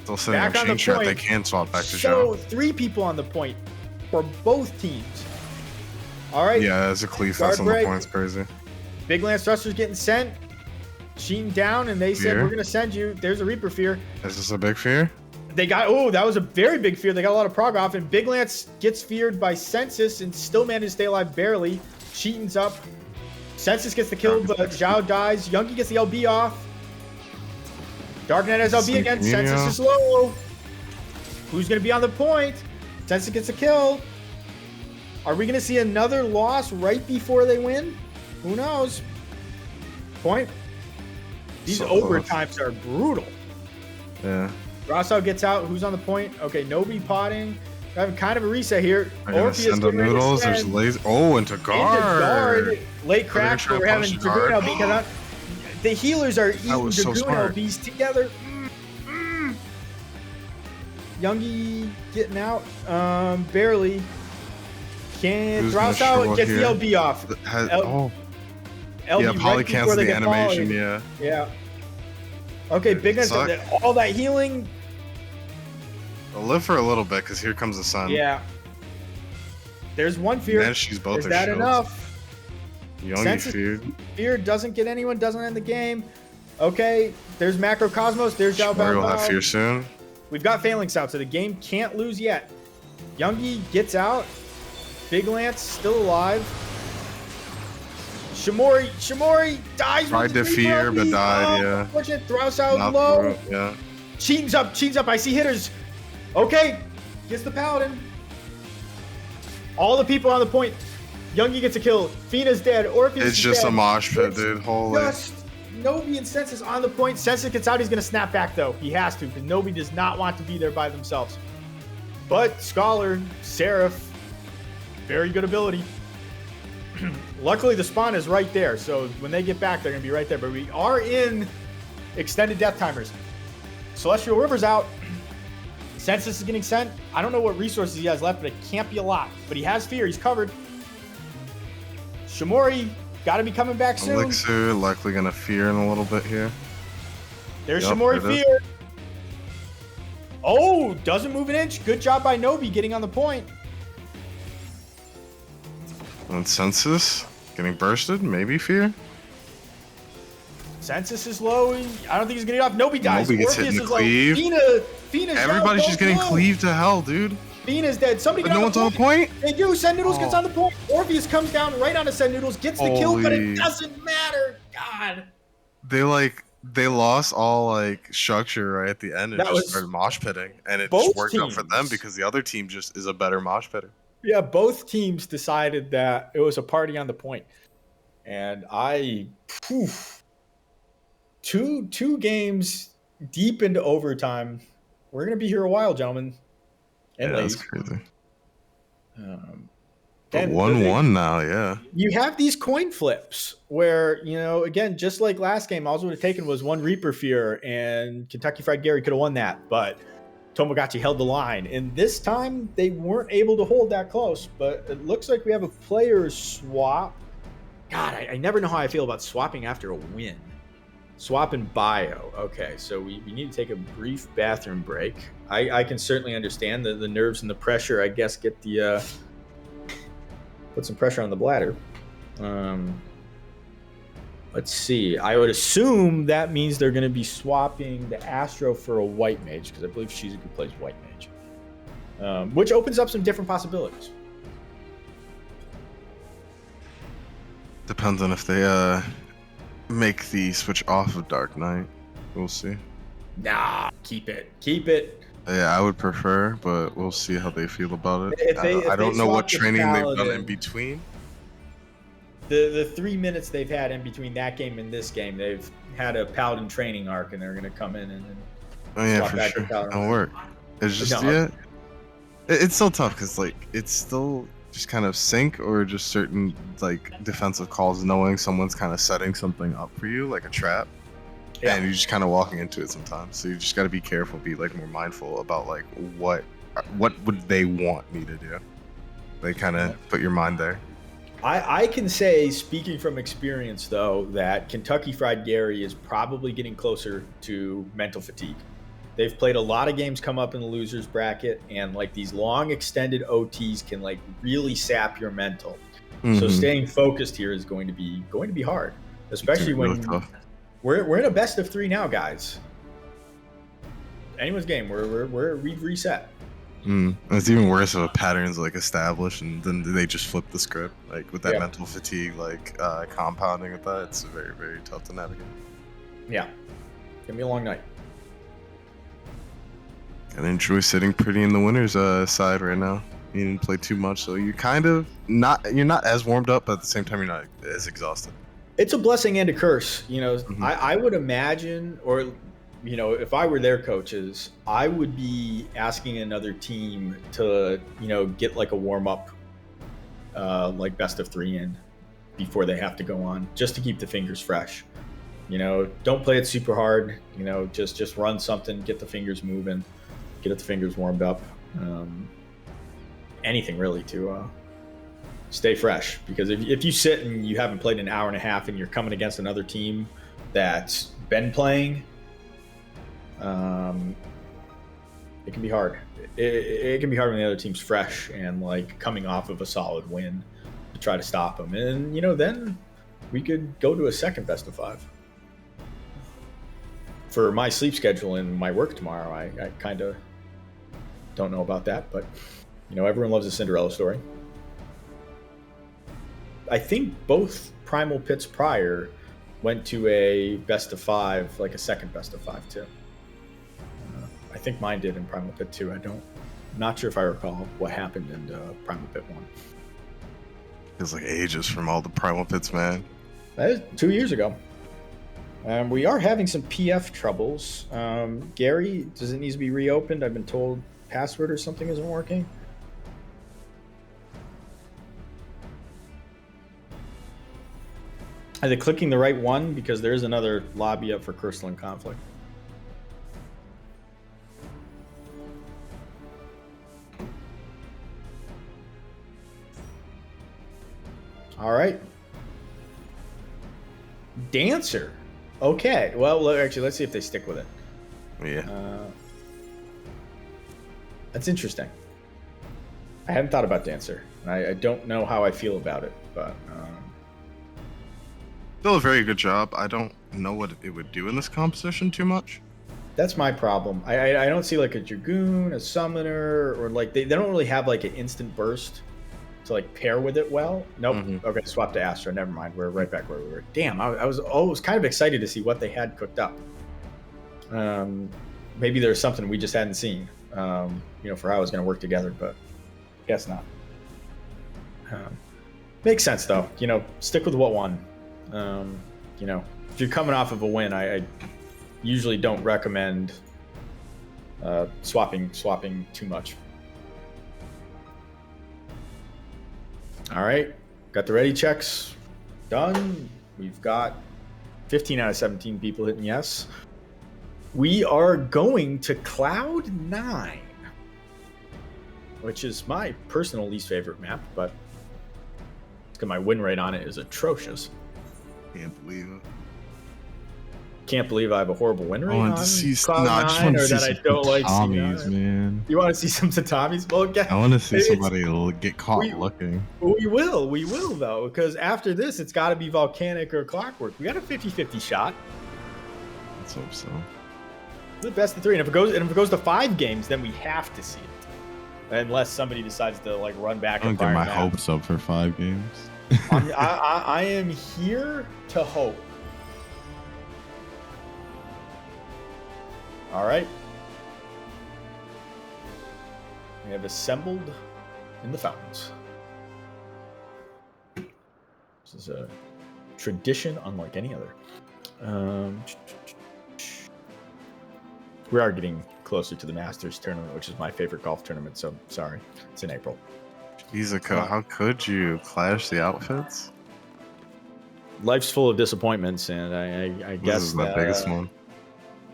Still sitting Back on on the chain shot. They point. can swap back to So Xiao. 3 people on the point for both teams. All right. Yeah, as a cleave Guard that's on the break. points. Crazy. Big Lance Thruster's getting sent. Cheating down, and they said, Fear? we're going to send you. There's a Reaper Fear. Is this a big fear? They got, that was a very big fear. They got a lot of prog off, and Big Lance gets feared by Census and still managed to stay alive barely. Cheating's up. Census gets the kill, but Zhao dies. Youngie gets the LB off. Dark Knight SLB See again. Communio. Census is low. Who's going to be on the point? Census gets a kill. Are we going to see another loss right before they win? Who knows? Point. These So close. overtimes are brutal. Yeah. Rosso gets out. Who's on the point? Okay, Nobi potting. We're having kind of a reset here. I'm gonna Orpheus send up getting ready to noodles. There's send. laser. Oh, into guard. Late crash, try but to we're having punish the guard. Dragoon LB. The healers are eating was so Dragoon smart. LBs together. Youngie getting out. Barely. Can't. Who's Throws gonna out show and up gets here? the LB off. Oh, LB yeah. right Poly before cancels they the get animation. poly. Yeah. Yeah. Okay, big enough Suck. that all that healing. I'll live for a little bit because here comes the sun. Yeah. There's one fear. And she's both Is their that shields. enough? Youngie Census- feared. Fear doesn't get anyone, doesn't end the game. Okay, there's Macrocosmos, there's Zhao Shimori will have Bao. fear soon. We've got Phalanx out, so the game can't lose yet. Youngie gets out. Big Lance still alive. Shimori dies. Tried with to the fear, reroll. but died, Oh, yeah. unfortunate. Throws out Not low. through, yeah. Cheats up. I see hitters. Okay, gets the Paladin. All the people on the point. Youngie gets a kill. Fina's dead. Orpheus It's is just dead. a mosh pit, It's dude. Holy. Just Nobi and Census on the point. Census gets out. He's going to snap back, though. He has to, because Nobi does not want to be there by themselves. But Scholar, Seraph, very good ability. Luckily, the spawn is right there. So when they get back, they're going to be right there. But we are in extended death timers. Celestial River's out. Census is getting sent. I don't know what resources he has left, but it can't be a lot. But he has fear. He's covered. Shimori got to be coming back soon. Elixir likely gonna fear in a little bit here. There's Yup, Shimori there it is. fear. Oh, doesn't move an inch. Good job by Nobi getting on the point. And Census getting bursted. Maybe fear. Census is low. I don't think he's getting off. Nobi dies. Nobi gets hit in Orpheus the is low. cleave. Fina's Everybody's down. just getting Don't go. cleaved to hell, dude. Fina's dead. Somebody But get no on one's the on the point. point. They do. Send Noodles gets Oh. on the point. Orpheus comes down right onto Send Noodles, gets the kill, but it Holy. doesn't matter. God. They lost all like structure right at the end and That just was started mosh pitting, and it both just worked out for them teams. because the other team just is a better mosh pitter. Yeah, both teams decided that it was a party on the point. And two games deep into overtime. We're going to be here a while, gentlemen. And Yeah, that's ladies. crazy. And But 1-1 now, yeah. You have these coin flips where, again, just like last game, all it would have taken was one Reaper Fear, and Kentucky Fried Gary could have won that. But Tomogachi held the line. And this time, they weren't able to hold that close. But it looks like we have a player swap. God, I never know how I feel about swapping after a win. Swap in bio. Okay, so we need to take a brief bathroom break. I can certainly understand the nerves and the pressure, I guess, get the... put some pressure on the bladder. Let's see. I would assume that means they're going to be swapping the Astro for a White Mage, because I believe she's a good plays White Mage, which opens up some different possibilities. Depends on if they make the switch off of Dark Knight. We'll see. Nah, keep it. Keep it. Yeah, I would prefer, but we'll see how they feel about it. If they I don't know swap what the training they've done Paladin- in between. The 3 minutes they've had in between that game and this game, they've had a Paladin training arc, and they're going to come in and Oh yeah, swap for back to sure. Paladin. It'll work. It's just No. it's still tough because like it's still just kind of sync or just certain like defensive calls, knowing someone's kind of setting something up for you, like a trap, Yeah. and you're just kind of walking into it sometimes. So you just got to be careful, be like more mindful about like what would they want me to do. They kind of put your mind there. I can say, speaking from experience, though, that Kentucky Fried Gary is probably getting closer to mental fatigue. They've played a lot of games come up in the losers bracket, and like these long extended OTs can like really sap your mental. So Mhm. staying focused here is going to be hard, especially It's really when tough. we're in a best of 3 now, guys. Anyone's game. We've reset. And it's even worse if a pattern's like established and then they just flip the script. Like with that Yeah. mental fatigue, like compounding with that, it's very, very tough to navigate. Yeah, gonna be a long night. And enjoy sitting pretty in the winner's side right now. You didn't play too much, so you're kind of you're not as warmed up, but at the same time, you're not as exhausted. It's a blessing and a curse. Mhm. I would imagine, or, if I were their coaches, I would be asking another team to, get like a warm up, like best of 3 in before they have to go on, just to keep the fingers fresh. Don't play it super hard. Just run something, get the fingers moving, get the fingers warmed up. Anything really to stay fresh, because if you sit and you haven't played an hour and a half and you're coming against another team that's been playing, it can be hard. It can be hard when the other team's fresh and like coming off of a solid win to try to stop them. And then we could go to a second best of 5. For my sleep schedule and my work tomorrow, I kind of don't know about that, but everyone loves a Cinderella story. I think both Primal Pits prior went to a best of 5, like a second best of 5 too. I think mine did in Primal Pit 2. I'm not sure if I recall what happened in Primal Pit 1. Feels like ages from all the Primal Pits, man. That is 2 years ago. We are having some PF troubles. Gary, does it need to be reopened? I've been told password or something isn't working. Are they clicking the right one? Because there is another lobby up for Crystalline Conflict. All right. Dancer. Okay. Well, actually, let's see if they stick with it. Yeah. That's interesting. I hadn't thought about Dancer. I don't know how I feel about it, but... Still a very good job. I don't know what it would do in this composition too much. That's my problem. I don't see like a Dragoon, a Summoner, or like they don't really have like an instant burst to like pair with it well. Nope. Mhm. Okay, swap to Astra. Never mind. We're right back where we were. Damn, I was kind of excited to see what they had cooked up. Maybe there's something we just hadn't seen. For how it was going to work together, but guess not. Makes sense though. Stick with what won. If you're coming off of a win, I usually don't recommend swapping too much. All right, got the ready checks done. We've got 15 out of 17 people hitting yes. We are going to Cloud 9, which is my personal least favorite map, but because my win rate on it is atrocious. Can't believe it. Can't believe I have a horrible win rate on I just want Cloud9, to or see that I some don't like Tommies, C9. man. You want to see some Tatamis? Well, I want to see it's- somebody get caught looking. We will though, because after this, it's got to be Volcanic or Clockwork. We got a 50-50 shot. Let's hope so. The best of 3, and if it goes to 5 games, then we have to see it, unless somebody decides to like run back I and don't get fire my them out. hopes up for 5 games. I am here to hope. All right. We have assembled in the fountains. This is a tradition unlike any other. We are getting closer to the Masters tournament, which is my favorite golf tournament, so sorry. It's in April. Izuka, how could you clash the outfits? Life's full of disappointments, and I guess This is the biggest one.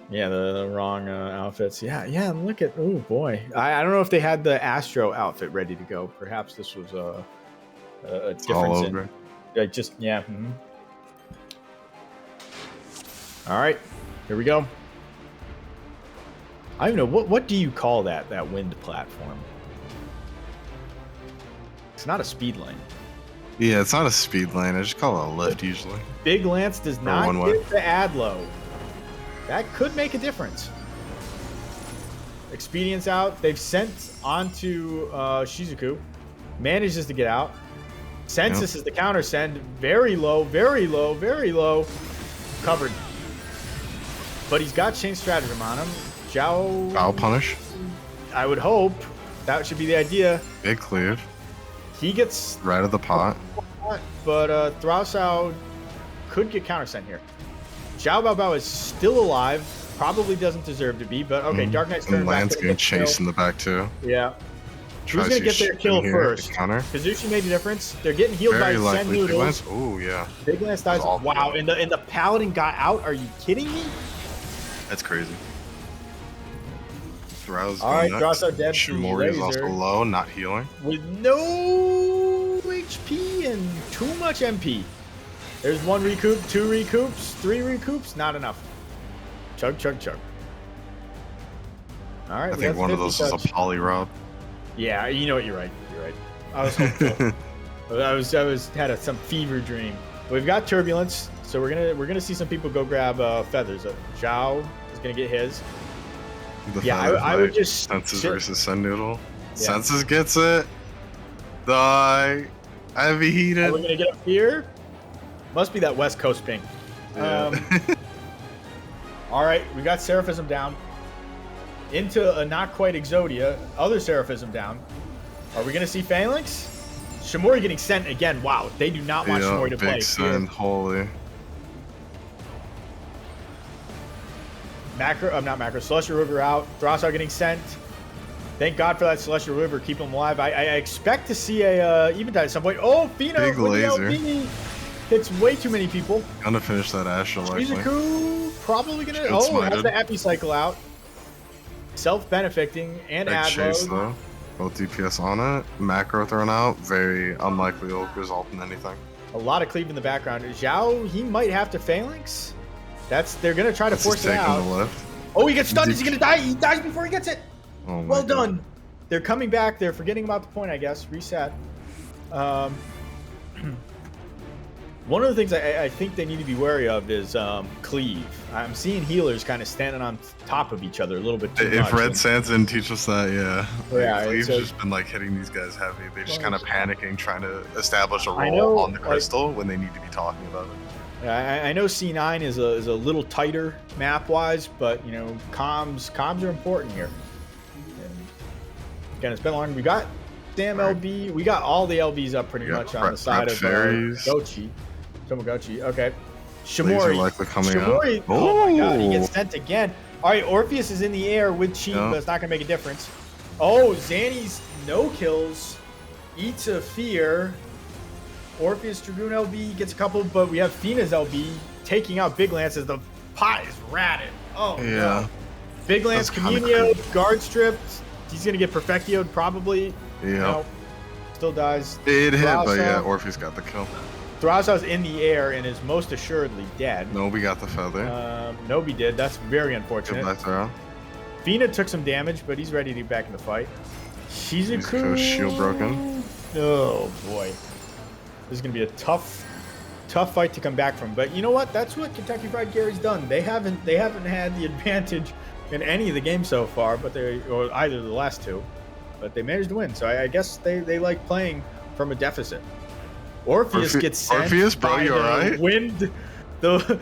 Yeah, the wrong outfits. Yeah. Look at, oh boy. I don't know if they had the Astro outfit ready to go. Perhaps this was a difference All in. over. Yeah. All right, here we go. I don't know what do you call that wind platform? It's not a speed lane. Yeah, it's not a speed lane. I just call it a lift usually. Big Lance does not one way. get the Adlo. That could make a difference. Expedience out. They've sent onto Shizuku. Manages to get out. Census is the counter send. Very low, very low, very low. Covered. But he's got Chain Stratagem on him. Zhao. Foul punish. I would hope that should be the idea. Big cleared. He gets Right of the pot. but Thrasao could get countersent here. Zhao Bao Bao is still alive. Probably doesn't deserve to be, but okay. Dark Knight's turn And back Land's to getting the kill. chased in the back too. Yeah. Who's Tries gonna to get their shoot kill in here, first? Counter. Kazushi made a difference. They're getting healed Very by Sen likely. Big Noodles. Lance. Oh yeah. Big Lance dies. That's awful. Wow, and the Paladin got out. Are you kidding me? That's crazy. Throw's All right, nuts. Thrasao dead to Shimori is laser. also low, not healing. With no HP and too much MP. There's one recoup, two recoups, three recoups. Not enough. Chug, chug, chug. All right. I we think got one of 50 those is a touch. poly rob. Yeah, you know what? You're right. You're right. I was hopeful. I was had some fever dream. We've got turbulence, so we're gonna see some people go grab feathers. Zhao is gonna get his. The Yeah, feathers, I would like, just Senses sit- versus Sun Noodle. Yeah. Senses gets it. Die. Heavy heated. We're gonna get up here. Must be that West Coast ping. Yeah. All right, we got Seraphism down. Into a not quite Exodia. Other Seraphism down. Are we gonna see Phalanx? Shimori getting sent again. Wow, they do not want Shimori to play. Big Sun, holy. Not macro. Celestial River out. Thrasao getting sent. Thank God for that Celestial River. Keep them alive. I expect to see a Eventide at some point. Oh, Fino Big with the laser. LP hits way too many people. Gonna finish that Astral likely. Shizuku probably gonna. Shield Oh, has smited. the Epi Cycle out. Self-benefiting and Big ad chase load. though. Both DPS on it. Macro thrown out. Very unlikely it'll result in anything. A lot of cleave in the background. Zhao, he might have to Phalanx. They're gonna try to This is force it taking out. the lift. Oh, he gets stunned. Is he gonna die? He dies before he gets it. Oh my Well God. done. They're coming back. They're forgetting about the point, I guess. Reset. One of the things I think they need to be wary of is cleave. I'm seeing healers kind of standing on top of each other a little bit too If much. Red Sands didn't teach us that, yeah. Yeah, Cleave's it's just been like hitting these guys heavy. They're just Well, kind of panicking, trying to establish a I role know, on the like- crystal when they need to be talking about it. I know C9 is a little tighter map wise, but you know comms are important here. And again, it's been long. We got damn LB. We got all the LBs up pretty We got much on the prep side of fairies. Tamagotchi. Okay. Laser Shimori. likely coming Shimori. out. Oh my God, he Oh. gets sent again. All right, Orpheus is in the air with cheat, Yeah. but it's not gonna make a difference. Oh, Zanny's no kills. Eats a fear. Orpheus Dragoon LB gets a couple, but we have Fina's LB taking out Big Lance as the pot is ratted. Oh, Yeah. no. Big Lance, That's kinda Communio, guard stripped. He's going to get Perfectioed probably. Yeah. No, still dies. It hit, but Thrasao. yeah, Orpheus got the kill. Thrasao's in the air and is most assuredly dead. No, we got the feather. Nobi did. That's very Good unfortunate. back throw. Fina took some damage, but he's ready to get back in the fight. Shizuku. Shizuku's shield broken. Oh, boy. This is going to be a tough fight to come back from. But you know what? That's what Kentucky Fried Gary's done. They haven't had the advantage in any of the games so far, or either of the last two. But they managed to win. So I guess they like playing from a deficit. Orpheus gets sent Orpheus, bro, by you the alright? wind. The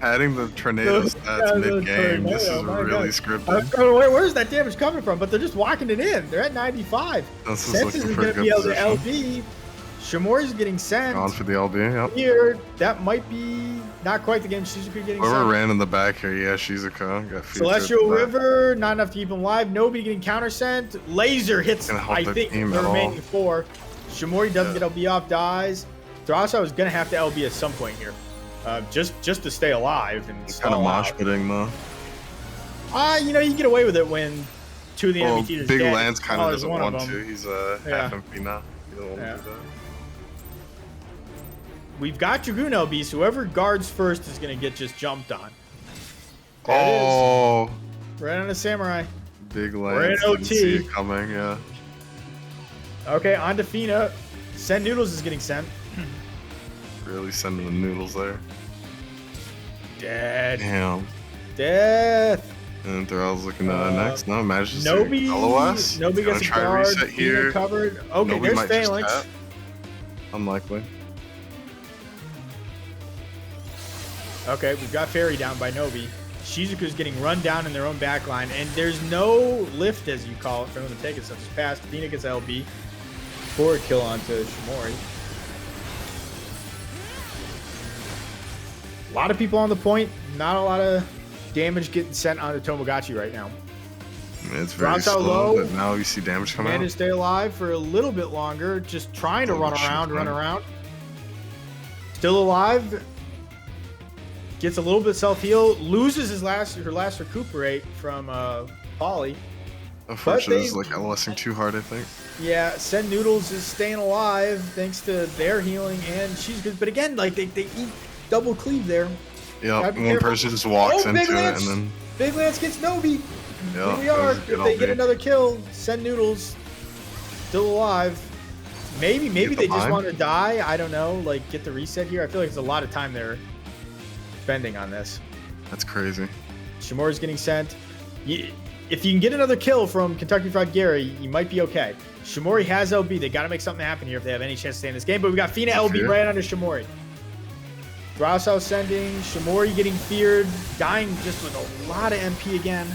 Adding the tornado Yeah, stats the mid-game. This is tornado, my really God. scripted. Where's that damage coming from? But they're just walking it in. They're at 95. This is Senses looking is for going a to be good able to position. LB. Shimori's getting sent. Gone for the LB, yep. Here, that might be not quite the game. Shizuku getting Whoever sent. ran in the back here, yeah, Shizuka. Got featured Celestial for that. River, not enough to keep him alive. Nobody getting counter sent. Laser hits, Gonna help I their think, team the at all. remaining four. Shimori doesn't Yeah. get LB off, dies. Thrasao is going to have to LB at some point here. Just to stay alive and He's kind of stall mosh out. pitting though. You know, you get away with it when two of the Well, enemy teams Big dead. Lance kind Oh, of there's doesn't one of want them. to. He's Yeah. half MP now. He doesn't want Yeah. to do that. We've got Dragoon LBs. Whoever guards first is going to get just jumped on. There it Oh, is. Right on the Samurai. Big We're in Lance. Didn't OT. see it coming, yeah. Okay, on to Fina. Send Noodles is getting sent. Really sending the noodles there. Dead. Damn. Death. And Thrall's looking next. No, manages to Nobi. LOS. Nobi Gonna gets a try guard. reset Fina here. covered. Okay, Nobi there's might just Phalanx. tap. Unlikely. Okay, we've got Fairy down by Nobi. Shizuku's getting run down in their own backline, and there's no lift, as you call it, for them to take it. So it's past. Fina gets LB. Forward kill onto Shimori. A lot of people on the point. Not a lot of damage getting sent onto Tomogachi right now. It's very Drops out slow, low. but now you see damage come Man out. to stay alive for a little bit longer. Just trying to Oh, run shit, around. man. Still alive. Gets a little bit self-heal. Loses her last recuperate from Polly. Unfortunately, they- it's like LSing too hard, I think. Yeah, Send Noodles is staying alive thanks to their healing, and she's good. But again, like they eat double cleave there. Yep, Gotta be one careful. person just walks Oh, into Big it, Lance! and then Big Lance gets Nobi. yeah, Here we are. that was a If good they get LB. another kill, Send Noodles still alive. Maybe Get the they just bind? want to die. I don't know. Like get the reset here. I feel like it's a lot of time they're spending on this. That's crazy. Shimori's getting sent. If you can get another kill from Kentucky Fried Gary, you might be okay. Shimori has LB. They got to make something happen here if they have any chance to stay in this game. But we got Fina LB Fear. right under Shimori. Drosau sending. Shimori getting feared. Dying just with a lot of MP again.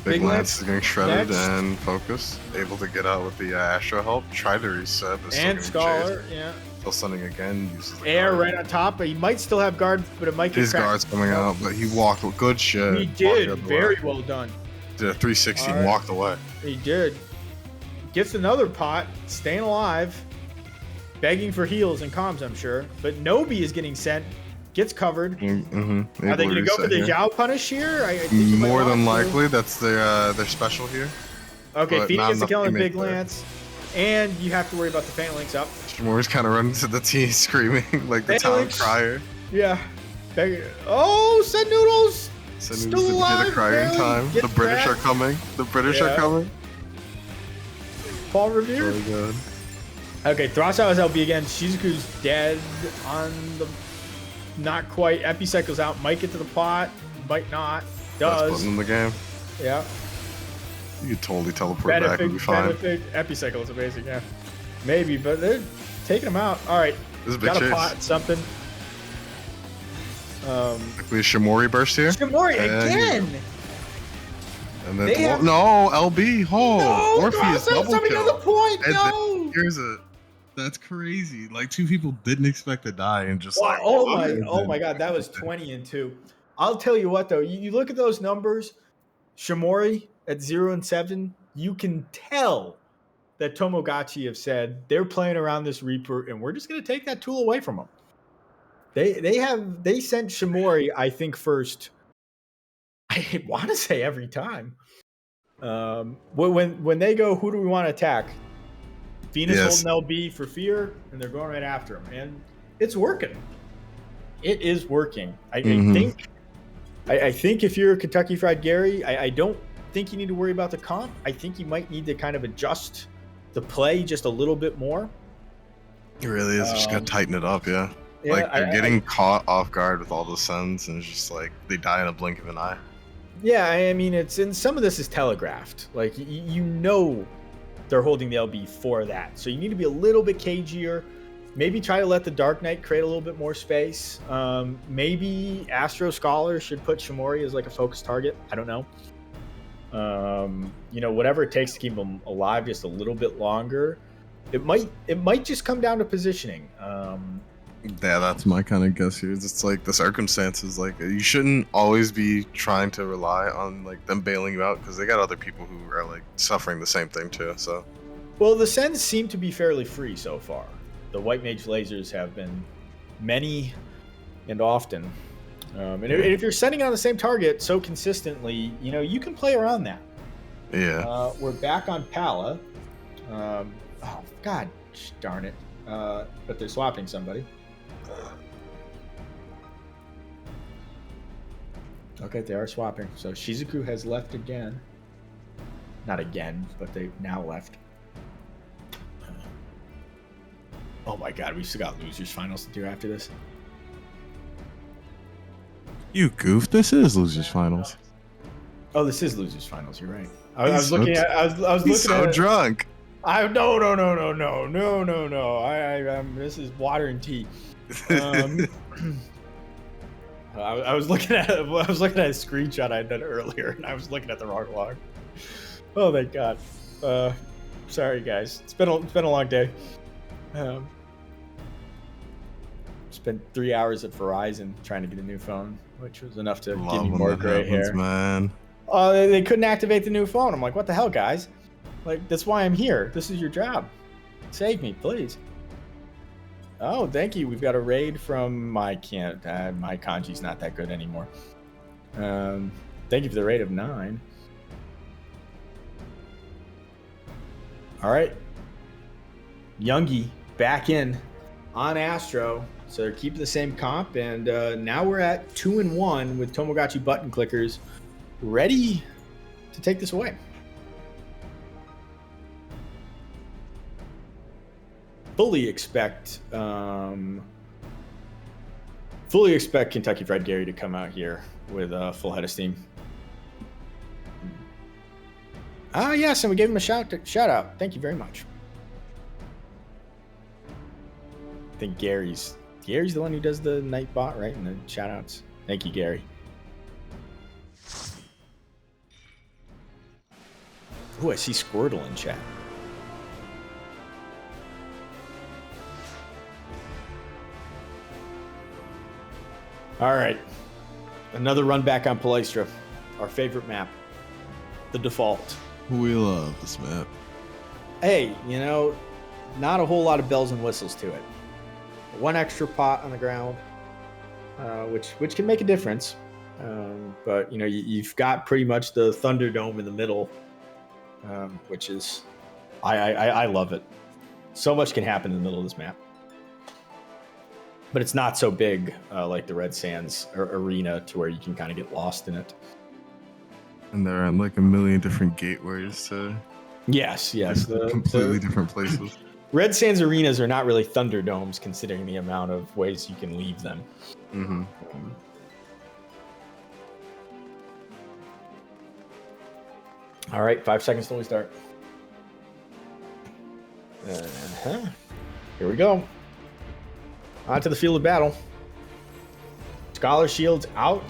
Big Big Lance Lance is getting shredded next. and focused. Able to get out with the Astro help. Try to reset, but still And getting Scholar. chased. Yeah. Still sending again. Uses the Air guard. right on top. But he might still have guard, but it might get His cracked. guard's coming out, but he walked. Good shit. He Walked did. the other Very way. well done. Did a 360 and Alright. walked away. He did. Gets another pot, staying alive, begging for heals and comms, I'm sure. But Nobi is getting sent, gets covered. Mm-hmm. Are they going to go for the Zhao punish here? I think you might More than want to. likely, that's their special here. Okay, but Phoenix not gets the enough kill on teammate Big there. Lance. And you have to worry about the Phalanx up. Shimori's kind of running to the T screaming like the town Phalanx. crier. Yeah. Oh, Send Noodles! So Still needs to hit alive, a crier in barely. time. Get The British back. are coming. The British Yeah. are coming. Paul Revere. Very good. Okay, Throsau is LB again. Shizuku's dead on the... Not quite. Epicycle's out. Might get to the pot. Might not. Best Does. button in the game. Yeah. You could totally teleport back and be fine. Benefit. Epicycle is amazing, yeah. Maybe, but they're taking him out. All right. This is a big Got a chase. pot, something. We have Shimori burst here. Shimori And- again! And then They have- no LB. Oh, No! Morpheus double Somebody kill. got the point! And No! Here's a. That's crazy. Like two people didn't expect to die and just Wow, like. oh my god, that was 20 and 2. I'll tell you what though, you look at those numbers, Shimori at 0 and 7, you can tell that Tomogachi have said they're playing around this Reaper and we're just gonna take that tool away from them. They sent Shimori, I think, first. I want to say every time. When they go, who do we want to attack? Venus Yes. holding LB for fear, and they're going right after him, and it's working. It is working. I think if you're Kentucky Fried Gary, I don't think you need to worry about the comp. I think you might need to kind of adjust the play just a little bit more. It really is. Just gotta tighten it up, yeah. Yeah, Like they're getting caught off guard with all the sends, and it's just like they die in a blink of an eye. Yeah, I mean, it's and some of this is telegraphed. Like you know, they're holding the LB for that, so you need to be a little bit cagier. Maybe try to let the Dark Knight create a little bit more space. Maybe Astro Scholar should put Shimori as like a focus target. I don't know. Whatever it takes to keep him alive just a little bit longer. It might just come down to positioning. Yeah, that's my kind of guess here. It's like the circumstances. Like you shouldn't always be trying to rely on like them bailing you out because they got other people who are like suffering the same thing too. So, Well, the sends seem to be fairly free so far. The White Mage lasers have been many and often. And if you're sending on the same target so consistently, you can play around that. yeah. We're back on Pala. Oh, God darn it. But they're swapping somebody. Okay, they are swapping. So Shizuku has left again. Not again, but they've now left. Oh my god, we still got losers finals to do after this. You goof. This is losers finals. Oh, this is losers finals. You're right. I He's was looking at. I was looking He's so at. drunk. No. This is water and tea. I was looking at a screenshot I had done earlier, and I was looking at the wrong log. Oh thank God. Sorry guys. It's been a long day. Spent 3 hours at Verizon trying to get a new phone, which was enough to give me more gray hair. Man. They couldn't activate the new phone. I'm like, what the hell, guys? Like, that's why I'm here. This is your job. Save me, please. Oh, thank you. We've got a raid from my kanji's not that good anymore. Thank you for the raid of 9. All right. Youngie back in on Astro. So they're keeping the same comp, and now we're at 2-1 with Tomogachi button clickers ready to take this away. Fully expect Kentucky Fried Gary to come out here with a full head of steam. Yes, and we gave him a shout out. Thank you very much. I think Gary's the one who does the night bot, right? And the shout outs. Thank you, Gary. Ooh, I see Squirtle in chat. All right. Another run back on Palestra. Our favorite map. The default. We love this map. Hey, not a whole lot of bells and whistles to it. One extra pot on the ground, which can make a difference. But you've got pretty much the Thunderdome in the middle, which is I love it. So much can happen in the middle of this map, but it's not so big like the Red Sands arena to where you can kind of get lost in it. And there are like a million different gateways to yes, completely different places. Red Sands arenas are not really Thunderdomes, considering the amount of ways you can leave them. Mm-hmm. All right, 5 seconds till we start. Here we go. On to the field of battle. Scholar Shields out.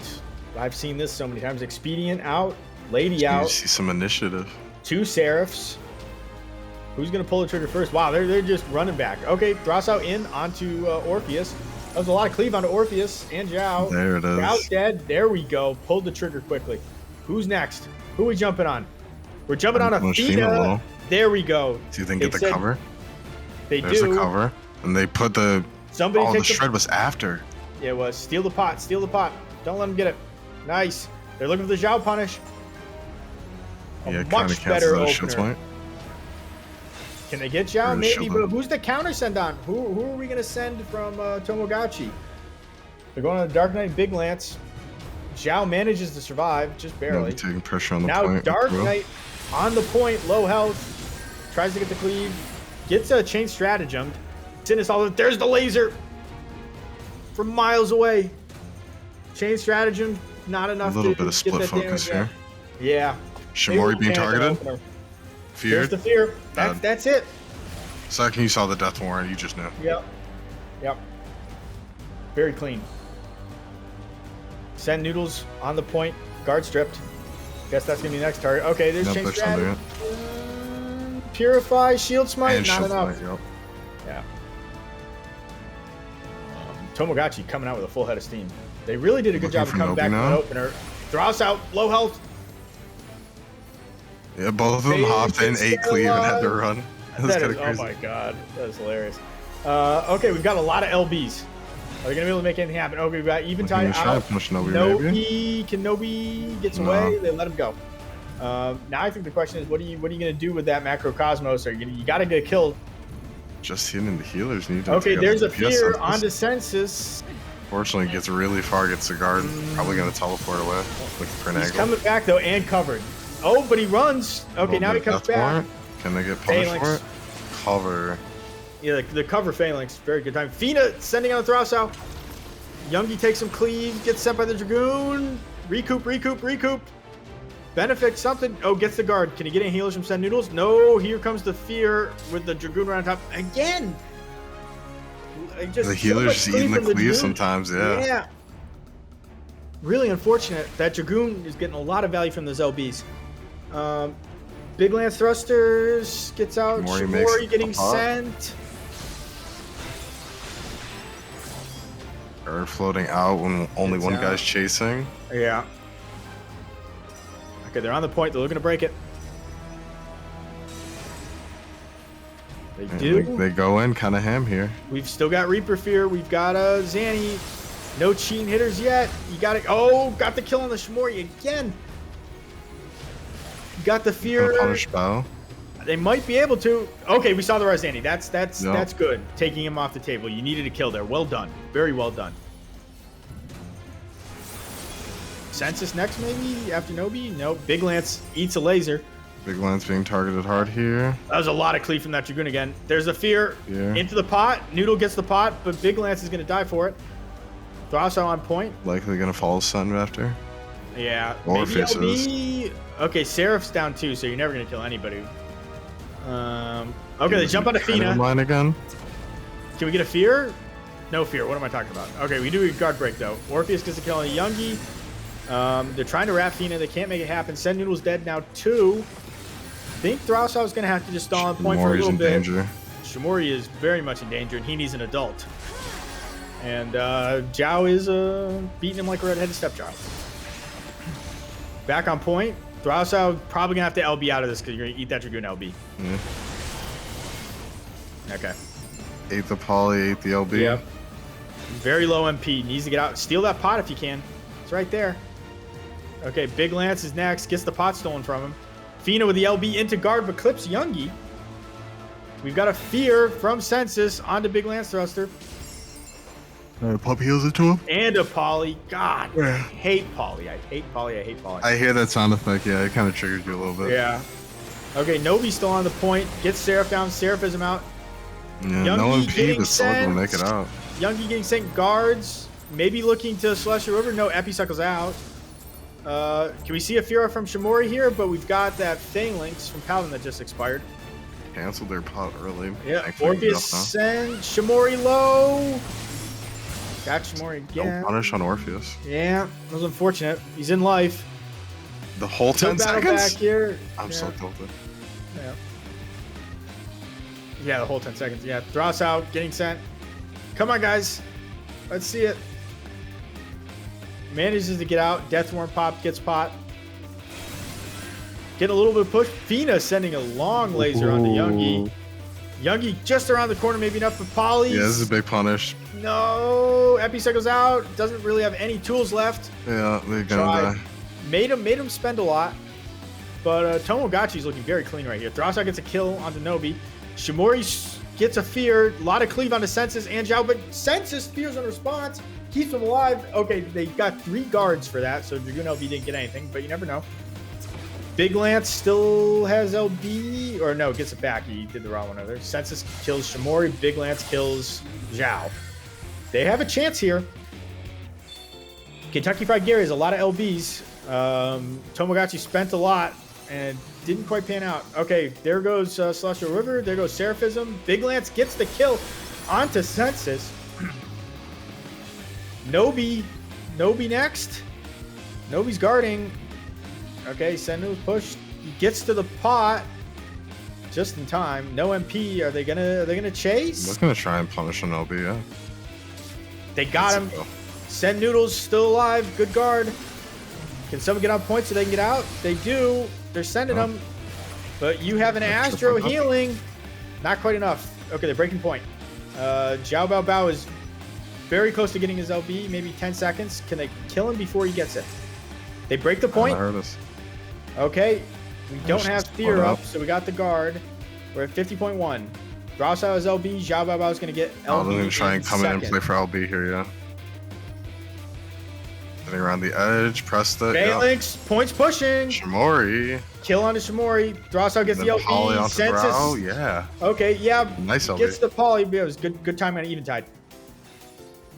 I've seen this so many times. Expedient out. Lady out. You see some initiative. 2 Seraphs. Who's going to pull the trigger first? Wow, they're just running back. Okay, Thross in onto Orpheus. That was a lot of cleave onto Orpheus and Zhao. There it is. Zhao's dead. There we go. Pulled the trigger quickly. Who's next? Who are we jumping on? We're jumping on Athena. There we go. Do you think get the cover? There's a cover. And they put the... Somebody the shred was after. Yeah, it was. Steal the pot. Steal the pot. Don't let them get it. Nice. They're looking for the Zhao punish. Yeah, much better opener. Smite. Can they get Zhao? Maybe, but who's the counter send on? Who are we going to send from Tomogachi? They're going on the Dark Knight Big Lance. Zhao manages to survive, just barely. Taking pressure on the now point. Now Dark Knight on the point, low health. Tries to get the cleave. Gets a chain stratagemed. There's the laser. From miles away. Chain stratagem, not enough to a little bit of split focus here. Yeah. Shimori being targeted. Feared. There's the fear. That's it. Second you saw the death warrant, you just knew. Yep. Very clean. Send Noodles on the point. Guard stripped. Guess that's going to be the next target. Okay, there's chain stratagem. Purify, shield smite, and not shield enough. Smite, yep. Yeah. Tomogachi coming out with a full head of steam. They really did a good job of coming back from that opener. Throws out, low health. Yeah, both of them hopped in, 8 cleave, and had to run. Oh my god, that is hilarious. Okay, we've got a lot of LBs. Are they going to be able to make anything happen? Okay, we've got Eventide out. Kenobi gets away. They let him go. Now I think the question is, what are you going to do with that Macrocosmos? You got to get killed. Just hitting the healers. Okay, there's a fear onto Census. Fortunately, gets really far, gets the guard. Probably going to teleport away. Looking for an angle. He's coming back, though, and covered. Oh, but he runs. Okay, now he comes back. Warrant. Can they get punished for it? Cover. Yeah, the cover phalanx. Very good time. Fina sending out a Throsso. Youngie takes some cleave, gets sent by the Dragoon. Recoup. Benefit something. Oh, gets the guard. Can he get any healers from Send Noodles? No, here comes the fear with the Dragoon right on top. Again! Just the healers eating the cleave sometimes, yeah. really unfortunate. That Dragoon is getting a lot of value from those LBs. Big Lance Thrusters gets out. Shimori getting sent. Or floating out when only one guy's chasing. Yeah. Okay, they're on the point. They're looking to break it. They do. They go in kind of ham here. We've still got Reaper Fear. We've got Zanny. No cheating hitters yet. You got it. Oh, got the kill on the Shimori again. Got the fear. Punish bow. They might be able to. Okay, we saw the res Zanny. That's good. Taking him off the table. You needed a kill there. Well done. Very well done. Census next maybe after Nobi? Nope. Big Lance eats a laser. Big Lance being targeted hard here. That was a lot of cleave from that Dragoon again. There's a fear into the pot. Noodle gets the pot, but Big Lance is going to die for it. Throsso on point. Likely going to follow Sun after. Yeah. Orpheus maybe LB. Okay, Seraph's down too, so you're never going to kill anybody. Okay, they jump on Athena. Line again. Can we get a fear? No fear. What am I talking about? Okay, we do a guard break though. Orpheus gets a kill on a Youngie. They're trying to wrap Fina. They can't make it happen. Send Noodle's dead now too. I think Throsso is going to have to just stall on point for a little bit. Danger. Shimori is very much in danger, and he needs an adult. And Zhao is beating him like a redheaded stepchild. Back on point. Throsso probably going to have to LB out of this because you're going to eat that Dragoon LB. Yeah. Okay. Ate the poly, ate the LB. Yep. Very low MP. Needs to get out. Steal that pot if you can. It's right there. Okay, Big Lance is next. Gets the pot stolen from him. Fina with the LB into guard, but clips Youngie. We've got a fear from Census onto Big Lance Thruster. Pop heals it to him. And a poly. God, I hate poly. I hate poly. I hate poly. I hear that sound effect. Yeah, it kind of triggers you a little bit. Yeah. Okay, Novi's still on the point. Gets Seraph down. Seraphism out. Yeah, Youngie no MP. The sword sent. will make it out. Youngie getting sent guards. Maybe looking to Celestial River. No, Epicycle's out. Can we see a Fira from Shimori here? But we've got that Phalanx from Paladin that just expired. Canceled their pot early. Yeah, Orpheus send Shimori low. Got Shimori again. No punish on Orpheus. Yeah, that was unfortunate. He's in life. The whole 10 seconds? Back here. I'm so tilted. Yeah. Yeah, the whole 10 seconds. Yeah, Thross out, getting sent. Come on, guys. Let's see it. Manages to get out. Deathworm pop, gets pot. Get a little bit of push. Fina sending a long laser onto Youngie. Youngie just around the corner, maybe enough for Polys. Yeah, this is a big punish. No, Epicycle's out. Doesn't really have any tools left. Yeah, they're gonna die. Made him spend a lot. But Tomogachi's looking very clean right here. Throssa gets a kill onto Nobi. Shimori gets a fear. A lot of cleave onto Census and Zhao, but Census fears on response. Keeps him alive. Okay, they got 3 guards for that, so Dragoon LB didn't get anything, but you never know. Big Lance still has LB, or no, gets it back. He did the wrong one over there. Census kills Shimori. Big Lance kills Zhao. They have a chance here. Kentucky Fried Gary has a lot of LBs. Tomogachi spent a lot and didn't quite pan out. Okay, there goes Celestial River. There goes Seraphism. Big Lance gets the kill onto Census. Nobi next. Nobi's guarding. Okay, Sennu's pushed. He gets to the pot just in time. No MP. Are they gonna chase? They're gonna try and punish an LB, yeah. They got him. Send Noodles still alive. Good guard. Can someone get on point so they can get out? They do. They're sending them. But you have an Astro healing. Not quite enough. Okay, they're breaking point. Zhao Bao Bao is very close to getting his LB. Maybe 10 seconds. Can they kill him before he gets it? They break the point. Okay. We don't have fear up, so we got the guard. We're at 50.1. Throssa has LB. Zhao Bao Bao is going to get LB. I'm going to try and come in and play for LB here, yeah. Getting around the edge, pressed it. Phalanx, points pushing. Shimori. Kill onto Shimori. Throsso gets the LB. Poly onto Census. Brow, yeah. Okay, yeah. Nice LB. Gets the poly. It was good time on Eventide.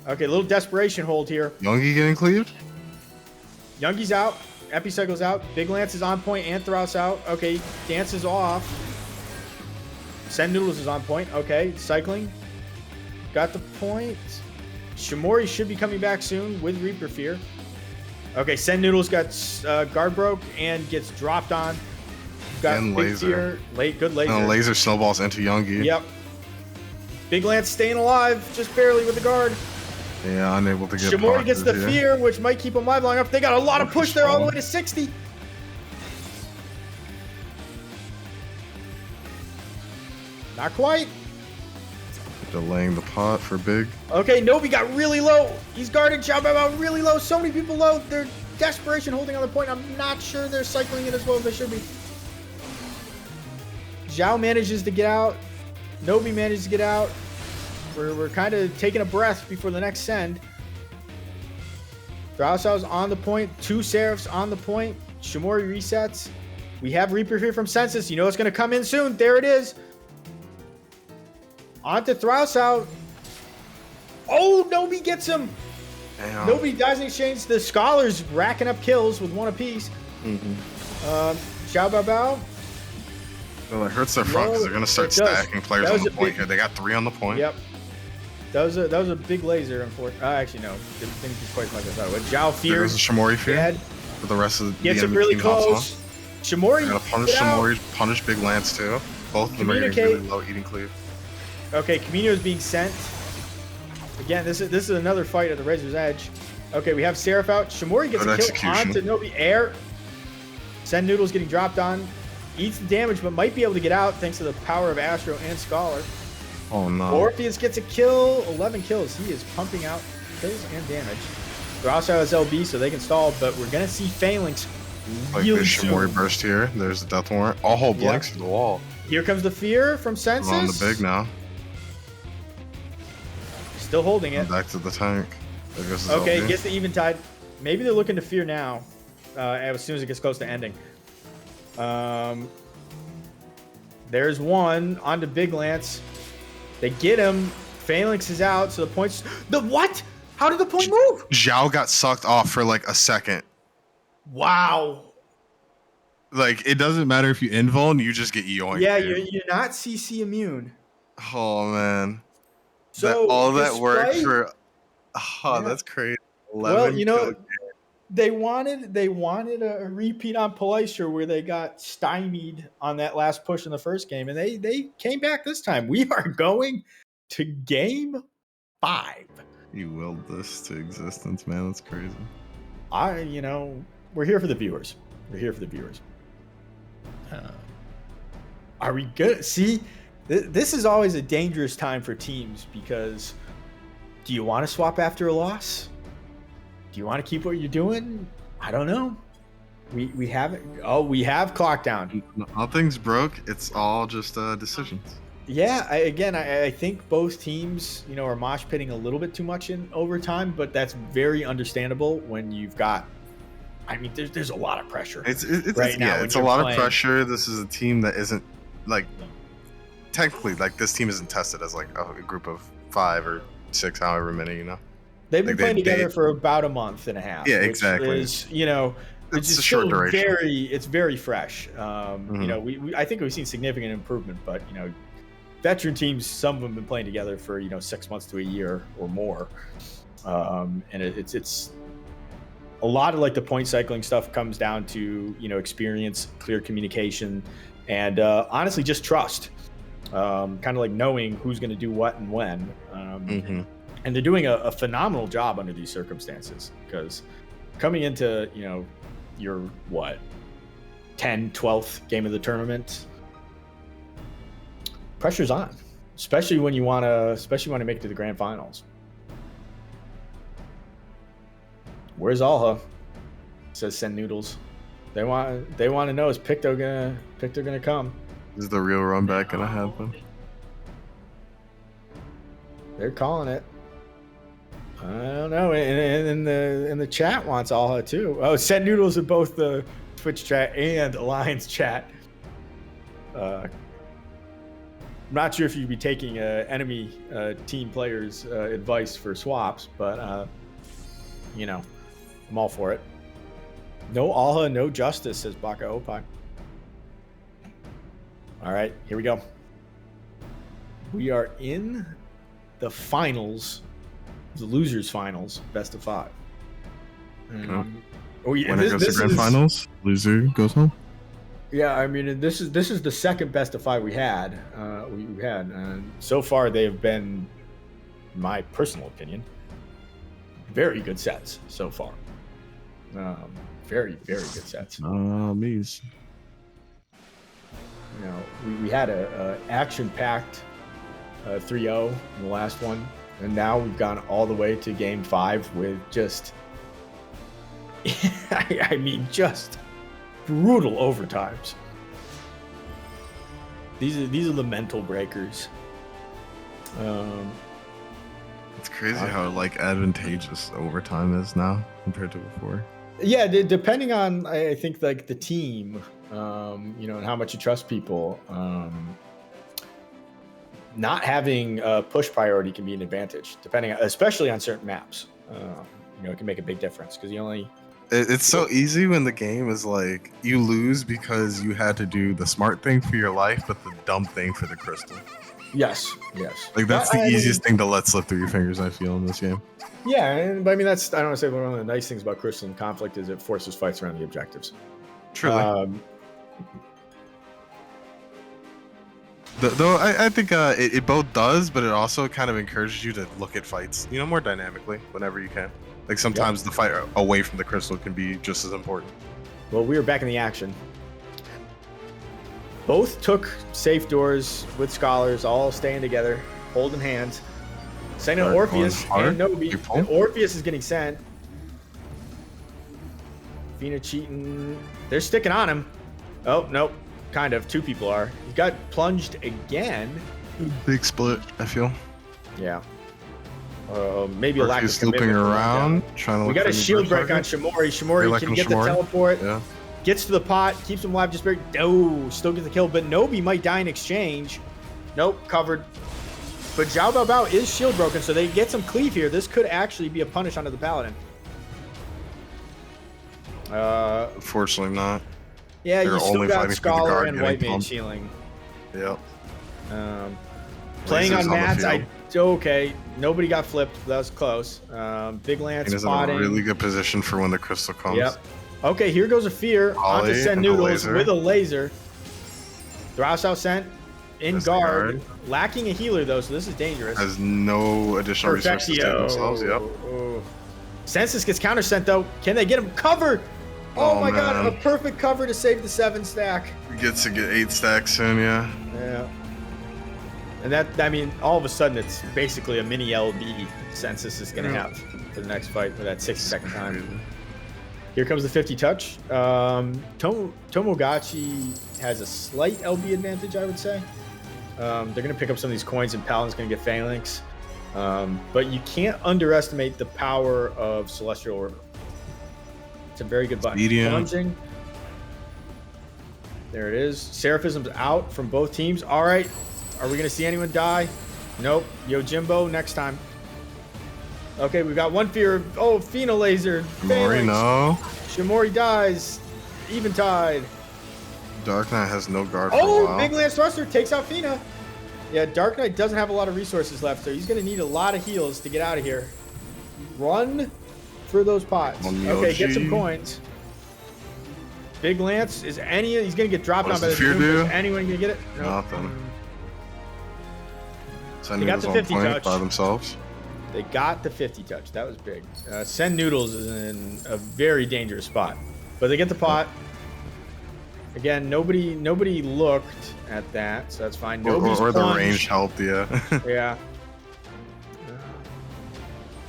Okay, a little desperation hold here. Youngie getting cleaved? Youngie's out. Epicycle's out. Big Lance is on point. Anthros out. Okay, Dance is off. Send Noodles is on point. Okay, cycling. Got the point. Shimori should be coming back soon with Reaper Fear. Okay, Send Noodles got guard broke and gets dropped on. Got And big laser. tier, good laser. And laser snowballs into Youngie. Yep. Big Lance staying alive, just barely with the guard. Yeah, unable to get Shamori gets the boxes fear, which might keep him alive long enough. They got a lot of push there, all the way to 60. Not quite. Delaying the pot for big. Okay, Nobi got really low. He's guarded Xiao Bao really low. So many people low. They're desperation holding on the point. I'm not sure they're cycling it as well as they should be. Zhao manages to get out. Nobi manages to get out. We're kind of taking a breath before the next send. Thrausao's on the point. 2 Seraphs on the point. Shamori resets. We have Reaper here from Census. You know it's going to come in soon. There it is. On to Thrausaw. Oh, Nobi gets him. Damn. Nobody dies in exchange. The Scholars racking up kills with 1 apiece. Xiao Bao Bao. Well, it hurts their front because they're going to start It does. stacking players That on was the a point big- here. They got 3 on the point. Yep. That was a big laser, unfortunately. Actually, no. Didn't think quite like I thought it would. Zhao There Fear goes a Shamori fear. dead. For the rest of the Gets him enemy really team hops close. on. Shamori. Gotta punish get out. Shamori, punish Big Lance too. Both of them are getting Communicate. really low eating cleave. Okay, Camino is being sent. Again, this is another fight at the Razor's Edge. Okay, we have Seraph out. Shamori gets Good a kill execution. onto Nobi. Air. Send Noodles getting dropped on. Eats the damage, but might be able to get out thanks to the power of Astro and Scholar. Oh no. Orpheus gets a kill. 11 kills. He is pumping out kills and damage. Thrausaw has LB, so they can stall, but we're going to see Phalanx Like really this Shamori soon. burst here. There's the death warrant. All whole blinks to the wall. Here comes the Fear from I'm Census. on the big now. Still holding it. Back to the tank. There goes his Okay, LB. gets the Eventide. Maybe they're looking to Fear now, as soon as it gets close to ending. There's one onto Big Lance. They get him. Phalanx is out, so the points. The what? How did the point move? Zhao got sucked off for like a second. Wow. Like, it doesn't matter if you invuln, you just get yoinked. Yeah, dude. you're not CC immune. Oh, man. So All that work despite- for... Oh, Yeah. that's crazy. Well, you know, kill- they wanted a repeat on Polyster where they got stymied on that last push in the first game, and they came back this time. We are going to game 5. You willed this to existence, man. That's crazy. We're here for the viewers. We're here for the viewers. Are we good? See, this is always a dangerous time for teams because do you want to swap after a loss? Do you want to keep what you're doing? I don't know. We haven't. Oh, we have clock down. Nothing's broke. It's all just decisions. Yeah, I think both teams, are mosh pitting a little bit too much in overtime, but that's very understandable when you've got. I mean, there's a lot of pressure. It's right now yeah, when it's a you're lot playing. of pressure. This is a team that isn't like technically like this team isn't tested as like a group of 5 or 6, however many, They've been like playing they- together for about a month and a half. Yeah, which exactly. Is, It's it's a short still duration. it's very fresh. I think we've seen significant improvement, but veteran teams, some of them have been playing together for 6 months to a year or more, and it's a lot of like the point cycling stuff comes down to experience, clear communication, and honestly just trust. Kind of like knowing who's going to do what and when. And they're doing a phenomenal job under these circumstances because coming into your 12th game of the tournament, pressure's on, especially when you want to make it to the grand finals. Where's Alha? Says Send Noodles. They want to know, is Picto gonna come? Is the real run back gonna happen? They're calling it. I don't know. And the chat wants Alha too. Oh, Send Noodles in both the Twitch chat and Alliance chat. I'm not sure if you'd be taking enemy team players' advice for swaps, but I'm all for it. No Alha, no justice, says Baka Opai. All right, here we go. We are in the finals, the losers finals, best of 5. Oh yeah, Winner goes to grand finals. Loser goes home. Yeah, I mean, this is the second best of 5 we had. We had, and so far they have been, in my personal opinion, very good sets so far. Very good sets. Me's. You know, we had a action-packed 3-0 in the last one, and now we've gone all the way to game 5 with just, I mean, just brutal overtimes. These are the mental breakers. It's crazy how like advantageous overtime is now compared to before. Yeah, depending on, I think, like the team, you know, and how much you trust people. Not having a push priority can be an advantage, especially on certain maps. You know, it can make a big difference because you only. It's so easy when the game is like you lose because you had to do the smart thing for your life, but the dumb thing for the crystal. Yes. Like that's the easiest thing to let slip through your fingers. I feel in this game. Yeah, but I mean I don't want to say one of the nice things about Crystalline conflict is it forces fights around the objectives. Truly. Though I think it both does, but it also kind of encourages you to look at fights, you know, more dynamically whenever you can. Like sometimes the fight away from the crystal can be just as important. Well, we were back in the action. Both took safe doors with scholars, all staying together, holding hands. Sending out Orpheus and Nobi. And Orpheus is getting sent. Fina cheating. They're sticking on him. Oh, nope. Kind of. 2 people are. He got plunged again. Big split, I feel. Yeah. Maybe a lack of looping commitment. around, trying to look. We got a shield break on Shamori. Shamori can get the teleport. Yeah. Gets to the pot, keeps him alive, just very. Oh, still gets the kill, but Nobi might die in exchange. Nope, covered. But Zhao Bao Bao is shield broken, so they get some cleave here. This could actually be a punish onto the Paladin. Unfortunately not. Yeah, They're you still only got fighting for the Scholar guard and getting White Man pumped. shielding. Yep. Playing Lasers on the mats, field. okay. Nobody got flipped. That was close. Big Lance He's in spotting. a really good position for when the crystal comes. Yep. Okay, here goes a fear onto Ollie Send and the Noodles laser. with a laser. Throuse out sent in That's the guard. Lacking a healer though, so this is dangerous. Has no additional resources to themselves. Yep. Oh. Census gets counter sent though. Can they get him covered? Oh my god, a man. perfect cover to save the 7 stack. Gets to get 8 stacks soon, yeah. Yeah. And that, I mean, all of a sudden it's basically a mini LB Census is going to have for the next fight for that 60-second time. Here comes the 50 touch. Tomogachi has a slight LB advantage, I would say. They're going to pick up some of these coins and Paladin's going to get Phalanx. But you can't underestimate the power of Celestial Order. It's a very good button. Plunging. There it is. Seraphism's out from both teams. All right. Are we going to see anyone die? Nope. Yojimbo next time. Okay, we've got one fear. Oh, Fina laser. Mori, no. Shamori dies. Eventide. Dark Knight has no guard for a Oh, while. Big Lance Thruster takes out Fina. Yeah, Dark Knight doesn't have a lot of resources left, so he's going to need a lot of heals to get out of here. Run for those pots. Okay, get some coins. Big Lance, he's going to get dropped on by the fear Doom. do? Is anyone going to get it? No. Nothing. They got the 50 touch. By themselves. They got the 50 touch. That was big. Send Noodles is in a very dangerous spot. But they get the pot. Again, nobody looked at that, so that's fine. Or the range helped, yeah. Yeah.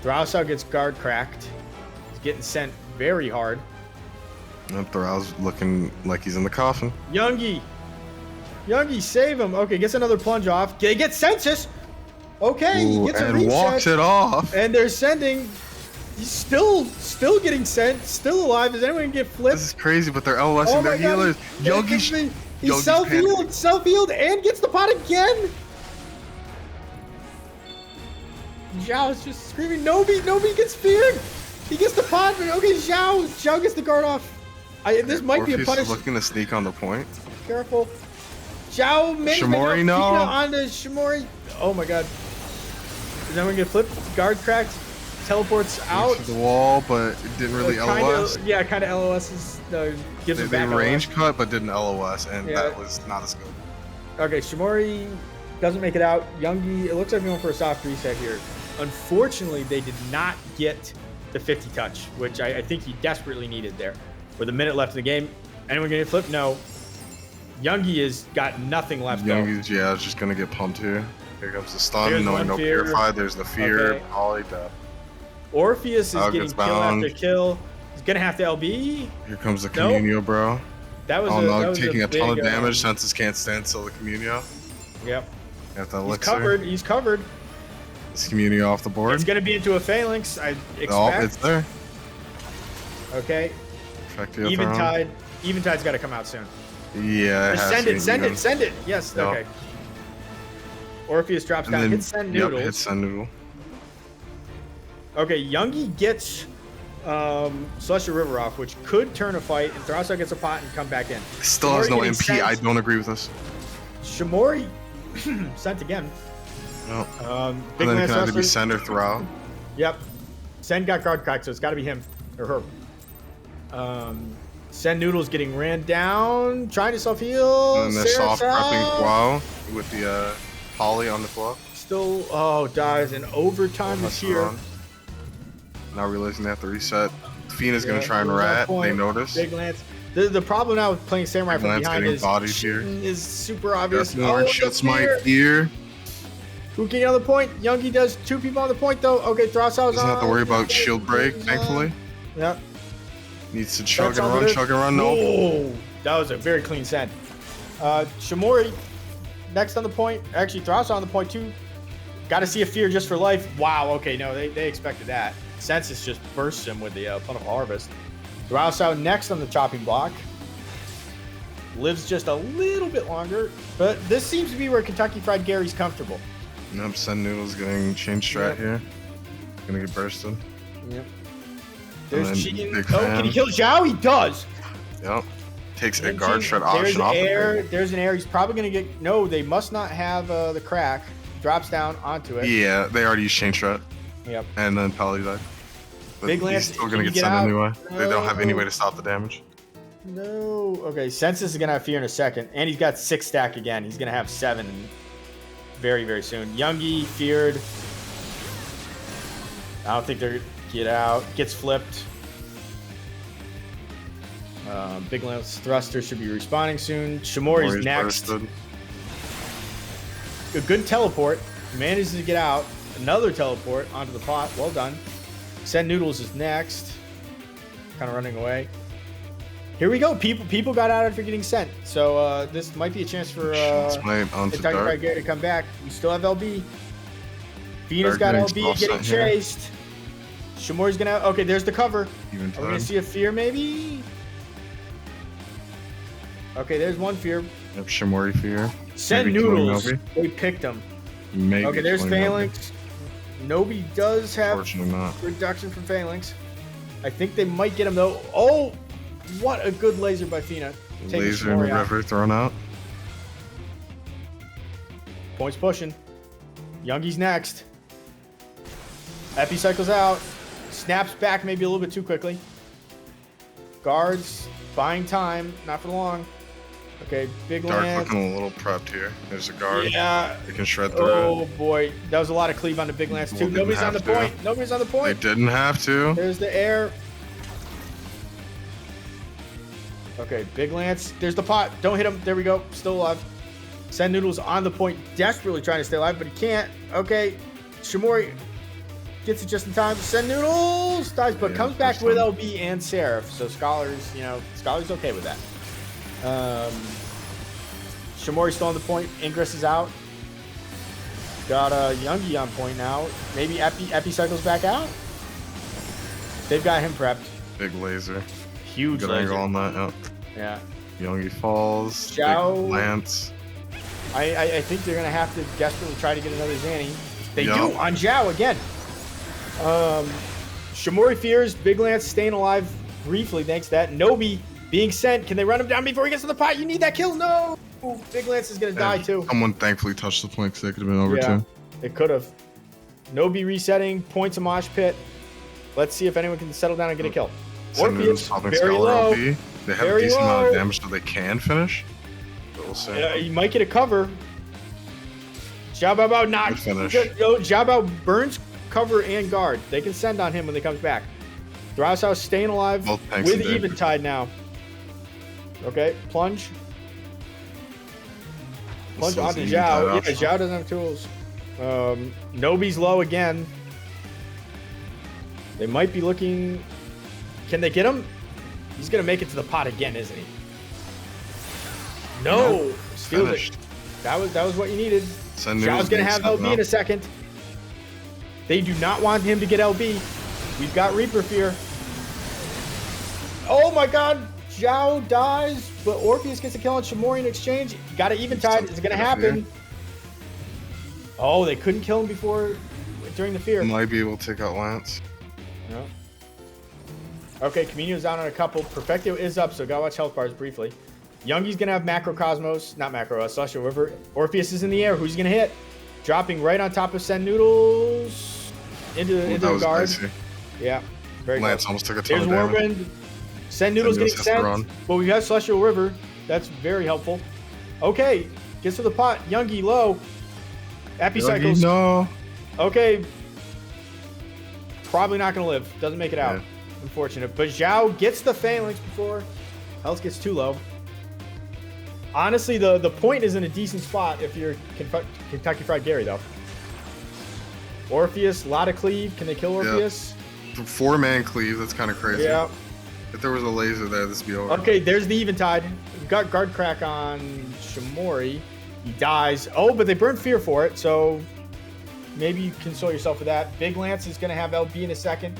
Throusau gets guard cracked. He's getting sent very hard. And Thoral's looking like he's in the coffin. Youngie, save him. Okay, gets another plunge off. He gets Census. Okay, he gets a and reset. walks it off. And they're sending. He's still getting sent. Still alive. Is anyone gonna get flipped? This is crazy, but they're LOSing their healers. Yogi, he's self-healed, and gets the pot again. Zhao is just screaming. Nobi gets feared. He gets the pot. Okay, Zhao gets the guard off. This might be a punish. Looking to sneak on the point. Careful. Zhao Shamori, no. onto Shamori. Oh my god. Is anyone gonna flip? Guard cracked. teleports out. To the wall, but it didn't really LOS. Yeah, kind of LOSs. Gives They him back range LOS. cut, but didn't LOS, and Yeah. that was not as good. Okay, Shimori doesn't make it out. Youngie, it looks like we're going for a soft reset here. Unfortunately, they did not get the 50 touch, which I think he desperately needed there. With a minute left in the game. Anyone going to flip? No. Youngie has got nothing left. Youngie's, yeah, is just going to get pumped here. Here comes the stun, There's knowing one no fear. purified. There's the fear. Okay. Ollie death. Orpheus is getting gets kill bound. after kill. He's going to have to LB. Here comes the Nope. Communio, bro. That was Oh that no, was taking a ton of big, damage. Senses can't stand still the Communio. Yep. Got the He's elixir. covered. He's covered. This Communio off the board. It's going to be into a phalanx, I expect. Oh, it's there. Okay. Effective Eventide. Eventide's got to come out soon. Yeah, it has Send to it, be send even. it, send it. Yes, No. okay. Orpheus drops And down, then, hits send yep, noodles. hit send noodle. Okay, Youngie gets Celestial River off, which could turn a fight, and Thrasso gets a pot and come back in. Still has Shimori no getting MP. I sent. don't agree with this. Shimori sent again. No. Big And then it Lance can either be Wrestler. send or throw. Yep. Sen got guard cracked, so it's got to be him or her. Sen Noodles getting ran down, trying to self heal. And then they're soft prepping Guao with the Polly on the Guao. Still, dies, and overtime is here. Now realizing they have to reset. Fina's Yeah, gonna try and lose that rat. point. They notice. Big Lance. The problem now with playing Samurai Big from Lance behind getting is bodied here. shooting is super obvious. That's more the shield smite fear. here. Who can get on the point? Youngie does 2 people on the point though. Okay, Throsso's Doesn't have to on. worry about shield break, thankfully. Yep. Needs to chug That's and all run, good. chug and run. Nope. Oh, that was a very clean send. Shimori next on the point. Actually, Throsso on the point too. Got to see a fear just for life. Wow. Okay, no, they expected that. Census just bursts him with the Plentiful Harvest. Throsso next on the chopping block. Lives just a little bit longer, but this seems to be where Kentucky Fried Gary's comfortable. Nope, Send Noodle's getting change strat Yep. here. Gonna get bursted. Yep. And There's then cheating. Big Oh, Fan. can he kill Zhao? He does. Yep. Takes a And guard cheating. shred option off the air. table. There's an air. He's probably going to get... No, they must not have the crack. Drops down onto it. Yeah, they already used change strat. Yep. And then Pally died. But Big Lance, he's still can gonna you get get sent out? anyway. They don't have any No. way to stop the damage. No. Okay, Census is going to have fear in a second. And he's got 6 stack again. He's going to have 7 very, very soon. Youngie, feared. I don't think they're... Get out. Gets flipped. Big Lance Thruster should be responding soon. Shimori's Mori's next. bursted. A good teleport. Manages to get out. Another teleport onto the pot. Well done. Send Noodles is next. Kind of running away. Here we go. People got out after getting sent. So this might be a chance for Shield smite onto Kentucky Dark. Fried Gary to come back. We still have LB. Fina's Dark got getting LB soft getting sent here. chased. Shimori's gonna... Okay, there's the cover. Even Are we gonna time. see a fear maybe? Okay, there's one fear. Yep, Shimori fear. Send Maybe killing Noodles. Nobi. They picked him. Maybe Okay, there's killing Nobi. Phalanx. Nobi does have Fortunately not. reduction from Phalanx. I think they might get him though. Oh, what a good laser by Fina. Taking Laser in the Shimori out. river thrown out. Points pushing. Youngie's next. Epi cycles out. Snaps back maybe a little bit too quickly. Guards buying time. Not for long. Okay, Big Dark Lance. looking a little prepped here. There's a guard. Yeah. They can shred through Oh it. boy, that was a lot of cleave on the Big Lance too. Well, didn't Nobody's on the have to. point. Nobody's on the They point. didn't have to. There's the air. Okay, Big Lance. There's the pot. Don't hit him. There we go. Still alive. Send Noodles on the point. Desperately trying to stay alive, but he can't. Okay. Shimori gets it just in time. Send Noodles dies, but Yeah, comes back first with time. LB and Seraph. So Scholars, Scholars okay with that. Shimori's still on the point. Ingress is out. Got Youngie on point now. Maybe Epi cycles back out. They've got him prepped. Big laser. Huge Good laser. angle on that. Yeah. Yep. Youngie falls. Zhao. Big Lance. I think they're gonna have to desperately try to get another Zanny. They Yep. do on Zhao again. Shimori fears Big Lance staying alive briefly thanks to that. Nobi being sent. Can they run him down before he gets to the pot? You need that kill. No. Ooh, Big Lance is gonna die And too. Someone thankfully touched the point because they could have been over Yeah. too. It could have. Nobi resetting. Points a mosh pit. Let's see if anyone can settle down and get a kill. Sun Noodles Orpheus, popping very Scholar low. LB. They have Very a decent amount low. of damage, so they can finish. But we'll see. You might get a cover. Xiao Bao not. Good finish. Xiao Bao burns cover and guard. They can send on him when they comes back. Drows House staying alive Both tanks with are dead. Eventide now. Okay, plunge. Plunge This onto is Zhao. Eventide Yeah, option. Zhao doesn't have tools. Nobi's low again. They might be looking. Can they get him? He's gonna make it to the pot again, isn't he? No, steals it. Finished. That was what you needed. Sun Zhao's Noodles gonna being have sent LB in up. a second. They do not want him to get LB. We've got Reaper Fear. Oh my god, Zhao dies, but Orpheus gets a kill on Shamori in exchange. Got an Eventide. Is it gonna happen? Oh, they couldn't kill him before during the fear. Might be able to take out Lance. No. Okay, Camino's down on a couple. Perfecto is up, so gotta watch health bars briefly. Youngi's gonna have Macrocosmos, not Macro, Celestial River. Orpheus is in the air. Who's he gonna hit? Dropping right on top of Send Noodles into That the was guard. dicey. Yeah, very Lance good. almost took a ton There's of damage. Whirlwind. Send Noodles Send getting Noodles has to sent, run. but we have Celestial River. That's very helpful. Okay, gets to the pot. Youngi low. Epicycles. No. Okay. Probably not going to live. Doesn't make it out. Yeah. Unfortunate. But Zhao gets the phalanx before health gets too low. Honestly, the point is in a decent spot if you're Kentucky Fried Gary, though. Orpheus, lot of cleave. Can they kill Orpheus? 4-man cleave. That's kind of crazy. Yeah. If there was a laser there, this would be over. Okay, there's the Eventide. We've got guard crack on Shamori. He dies. Oh, but they burn fear for it, so maybe you console yourself with that. Big Lance is going to have LB in a second.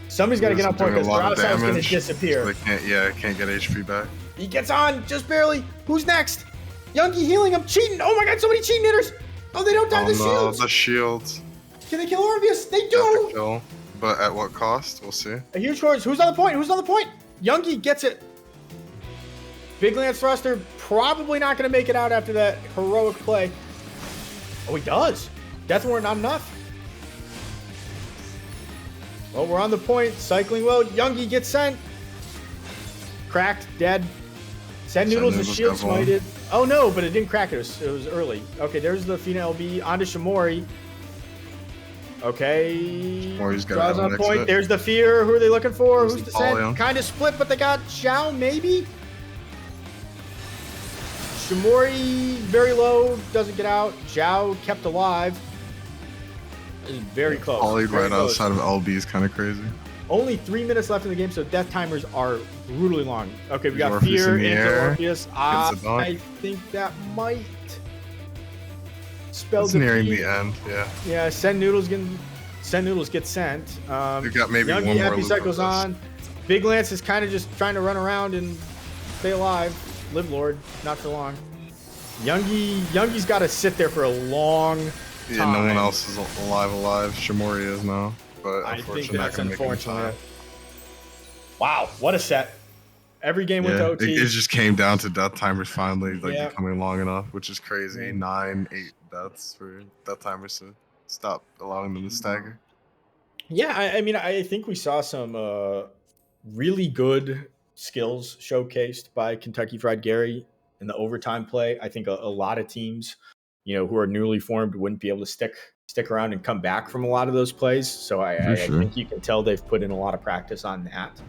Somebody's got to get on point because Drowshouse is going to disappear. So they can't get HP back. He gets on just barely. Who's next? Youngi healing him, cheating. Oh my god, so many cheating hitters. Oh, they don't die Oh the no, shields. the shields. Can they kill Orpheus? They Got the do. kill, but at what cost? We'll see. A huge chorus. Who's on the point? Who's on the point? Youngi gets it. Big Lance Thruster probably not going to make it out after that heroic play. Oh, he does. Death Warrant not enough. Well, we're on the point. Cycling well. Youngi gets sent. Cracked. Dead. Send Noodles is Noodles shield got one. smited. Oh no, but it didn't crack. It was early. Okay, there's the Fina LB. Onto Shamori. Okay. Shamori's gotta Draws have an on point. exit. There's the fear. Who are they looking for? There's Who's the the send? Polyon. Kind of split, but they got Zhao maybe. Shamori very low, doesn't get out. Zhao kept alive. This is very close. Polyed very right close. outside of LB is kind of crazy. Only 3 minutes left in the game, so death timers are brutally long. Okay, we got Orpheus fear in the into air. Orpheus. Gets the dunk. I think that might spell It's nearing defeat. the end. Yeah. Yeah, Send Noodles get sent. We've got maybe Youngi one more Happy loop Cycles of this. on. Big Lance is kind of just trying to run around and stay alive. Live Lord, not for long. Youngi's got to sit there for a long time. Yeah, no one else is alive. Shamori is now, but I think unfortunately, not that's gonna make it in unfortunate. time. Wow, what a set. Every game went to Yeah, OT. it just came down to death timers finally Yeah. becoming long enough, which is crazy. Yeah. 9-8 deaths for death timers to stop allowing them to stagger. Yeah, I mean, I think we saw some really good skills showcased by Kentucky Fried Gary in the overtime play. I think a lot of teams, who are newly formed wouldn't be able to stick around and come back from a lot of those plays. So I sure. think you can tell they've put in a lot of practice on that.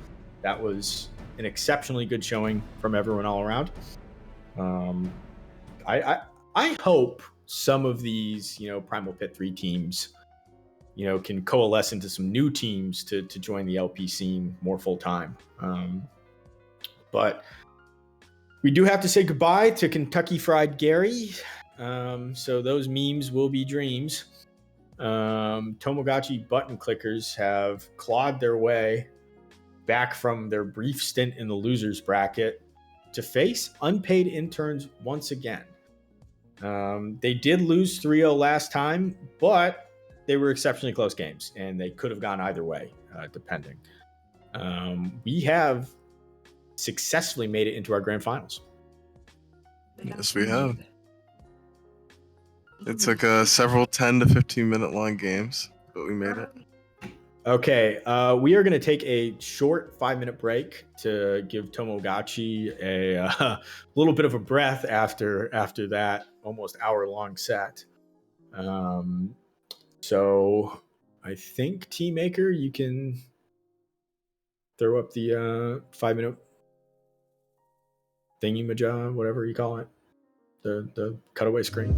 That was an exceptionally good showing from everyone all around. I hope some of these, Primal Pit 3 teams, can coalesce into some new teams to join the LP scene more full time. But we do have to say goodbye to Kentucky Fried Gary. So those memes will be dreams. Tomogachi button clickers have clawed their way back from their brief stint in the losers bracket to face unpaid interns once again. They did lose 3-0 last time, but they were exceptionally close games, and they could have gone either way, depending. We have successfully made it into our grand finals. Yes, we have. It took several 10 to 15 minute long games, but we made it. Okay, we are going to take a short 5-minute break to give Tomogachi a little bit of a breath after that almost hour-long set. So I think Tea Maker, you can throw up the 5-minute thingy-maja, whatever you call it, the cutaway screen.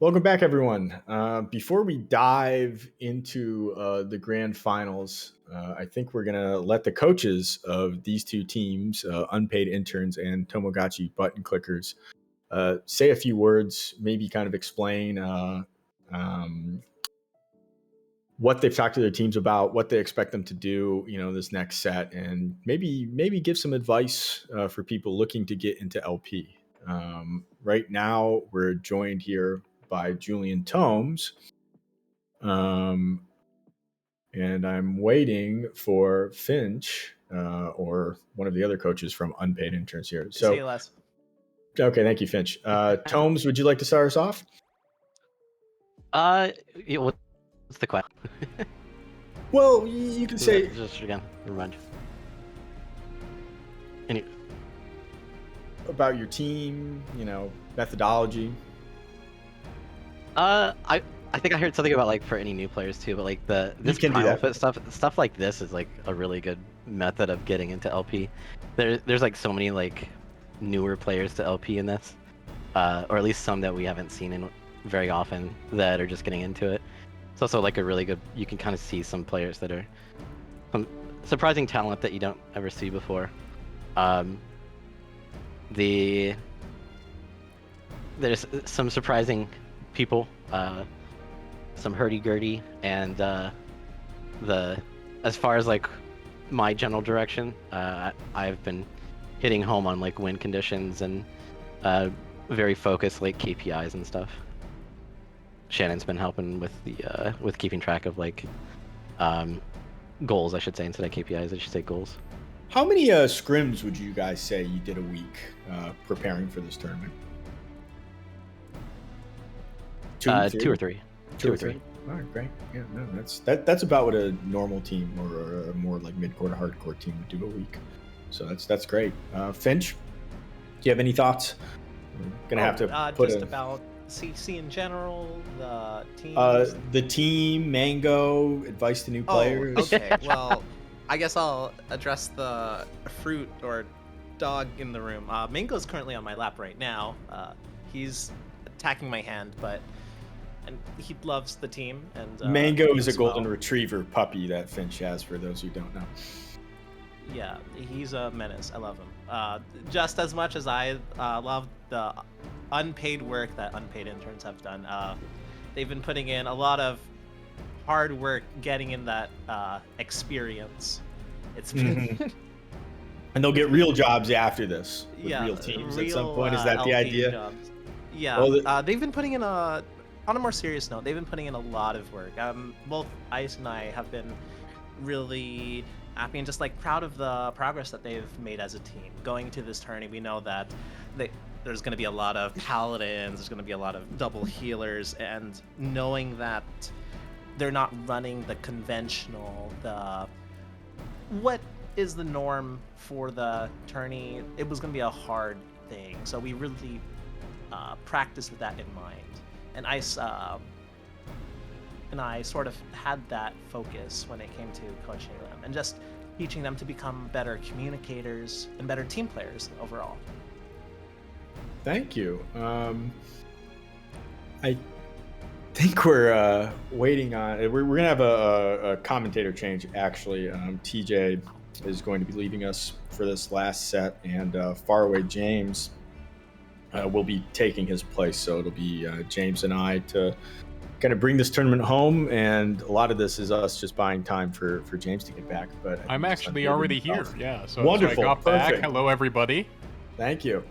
Welcome back, everyone. Before we dive into the grand finals, I think we're going to let the coaches of these two teams, Unpaid Interns and Tomogachi Button Clickers, say a few words, maybe kind of explain what they've talked to their teams about, what they expect them to do, this next set, and maybe give some advice for people looking to get into LP. Right now, we're joined here by Julian Tomes, and I'm waiting for Finch or one of the other coaches from Unpaid Interns here. So, See you, Les. okay, thank you, Finch. Tomes, would you like to start us off? What's the question? Well, you can say just again. Remind. Any. about your team, methodology. I think I heard something about like for any new players too, but like this can do Primal that. Pit stuff like this is like a really good method of getting into LP. There's like so many like newer players to LP in this, or at least some that we haven't seen in very often that are just getting into it. It's also like a really good. You can kind of see some players that are some surprising talent that you don't ever see before. There's some surprising people, some hurdy-gurdy, and as far as like my general direction, I've been hitting home on like win conditions and very focused like KPIs and stuff. Shannon's been helping with the with keeping track of like goals, I should say, instead of KPIs. I should say goals. How many scrims would you guys say you did a week preparing for this tournament? Two or three. Two or three. All right, great. Yeah, no, that's about what a normal team or a more like mid-core to hardcore team would do a week. So that's great. Finch, do you have any thoughts? We're gonna have to put just about CC in general, the team. The team, Mango, advice to new players. Okay, well, I guess I'll address the fruit or dog in the room. Mango's currently on my lap right now. He's attacking my hand, and he loves the team. And Mango is a golden retriever puppy that Finch has, for those who don't know. Yeah, he's a menace. I love him. Just as much as I love the unpaid work that Unpaid Interns have done. They've been putting in a lot of hard work getting in that experience. It's been and they'll get real jobs after this with yeah, real teams at some point. Is that the LP idea? jobs. Yeah, Well, they've been putting in on a more serious note, they've been putting in a lot of work. Both Ice and I have been really happy and just like proud of the progress that they've made as a team. Going to this tourney, we know that there's going to be a lot of paladins, there's going to be a lot of double healers, and knowing that they're not running the conventional, what is the norm for the tourney, it was going to be a hard thing. So we really practiced with that in mind. And Ice and I sort of had that focus when it came to coaching them and just teaching them to become better communicators and better team players overall. Thank you. I think we're waiting on. We're gonna have a commentator change. Actually, TJ is going to be leaving us for this last set, and Faraway James will be taking his place. So it'll be James and I to kind of bring this tournament home, and a lot of this is us just buying time for James to get back. But I'm actually already here. Yeah, so wonderful. So I got Perfect. back. Hello, everybody. Thank you.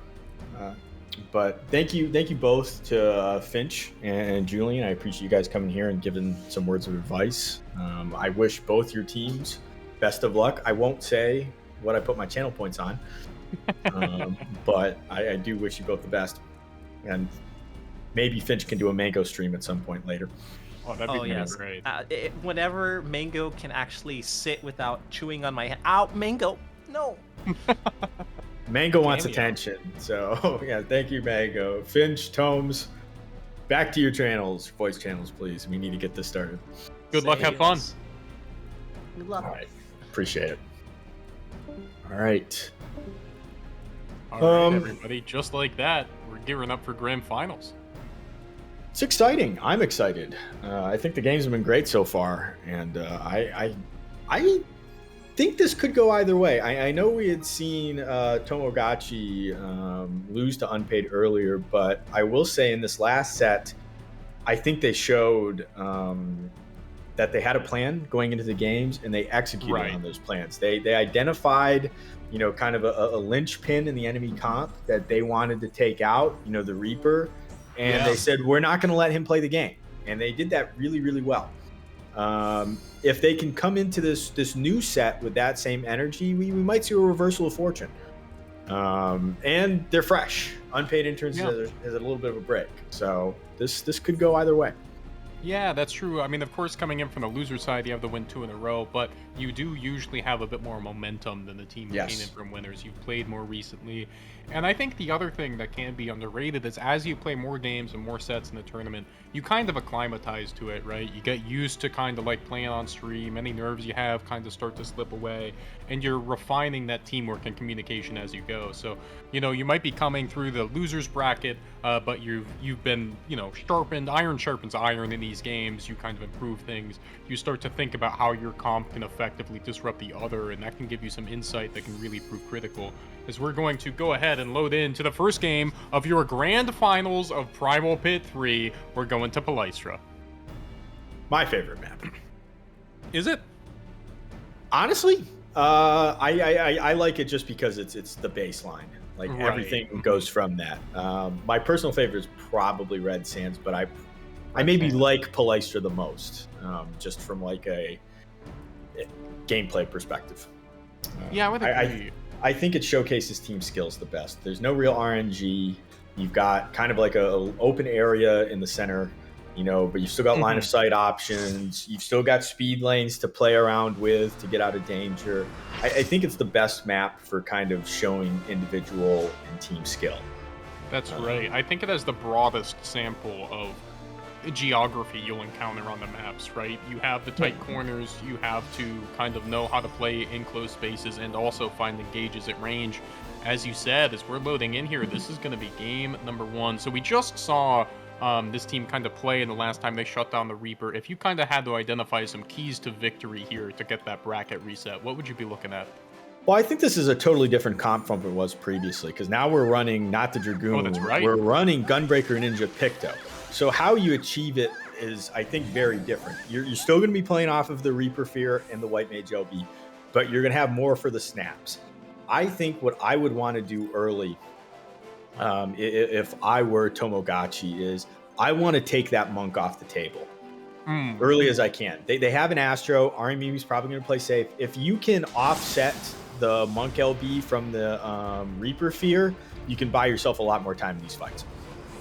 But thank you both to Finch and Julian. I appreciate you guys coming here and giving some words of advice. I wish both your teams best of luck. I won't say what I put my channel points on, but I do wish you both the best. And maybe Finch can do a Mango stream at some point later. Oh, that'd be great. Whenever Mango can actually sit without chewing on my hand. Ow, Mango! No! Mango wants attention, so yeah, thank you, Mango. Finch, Tomes, back to your channels, voice channels, please. We need to get this started. Good luck, have fun. Good luck. All right, appreciate it. All right. All right, everybody, just like that, we're gearing up for grand finals. It's exciting. I'm excited. I think the games have been great so far, and I think this could go either way. I know we had seen Tomogachi lose to Unpaid earlier, but I will say in this last set, I think they showed that they had a plan going into the games, and they executed on those plans. They identified, kind of a linchpin in the enemy comp that they wanted to take out, the Reaper, and they said, we're not going to let him play the game. And they did that really, really well. If they can come into this new set with that same energy, we might see a reversal of fortune. And they're fresh. Unpaid Interns has a little bit of a break. So this could go either way. Yeah, that's true. I mean, of course, coming in from the loser side, you have to win 2 in a row, but you do usually have a bit more momentum than the team that came in from winners. You've played more recently. And I think the other thing that can be underrated is as you play more games and more sets in the tournament, you kind of acclimatize to it, right? You get used to kind of like playing on stream. Any nerves you have kind of start to slip away, and you're refining that teamwork and communication as you go. So, you might be coming through the losers bracket, but you've been, sharpened. Iron sharpens iron in these games. You kind of improve things. You start to think about how your comp can effectively disrupt the other, and that can give you some insight that can really prove critical. As we're going to go ahead and load into the first game of your grand finals of Primal Pit 3. We're going to Palestra. My favorite map. Is it? Honestly, I like it just because it's the baseline. Like everything goes from that. My personal favorite is probably Red Sands, but I maybe like Palestra the most, just from like a gameplay perspective. Yeah, I would agree. I think it showcases team skills the best. There's no real RNG. You've got kind of like a open area in the center, but you've still got line of sight options. You've still got speed lanes to play around with to get out of danger. I think it's the best map for kind of showing individual and team skill. That's right. I think it has the broadest sample of geography you'll encounter on the maps, right? You have the tight corners, you have to kind of know how to play in close spaces and also find the gauges at range. As you said, as we're loading in here, this is going to be game number 1. So we just saw this team kind of play in the last time they shut down the Reaper. If you kind of had to identify some keys to victory here to get that bracket reset, what would you be looking at? Well, I think this is a totally different comp from what it was previously, because now we're running not the Dragoon. Oh, that's right. We're running Gunbreaker Ninja Picto. So how you achieve it is, I think, very different. You're still going to be playing off of the Reaper Fear and the White Mage LB, but you're going to have more for the snaps. I think what I would want to do early, if I were Tomogachi, is I want to take that Monk off the table early as I can. They have an Astro. Mimi's probably going to play safe. If you can offset the Monk LB from the Reaper Fear, you can buy yourself a lot more time in these fights.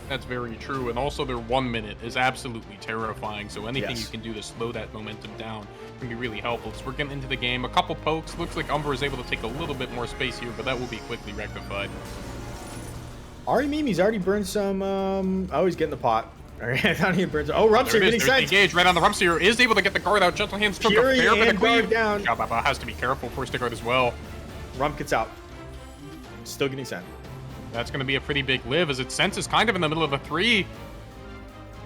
That's very true, and also their 1 minute is absolutely terrifying, so anything you can do to slow that momentum down can be really helpful. So we're getting into the game. A couple pokes. Looks like Umbra is able to take a little bit more space here, but that will be quickly rectified. Mimi's already burned some... he's getting the pot. All right, I thought he burned some... Oh, Rumpster getting sent! Engage right on the Rumpster. Is able to get the guard out. Gentle Hands took a fair bit of cleave. Down. Xiaobaba has to be careful for the guard as well. Rump gets out. Still getting sent. That's going to be a pretty big live, as it senses kind of in the middle of a 3.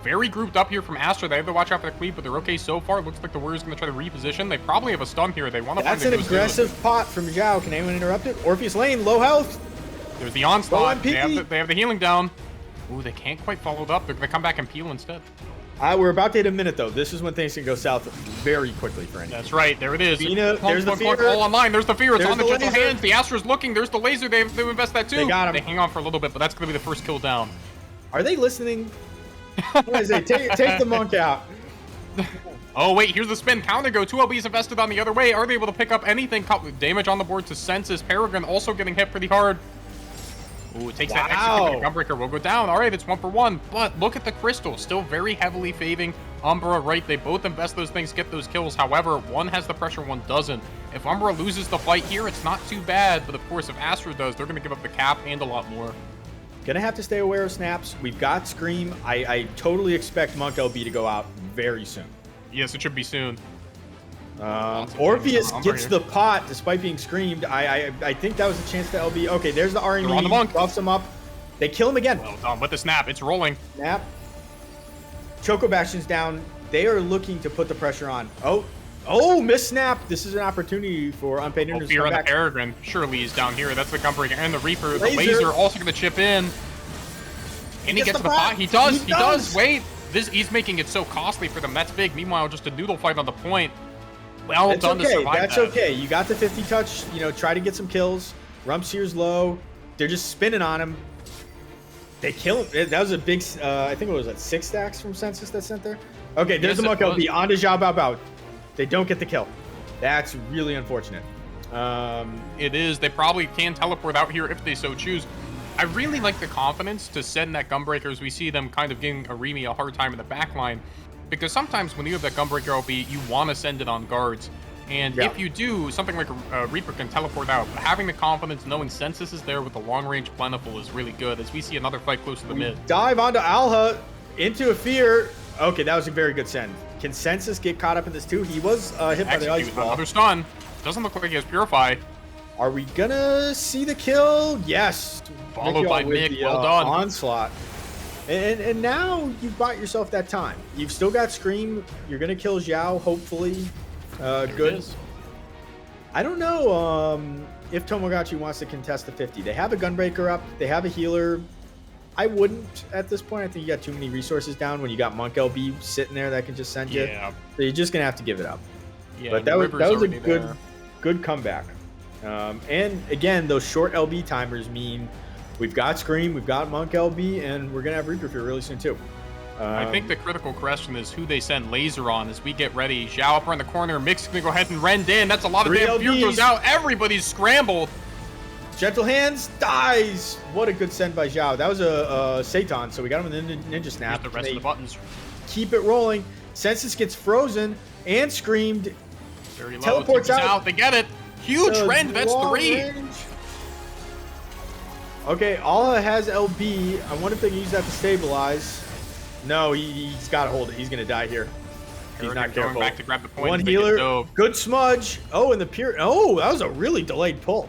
Very grouped up here from Astra. They have to watch out for the cleave, but they're okay so far. Looks like the Warriors going to try to reposition. They probably have a stun here. They want to That's an aggressive pot from Zhao. Can anyone interrupt it? Orpheus Lane, low health. There's the onslaught. They have the healing down. Ooh, they can't quite follow it up. They're going to come back and peel instead. We're about to hit a minute, though. This is when things can go south very quickly for anyone. That's right. There it is. There's the fear. All online. There's the fear. It's on the Gentle Hands. The Astra's looking. There's the laser. They have to invest that, too. They got him. They hang on for a little bit, but that's going to be the first kill down. Are they listening? What is it? Take the Monk out. Oh, wait. Here's the spin. Counter go. 2 LBs invested on the other way. Are they able to pick up anything? Damage on the board to Census. Paragon also getting hit pretty hard. Ooh, it takes that execute. Gunbreaker will go down. All right, it's 1 for 1. But look at the Crystal. Still very heavily faving Umbra, right? They both invest those things, get those kills. However, one has the pressure, one doesn't. If Umbra loses the fight here, it's not too bad. But of course, if Astra does, they're going to give up the cap and a lot more. Gonna have to stay aware of snaps. We've got Scream. I totally expect Monk LB to go out very soon. Yes, it should be soon. Orpheus gets the pot despite being screamed. I think that was a chance to LB. Okay, there's the RME. On the Monk. Buffs him up. They kill him again. Well done with the snap. It's rolling. Snap. Choco Bastion's down. They are looking to put the pressure on. Oh, miss snap. This is an opportunity for Unpaid Earners to Fear come on the back. Peregrine. Surely he's down here. That's the Gunbreaker and the Reaper. The Laser. Laser also going to chip in. And he gets to the pot. He does. Wait. He's making it so costly for them. That's big. Meanwhile, just a noodle fight on the point. Well That's done to okay. survive That's that. okay. You got the 50 touch. Try to get some kills. Rumpseer's low. They're just spinning on him. They kill him. That was a big, I think it was 6 stacks from Census that sent there. Okay, there's the Monk LB on to Xiao Bao Bao. They don't get the kill. That's really unfortunate. It is. They probably can teleport out here if they so choose. I really like the confidence to send that Gunbreaker as we see them kind of giving Arimi a hard time in the back line. Because sometimes when you have that Gunbreaker LB, you want to send it on guards. And if you do, something like a Reaper can teleport out. But having the confidence, knowing Census is there with the long-range Plentiful is really good, as we see another fight close to the mid. Dive onto Alha, into a fear. Okay, that was a very good send. Can Census get caught up in this too? He was hit by the ice ball. Another stun. Doesn't look like he has Purify. Are we gonna see the kill? Yes. Followed by with Mick. the, Well done. Onslaught. And now you've bought yourself that time. You've still got Scream. You're gonna kill Xiao, hopefully. Good. I don't know if Tomogachi wants to contest the 50. They have a Gunbreaker up. They have a healer. I wouldn't at this point. I think you got too many resources down when you got Monk LB sitting there that can just send you. Yeah. So you're just gonna have to give it up. Yeah, But that was a good comeback. And again, those short LB timers mean we've got Scream, we've got Monk LB, and we're gonna have Reaper Fear really soon too. I think the critical question is who they send Laser on as we get ready. Xiao up around the corner. Mick's gonna go ahead and rend in. That's a lot of damn. Fear goes out. Everybody's scrambled. Gentle Hands dies. What a good send by Xiao. That was a Satan, so we got him in the Ninja Snap. Here's the rest of the buttons. Keep it rolling. Census gets frozen and screamed. Very low. Teleports out. They get it. Huge rend. That's 3. Range. Okay, Alha has LB. I wonder if they can use that to stabilize. No, he's got to hold it. He's going to die here. He's not careful. Going back to grab the point. One healer. Good smudge. Oh, and the pure. Oh, that was a really delayed pull.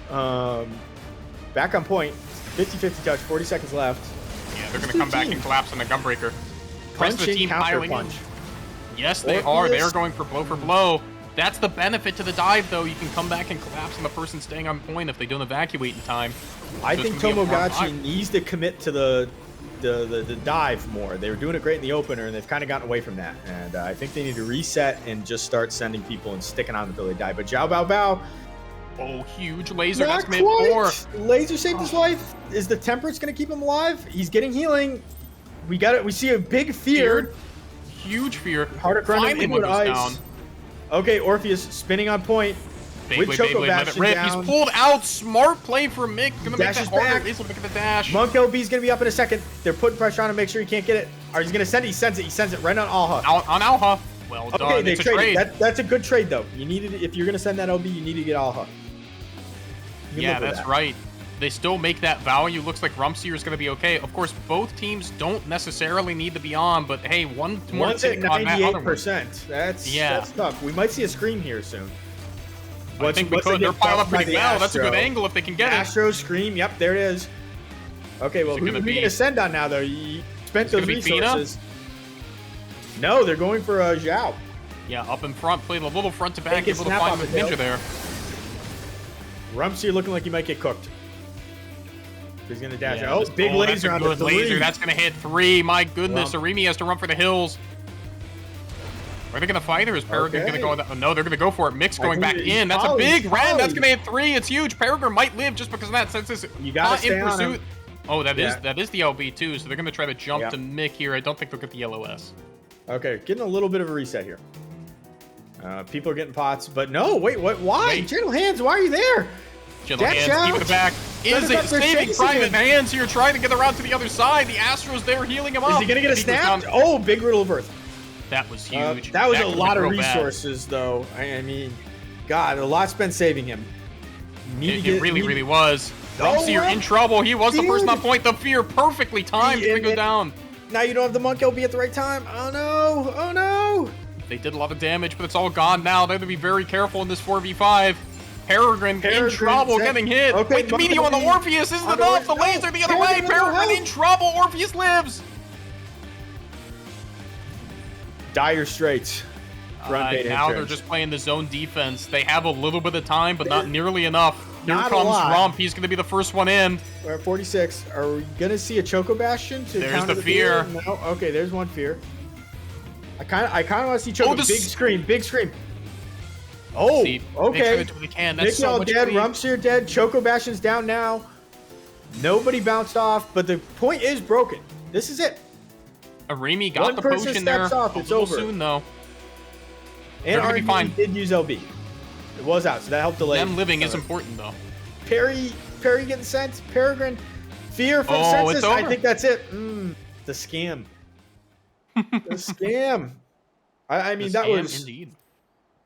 Back on point. 50-50 touch. 40 seconds left. Yeah, they're going to come back and collapse on the Gunbreaker. Rest of the team piling in. Yes, they are. They are going for blow. That's the benefit to the dive, though. You can come back and collapse on the person staying on point if they don't evacuate in time. I think Tomogachi needs to commit to the dive more. They were doing it great in the opener, and they've kind of gotten away from that. And I think they need to reset and just start sending people and sticking on until they die. But Xiao Bao Bao. Oh, huge laser. Not That's mid 4. Laser saved his life. Is the Temperance going to keep him alive? He's getting healing. We got it. We see a big fear. Huge fear. Harder Finally one goes down. Okay, Orpheus spinning on point. With Choco Bastion down. He's pulled out. Smart play for Mick. Gonna make that harder. Back. He's looking at the dash. Monk LB's gonna be up in a second. They're putting pressure on him. Make sure he can't get it. Or he's gonna send it. He sends it. He sends it right on Alha. On Alha. Well done. Okay, they it's a traded. trade. That's a good trade though. You needed if you're gonna send that LB, you need to get Alha. Yeah, that's right. They still make that value. Looks like Rumpseer is going to be okay. Of course, both teams don't necessarily need to be on, but hey, one's at 98%. That's tough. We might see a Scream here soon. I think we could. They're piled up pretty well. That's a good angle if they can get it. Astro Scream. Yep, there it is. Okay, well, who are you going to send on now, though? You spent those resources. No, they're going for Xiao. Yeah, up in front, played a little front to back, able to find the ninja there. Rumpseer looking like he might get cooked. He's gonna dash. Yeah, oh, big laser on the 3. Laser. That's gonna hit 3. My goodness, Arimi has to run for the hills. Are they gonna fight, or is Peregrine gonna go? Oh, no, they're gonna go for it. Mick's going back in. That's a big rend. That's gonna hit 3. It's huge. Peregrine might live just because of that. Since it's not in pursuit. Oh, that is the LB too. So they're gonna try to jump to Mick here. I don't think they'll get the LOS. Okay, getting a little bit of a reset here. People are getting pots, but no, wait, what? Why? Gentle Hands, why are you there? Gentle Hands, keeping it back. Is it saving Private Hands here, trying to get around to the other side? The Astro's there healing him up. Is he gonna get a snap? Oh, big Riddle of Earth. That was huge. That was a lot of resources, though. I mean, God, a lot spent saving him. It really was. Rumpseer in trouble. He was the person on point. The fear perfectly timed to go down. Now you don't have the Monk LB at the right time. Oh no! Oh no! They did a lot of damage, but it's all gone now. They have to be very careful in this 4v5. Peregrine in trouble, getting hit. Okay, wait, the medium on the Orpheus isn't enough. The laser the other way. Peregrine in trouble. Orpheus lives. Dire straits. Front bait now they're entrance. just playing the zone defense. They have a little bit of time, but not nearly enough. Here Not a comes lot. Rump. He's going to be the first one in. We're at 46. Are we gonna see a Choco Bastion to There's counter the fear. No. Okay, there's one fear. I kind of want to see Choco. Big scream. Big scream. Oh, See, okay. they try to can. That's Mickey so all much dead. bleed. Rump's here dead. Choco Bastion's down now. Nobody bounced off, but the point is broken. This is it. Arimi got One the person potion steps there. off, A it's little over. soon though. And They're gonna be RNG fine. did use LB. It was out, so that helped delay. Them living is important though. Perry getting sent. Peregrine. Fear from Oh, Census. it's I over. think that's it. The scam. The scam. I mean, that Scam was. indeed.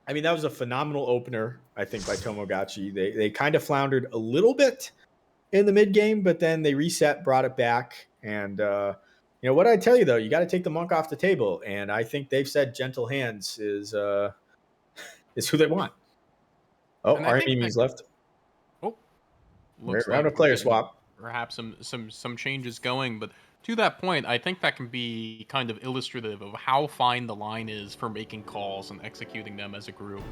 I mean, that was a phenomenal opener, I think, by Tomogachi. They kind of floundered a little bit in the mid game, but then they reset, brought it back. And, you know, what I tell you, though, you got to take the monk off the table. And I think they've said Gentle Hands is who they want. Oh, And I think Armini's left. Oh, We're looks having like a player we're getting swap. Perhaps some changes going, but to that point, I think that can be kind of illustrative of how fine the line is for making calls and executing them as a group.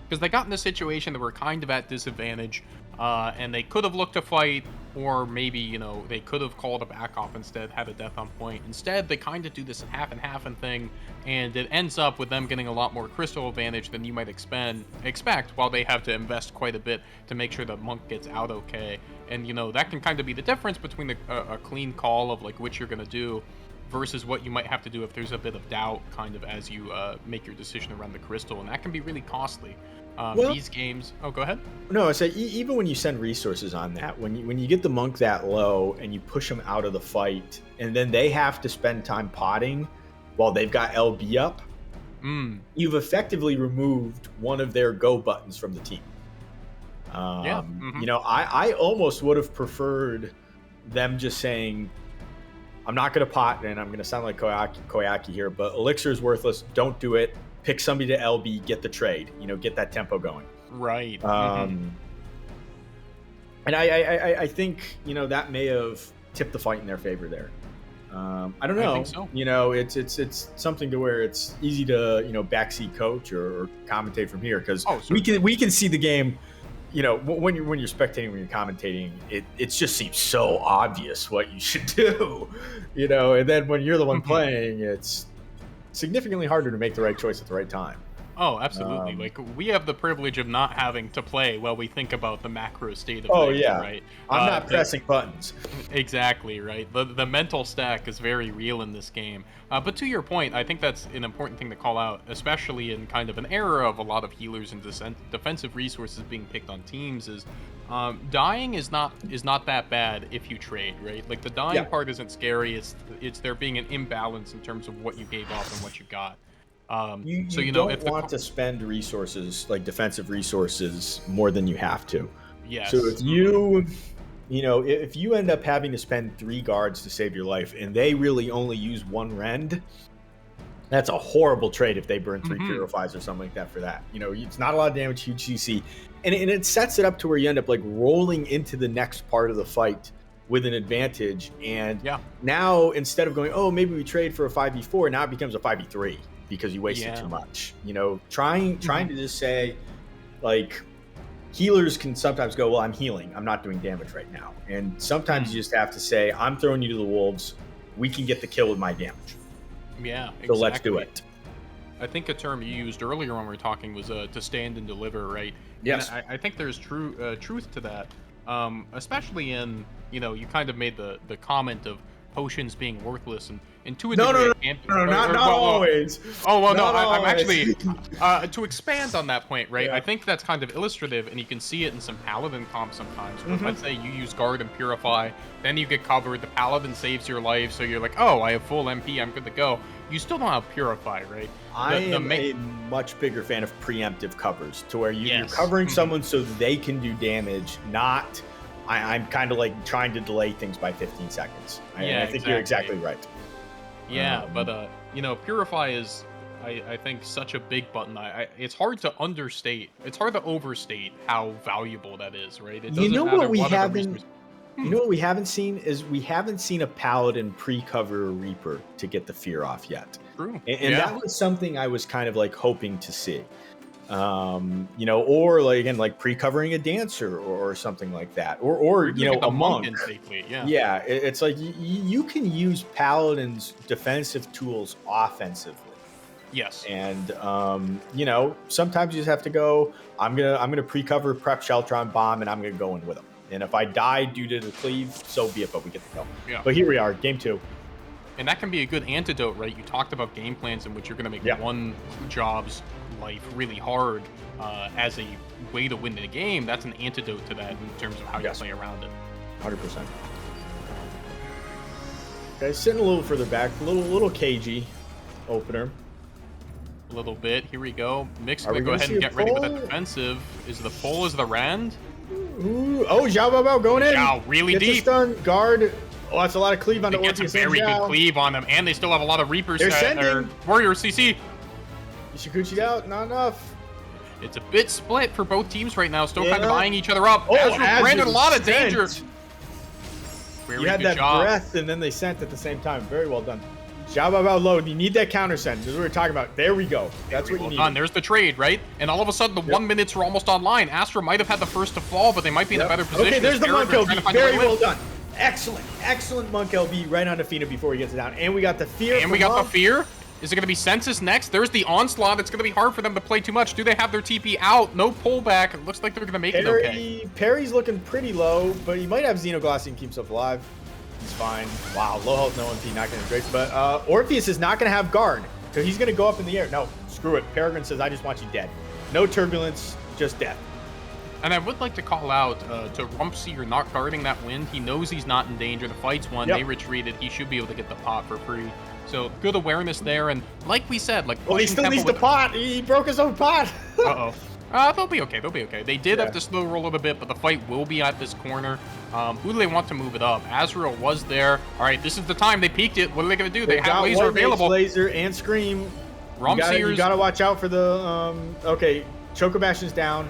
Because they got in a situation that were kind of at disadvantage, and they could have looked to fight, or maybe, you know, they could have called a back off instead, had a death on point. Instead, they kind of do this half and half and thing, and it ends up with them getting a lot more crystal advantage than you might expect, while they have to invest quite a bit to make sure the monk gets out okay. And, you know, that can kind of be the difference between a clean call of, like, what you're going to do versus what you might have to do if there's a bit of doubt kind of as you make your decision around the crystal, and that can be really costly. These games... Oh, go ahead. No, I say even when you send resources on that, when you get the monk that low and you push them out of the fight, and then they have to spend time potting while they've got LB up, you've effectively removed one of their go buttons from the team. You know, I almost would have preferred them just saying, I'm not going to pot, and I'm going to sound like Koyaki here, but Elixir is worthless. Don't do it. Pick somebody to LB, get the trade, you know, get that tempo going. Right. And I think, you know, that may have tipped the fight in their favor there. I don't know. I think so. You know, it's something to where it's easy to, you know, backseat coach or commentate from here, because we can see the game. You know, when you're spectating, when you're commentating, it just seems so obvious what you should do. You know, and then when you're the one playing, it's significantly harder to make the right choice at the right time. Oh, absolutely. Like, we have the privilege of not having to play while we think about the macro state of things, right? I'm not pressing buttons. Exactly, right? The mental stack is very real in this game. But to your point, I think that's an important thing to call out, especially in kind of an era of a lot of healers and defensive resources being picked on teams, is dying is not that bad if you trade, right? Like, the dying part isn't scary. It's there being an imbalance in terms of what you gave up and what you got. You know, don't want to spend resources, like defensive resources, more than you have to. Yes. So if if you end up having to spend 3 guards to save your life, and they really only use 1 rend, that's a horrible trade if they burn 3 purifies or something like that for that. You know, it's not a lot of damage, huge CC, and it sets it up to where you end up like rolling into the next part of the fight with an advantage. And now instead of going, oh, maybe we trade for a 5v4, now it becomes a 5v3. Because you wasted too much, you know, trying to just say, like, healers can sometimes go, well, I'm healing, I'm not doing damage right now, and sometimes you just have to say, I'm throwing you to the wolves, we can get the kill with my damage. Yeah, so let's do it. I think a term you used earlier when we were talking was to stand and deliver, right? Yes. And I think there's truth to that, especially in, you know, you kind of made the comment of potions being worthless, and to a degree, not always. Oh well, no, I'm actually to expand on that point, right? I think that's kind of illustrative, and you can see it in some paladin comps sometimes. Where let's say you use guard and purify, then you get covered. The paladin saves your life, so you're like, oh, I have full MP, I'm good to go. You still don't have purify, right? I am a much bigger fan of preemptive covers, to where you're covering someone so they can do damage, not. I'm kind of like trying to delay things by 15 seconds. I think you're exactly right. Yeah, but you know, purify is, I think, such a big button. It's hard to understate. It's hard to overstate how valuable that is, right? It you know what we haven't. You know what we haven't seen is we haven't seen a Paladin pre-cover a Reaper to get the fear off yet. True. And that was something I was kind of like hoping to see. You know, or like again, like pre-covering a dancer or something like that, or you know, a monk. Yeah, it's like you can use Paladin's defensive tools offensively. Yes. And you know, sometimes you just have to go. I'm gonna pre-cover, prep Sheltron bomb, and I'm gonna go in with them. And if I die due to the cleave, so be it. But we get the kill. Yeah. But here we are, game 2. And that can be a good antidote, right? You talked about game plans in which you're going to make one job's life really hard as a way to win the game. That's an antidote to that in terms of how you play around it. 100%. Okay, sitting a little further back, a little cagey opener. A little bit. Here we go. Mick's going to go ahead and get ready with that defensive. Is the pull, is the Rand? Ooh, oh, Zhao Bao Bao going in. Zhao really Gets deep. A stun, guard. Oh, that's a lot of cleave on the Orpheus. They get some very good cleave on them, and they still have a lot of Reapers. They're sending. Warrior CC. Ishikuchi'd out, not enough. It's a bit split for both teams right now, still kind of eyeing each other up. Oh, Azrael branded a lot of danger. You had that breath, and then they sent at the same time. Very well done. Zhao Bao Bao load. You need that counter send. This is what we're talking about. There we go. That's what you need. There's the trade, right? And all of a sudden, the 1 minutes are almost online. Astra might have had the first to fall, but they might be in a better position. Okay, there's the Monk LB. Very well done. Excellent Monk LB right on Fina before he gets it down. And we got the fear. And we got the fear. Is it going to be Census next? There's the onslaught. It's going to be hard for them to play too much. Do they have their TP out? No pullback. It looks like they're going to make it okay. Perry's looking pretty low, but he might have Xenoglossy and keep himself alive. He's fine. Wow, low health, no MP, not going to be great. But Orpheus is not going to have guard, so he's going to go up in the air. No, screw it. Peregrine says, I just want you dead. No turbulence, just death. And I would like to call out to Rumpseer not guarding that wind. He knows he's not in danger. The fight's won. They retreated. He should be able to get the pot for free. So good awareness there. And like we said, like he still needs the pot. He broke his own pot. Uh-oh. They'll be okay. They'll be okay. They did have to slow roll it a bit, but the fight will be at this corner. Who do they want to move it up? Azrael was there. All right, this is the time. They peaked it. What are they going to do? They have laser available. Laser and Scream. You got to watch out for the... okay, Chocobastion's down.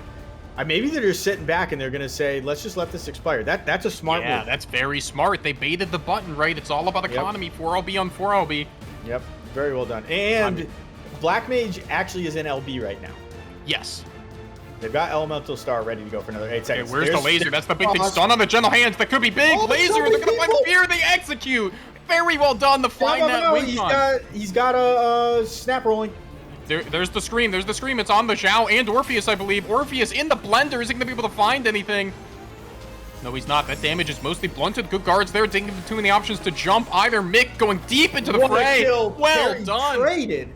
Maybe they're just sitting back and they're going to say, let's just let this expire. That's a smart move. Yeah, that's very smart. They baited the button, right? It's all about economy. 4LB on 4LB. Yep, very well done. And Black Mage actually is in LB right now. Yes. They've got Elemental Star ready to go for another 8 seconds. Okay, where's the laser? That's the big thing. Stun on the gentle hands. That could be big. Laser. They're going to find fear. They execute. Very well done to find that wing. He's got a snap rolling. There's the scream. There's the scream. It's on the Zhao and Orpheus, I believe. Orpheus in the blender. Isn't going to be able to find anything. No, he's not. That damage is mostly blunted. Good guards there. Didn't give him too many options to jump either. Mick going deep into the fray. Well done. Traded.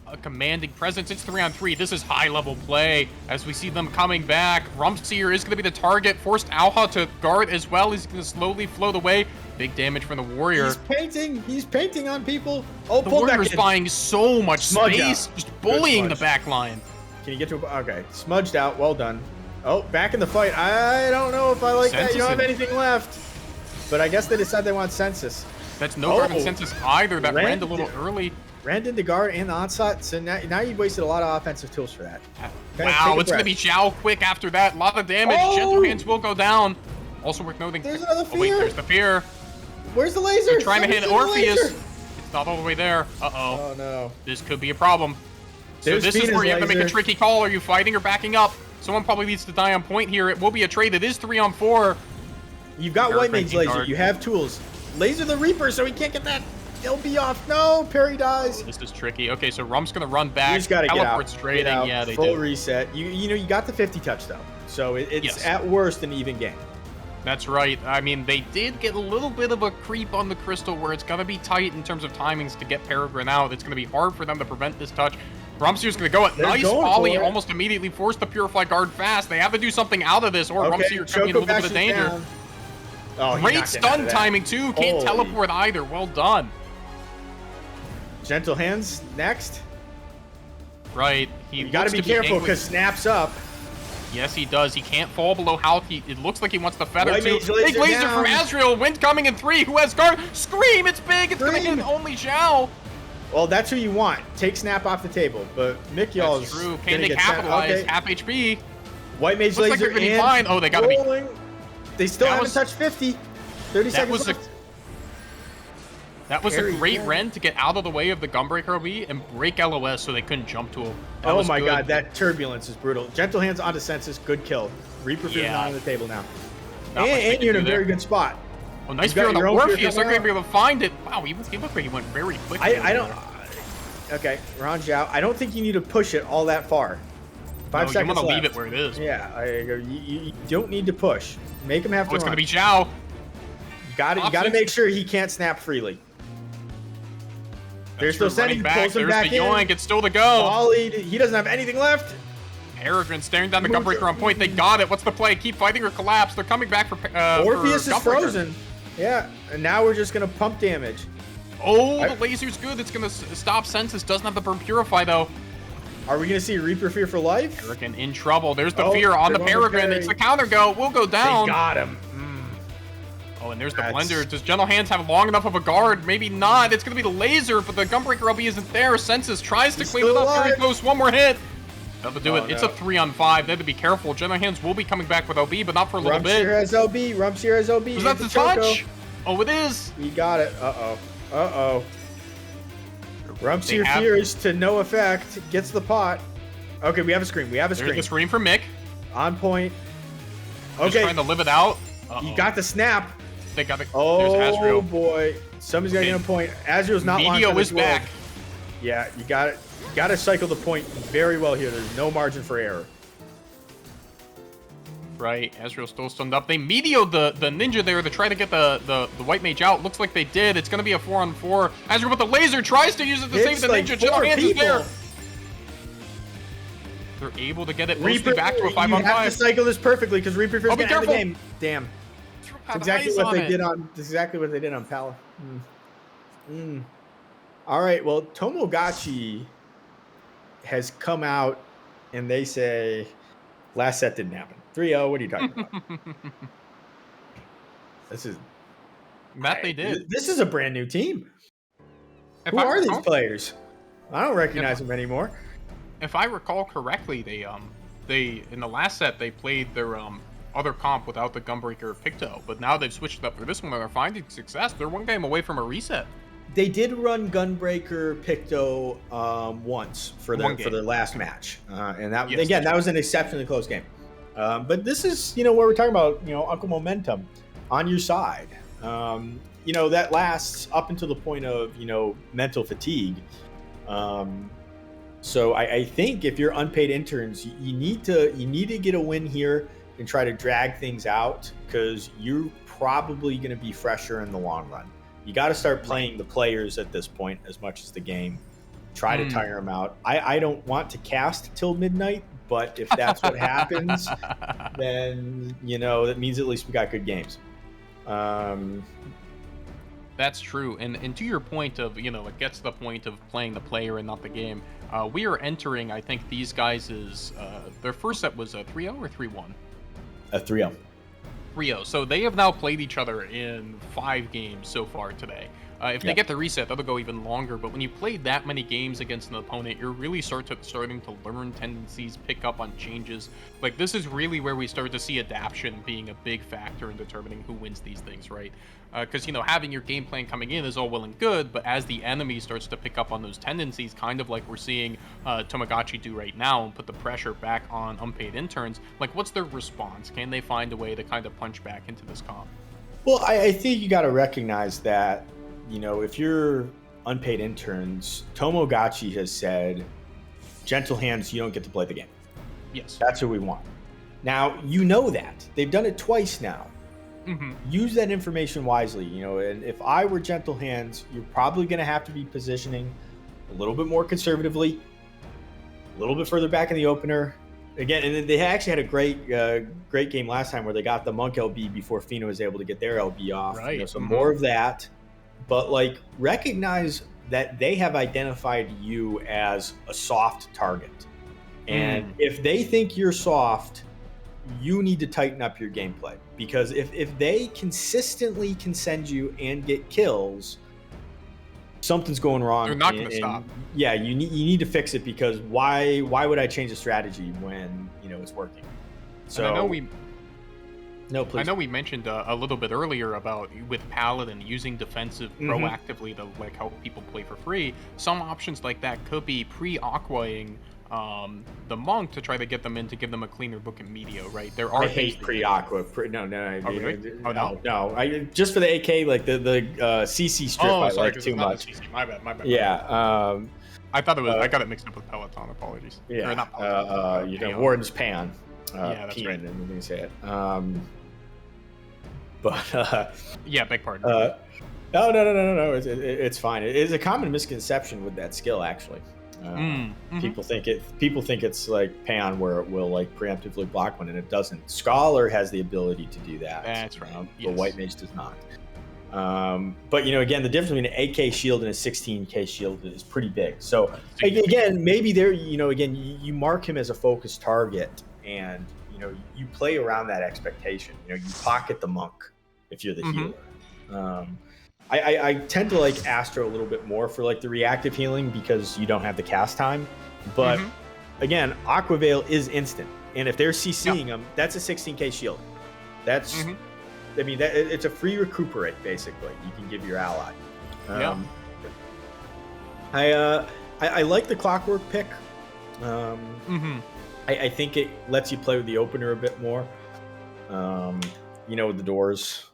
A commanding presence. It's 3-on-3. This is high-level play as we see them coming back. Rumpseer is going to be the target. Forced Alha to guard as well. He's going to slowly float away. Big damage from the Warrior. He's painting on people. Oh, the Warrior's buying so much space, just bullying the back line. Can you get to okay, smudged out. Well done. Oh, back in the fight. I don't know if I like that. You don't have anything left. But I guess they decide they want Census. That's no guard in Census either. That ran a little early. Ran into guard and the onslaught, so now you've wasted a lot of offensive tools for that. Wow, it's going to be Zhao quick after that. A lot of damage. Gentle hands will go down. Also worth noting. There's another fear. Oh, wait, there's the fear. Where's the laser? They're trying to hit Orpheus. It's not all the way there. Uh-oh. Oh, no. This could be a problem. So this is where you have to make a tricky call. Are you fighting or backing up? Someone probably needs to die on point here. It will be a trade. It is 3-on-4. You've got White Mage laser. You have tools. Laser the Reaper so he can't get that. He'll be off. No, Perry dies. Oh, this is tricky. Okay, so Rump's going to run back. You just got to get out. Trading. Yeah, they Full reset. You know, you got the 50 touch, though. So it's at worst an even game. That's right. I mean, they did get a little bit of a creep on the Crystal where it's going to be tight in terms of timings to get Peregrine out. It's going to be hard for them to prevent this touch. Rumpseer's going to go at nice volley, almost immediately force the Purify guard fast. They have to do something out of this, or Rumpseer could be in a little bit of danger. Oh, great stun timing, too. Can't teleport either. Well done. Gentle hands next. Right. You got to be careful because snaps up. Yes, he does. He can't fall below health. It looks like he wants the feather, too. Big laser from Azrael. Wind coming in 3. Who has guard? Scream! It's big. It's going to hit only Zhao. Well, that's who you want. Take Snap off the table. But Mikyol's That's true. Can they capitalize? Half HP. White Mage looks laser like they're fine. Oh, they got to be. They still haven't touched 50. 30 That seconds was a left. that was Parry a great again. Ren to get out of the way of the Gunbreaker OB and break LOS so they couldn't jump to him. That Oh was my good. god, that turbulence is brutal. Gentle hands onto Senses, good kill. Reaper Fear Yeah. not on the table now. Not much they And can you're in a do very there. good spot. Oh, nice You got fear on the your own fear Morpheus. They're coming going to be able to find it. Wow, he looked like he went very quickly. I don't. Okay, Ron Zhao. I don't think you need to push it all that far. 5 You seconds want to left. leave it where it is. Yeah, you don't need to push. Make him have to Oh, it's run. going to be Zhao. You got to Options. make sure he can't snap freely. They're still That's true. sending, Running pulls him There's back the in. yoink. It's still to go. Volleyed. He doesn't have anything left. Arrogant staring down the Gunbreaker on point. They got it. What's the play? Keep fighting or collapse. They're coming back for Orpheus for is Gunbreaker. frozen. Yeah, and now we're just gonna pump damage. Oh, the laser's good. It's going to stop Senses. Doesn't have the Burn Purify, though. Are we gonna see Reaper Fear for life? Arrogant in trouble. There's the Oh, fear on the they're going to Peregrine. parry. It's the counter go. We'll go They down. got him. Oh, and there's the That's- blender. Does Gentle Hands have long enough of a guard? Maybe not. It's going to be the laser, but the Gunbreaker LB isn't there. Senses tries to He's clean it still up. Very alive. close. One more hit. That'll do Oh, it. It's no. a 3-on-5. They have to be careful. Gentle Hands will be coming back with OB, but not for a little bit. Rumshire has OB. Rumshire has OB. Was that Hit the Choco. touch? Oh, it is. You got it. Uh-oh. Uh-oh. Rumshire have- Fear is to no effect. Gets the pot. Okay, we have a screen. We have a There's screen. the screen for Mick. On point. Just Okay, trying to live it out. Uh-oh. you got the snap. They got it. Oh, There's Azrael. boy. Somebody's got to Okay. get a point. Azrael's not launched Medio on is this world. back. Yeah, you got it. You got to cycle the point very well here. There's no margin for error. Right, Azrael still stunned up. They medioed the ninja there to try to get the white mage out. Looks like they did. It's going to be a 4-on-4. Azrael with the laser tries to use it to Hits save the like ninja. 4 Gentle Hands is people. there. They're able to get it mostly Reaper, back to a you have to 5-on-5. cycle this perfectly because Reaper Fear's Oh, be gonna end the careful. game. Damn. That's exactly Eyes what on they it. did on. That's exactly what they did on Pala. All right. Well, Tomogachi has come out, and they say last set didn't happen. 3-0. What are you talking about? This is Matt, they did. This is a brand new team. If Who I are these recall- players? I don't recognize them anymore. If I recall correctly, they in the last set they played their other comp without the Gunbreaker Picto, but now they've switched it up for this one and they're finding success. They're one game away from a reset. They did run Gunbreaker Picto once for One their game. last match, and that Yes, again that's that was an exceptionally close game. But this is where we're talking about Uncle Momentum on your side. That lasts up until the point of mental fatigue. So I think if you're unpaid interns, you need to get a win here and try to drag things out because you're probably going to be fresher in the long run. You got to start playing the players at this point as much as the game. Try to tire them out. I don't want to cast till midnight, but if that's what happens, then that means at least we got good games. That's true, and to your point of it gets to the point of playing the player and not the game. We are entering. I think these guys is their first set was a 3-0 or 3-1. A 3-0. 3-0. So they have now played each other in 5 games so far today. If they Yep. get the reset, that'll go even longer. But when you play that many games against an opponent, you're really starting to learn tendencies, pick up on changes. Like, this is really where we start to see adaptation being a big factor in determining who wins these things, right? Because, having your game plan coming in is all well and good, but as the enemy starts to pick up on those tendencies, kind of like we're seeing Tomogachi do right now, and put the pressure back on unpaid interns, like, what's their response? Can they find a way to kind of punch back into this comp? Well, I think you got to recognize that, if you're unpaid interns, Tomogachi has said, gentle hands, you don't get to play the game. Yes. That's who we want. Now, that. They've done it twice now. Mm-hmm. Use that information wisely, and if I were gentle hands, you're probably going to have to be positioning a little bit more conservatively, a little bit further back in the opener. Again, and they actually had a great game last time where they got the Monk LB before Fina was able to get their LB off. Right. So Mhm. more of that, but recognize that they have identified you as a soft target. And if they think you're soft, you need to tighten up your gameplay, because if they consistently can send you and get kills, something's going wrong. They're not going to stop. Yeah, you need to fix it, because why would I change the strategy when it's working? So And I know No, please. I know we mentioned a little bit earlier about with Paladin using defensive proactively to like help people play for free. Some options like that could be pre-aquaing the monk to try to get them in to give them a cleaner look at Medio, right? There are I hate pre-aqua. No. Oh, no? No. I just for the AK, like the CC strip, I sorry, like 'cause too it's not much. the CC. My bad. Yeah. I thought it was. I got it mixed up with Peloton. Apologies. Yeah. Or not Peloton. You know, Warden's Pan. Yeah, that's right. Let me say it. But Yeah, beg pardon. no. It's fine. It is a common misconception with that skill, actually. People think it's like Pan where it will like preemptively block one, and it doesn't. Scholar has the ability to do that. That's right. But White Mage does not. But you know, again, the difference between an AK shield and a 16k shield is pretty big. So again, maybe there, you know, again, you mark him as a focused target, and you know, you play around that expectation. You know, you pocket the monk if you're the healer. I tend to like Astro a little bit more for like the reactive healing because you don't have the cast time. But again, Aquaveil is instant, and if they're CCing him, that's a 16k shield. That's I mean, it's a free recuperate basically. You can give your ally. I like the clockwork pick. I think it lets you play with the opener a bit more. You know, with the doors.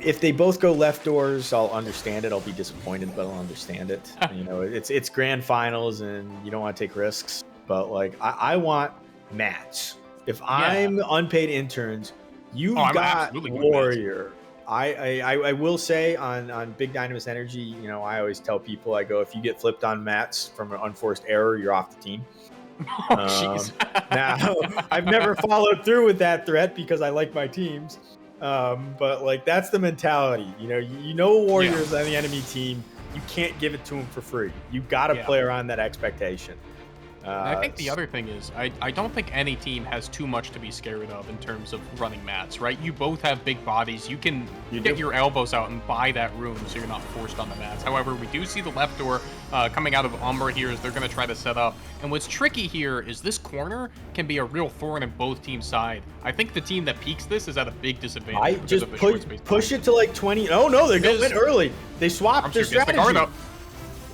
If they both go left doors, I'll understand it. I'll be disappointed, but I'll understand it. You know, it's grand finals, and you don't want to take risks. But like, I want mats. If I'm unpaid interns, you've got warrior. I will say on Big Dynamis Energy, you know, I always tell people, I go, if you get flipped on mats from an unforced error, you're off the team. Now, I've never followed through with that threat because I like my teams. But like, that's the mentality. You know, warriors on the enemy team, you can't give it to them for free. You've got to play around that expectation. I think the other thing is, I don't think any team has too much to be scared of in terms of running mats, right? You both have big bodies. You can get your elbows out and buy that room so you're not forced on the mats. However, we do see the left door coming out of Umbra here as they're going to try to set up. And what's tricky here is this corner can be a real thorn in both teams' side. I think the team that peaks this is at a big disadvantage. I just push it to like 20. Oh, no, they're going early. They swapped their strategy.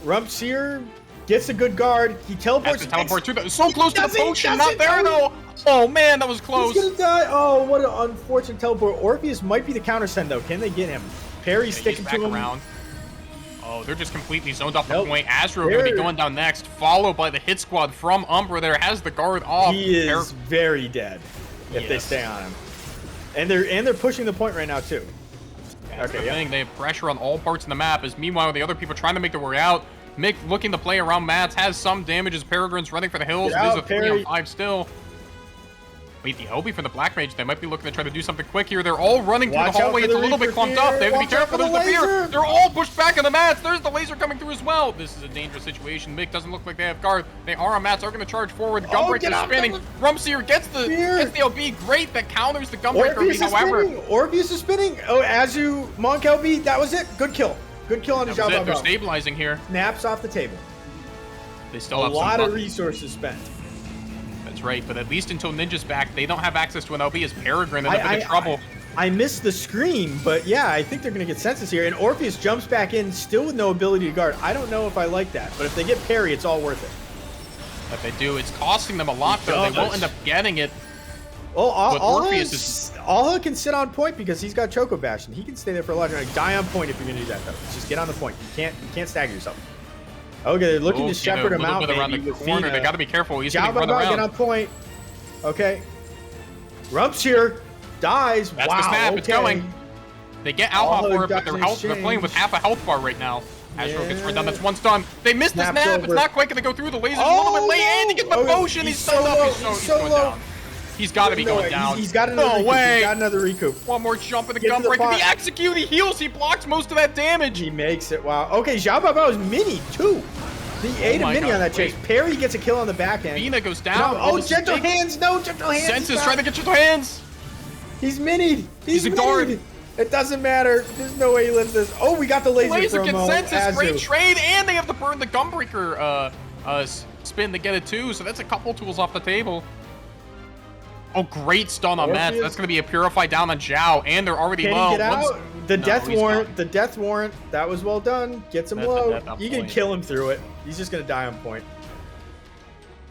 Rumpseer gets a good guard. He teleports. So close to the potion, not there though. Oh man, that was close. He's gonna die. Oh, what an unfortunate teleport. Orpheus might be the counter send though. Can they get him? Perry's sticking to him. Around. Oh, they're just completely zoned off the point. Astro gonna be going down next, followed by the hit squad from Umbra. There has the guard off. He is very dead if they stay on him. And they're pushing the point right now too. They have pressure on all parts of the map. As meanwhile, the other people trying to make their way out. Mick looking to play around mats, has some damage as Peregrine's running for the hills. It is a 3-on-5 still. Wait, the LB for the Black Mage, they might be looking to try to do something quick here. They're all running through the hallway. It's a little bit clumped up. They have to be careful. There's the fear. They're all pushed back on the mats. There's the laser coming through as well. This is a dangerous situation. Mick doesn't look like they have guard. They are on mats. Are going to charge forward. Gunbreaker's spinning. Rumpseer gets the LB. Great. That counters the Gunbreaker LB. However, Orpheus is spinning. Oh, Azu, Monk LB. That was it. Good kill. Good kill on the job. They're stabilizing here. Snaps off the table. They still have a lot of resources spent. That's right, but at least until Ninja's back, they don't have access to an LB as Peregrine ends up in trouble. I missed the scream, but yeah, I think they're going to get census here. And Orpheus jumps back in, still with no ability to guard. I don't know if I like that, but if they get parry, it's all worth it. If they do, it's costing them a lot, though. They won't end up getting it. Well, Alha can sit on point because he's got Choco Bash, and he can stay there for a lot of time. Die on point if you're going to do that, though. Just get on the point. You can't stagger yourself. Okay, they're looking to shepherd him out, around the corner. They got to be careful. He's going to run around. Get on point. Okay. Rumps here. Dies. That's the snap. It's going. They get Alha for it, but they're playing with half a health bar right now. Astro gets run down. That's one stun. They missed the snap. It's not quite going to go through. The laser's a little bit late. And he gets the potion. He's stunned up. He's going down. He's got to be going down. He's got another recoup. Way. He's got another recoup. One more jump in the Gunbreaker. The execute. He heals. He blocks most of that damage. He makes it. Wow. Okay, Xiao Bao is mini too. He ate a mini on that chase. Perry gets a kill on the back end. Vina goes down. No, oh, gentle hands. No, gentle hands. Census trying to get gentle hands. He's minied. He's ignored. It doesn't matter. There's no way he lives this. Oh, we got the laser gets Census. Great trade. And they have to burn the Gunbreaker spin to get it too. So that's a couple tools off the table. Oh, great stun on Mets. Orpheus. That's going to be a Purify down on Zhao, and they're already Can low. he get out? The No, death he's warrant. gone. The death warrant. That was well done. Gets him That's a low. death on You can point. kill him through it. He's just gonna die on point.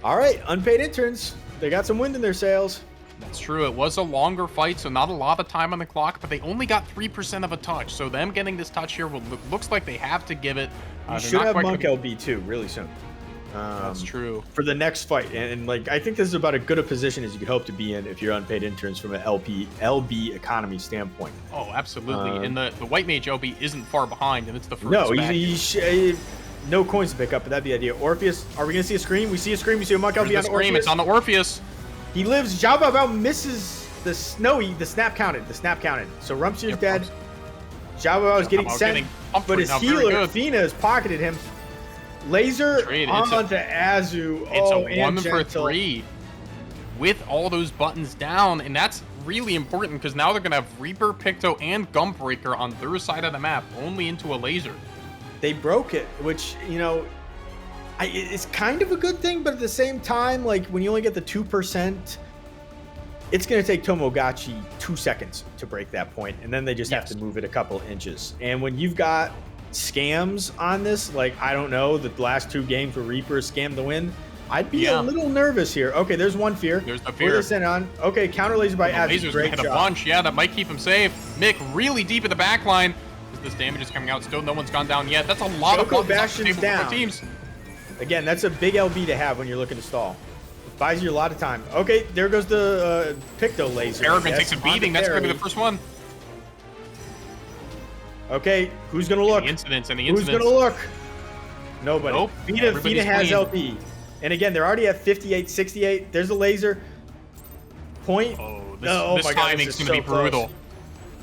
All right, unpaid interns. They got some wind in their sails. That's true. It was a longer fight, so not a lot of time on the clock, but they only got 3% of a touch. So them getting this touch here looks like they have to give it. You They're should not have quite Monk gonna LB too, really soon. That's true. For the next fight, and like I think this is about as good a position as you could hope to be in if you're unpaid interns from an LB economy standpoint. Oh, absolutely. And the White Mage LB isn't far behind, and it's the first No, back. no coins to pick up, but that'd be the idea. Orpheus, are we gonna see a scream? We see a scream. We see a Monk There's LB the on scream. Orpheus. It's on the Orpheus. He lives. Zhao Bao Bao misses the snowy. The snap counted. The snap counted. So Rumpsier's Yep, dead. Zhao Bao is getting Bao sent, getting pumped but right his now. Very healer good. Athena has pocketed him. Laser Trade. onto Azu. It's Oh, a and 1 for Gentle. 3 with all those buttons down, and that's really important because now they're going to have Reaper, Picto, and Gumbreaker on their side of the map, only into a laser. They broke it, which, you know, it's kind of a good thing, but at the same time, like when you only get the 2%, it's going to take Tomogachi 2 seconds to break that point, and then they just have to move it a couple inches. And when you've got scams on this, like, I don't know, the last 2 games where Reaper scammed the win, I'd be a little nervous here. Okay, there's one fear. There's the What fear. are they sent on? Okay, counter laser by Azu. Laser's gonna Great hit a job. bunch. Yeah, that might keep him safe. Mick really deep in the back line. This damage is coming out still. No one's gone down yet. That's a lot of Choco buttons on the Bastion's table for both down. teams. Again, that's a big LB to have when you're looking to stall. It buys you a lot of time. Okay, there goes the Picto laser. Peregrine Yes, takes a onto beating. That's going to be the Perry. first one. Okay, who's gonna look? The incidents and the Who's incidents. gonna look? Nobody. Nope. Fina Everybody's has clean. LP. And again, they're already at 58, 68. There's a laser. Point. Oh, this this timing's going to be brutal.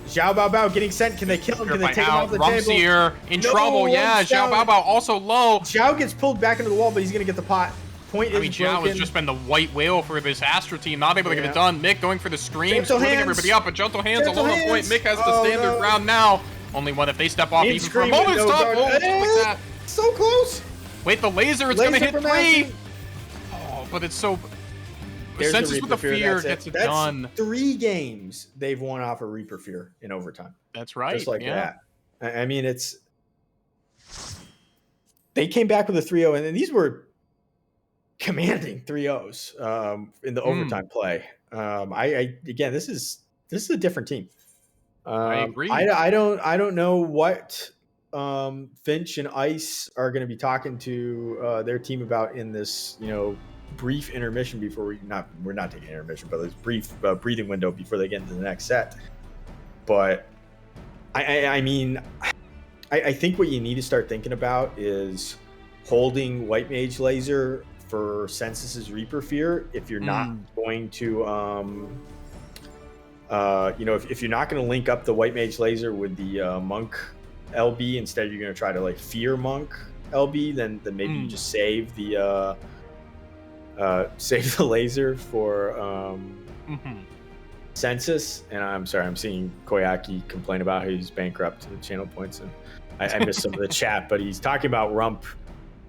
Zhao Bao Bao getting sent. Can they kill him? Can they take him off the table? Rumsier in No, trouble. Yeah, one's Zhao down. Bao Bao also low. Zhao gets pulled back into the wall, but he's gonna get the pot. Point I mean, is Zhao broken. has just been the white whale for this Astra team, not able to get Yeah. it done. Mick going for the scream, Gentle splitting hands. everybody up, but Gentle Hands Gentle alone on point. hands. Mick has to Oh, stand their no. ground now. Only one if they step off Need even for a scream moment. window Stop! guard. Oh, just like that. So close. Wait, the laser, it's going to Laser hit from 3. Azu. Oh, but it's so... There's Senses the with the Reaper fear That's gets it That's done. 3 games they've won off a Reaper Fear in overtime. That's right. Just like yeah. that. I mean, it's... They came back with a 3-0, and these were commanding 3-0s in the overtime play. Again, this is a different team. I agree. I don't know what Finch and Ice are going to be talking to their team about in this, brief intermission before we're not taking intermission, but this brief breathing window before they get into the next set. But I mean, I think what you need to start thinking about is holding White Mage Laser for Census's Reaper Fear if you're not going to if you're not going to link up the White Mage Laser with the Monk LB, instead you're going to try to like fear Monk LB, then maybe you just save the laser for Census. And I'm sorry, I'm seeing Koyaki complain about how he's bankrupt in channel points, and I missed some of the chat, but he's talking about Rump.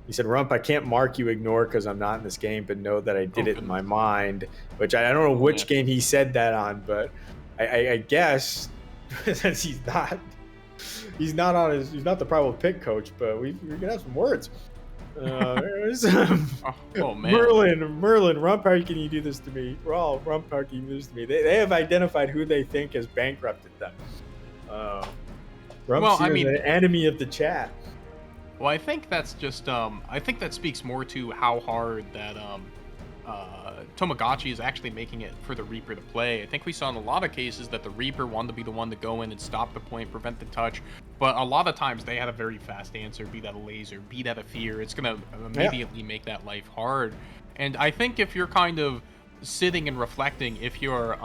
He said, Rump, I can't mark you ignore because I'm not in this game, but know that I did it in my mind, which I don't know which game he said that on, but I guess since he's not the Primal Pit coach, but we're gonna have some words. Oh man, Merlin, Rump, how can you do this to me? Rump, how can you do this to me? They have identified who they think has bankrupted them. Rump's an enemy of the chat. Well, I think that's just I think that speaks more to how hard that Tomogachi is actually making it for the Reaper to play. I think we saw in a lot of cases that the Reaper wanted to be the one to go in and stop the point, prevent the touch, but a lot of times they had a very fast answer, be that a laser, be that a fear. It's going to immediately make that life hard. And I think if you're kind of sitting and reflecting, if you're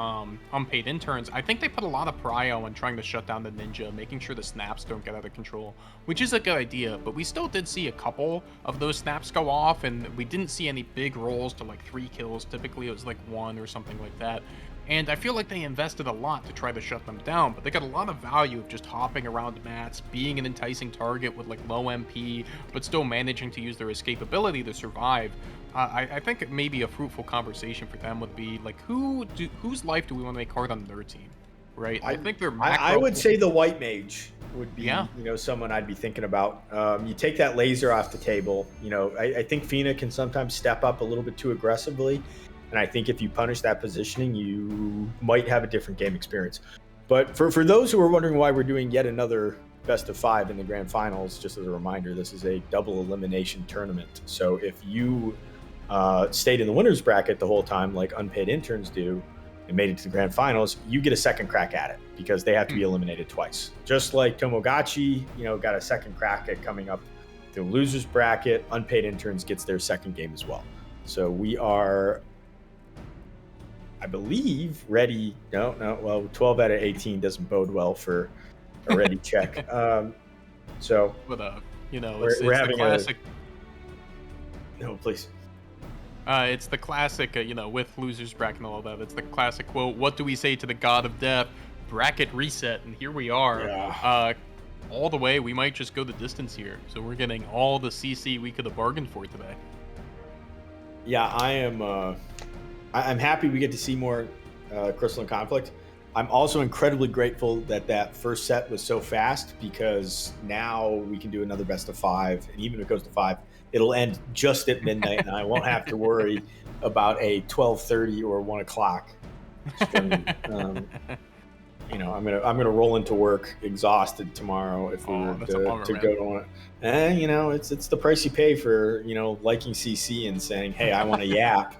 unpaid interns, I think they put a lot of prio on trying to shut down the ninja, making sure the snaps don't get out of control, which is a good idea, but we still did see a couple of those snaps go off, and we didn't see any big rolls to like 3 kills. Typically it was like 1 or something like that. And I feel like they invested a lot to try to shut them down, but they got a lot of value of just hopping around mats, being an enticing target with like low MP, but still managing to use their escapability to survive. I think maybe a fruitful conversation for them would be like, whose life do we want to make hard on their team, right? I think they're macro. I would say the white mage would be, Yeah. someone I'd be thinking about. You take that laser off the table. I think Fina can sometimes step up a little bit too aggressively, and I think if you punish that positioning, you might have a different game experience. But for those who are wondering why we're doing yet another best of 5 in the grand finals, just as a reminder, this is a double elimination tournament. So if you stayed in the winner's bracket the whole time, like unpaid interns do, and made it to the grand finals, you get a second crack at it because they have to be eliminated twice. Just like Tomogachi, got a second crack at coming up to the loser's bracket, unpaid interns gets their second game as well. So we are, I believe, ready. No. Well, 12 out of 18 doesn't bode well for a ready check. So, But we're it's having the classic. No, please. It's the classic, with losers bracket and all that. It's the classic quote. What do we say to the god of death? Bracket reset, and here we are. Yeah. All the way. We might just go the distance here. So we're getting all the CC we could have bargained for today. Yeah, I am. I'm happy we get to see more Crystalline conflict. I'm also incredibly grateful that first set was so fast, because now we can do another best of 5, and even if it goes to 5, it'll end just at midnight, and I won't have to worry about a 12:30 or 1 o'clock stream. I'm gonna roll into work exhausted tomorrow if we were to go to one. It's the price you pay for liking CC and saying, hey, I want to yap.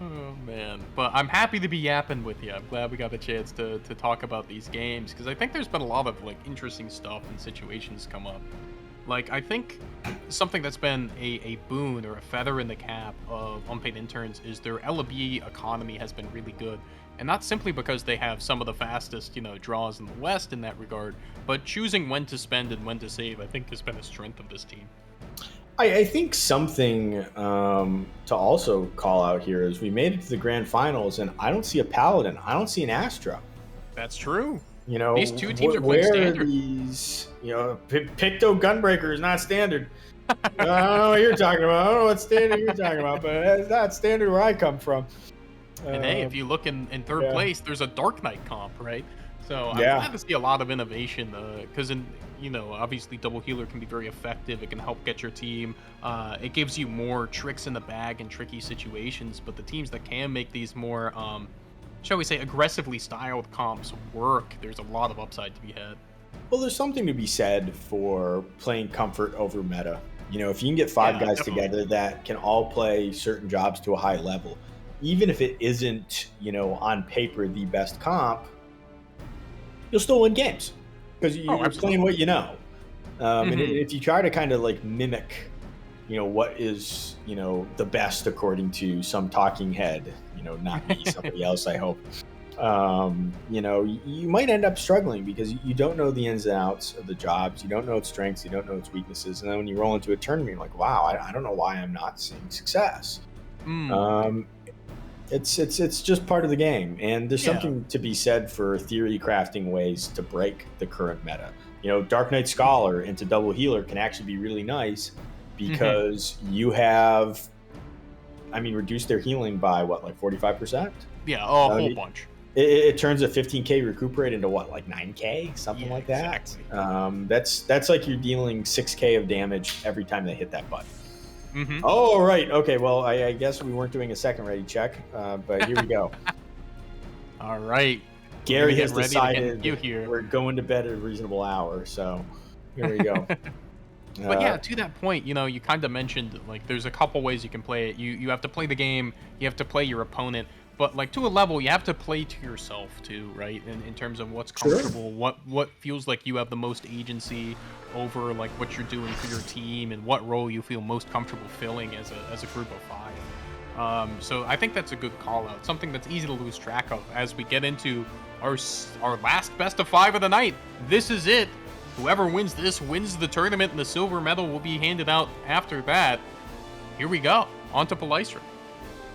Oh man, but I'm happy to be yapping with you. I'm glad we got a chance to talk about these games, because I think there's been a lot of interesting stuff and situations come up. I think something that's been a boon or a feather in the cap of unpaid interns is their LB economy has been really good. And not simply because they have some of the fastest, draws in the West in that regard, but choosing when to spend and when to save, I think, has been a strength of this team. I think something to also call out here is we made it to the grand finals, and I don't see a Paladin. I don't see an Astra. That's true. These two teams are playing where standard. Are these, Picto Gunbreaker is not standard. I don't know what you're talking about. I don't know what standard you're talking about, but it's not standard where I come from. And hey, if you look in third place, there's a Dark Knight comp, right? So I'm glad to see a lot of innovation, because obviously double healer can be very effective. It can help get your team. It gives you more tricks in the bag in tricky situations. But the teams that can make these more, shall we say, aggressively styled comps work, there's a lot of upside to be had. Well, there's something to be said for playing comfort over meta. If you can get 5 guys together that can all play certain jobs to a high level, even if it isn't, on paper the best comp, you'll still win games because you're playing what you know. And if you try to kind of mimic, what is, the best according to some talking head, not me, somebody else, I hope, you might end up struggling because you don't know the ins and outs of the jobs. You don't know its strengths. You don't know its weaknesses. And then when you roll into a tournament, you're like, wow, I don't know why I'm not seeing success. It's just part of the game, and there's something to be said for theory crafting ways to break the current meta. Dark Knight Scholar into double healer can actually be really nice because you have, reduced their healing by 45%? Yeah, a whole bunch. It turns a 15k recuperate into 9k, something like that. Exactly. That's like you're dealing 6k of damage every time they hit that button. Oh, right. Okay. Well, I guess we weren't doing a second ready check, but here we go. All right. Gary has decided we're going to bed at a reasonable hour, so here we go. But yeah, to that point, you kind of mentioned there's a couple ways you can play it. You have to play the game, you have to play your opponent, but to a level you have to play to yourself too, right? In terms of what's comfortable, what feels like you have the most agency over what you're doing for your team, and what role you feel most comfortable filling as a group of 5. So I think that's a good call out, something that's easy to lose track of as we get into our last best of 5 of the night. This is it. Whoever wins this wins the tournament, and the silver medal will be handed out after that. Here we go. On to Palystra.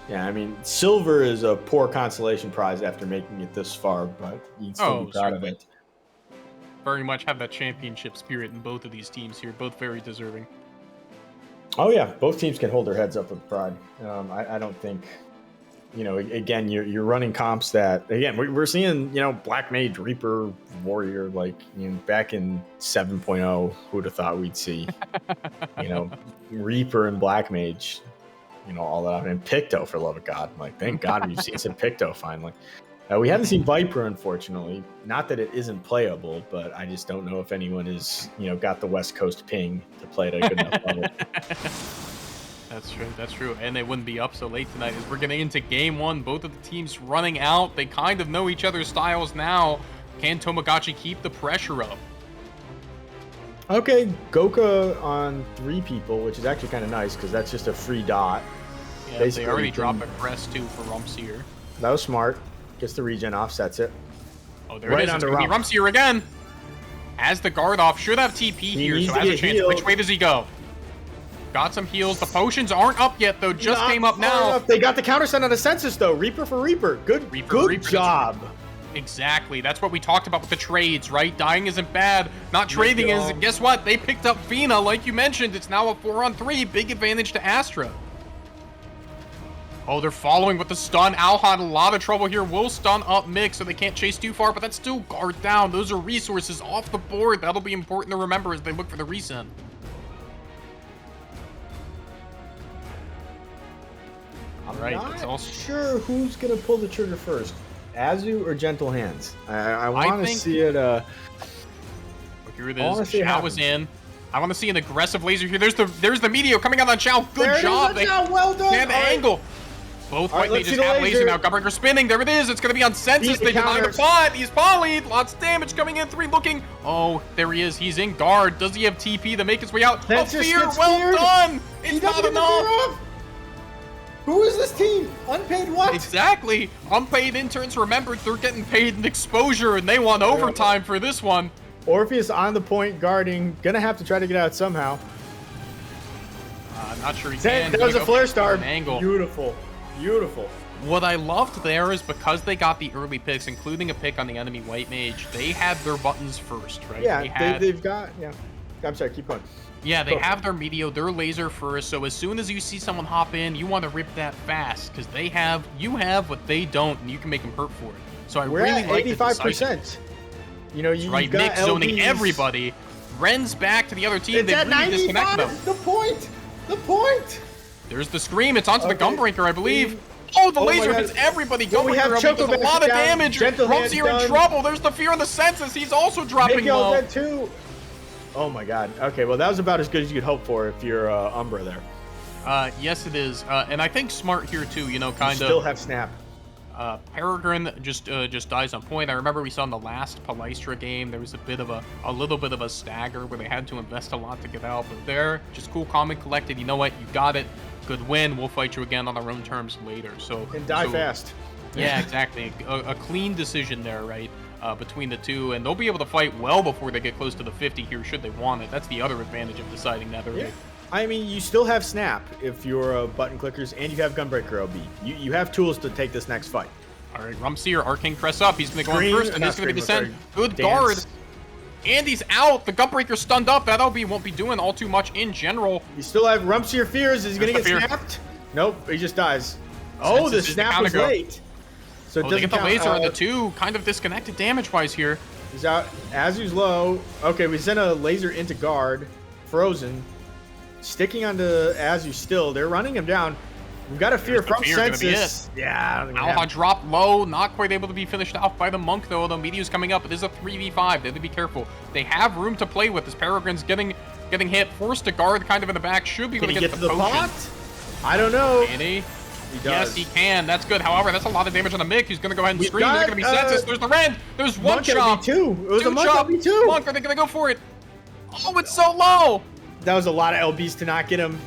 Yeah, silver is a poor consolation prize after making it this far, but you can still be proud of it. Very much have that championship spirit in both of these teams here, both very deserving. Oh yeah, both teams can hold their heads up with pride. I don't think, again, you're running comps that, again, we're seeing, Black Mage, Reaper, Warrior, like, back in 7.0, who would have thought we'd see, Reaper and Black Mage, all that, and Picto, for love of God. Like, thank God we've seen some Picto finally. We haven't seen Viper, unfortunately. Not that it isn't playable, but I just don't know if anyone is, got the West Coast ping to play at a good enough level. That's true. And they wouldn't be up so late tonight as we're getting into game one. Both of the teams running out. They kind of know each other's styles now. Can Tamagotchi keep the pressure up? Okay, Goka on 3 people, which is actually kind of nice because that's just a free dot. Yeah, they already dropped a crest too for Rumpseer. That was smart. Gets the regen, offsets it. Oh, there it is. It's going to be Rumpseer again. Has the guard off. Should have TP here, so has a chance. Which way does he go? Got some heals. The potions aren't up yet, though. Just came up now. They got the counter send on the census, though. Reaper for Reaper. Good job. Exactly. That's what we talked about with the trades, right? Dying isn't bad. Not trading is. Guess what? They picked up Fina, like you mentioned. It's now a 4-on-3. Big advantage to Astra. Oh, they're following with the stun. Al had a lot of trouble here. Will stun up Mick so they can't chase too far, but that's still guard down. Those are resources off the board. That'll be important to remember as they look for the resend. I'm not sure who's going to pull the trigger first, Azu or Gentle Hands. I want to see it. Here it is. Xiao was in. I want to see an aggressive laser here. There's the Meteor coming out on Xiao. Good job. Well done. They have the angle. Both white mages have laser now. Gunbreaker spinning. There it is. It's going to be on Census. They deny the bot. He's polyed. Lots of damage coming in. 3 looking. Oh, there he is. He's in guard. Does he have TP to make his way out? Oh, fear. Well done. It's not enough. Who is this team? Unpaid what? Exactly. Unpaid interns. Remember, they're getting paid in exposure, and they want overtime for this one. Orpheus on the point guarding. Gonna have to try to get out somehow. Not sure he can. That was a flare star. Angle. Beautiful. What I loved there is because they got the early picks, including a pick on the enemy white mage, they had their buttons first, right? Yeah, they've got, yeah. I'm sorry, keep going. Yeah, they have their Meteor, their laser first, so as soon as you see someone hop in, you want to rip that fast, because you have what they don't, and you can make them hurt for it. So We're really at like 85%. You right, got Nick zoning everybody. Ren's back to the other team. It's They really disconnected them. The point. There's the scream. It's onto the Gunbreaker, I believe. Oh, the laser hits everybody. Gunbreaker does a lot of damage. Rumpseer in trouble. There's the fear on the census. He's also dropping low. Dead too. Oh my God. Okay, well that was about as good as you could hope for if you're Umbra there. Yes, it is. And I think smart here too. Still have snap. Peregrine just dies on point. I remember we saw in the last Palystra game there was a little bit of a stagger where they had to invest a lot to get out, but they're just cool, calm, and collected. You know what? You got it. Good win. We'll fight you again on our own terms later. And die fast. Yeah, exactly. A clean decision there, right? Between the two, and they'll be able to fight well before they get close to the 50 here should they want it. That's the other advantage of deciding that early. Yeah. I mean, you still have snap if you're button clickers, and you have Gunbreaker OB. You have tools to take this next fight. All right, Rumpseer, Arcane press up. He's going to go in first, and he's going to descend. Good guard. And he's out. The Gunbreaker stunned up. That OB won't be doing all too much in general. You still have Rumpseer fears. Is he going to get snapped? Nope, he just dies. Oh, the snap was late. So they get the laser on the 2. Kind of disconnected damage-wise here. He's out. Azu's low. Okay, we sent a laser into guard. Frozen. Sticking onto Azu still. They're running him down. We've got a fear from Census. Yeah. Alha dropped low. Not quite able to be finished off by the Monk, though. The Meteor's coming up. It is a 3v5. They have to be careful. They have room to play with. This Peregrine's getting hit. Forced to guard kind of in the back. Should be able to get the potion. Pot? I don't know. Can he? Yes, he can. That's good. However, that's a lot of damage on the Mick. He's going to go ahead and scream. There's going to be Census. There's the Rend. There's one chop. It was a Monk LB2. Monk, are they going to go for it? Oh, it's so low. That was a lot of LBs to not get him.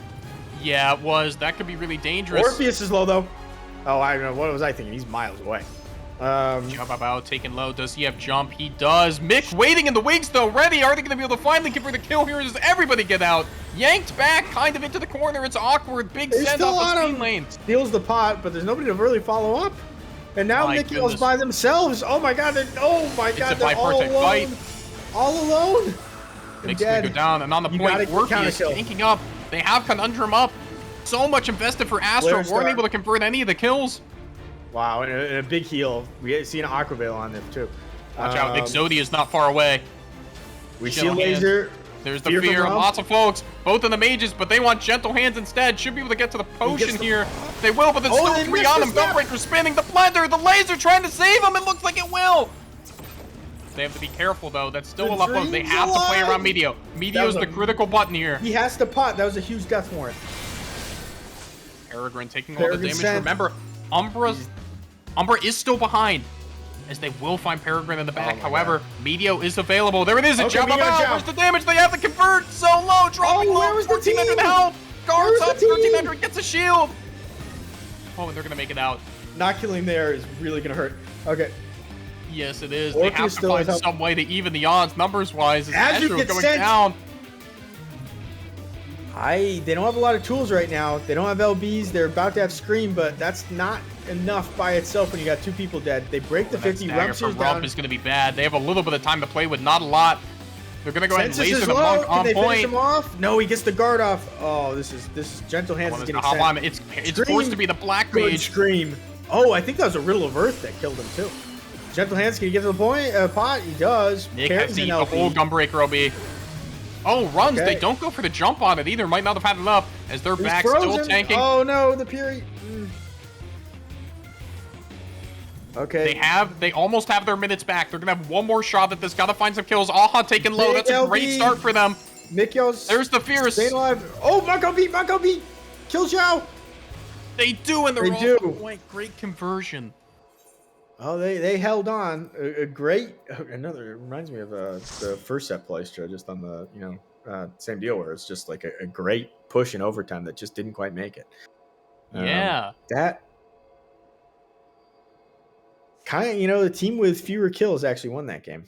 Yeah, it was. That could be really dangerous. Orpheus is low, though. Oh, I don't know. What was I thinking? He's miles away. Jump about, taking low. Does he have jump? He does. Mick waiting in the wings, though. Ready. Are they going to be able to finally give her the kill here? Does everybody get out? Yanked back, kind of into the corner. It's awkward. Big send off the lane. Steals the pot, but there's nobody to really follow up. And now Mickey's by themselves. Oh my God. They're all alone. Fight. All alone. Mick's going to go down. And on the point, Orpheus tanking up. They have Conundrum up. So much invested for Astro. Flare Weren't Star. able to convert any of the kills. Wow, and a big heal. We see an Aqua Veil on there too. Watch out, Exodia is not far away. We see Gentle a laser. There's the Fear fear. from Rob. Lots of folks. Both in the mages, but they want Gentle Hands instead. Should be able to get to the potion the- here. They will, but there's Oh, still they 3 missed on the them. snap. Gunbreaker spinning. The blender, the laser trying to save him. It looks like it will. They have to be careful, though. That's still The a lot of They dream's have to play alive. around Meteor. Meteor's was the a- critical button here. He has to pot. That was a huge death warrant. Peregrine taking all the Peregrine damage. sent. Remember, Umbra is still behind, as they will find Peregrine in the back. my However, Meteo is available. There it is. A Okay, jump Meteo out. jump. Where's the damage? They have to convert. So low. Dropping Oh, low. where was the 1400 team? health. Guards Where up. was the team? 1300 gets a shield. Oh, and they're going to make it out. Not killing there is really gonna hurt. Okay. Yes, it is. Orchid They have to still find has some way to even the odds numbers-wise as Azure Astro gets going sent. down. They don't have a lot of tools right now. They don't have LBs. They're about to have Scream, but that's not enough by itself when you got 2 people dead. They break the That 50. stagger from Rumpster's Rump down. is going to be bad. They have a little bit of time to play with, not a lot. They're going to go ahead and Census laser is the low. Monk Can on they finish point. him off? No, he gets the guard off. Oh, this is Gentle Hands is One is getting the hotline. sent. It's Scream. forced to be the Black Good Mage. Scream. Oh, I think that was a Riddle of Earth that killed him too. Gentle Hands, can he get to the point? Pot, he does. Nick Carries has to an eat the LB. whole Gunbreaker OB. Oh, runs. Okay. They don't go for the jump on it either. Might not have had enough as they're He's back still frozen. tanking. Oh no, the Fury. Okay. They almost have their minutes back. They're going to have one more shot at this. Got to find some kills. Aha taking low. Big That's a great LB. start for them. Mikyo's There's the Fierce. staying alive. Oh, Mako beat. Kill Zhao. They do, and they're They all do. on point. Great conversion. Oh, they held on. A great. Another, it reminds me of the first set play, just on the same deal where it's just like a great push in overtime that just didn't quite make it. Yeah. That kind of, the team with fewer kills actually won that game.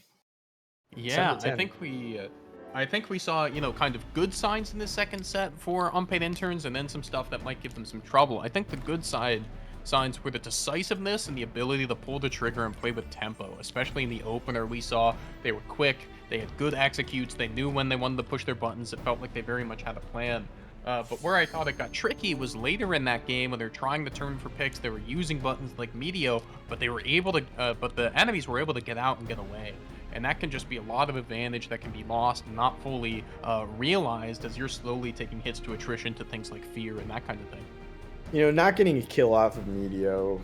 Yeah, 7-10. I think we saw, kind of good signs in the second set for unpaid interns, and then some stuff that might give them some trouble. I think the good signs were the decisiveness and the ability to pull the trigger and play with tempo, especially in the opener. We saw they were quick, they had good executes, they knew when they wanted to push their buttons. It felt like they very much had a plan. But where I thought it got tricky was later in that game when they're trying to turn for picks. They were using buttons like Meteo, but they were able to, but the enemies were able to get out and get away. And that can just be a lot of advantage that can be lost and not fully realized as you're slowly taking hits to attrition to things like fear and that kind of thing. Not getting a kill off of Meteo,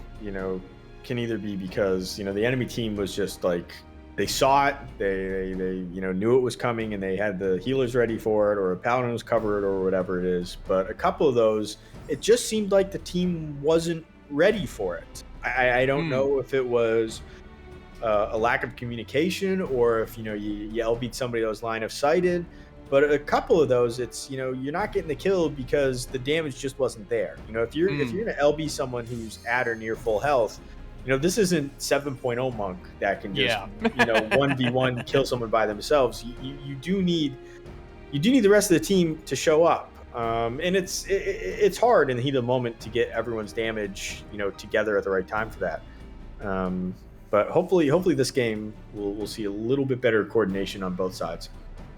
can either be because, the enemy team was just like, they saw it, they knew it was coming and they had the healers ready for it, or a paladin was covered or whatever it is. But a couple of those, it just seemed like the team wasn't ready for it. I don't know if it was a lack of communication or if, you LB'd somebody that was line of sighted. But a couple of those, it's, you're not getting the kill because the damage just wasn't there. If you're going to LB someone who's at or near full health, this isn't 7.0 Monk that can just 1v1 kill someone by themselves. You do need the rest of the team to show up. And it's hard in the heat of the moment to get everyone's damage, together at the right time for that. But hopefully this game we'll see a little bit better coordination on both sides.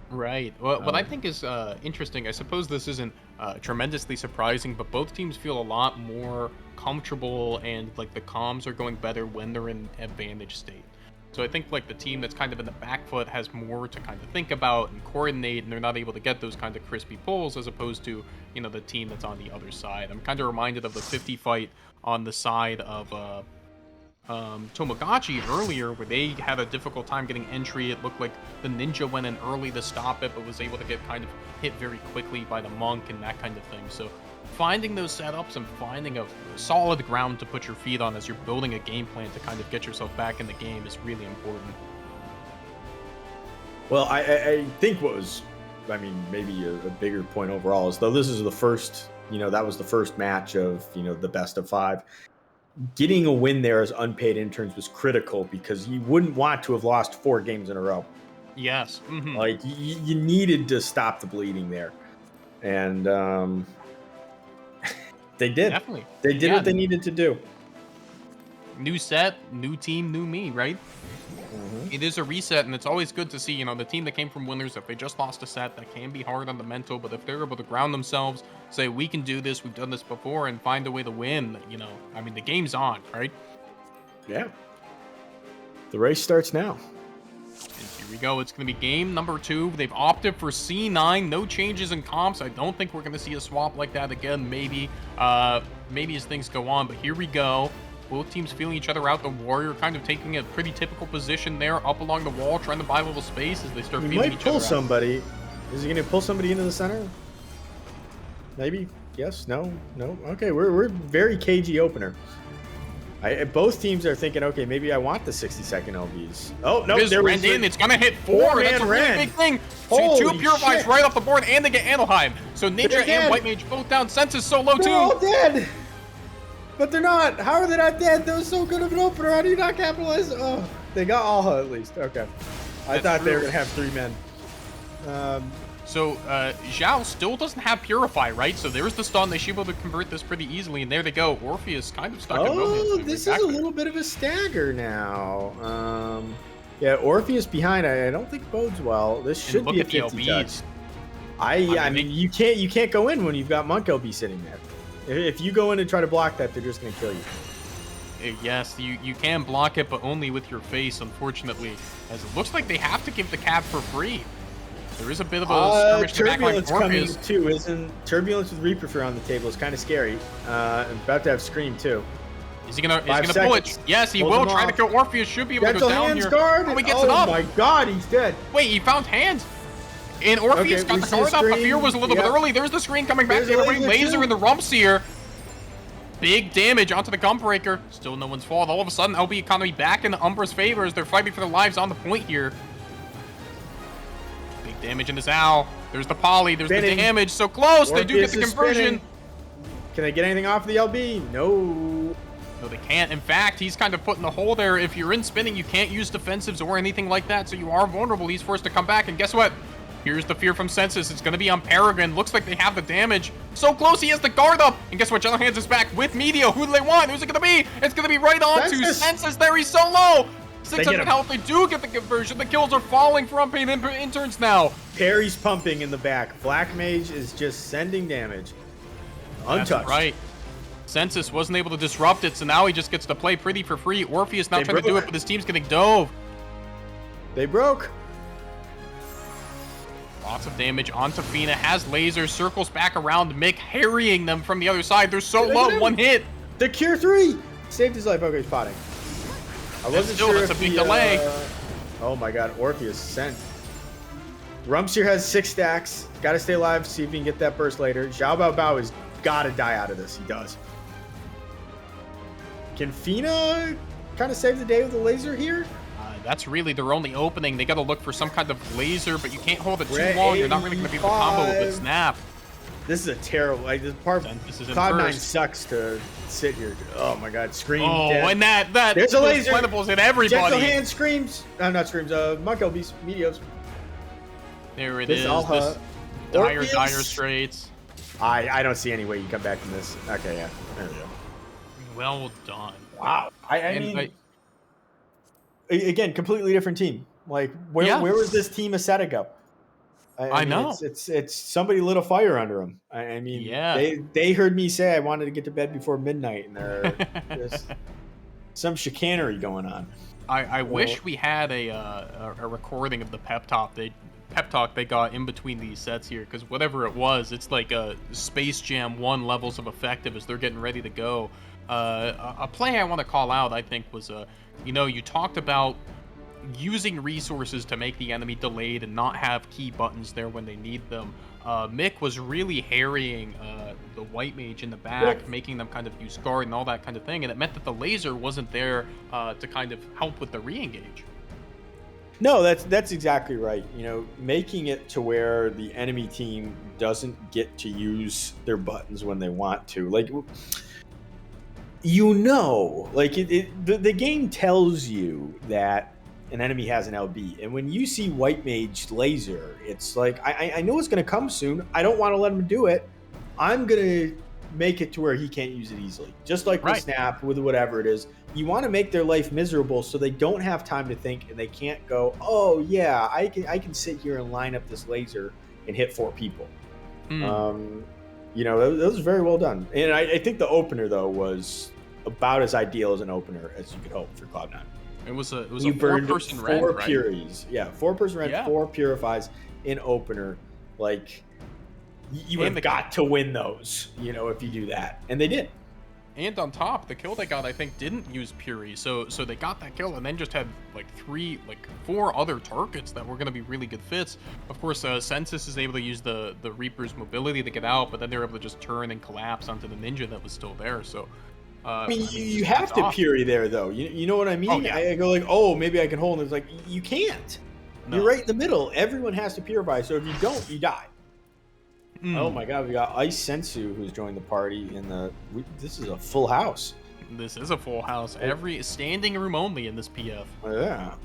Right. Well, what I think is interesting, I suppose this isn't tremendously surprising, but both teams feel a lot more comfortable and like the comms are going better when they're in advantage state. So I think like the team that's kind of in the back foot has more to kind of think about and coordinate, and they're not able to get those kind of crispy pulls as opposed to, the team that's on the other side. I'm kind of reminded of the 50 fight on the side of Tomogachi earlier, where they had a difficult time getting entry. It looked like the ninja went in early to stop it, but was able to get kind of hit very quickly by the monk and that kind of thing. So finding those setups and finding a solid ground to put your feet on as you're building a game plan to kind of get yourself back in the game is really important. Well, I think what was, maybe a bigger point overall is, though this is the first, that was the first match of, the best of 5. Getting a win there as unpaid interns was critical because you wouldn't want to have lost 4 games in a row. Yes. Mm-hmm. Like, you needed to stop the bleeding there. And they did. Definitely. They did what they needed to do. New set, new team, new me, right? Mm-hmm. it is a reset, and it's always good to see, you know, the team that came from winners, if they just lost a set, that can be hard on the mental, but if they're able to ground themselves, say, we can do this, we've done this before, and find a way to win, you know, I mean, the game's on, right? Yeah. The race starts now. And here we go. It's going to be game number 2. They've opted for C9. No changes in comps. I don't think we're going to see a swap like that again. Maybe as things go on. But here we go. Both teams feeling each other out. The Warrior kind of taking a pretty typical position there, up along the wall, trying to buy a little space as they start feeling each other out. He might pull somebody. Is he going to pull somebody into the center? Maybe. Yes. No. No. Okay. We're very cagey opener. Both teams are thinking, okay, maybe I want the 60-second LBs. Oh, no, there Ren in. It's going to hit 4. That's a really big thing. So 2 Purifies right off the board, and they get Anaheim. So Ninja and White Mage both down. Senses so low, too. They're all dead. But they're not. How are they not dead? That was so good of an opener. How do you not capitalize? Oh, they got Alha at least. Okay. I thought they were going to have 3 men. So Zhao still doesn't have Purify, right? So there's the stun. They should be able to convert this pretty easily, and there they go. Orpheus kind of stuck in Romance. Oh, this is a little bit of a stagger now. Yeah, Orpheus behind. I don't think bodes well. This should be a 50 touch. I mean, you can't go in when you've got Monk LB sitting there. If you go in and try to block that, they're just going to kill you. Yes, you can block it, but only with your face, unfortunately. As it looks like they have to give the cap for free. There is a bit of a skirmish in the backline. Turbulence coming too, isn't Turbulence with Reaper Fear on the table is kind of scary. I'm about to have Scream too. Is he gonna pull it? Yes, he will try to kill Orpheus. Should be able to go down here. Guard. Oh, he gets it up. Oh my god, he's dead. Wait, he found hands. And Orpheus got the guard up. Fear was a little bit early. There's the screen coming back. Laser in the rumps here. Big damage onto the Gunbreaker. Still no one's fault. All of a sudden, LB economy back in the Umbra's favor as they're fighting for their lives on the point here. Big damage in this Owl. There's the poly. There's the damage. So close. Orpheus, they do get the conversion. Can they get anything off of the LB? No. No, they can't. In fact, he's kind of put in the hole there. If you're in spinning, you can't use defensives or anything like that, so you are vulnerable. He's forced to come back, and guess what? Here's the fear from Census. It's going to be on Peregrine. Looks like they have the damage. So close, he has the guard up. And guess what? Gentle Hands is back with Media. Who do they want? Who's it going to be? It's going to be right on to Census. There, he's so low. 600 health. They do get the conversion. The kills are falling for unpaid interns now. Perry's pumping in the back. Black Mage is just sending damage. Untouched. That's right. Census wasn't able to disrupt it, so now he just gets to play pretty for free. Orpheus now trying to do it, but his team's getting dove. They broke. Lots of damage onto Fina, has lasers, circles back around Mick, harrying them from the other side. They're so low, 1 hit. The Cure 3 saved his life. Okay, he's potting. I wasn't sure that's if a big delay. Oh my god, Orpheus sent. Rumpsier has 6 stacks. Got to stay alive, see if he can get that burst later. Xiao Bao Bao has got to die out of this. He does. Can Fina kind of save the day with a laser here? That's really their only opening. They got to look for some kind of laser, but you can't hold it too long. You're not really going to be able to combo with the snap. This is a terrible. Like this part. Cloud9 sucks to sit here. Oh my god, Scream. Oh, dead. and that there's a laser. Plentables hit everybody. Gentle Hand screams. Not screams. Monk LBs, Medios. There it is. This dire straits. I don't see any way you come back from this. Okay, yeah. There we go. Well done. Wow. I mean, again, completely different team. Like, where was this team a set ago? I mean, know. It's somebody lit a fire under them. I mean, they heard me say I wanted to get to bed before midnight, and there's some chicanery going on. I wish we had a recording of the pep talk they got in between these sets here, because whatever it was, it's like a Space Jam 1 levels of effective as they're getting ready to go. A play I want to call out, I think, was you talked about using resources to make the enemy delayed and not have key buttons there when they need them. Mick was really harrying the White Mage in the back, making them kind of use guard and all that kind of thing, and it meant that the laser wasn't there to kind of help with the re-engage. No, that's exactly right. Making it to where the enemy team doesn't get to use their buttons when they want to. Like, the game tells you that an enemy has an LB, and when you see White Mage laser, it's like, I know it's going to come soon. I don't want to let him do it. I'm going to make it to where he can't use it easily. Just like with Right. Snap, with whatever it is, you want to make their life miserable so they don't have time to think and they can't go, oh yeah, I can sit here and line up this laser and hit 4 people. You know, that was very well done. And I think the opener though was about as ideal as an opener as you could hope for Cloud9. It was a You burned 4-person 4 red, right? Puries. Yeah, 4-person red, Yeah. 4 purifies in opener. Like, you And have got to win those, you know, if you do that. And they did. And on top, the kill they got, I think, didn't use Puri, so they got that kill and then just had like 4 other targets that were going to be really good fits. Of course, Census is able to use the Reaper's mobility to get out, but then they're able to just turn and collapse onto the Ninja that was still there. So, I mean, you have to Puri there, though. You know what I mean? Oh, yeah. I go like, oh, maybe I can hold. And it's like, you can't. No. You're right in the middle. Everyone has to purify. So if you don't, you die. Oh my God, we got Ice Sensu who's joined the party. This is a full house. This is a full house. Every standing room only in this PF. Yeah.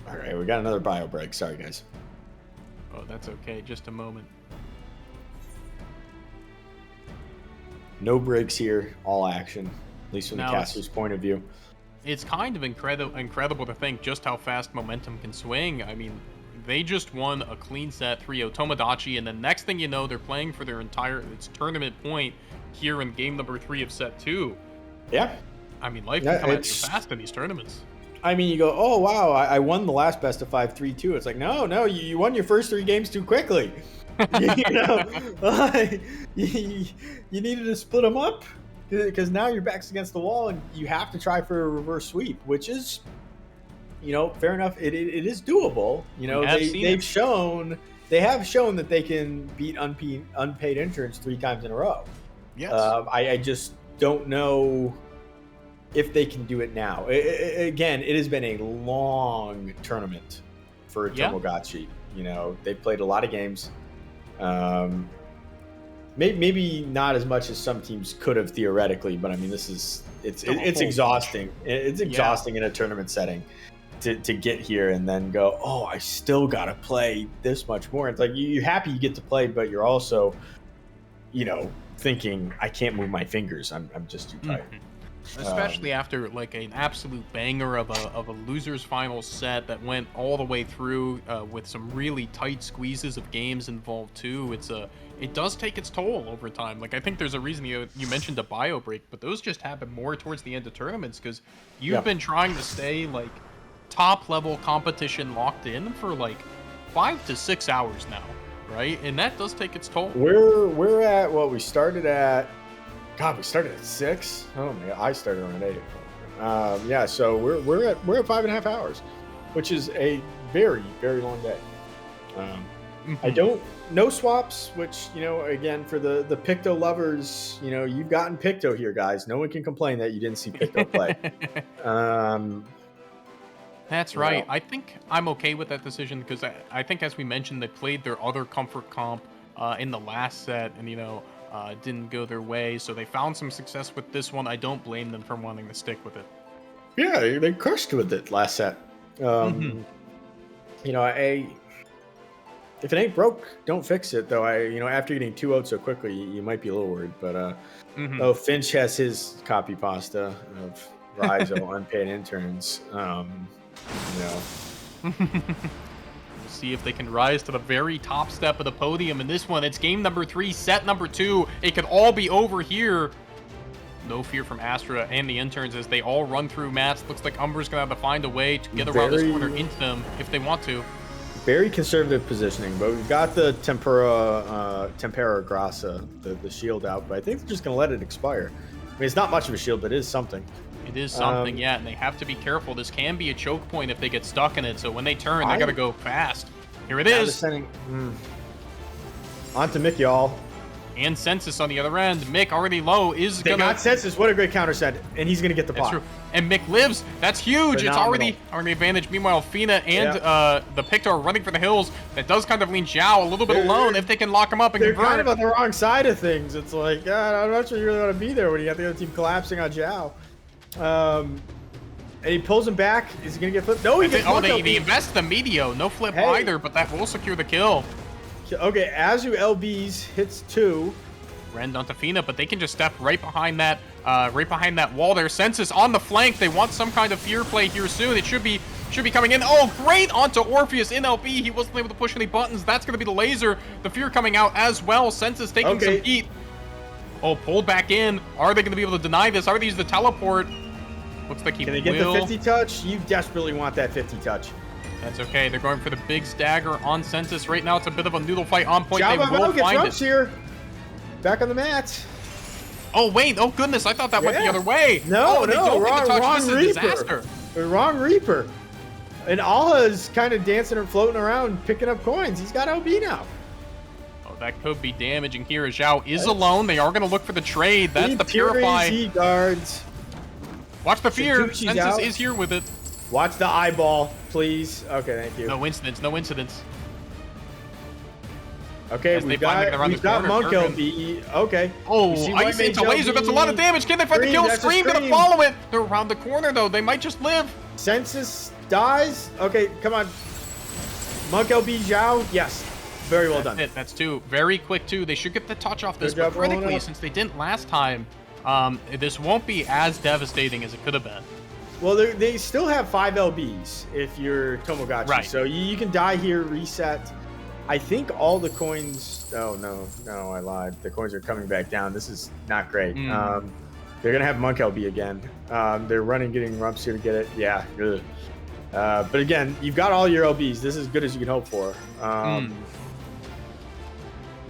All right, we got another bio break. Sorry, guys. Oh, that's okay. Just a moment. No breaks here. All action. At least from the Now caster's point of view. It's kind of incredible to think just how fast momentum can swing. I mean, they just won a clean set 3-0 Tomodachi, and then next thing you know, they're playing for their entire tournament point here in game number 3 of set 2. Yeah. I mean, life can come at you fast in these tournaments. I mean, you go, oh, wow, I won the last best of 5 3-2. It's like, no, you won your first 3 games too quickly. You know, you needed to split them up because now your back's against the wall and you have to try for a reverse sweep, which is, you know, fair enough. It is doable. You know, they have shown that they can beat unpaid interns 3 times in a row. Yes. I just don't know if they can do it now. Again, it has been a long tournament for Tomodachi. You know, they've played a lot of games. Maybe not as much as some teams could have theoretically, but I mean, it's exhausting. It's exhausting in a tournament setting to get here and then go, oh, I still got to play this much more. It's like you're happy you get to play, but you're also, you know, thinking I can't move my fingers. I'm just too tired. Especially after like an absolute banger of a losers final set that went all the way through with some really tight squeezes of games involved too. It does take its toll over time. Like I think there's a reason you mentioned a bio break, but those just happen more towards the end of tournaments because you've been trying to stay like top level competition locked in for like 5 to 6 hours now, right? And that does take its toll. We're at what we started at. God, we started at 6. Oh my God, I started around 8. Yeah, so we're at 5.5 hours, which is a very, very long day. No swaps, which, you know, again for the Picto lovers, you know, you've gotten Picto here, guys. No one can complain that you didn't see Picto play. That's right. I think I'm okay with that decision because I think, as we mentioned, they played their other comfort comp in the last set, and you know. Didn't go their way, so they found some success with this one. I don't blame them for wanting to stick with it. Yeah, they crushed with it last set. You know, if it ain't broke, don't fix it. Though after getting 2-0 so quickly, you might be a little worried. But Finch has his copy pasta of Raizo unpaid interns. You know. See if they can rise to the very top step of the podium. In this one, it's game number 3, set number 2. It could all be over here. No fear from Astra and the interns as they all run through mats. Looks like Umber's gonna have to find a way to get around this corner into them if they want to. Very conservative positioning, but we've got the Tempera Grassa, the shield out, but I think they're just gonna let it expire. I mean, it's not much of a shield, but it is something. It is something, yeah, and they have to be careful. This can be a choke point if they get stuck in it, so when they turn, they gotta go fast. Here it is. On to Mick, y'all. And Census on the other end. Mick already low is they got Census. What a great counter set, and he's gonna get the pot. That's true. And Mick lives. That's huge. Phenomenal. It's already advantage. Meanwhile, Fina and the Picto are running for the hills. That does kind of lean Zhao a little bit alone if they can lock him up and convert. They're kind of on the wrong side of things. It's like, God, I'm not sure you really want to be there when you got the other team collapsing on Zhao. And he pulls him back. Is he gonna get flipped? No, he gets they invest the Meteor. No flip either, but that will secure the kill. Okay, Azu LBs hits 2. Rend onto Fina, but they can just step right behind that wall there. Census on the flank. They want some kind of fear play here soon. It should be coming in. Oh, great onto Orpheus in LB. He wasn't able to push any buttons. That's going to be the laser. The fear coming out as well. Census taking some heat. Oh, pulled back in. Are they going to be able to deny this? Are they use the teleport? Looks like he will. Can they get the 50 touch? You desperately want that 50 touch. That's okay. They're going for the big stagger on Census. Right now, it's a bit of a noodle fight on point. Java They will find it. here. Back on the mats. Oh, wait. Oh, goodness. I thought that went the other way. No, oh, they don't get the touch. wrong This is a Reaper. disaster. The wrong Reaper. And Alla's kind of dancing and floating around, picking up coins. He's got LB now. Oh, that could be damaging here. Zhao is alone. They are going to look for the trade. That's the Purify. He guards. Watch the fear. Satuchi's Census out. is here with it. Watch the eyeball, please. Okay, thank you. No incidents. No incidents. Okay, As they we've finally get around got the corner, Monk Bergen. LB. Okay. Oh, We see ice White into Mage laser. That's a lot of LB. damage. Can they find the kill? That's a Scream gonna Scream. follow it. They're around the corner, though. They might just live. Census dies. Okay, come on. Monk LB Zhao. Yes. Very well done. That's it. That's 2. Very quick, too. They should get the touch off this, Good but job rolling critically, up. since they didn't last time, this won't be as devastating as it could have been. Well, they still have 5 LBs if you're Tomogachi. Right. So you can die here, reset. I think all the coins... Oh, no, I lied. The coins are coming back down. This is not great. They're going to have Monk LB again. They're getting rumps here to get it. Yeah. Ugh. But again, you've got all your LBs. This is as good as you can hope for.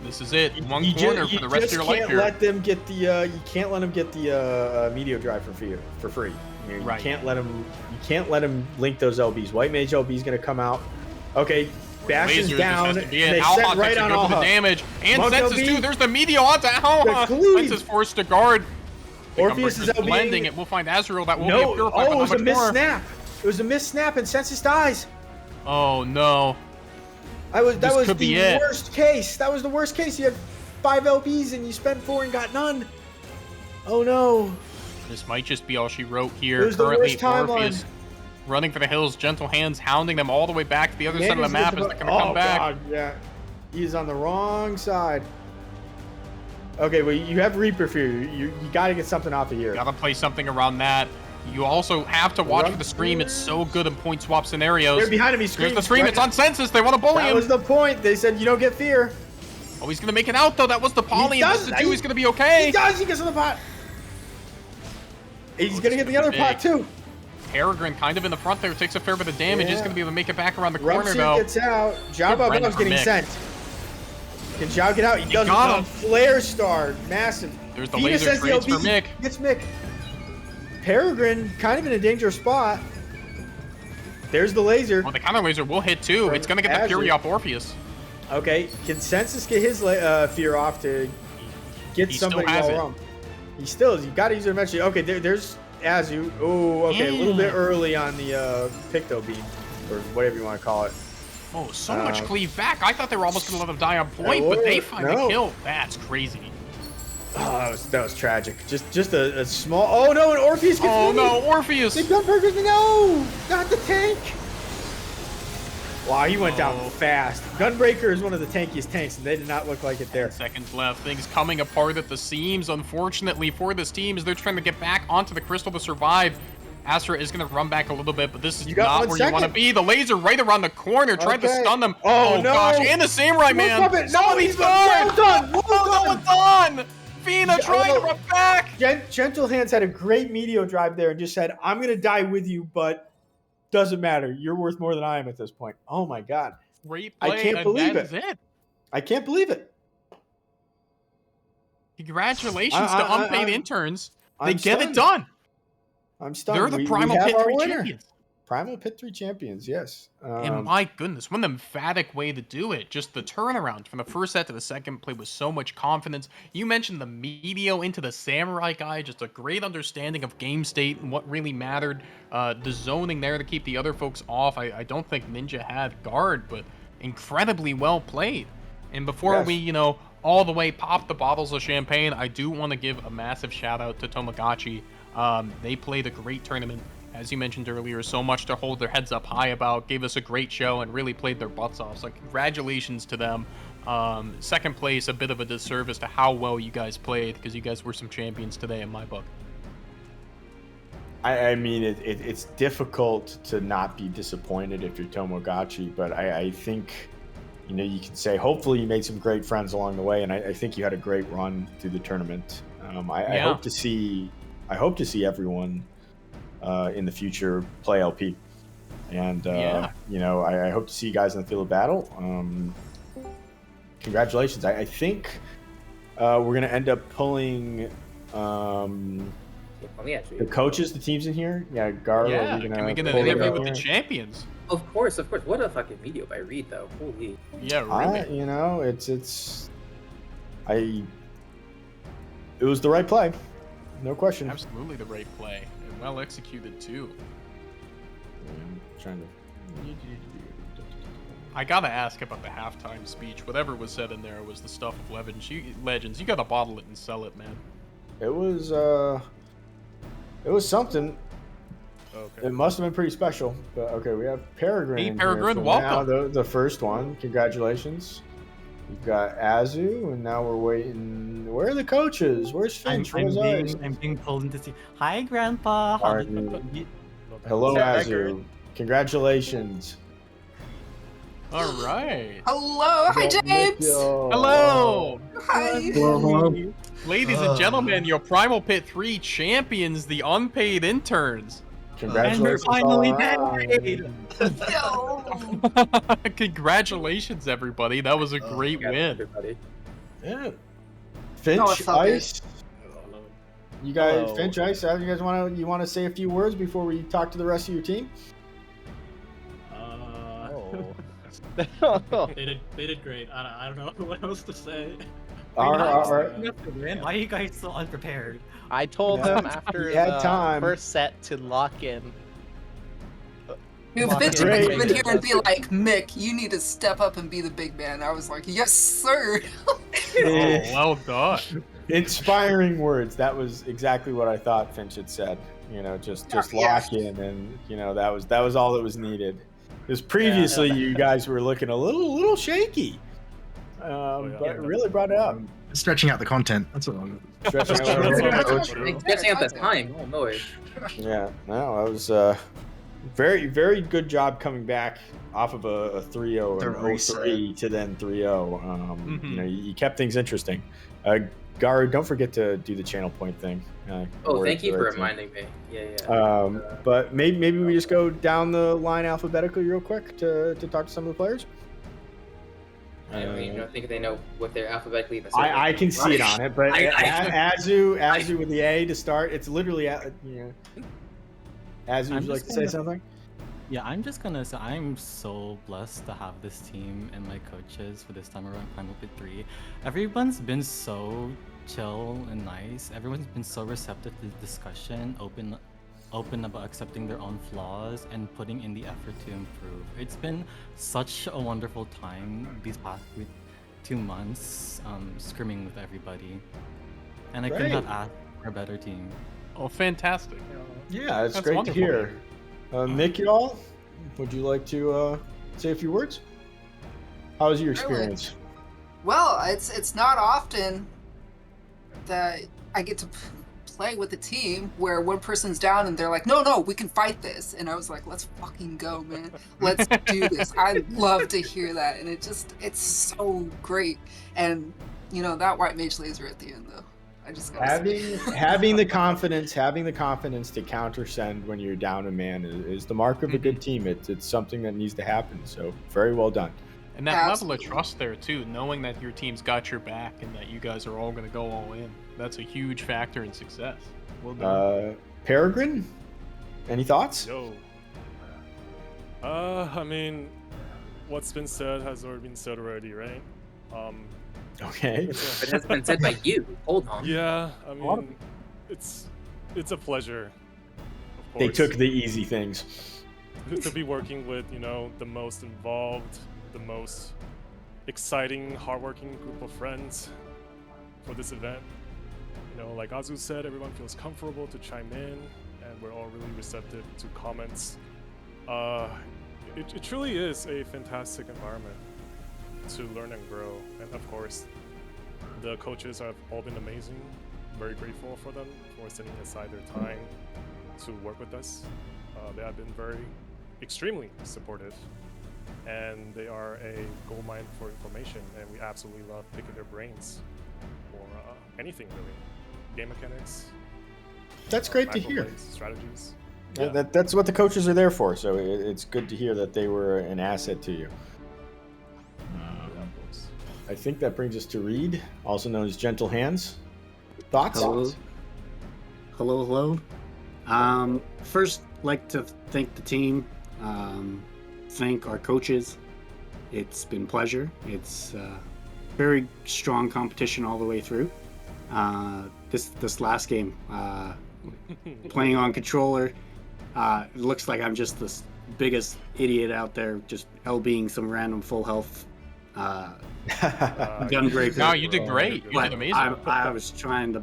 This is it. One You corner for the rest of your life can't here. let them get the. You can't let them get the Meteor Drive for free. You Right. can't let them. You can't let them link those LBs. White Mage LB is going to come out. Okay, Bash Laser is just down. has And to be in. they Alha set right takes on a good bit of Alha. damage. And Monk Census, LB. too. There's the meteor onto Alha. The cleave. Census forced to guard. Orpheus is Gunbreaker's LB. blending it. We'll find Azrael. That will be a No, purify. it but was not a much missed more. snap. It was a missed snap, and Census dies. Oh, no. That This was could be the it. worst case. That was the worst case. You had 5 LBs and you spent 4 and got none. Oh no. This might just be all she wrote It here. was the Currently, worst timeline. Orpheus running for the hills, gentle hands hounding them all the way back to the other side of the Managed to map get as the- they're going to come back. God, yeah. He's on the wrong side. Okay, well, you have Reaper Fear. You got to get something off of here. Gotta play something around that. You also have to watch for the Scream. It's so good in point swap scenarios. They're behind him. He's There's Scream. the Scream. It's on Census. They want to bully That him. was the point. They said you don't get Fear. Oh, he's going to make it out, though. That was the poly. And does. this is two. He's going to be okay. He does. He gets on the pot. He's going to get the other big. pot, too. Peregrine kind of in the front there. Takes a fair bit of damage. He's Yeah. going to be able to make it back around the corner, Rumsey though. gets out. Zhao Good run Bao's for getting Mick. sent. Can Zhao get out? He doesn't. got him. Flare Star. Massive. There's the Fina laser says the trades for LB Mick. Gets Mick. Peregrine kind of in a dangerous spot. There's the laser. Well, the counter laser will hit, too. From It's going to get the Azure. Fury off Orpheus. Okay, Consensus get his Fear off to get He still somebody has all it. wrong. He still is. You got to use it eventually. Okay, there's Azu. Oh, okay, a little bit early on the Picto Beam, or whatever you want to call it. Oh, so much cleave back. I thought they were almost going to let him die on point, but they find the kill. That's crazy. Oh, that was tragic. Just a small. Oh no, and Orpheus gets Oh, hit. no, Orpheus. The Gunbreakers, no, not the tank. Wow, he went Oh. down fast. Gunbreaker is one of the tankiest tanks, and they did not look like it there. Seconds left. Things coming apart at the seams, unfortunately, for this team as they're trying to get back onto the crystal to survive. Astra is going to run back a little bit, but this is You got not 1 where you want to second. be. The laser right around the corner, tried to Okay. stun them. Oh, no. Gosh, and the Samurai Man. Puppet. No, Somebody's he's well done. Well Oh, no, done. it's on. Fina trying to oh. run back. Gentle Hands had a great Meteor Drive there and just said, I'm going to die with you, but doesn't matter. You're worth more than I am at this point. Oh, my God. Great I play, can't and believe that is it. I can't believe it. Congratulations to unpaid I'm- interns. I'm They get stunned. it done. I'm stunned. They're the We Primal have Pit our 3 winner. champions. Primal Pit 3 champions, yes. And my goodness, what an emphatic way to do it. Just the turnaround from the first set to the second play with so much confidence. You mentioned the Meteo into the Samurai guy, just a great understanding of game state and what really mattered. The zoning there to keep the other folks off. I don't think Ninja had guard, but incredibly well played. And before Yes. we, all the way pop the bottles of champagne, I do want to give a massive shout out to Tomogachi. They played a great tournament. As you mentioned earlier, so much to hold their heads up high about, gave us a great show and really played their butts off. So congratulations to them. Second place, a bit of a disservice to how well you guys played, because you guys were some champions today in my book. I mean, it's difficult to not be disappointed if you're Tomogachi, but I think, you know, you can say hopefully you made some great friends along the way, and I think you had a great run through the tournament. I hope to see everyone in the future play LP, and you know, I hope to see you guys in the field of battle. Congratulations! I think we're gonna end up pulling. Let me actually. The coaches, the teams in here, yeah. Gar, Yeah, are we can we get an pull them interview in with the here? champions? Of course. What a fucking video by Reed though. Holy. Yeah, really. You know, it was the right play, no question. Absolutely the right play, and well executed too. I'm trying to. I gotta ask about the halftime speech. Whatever was said in there was the stuff of legends. You gotta bottle it and sell it, man. It was something. Okay. It must have been pretty special. But okay, we have Peregrine. Hey, in here Peregrine, for welcome. Now, the first one. Congratulations. We've got Azu, and now we're waiting. Where are the coaches? Where's Finch? Where's Ice? I'm being pulled into see. Hi, Grandpa. Are you- Hello, Azu. Congratulations. All right. Hello, hi James. Hello. Hi. Ladies and gentlemen, your Primal Pit 3 champions, the unpaid interns. Congratulations. And we're finally all paid. Yo. Congratulations, everybody. That was a great win. Everybody. Yeah. Finch, Oh, it's all good. Ice. You guys, Hello. Finch, Ice. You guys want to say a few words before we talk to the rest of your team? They did great. I don't know what else to say. All right. Why are you guys so unprepared? I told Yeah. them after We had the time. first set to lock in. Dude, Lock Finch in would the come in great here and be business. like, Mick, you need to step up and be the big man. I was like, yes, sir. Oh, well done. Inspiring words. That was exactly what I thought Finch had said. You know, just Yeah. lock in, and you know that was all that was needed. Because previously you guys were looking a little shaky, but it really brought it up. Stretching out the content. That's all. Stretching out Stretching out the time. Oh no. Yeah, no, that was very, very good job coming back off of a 3-0 The or reset. 0-3 to then 3-0. You know, you kept things interesting. Garu, don't forget to do the channel point thing. Oh, thank you for reminding me. Yeah. But maybe we just go down the line alphabetically real quick to talk to some of the players. I don't think they know what they're alphabetically. I can see it on it, but I- Azu with the A to start. It's literally, Azu, would you like to say something? Yeah, I'm just gonna say I'm so blessed to have this team and my coaches for this time around Primal Pit 3. Everyone's been so chill and nice. Everyone's been so receptive to the discussion, open about accepting their own flaws and putting in the effort to improve. It's been such a wonderful time these past 2 months, scrimming with everybody. And I couldn't Great. have asked for a better team. Oh, fantastic. Yeah, it's That's great wonderful. to hear. Mick, y'all, would you like to say a few words? How was your experience? Well, it's not often that I get to play with a team where one person's down and they're like, no, we can fight this. And I was like, let's fucking go, man. Let's do this. I love to hear that. And it's so great. And, you know, that white mage laser at the end, though. I just gotta say. having the confidence to counter send when you're down a man is the mark of a good team. It's something that needs to happen. So very well done. And that level Absolutely. of trust there too, knowing that your team's got your back and that you guys are all going to go all in. That's a huge factor in success. Well done. Peregrine, any thoughts? Yo. I mean, what's been said has already been said already, right? Okay. It has been said by you. Hold on. Yeah, I mean, it's a pleasure. Of They course, took the easy things. to be working with, you know, the most involved, the most exciting, hardworking group of friends for this event. You know, like Azu said, everyone feels comfortable to chime in, and we're all really receptive to comments. It truly is a fantastic environment. to learn and grow. And of course, the coaches have all been amazing. Very grateful for them for setting aside their time to work with us. They have been extremely supportive, and they are a gold mine for information, and we absolutely love picking their brains for anything really. Game mechanics. That's great to hear. Plays, strategies. That's what the coaches are there for. So it's good to hear that they were an asset to you. Of course. I think that brings us to Reed, also known as Gentle Hands. Thoughts? Hello. First, like to thank the team, thank our coaches. It's been a pleasure. It's very strong competition all the way through. This last game, playing on controller, it looks like I'm just the biggest idiot out there, just LBing some random full health gunbreaker. No, you did great. You did amazing. I was trying to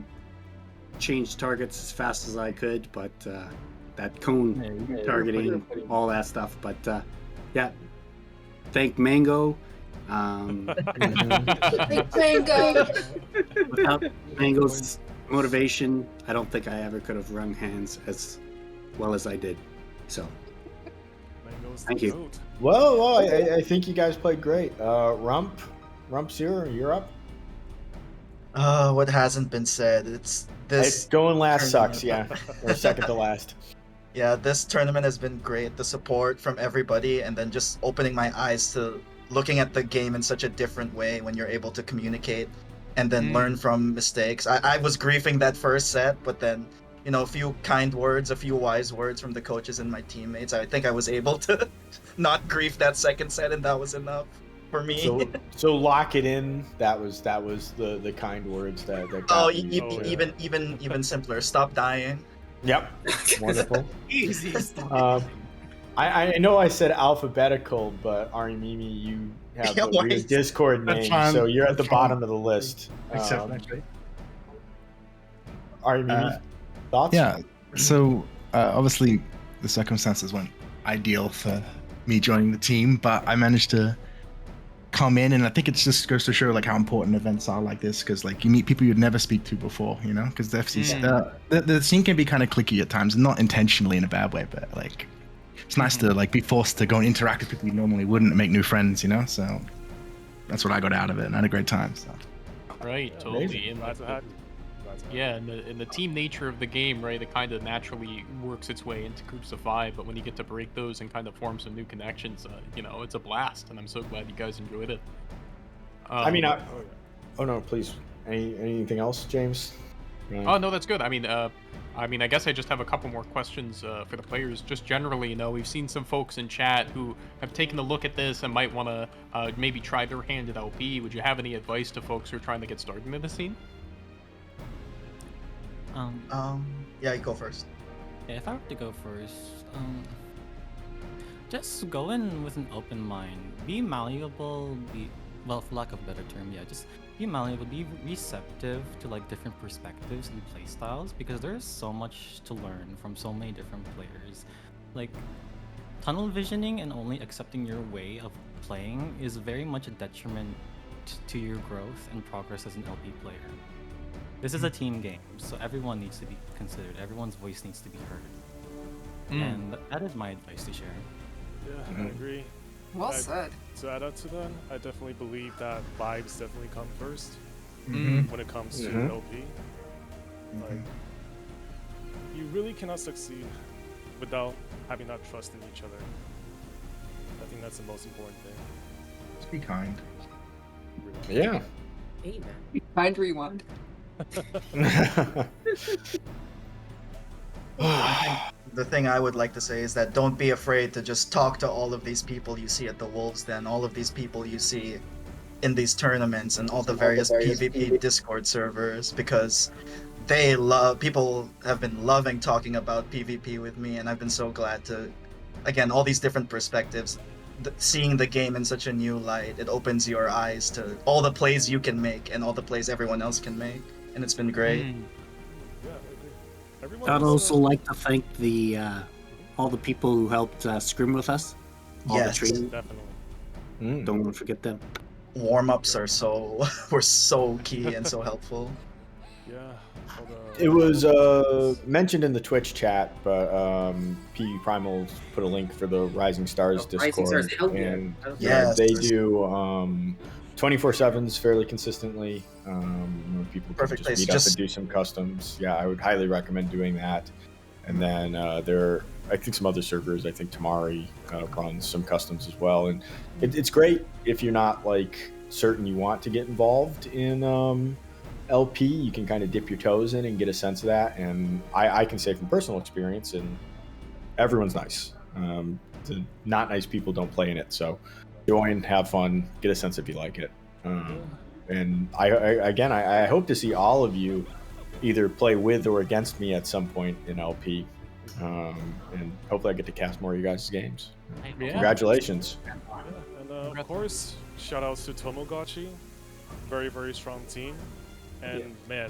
change targets as fast as I could, but that cone targeting, all that stuff. But yeah, thank Mango. Mango. Without Mango's motivation, I don't think I ever could have wrung hands as well as I did. So, thank you. Well, I think you guys played great. Rump Zero, you're up. What hasn't been said? It's this. Going last sucks, yeah. Or second to last. Yeah, this tournament has been great. The support from everybody, and then just opening my eyes to looking at the game in such a different way when you're able to communicate and then learn from mistakes. I was griefing that first set, but then, a few kind words, a few wise words from the coaches and my teammates, I think I was able to not grief that second set, and that was enough for me. So lock it in. That was the kind words that got even simpler. Stop dying. Yep. Wonderful. Easy. I know I said alphabetical, but Arimimi, you have a weird Discord name, so you're at the bottom of the list. Arimimi, thoughts? Yeah. So obviously the circumstances weren't ideal for me joining the team, but I managed to come in, and I think it just goes to show like how important events are like this, because like you meet people you'd never speak to before, because the FCC, the scene can be kind of cliquey at times, not intentionally in a bad way, but like it's nice to like be forced to go and interact with people you normally wouldn't and make new friends, so that's what I got out of it, and I had a great time. So. Right, totally. And the team nature of the game, right, it kind of naturally works its way into groups of 5, but when you get to break those and kind of form some new connections, it's a blast, and I'm so glad you guys enjoyed it. Oh no, please. Anything else, James? Oh no, that's good. I guess I just have a couple more questions for the players. Just generally, we've seen some folks in chat who have taken a look at this and might want to maybe try their hand at LP. Would you have any advice to folks who are trying to get started in the scene? Yeah, you go first. If I were to go first, just go in with an open mind. Be malleable, for lack of a better term, just be malleable, be receptive to like different perspectives and play styles, because there's so much to learn from so many different players. Like, tunnel visioning and only accepting your way of playing is very much a detriment to your growth and progress as an LP player. This is a team game, so everyone needs to be considered. Everyone's voice needs to be heard. And that is my advice to share. Yeah, I agree. Well said. To add up to that, I definitely believe that vibes definitely come first when it comes to LP. Like, you really cannot succeed without having that trust in each other. I think that's the most important thing. Just be kind. Yeah. Amen. Kind rewind. The thing I would like to say is that don't be afraid to just talk to all of these people you see at the Wolves Den, all of these people you see in these tournaments and all the various PvP Discord servers, because people have been loving talking about PvP with me, and I've been so glad to, again, all these different perspectives, seeing the game in such a new light. It opens your eyes to all the plays you can make and all the plays everyone else can make, and it's been great. I'd also like to thank all the people who helped scrim with us. All the training. Definitely. Don't forget them. warm-ups are so were so key and so helpful. Yeah. all the- It was all the- mentioned in the Twitch chat, but PvPrimal put a link for the Rising Stars Oh, Rising Discord, Stars, hell yeah. and Yes. they do 24/7s fairly consistently. Where people can Perfect just place. meet up and do some customs. Yeah, I would highly recommend doing that. And then I think some other servers. I think Tamari runs some customs as well, and it's great if you're not like certain you want to get involved in LP. You can kind of dip your toes in and get a sense of that. And I can say from personal experience, and everyone's nice. The not nice people don't play in it. So join, have fun, get a sense if you like it. And I hope to see all of you either play with or against me at some point in LP. And hopefully I get to cast more of you guys' games. Yeah. Congratulations. And of course, shout outs to Tomogachi. Very, very strong team. And man,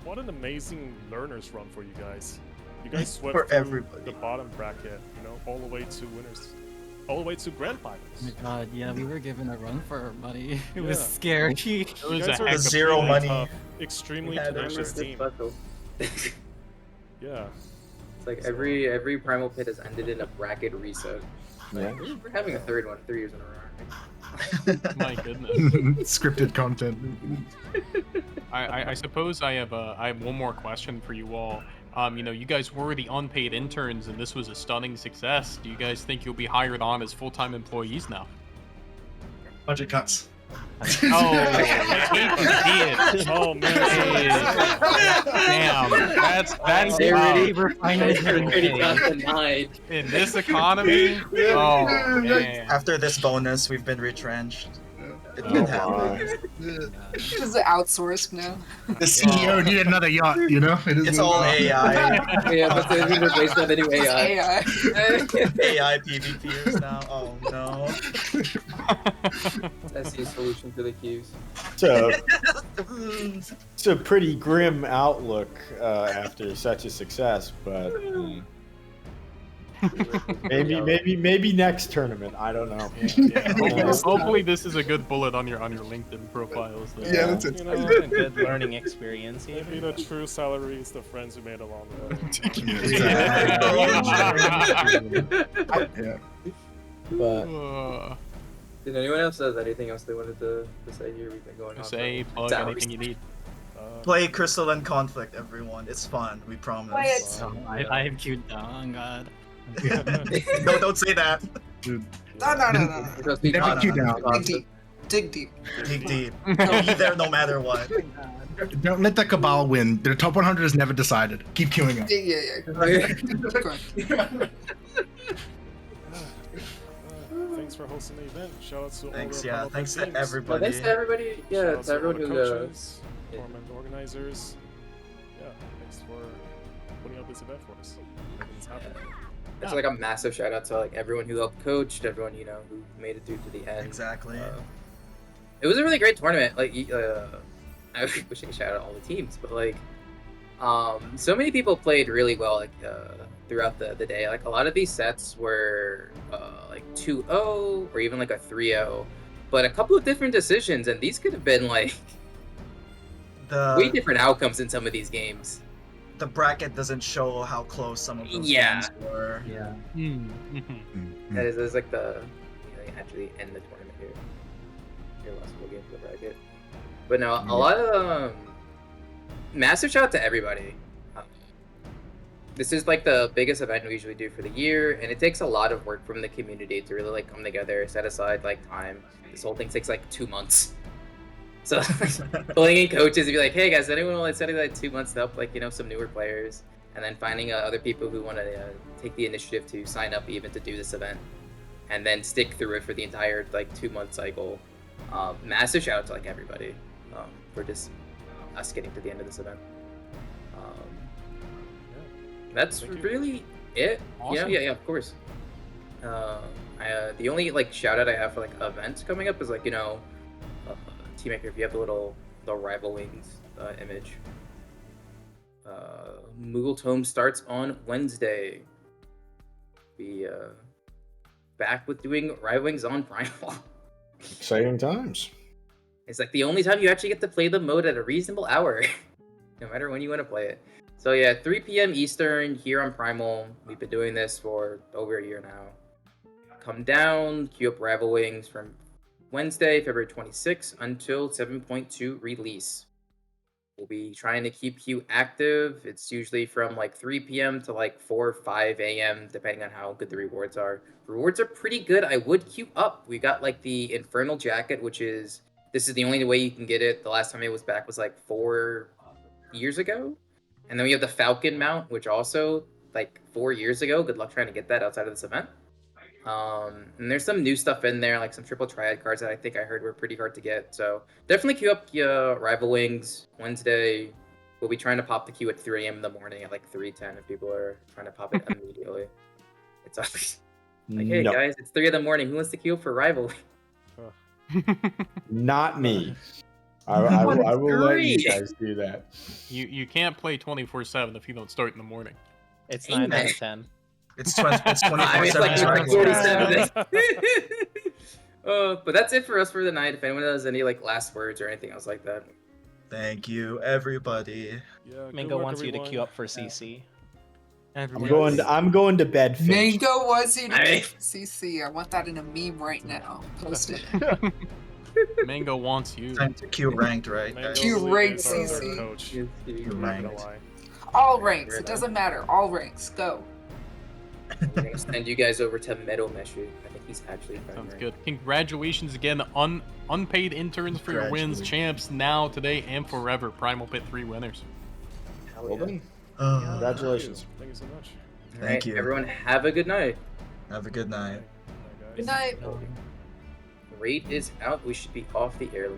what an amazing learners run for you guys. You guys swept For through everybody. the bottom bracket, all the way to winners. All the way to grand finals. Oh my god, yeah, we were given a run for our money. It was Yeah. scary. It You was guys a are heck of Zero really money. tough, extremely Yeah, tenacious It's team. special. Yeah. It's like every Primal Pit has ended in a bracket reset. Yeah. We're having a third one 3 years in a row. My goodness. Scripted content. I suppose I have one more question for you all. You guys were the unpaid interns, and this was a stunning success. Do you guys think you'll be hired on as full-time employees now? Budget cuts. Oh, Oh man. damn, that's They already tough. got denied. In this economy. Oh man. After this bonus, we've been retrenched. It can happen. This is outsourced now. The CEO needed another yacht, It is It's what all it is. AI. Yeah, but they've been replaced by the new It's AI. AI. AI PvPers now. Oh no. That's the solution to the queues. It's a pretty grim outlook after such a success, but maybe next tournament. I don't know. Hopefully this is a good bullet on your LinkedIn profiles. Though. Yeah, that's it. A good learning experience. Maybe the true salary is the friends we made along the way. Yeah. But Did anyone else have anything else they wanted to say here? We've been going on. Say, plug Salaries. anything you need. Play Crystalline Conflict, everyone. It's fun. We promise. Play it. I have queued down, God. No, don't say that. Dude, No. Trust me, Never Connor, queue down. Dig deep. Dig deep. Dig deep. Be there no matter what. don't let the Cabal win. Their top 100 is never decided. Keep queuing up. Yeah. Correct. Thanks for hosting the event. Shout out to Thanks, all the yeah. Primal Thanks Pit to teams. Well, thanks everybody. to everybody. Yeah, Shout out to to all everyone the who. coaches, tournament organizers. Yeah, thanks for putting up this event for us. Making this happen. It's like a massive shout out to like everyone who helped coach, to everyone who made it through to the end. Exactly. It was a really great tournament. Like, I wish I could shout out all the teams, but like, so many people played really well. Like, throughout the day. Like a lot of these sets were like 2-0 or even like a 3-0, but a couple of different decisions, and these could have been like way different outcomes in some of these games. The bracket doesn't show how close some of those Yeah. games were. Yeah. That is like the they actually end the tournament here. Your last full game for the bracket. But no, a lot of massive shout out to everybody. This is like the biggest event we usually do for the year, and it takes a lot of work from the community to really like come together, set aside like time. This whole thing takes like 2 months. So pulling in coaches and be like, hey guys, anyone want to set like 2 months to help like some newer players, and then finding other people who want to take the initiative to sign up even to do this event, and then stick through it for the entire like 2-month cycle. Massive shout out to like everybody for just us getting to the end of this event. That's really it. Awesome. Yeah, of course. The only like shout out I have for like events coming up is like Teammaker, if you have the Rival Wings image. Moogle Tome starts on Wednesday. Be back with doing Rival Wings on Primal. Exciting times. It's like the only time you actually get to play the mode at a reasonable hour, no matter when you want to play it. So yeah, 3 p.m. Eastern here on Primal. We've been doing this for over a year now. Come down, queue up Rival Wings from Wednesday, February 26th until 7.2 release. We'll be trying to keep you active. It's usually from like 3 p.m. to like 4 or 5 a.m. depending on how good the rewards are. Rewards are pretty good. I would queue up. We got like the Infernal Jacket, which is, this is the only way you can get it. The last time it was back was like 4 years ago. And then we have the Falcon mount, which also like 4 years ago. Good luck trying to get that outside of this event. And there's some new stuff in there, like some triple triad cards that I think I heard were pretty hard to get. So definitely queue up your Rival Wings Wednesday. We'll be trying to pop the queue at 3 a.m. in the morning at like 3:10 if people are trying to pop it immediately. It's always like, hey guys, it's 3 in the morning. Who wants to queue up for Rival? Not me. I will let you guys do that. You can't play 24/7 if you don't start in the morning. It's 9 out of 10. It's 24/7. I mean, it's like regular. 47. But that's it for us for the night. If anyone has any like last words or anything else like that. Thank you, everybody. Yeah, Mango wants you to queue up for CC. I'm going to bed. Finch. Mango wants you to CC. I want that in a meme right now. Post it. Mango wants you. Time to queue ranked, right? Mango's Queue leaving ranked for our CC. coach. Queue I'm not gonna ranked. lie. All ranks. It doesn't matter. All ranks. Go. We're gonna send you guys over to Meadow Meshu. I think he's actually fine. Sounds good. Congratulations again, unpaid interns for your wins, champs now, today, and forever. Primal Pit 3 winners. Well done. Congratulations. Thank you so much. Thank you. Everyone, have a good night. Have a good night. Good night. Raid is out. We should be off the air.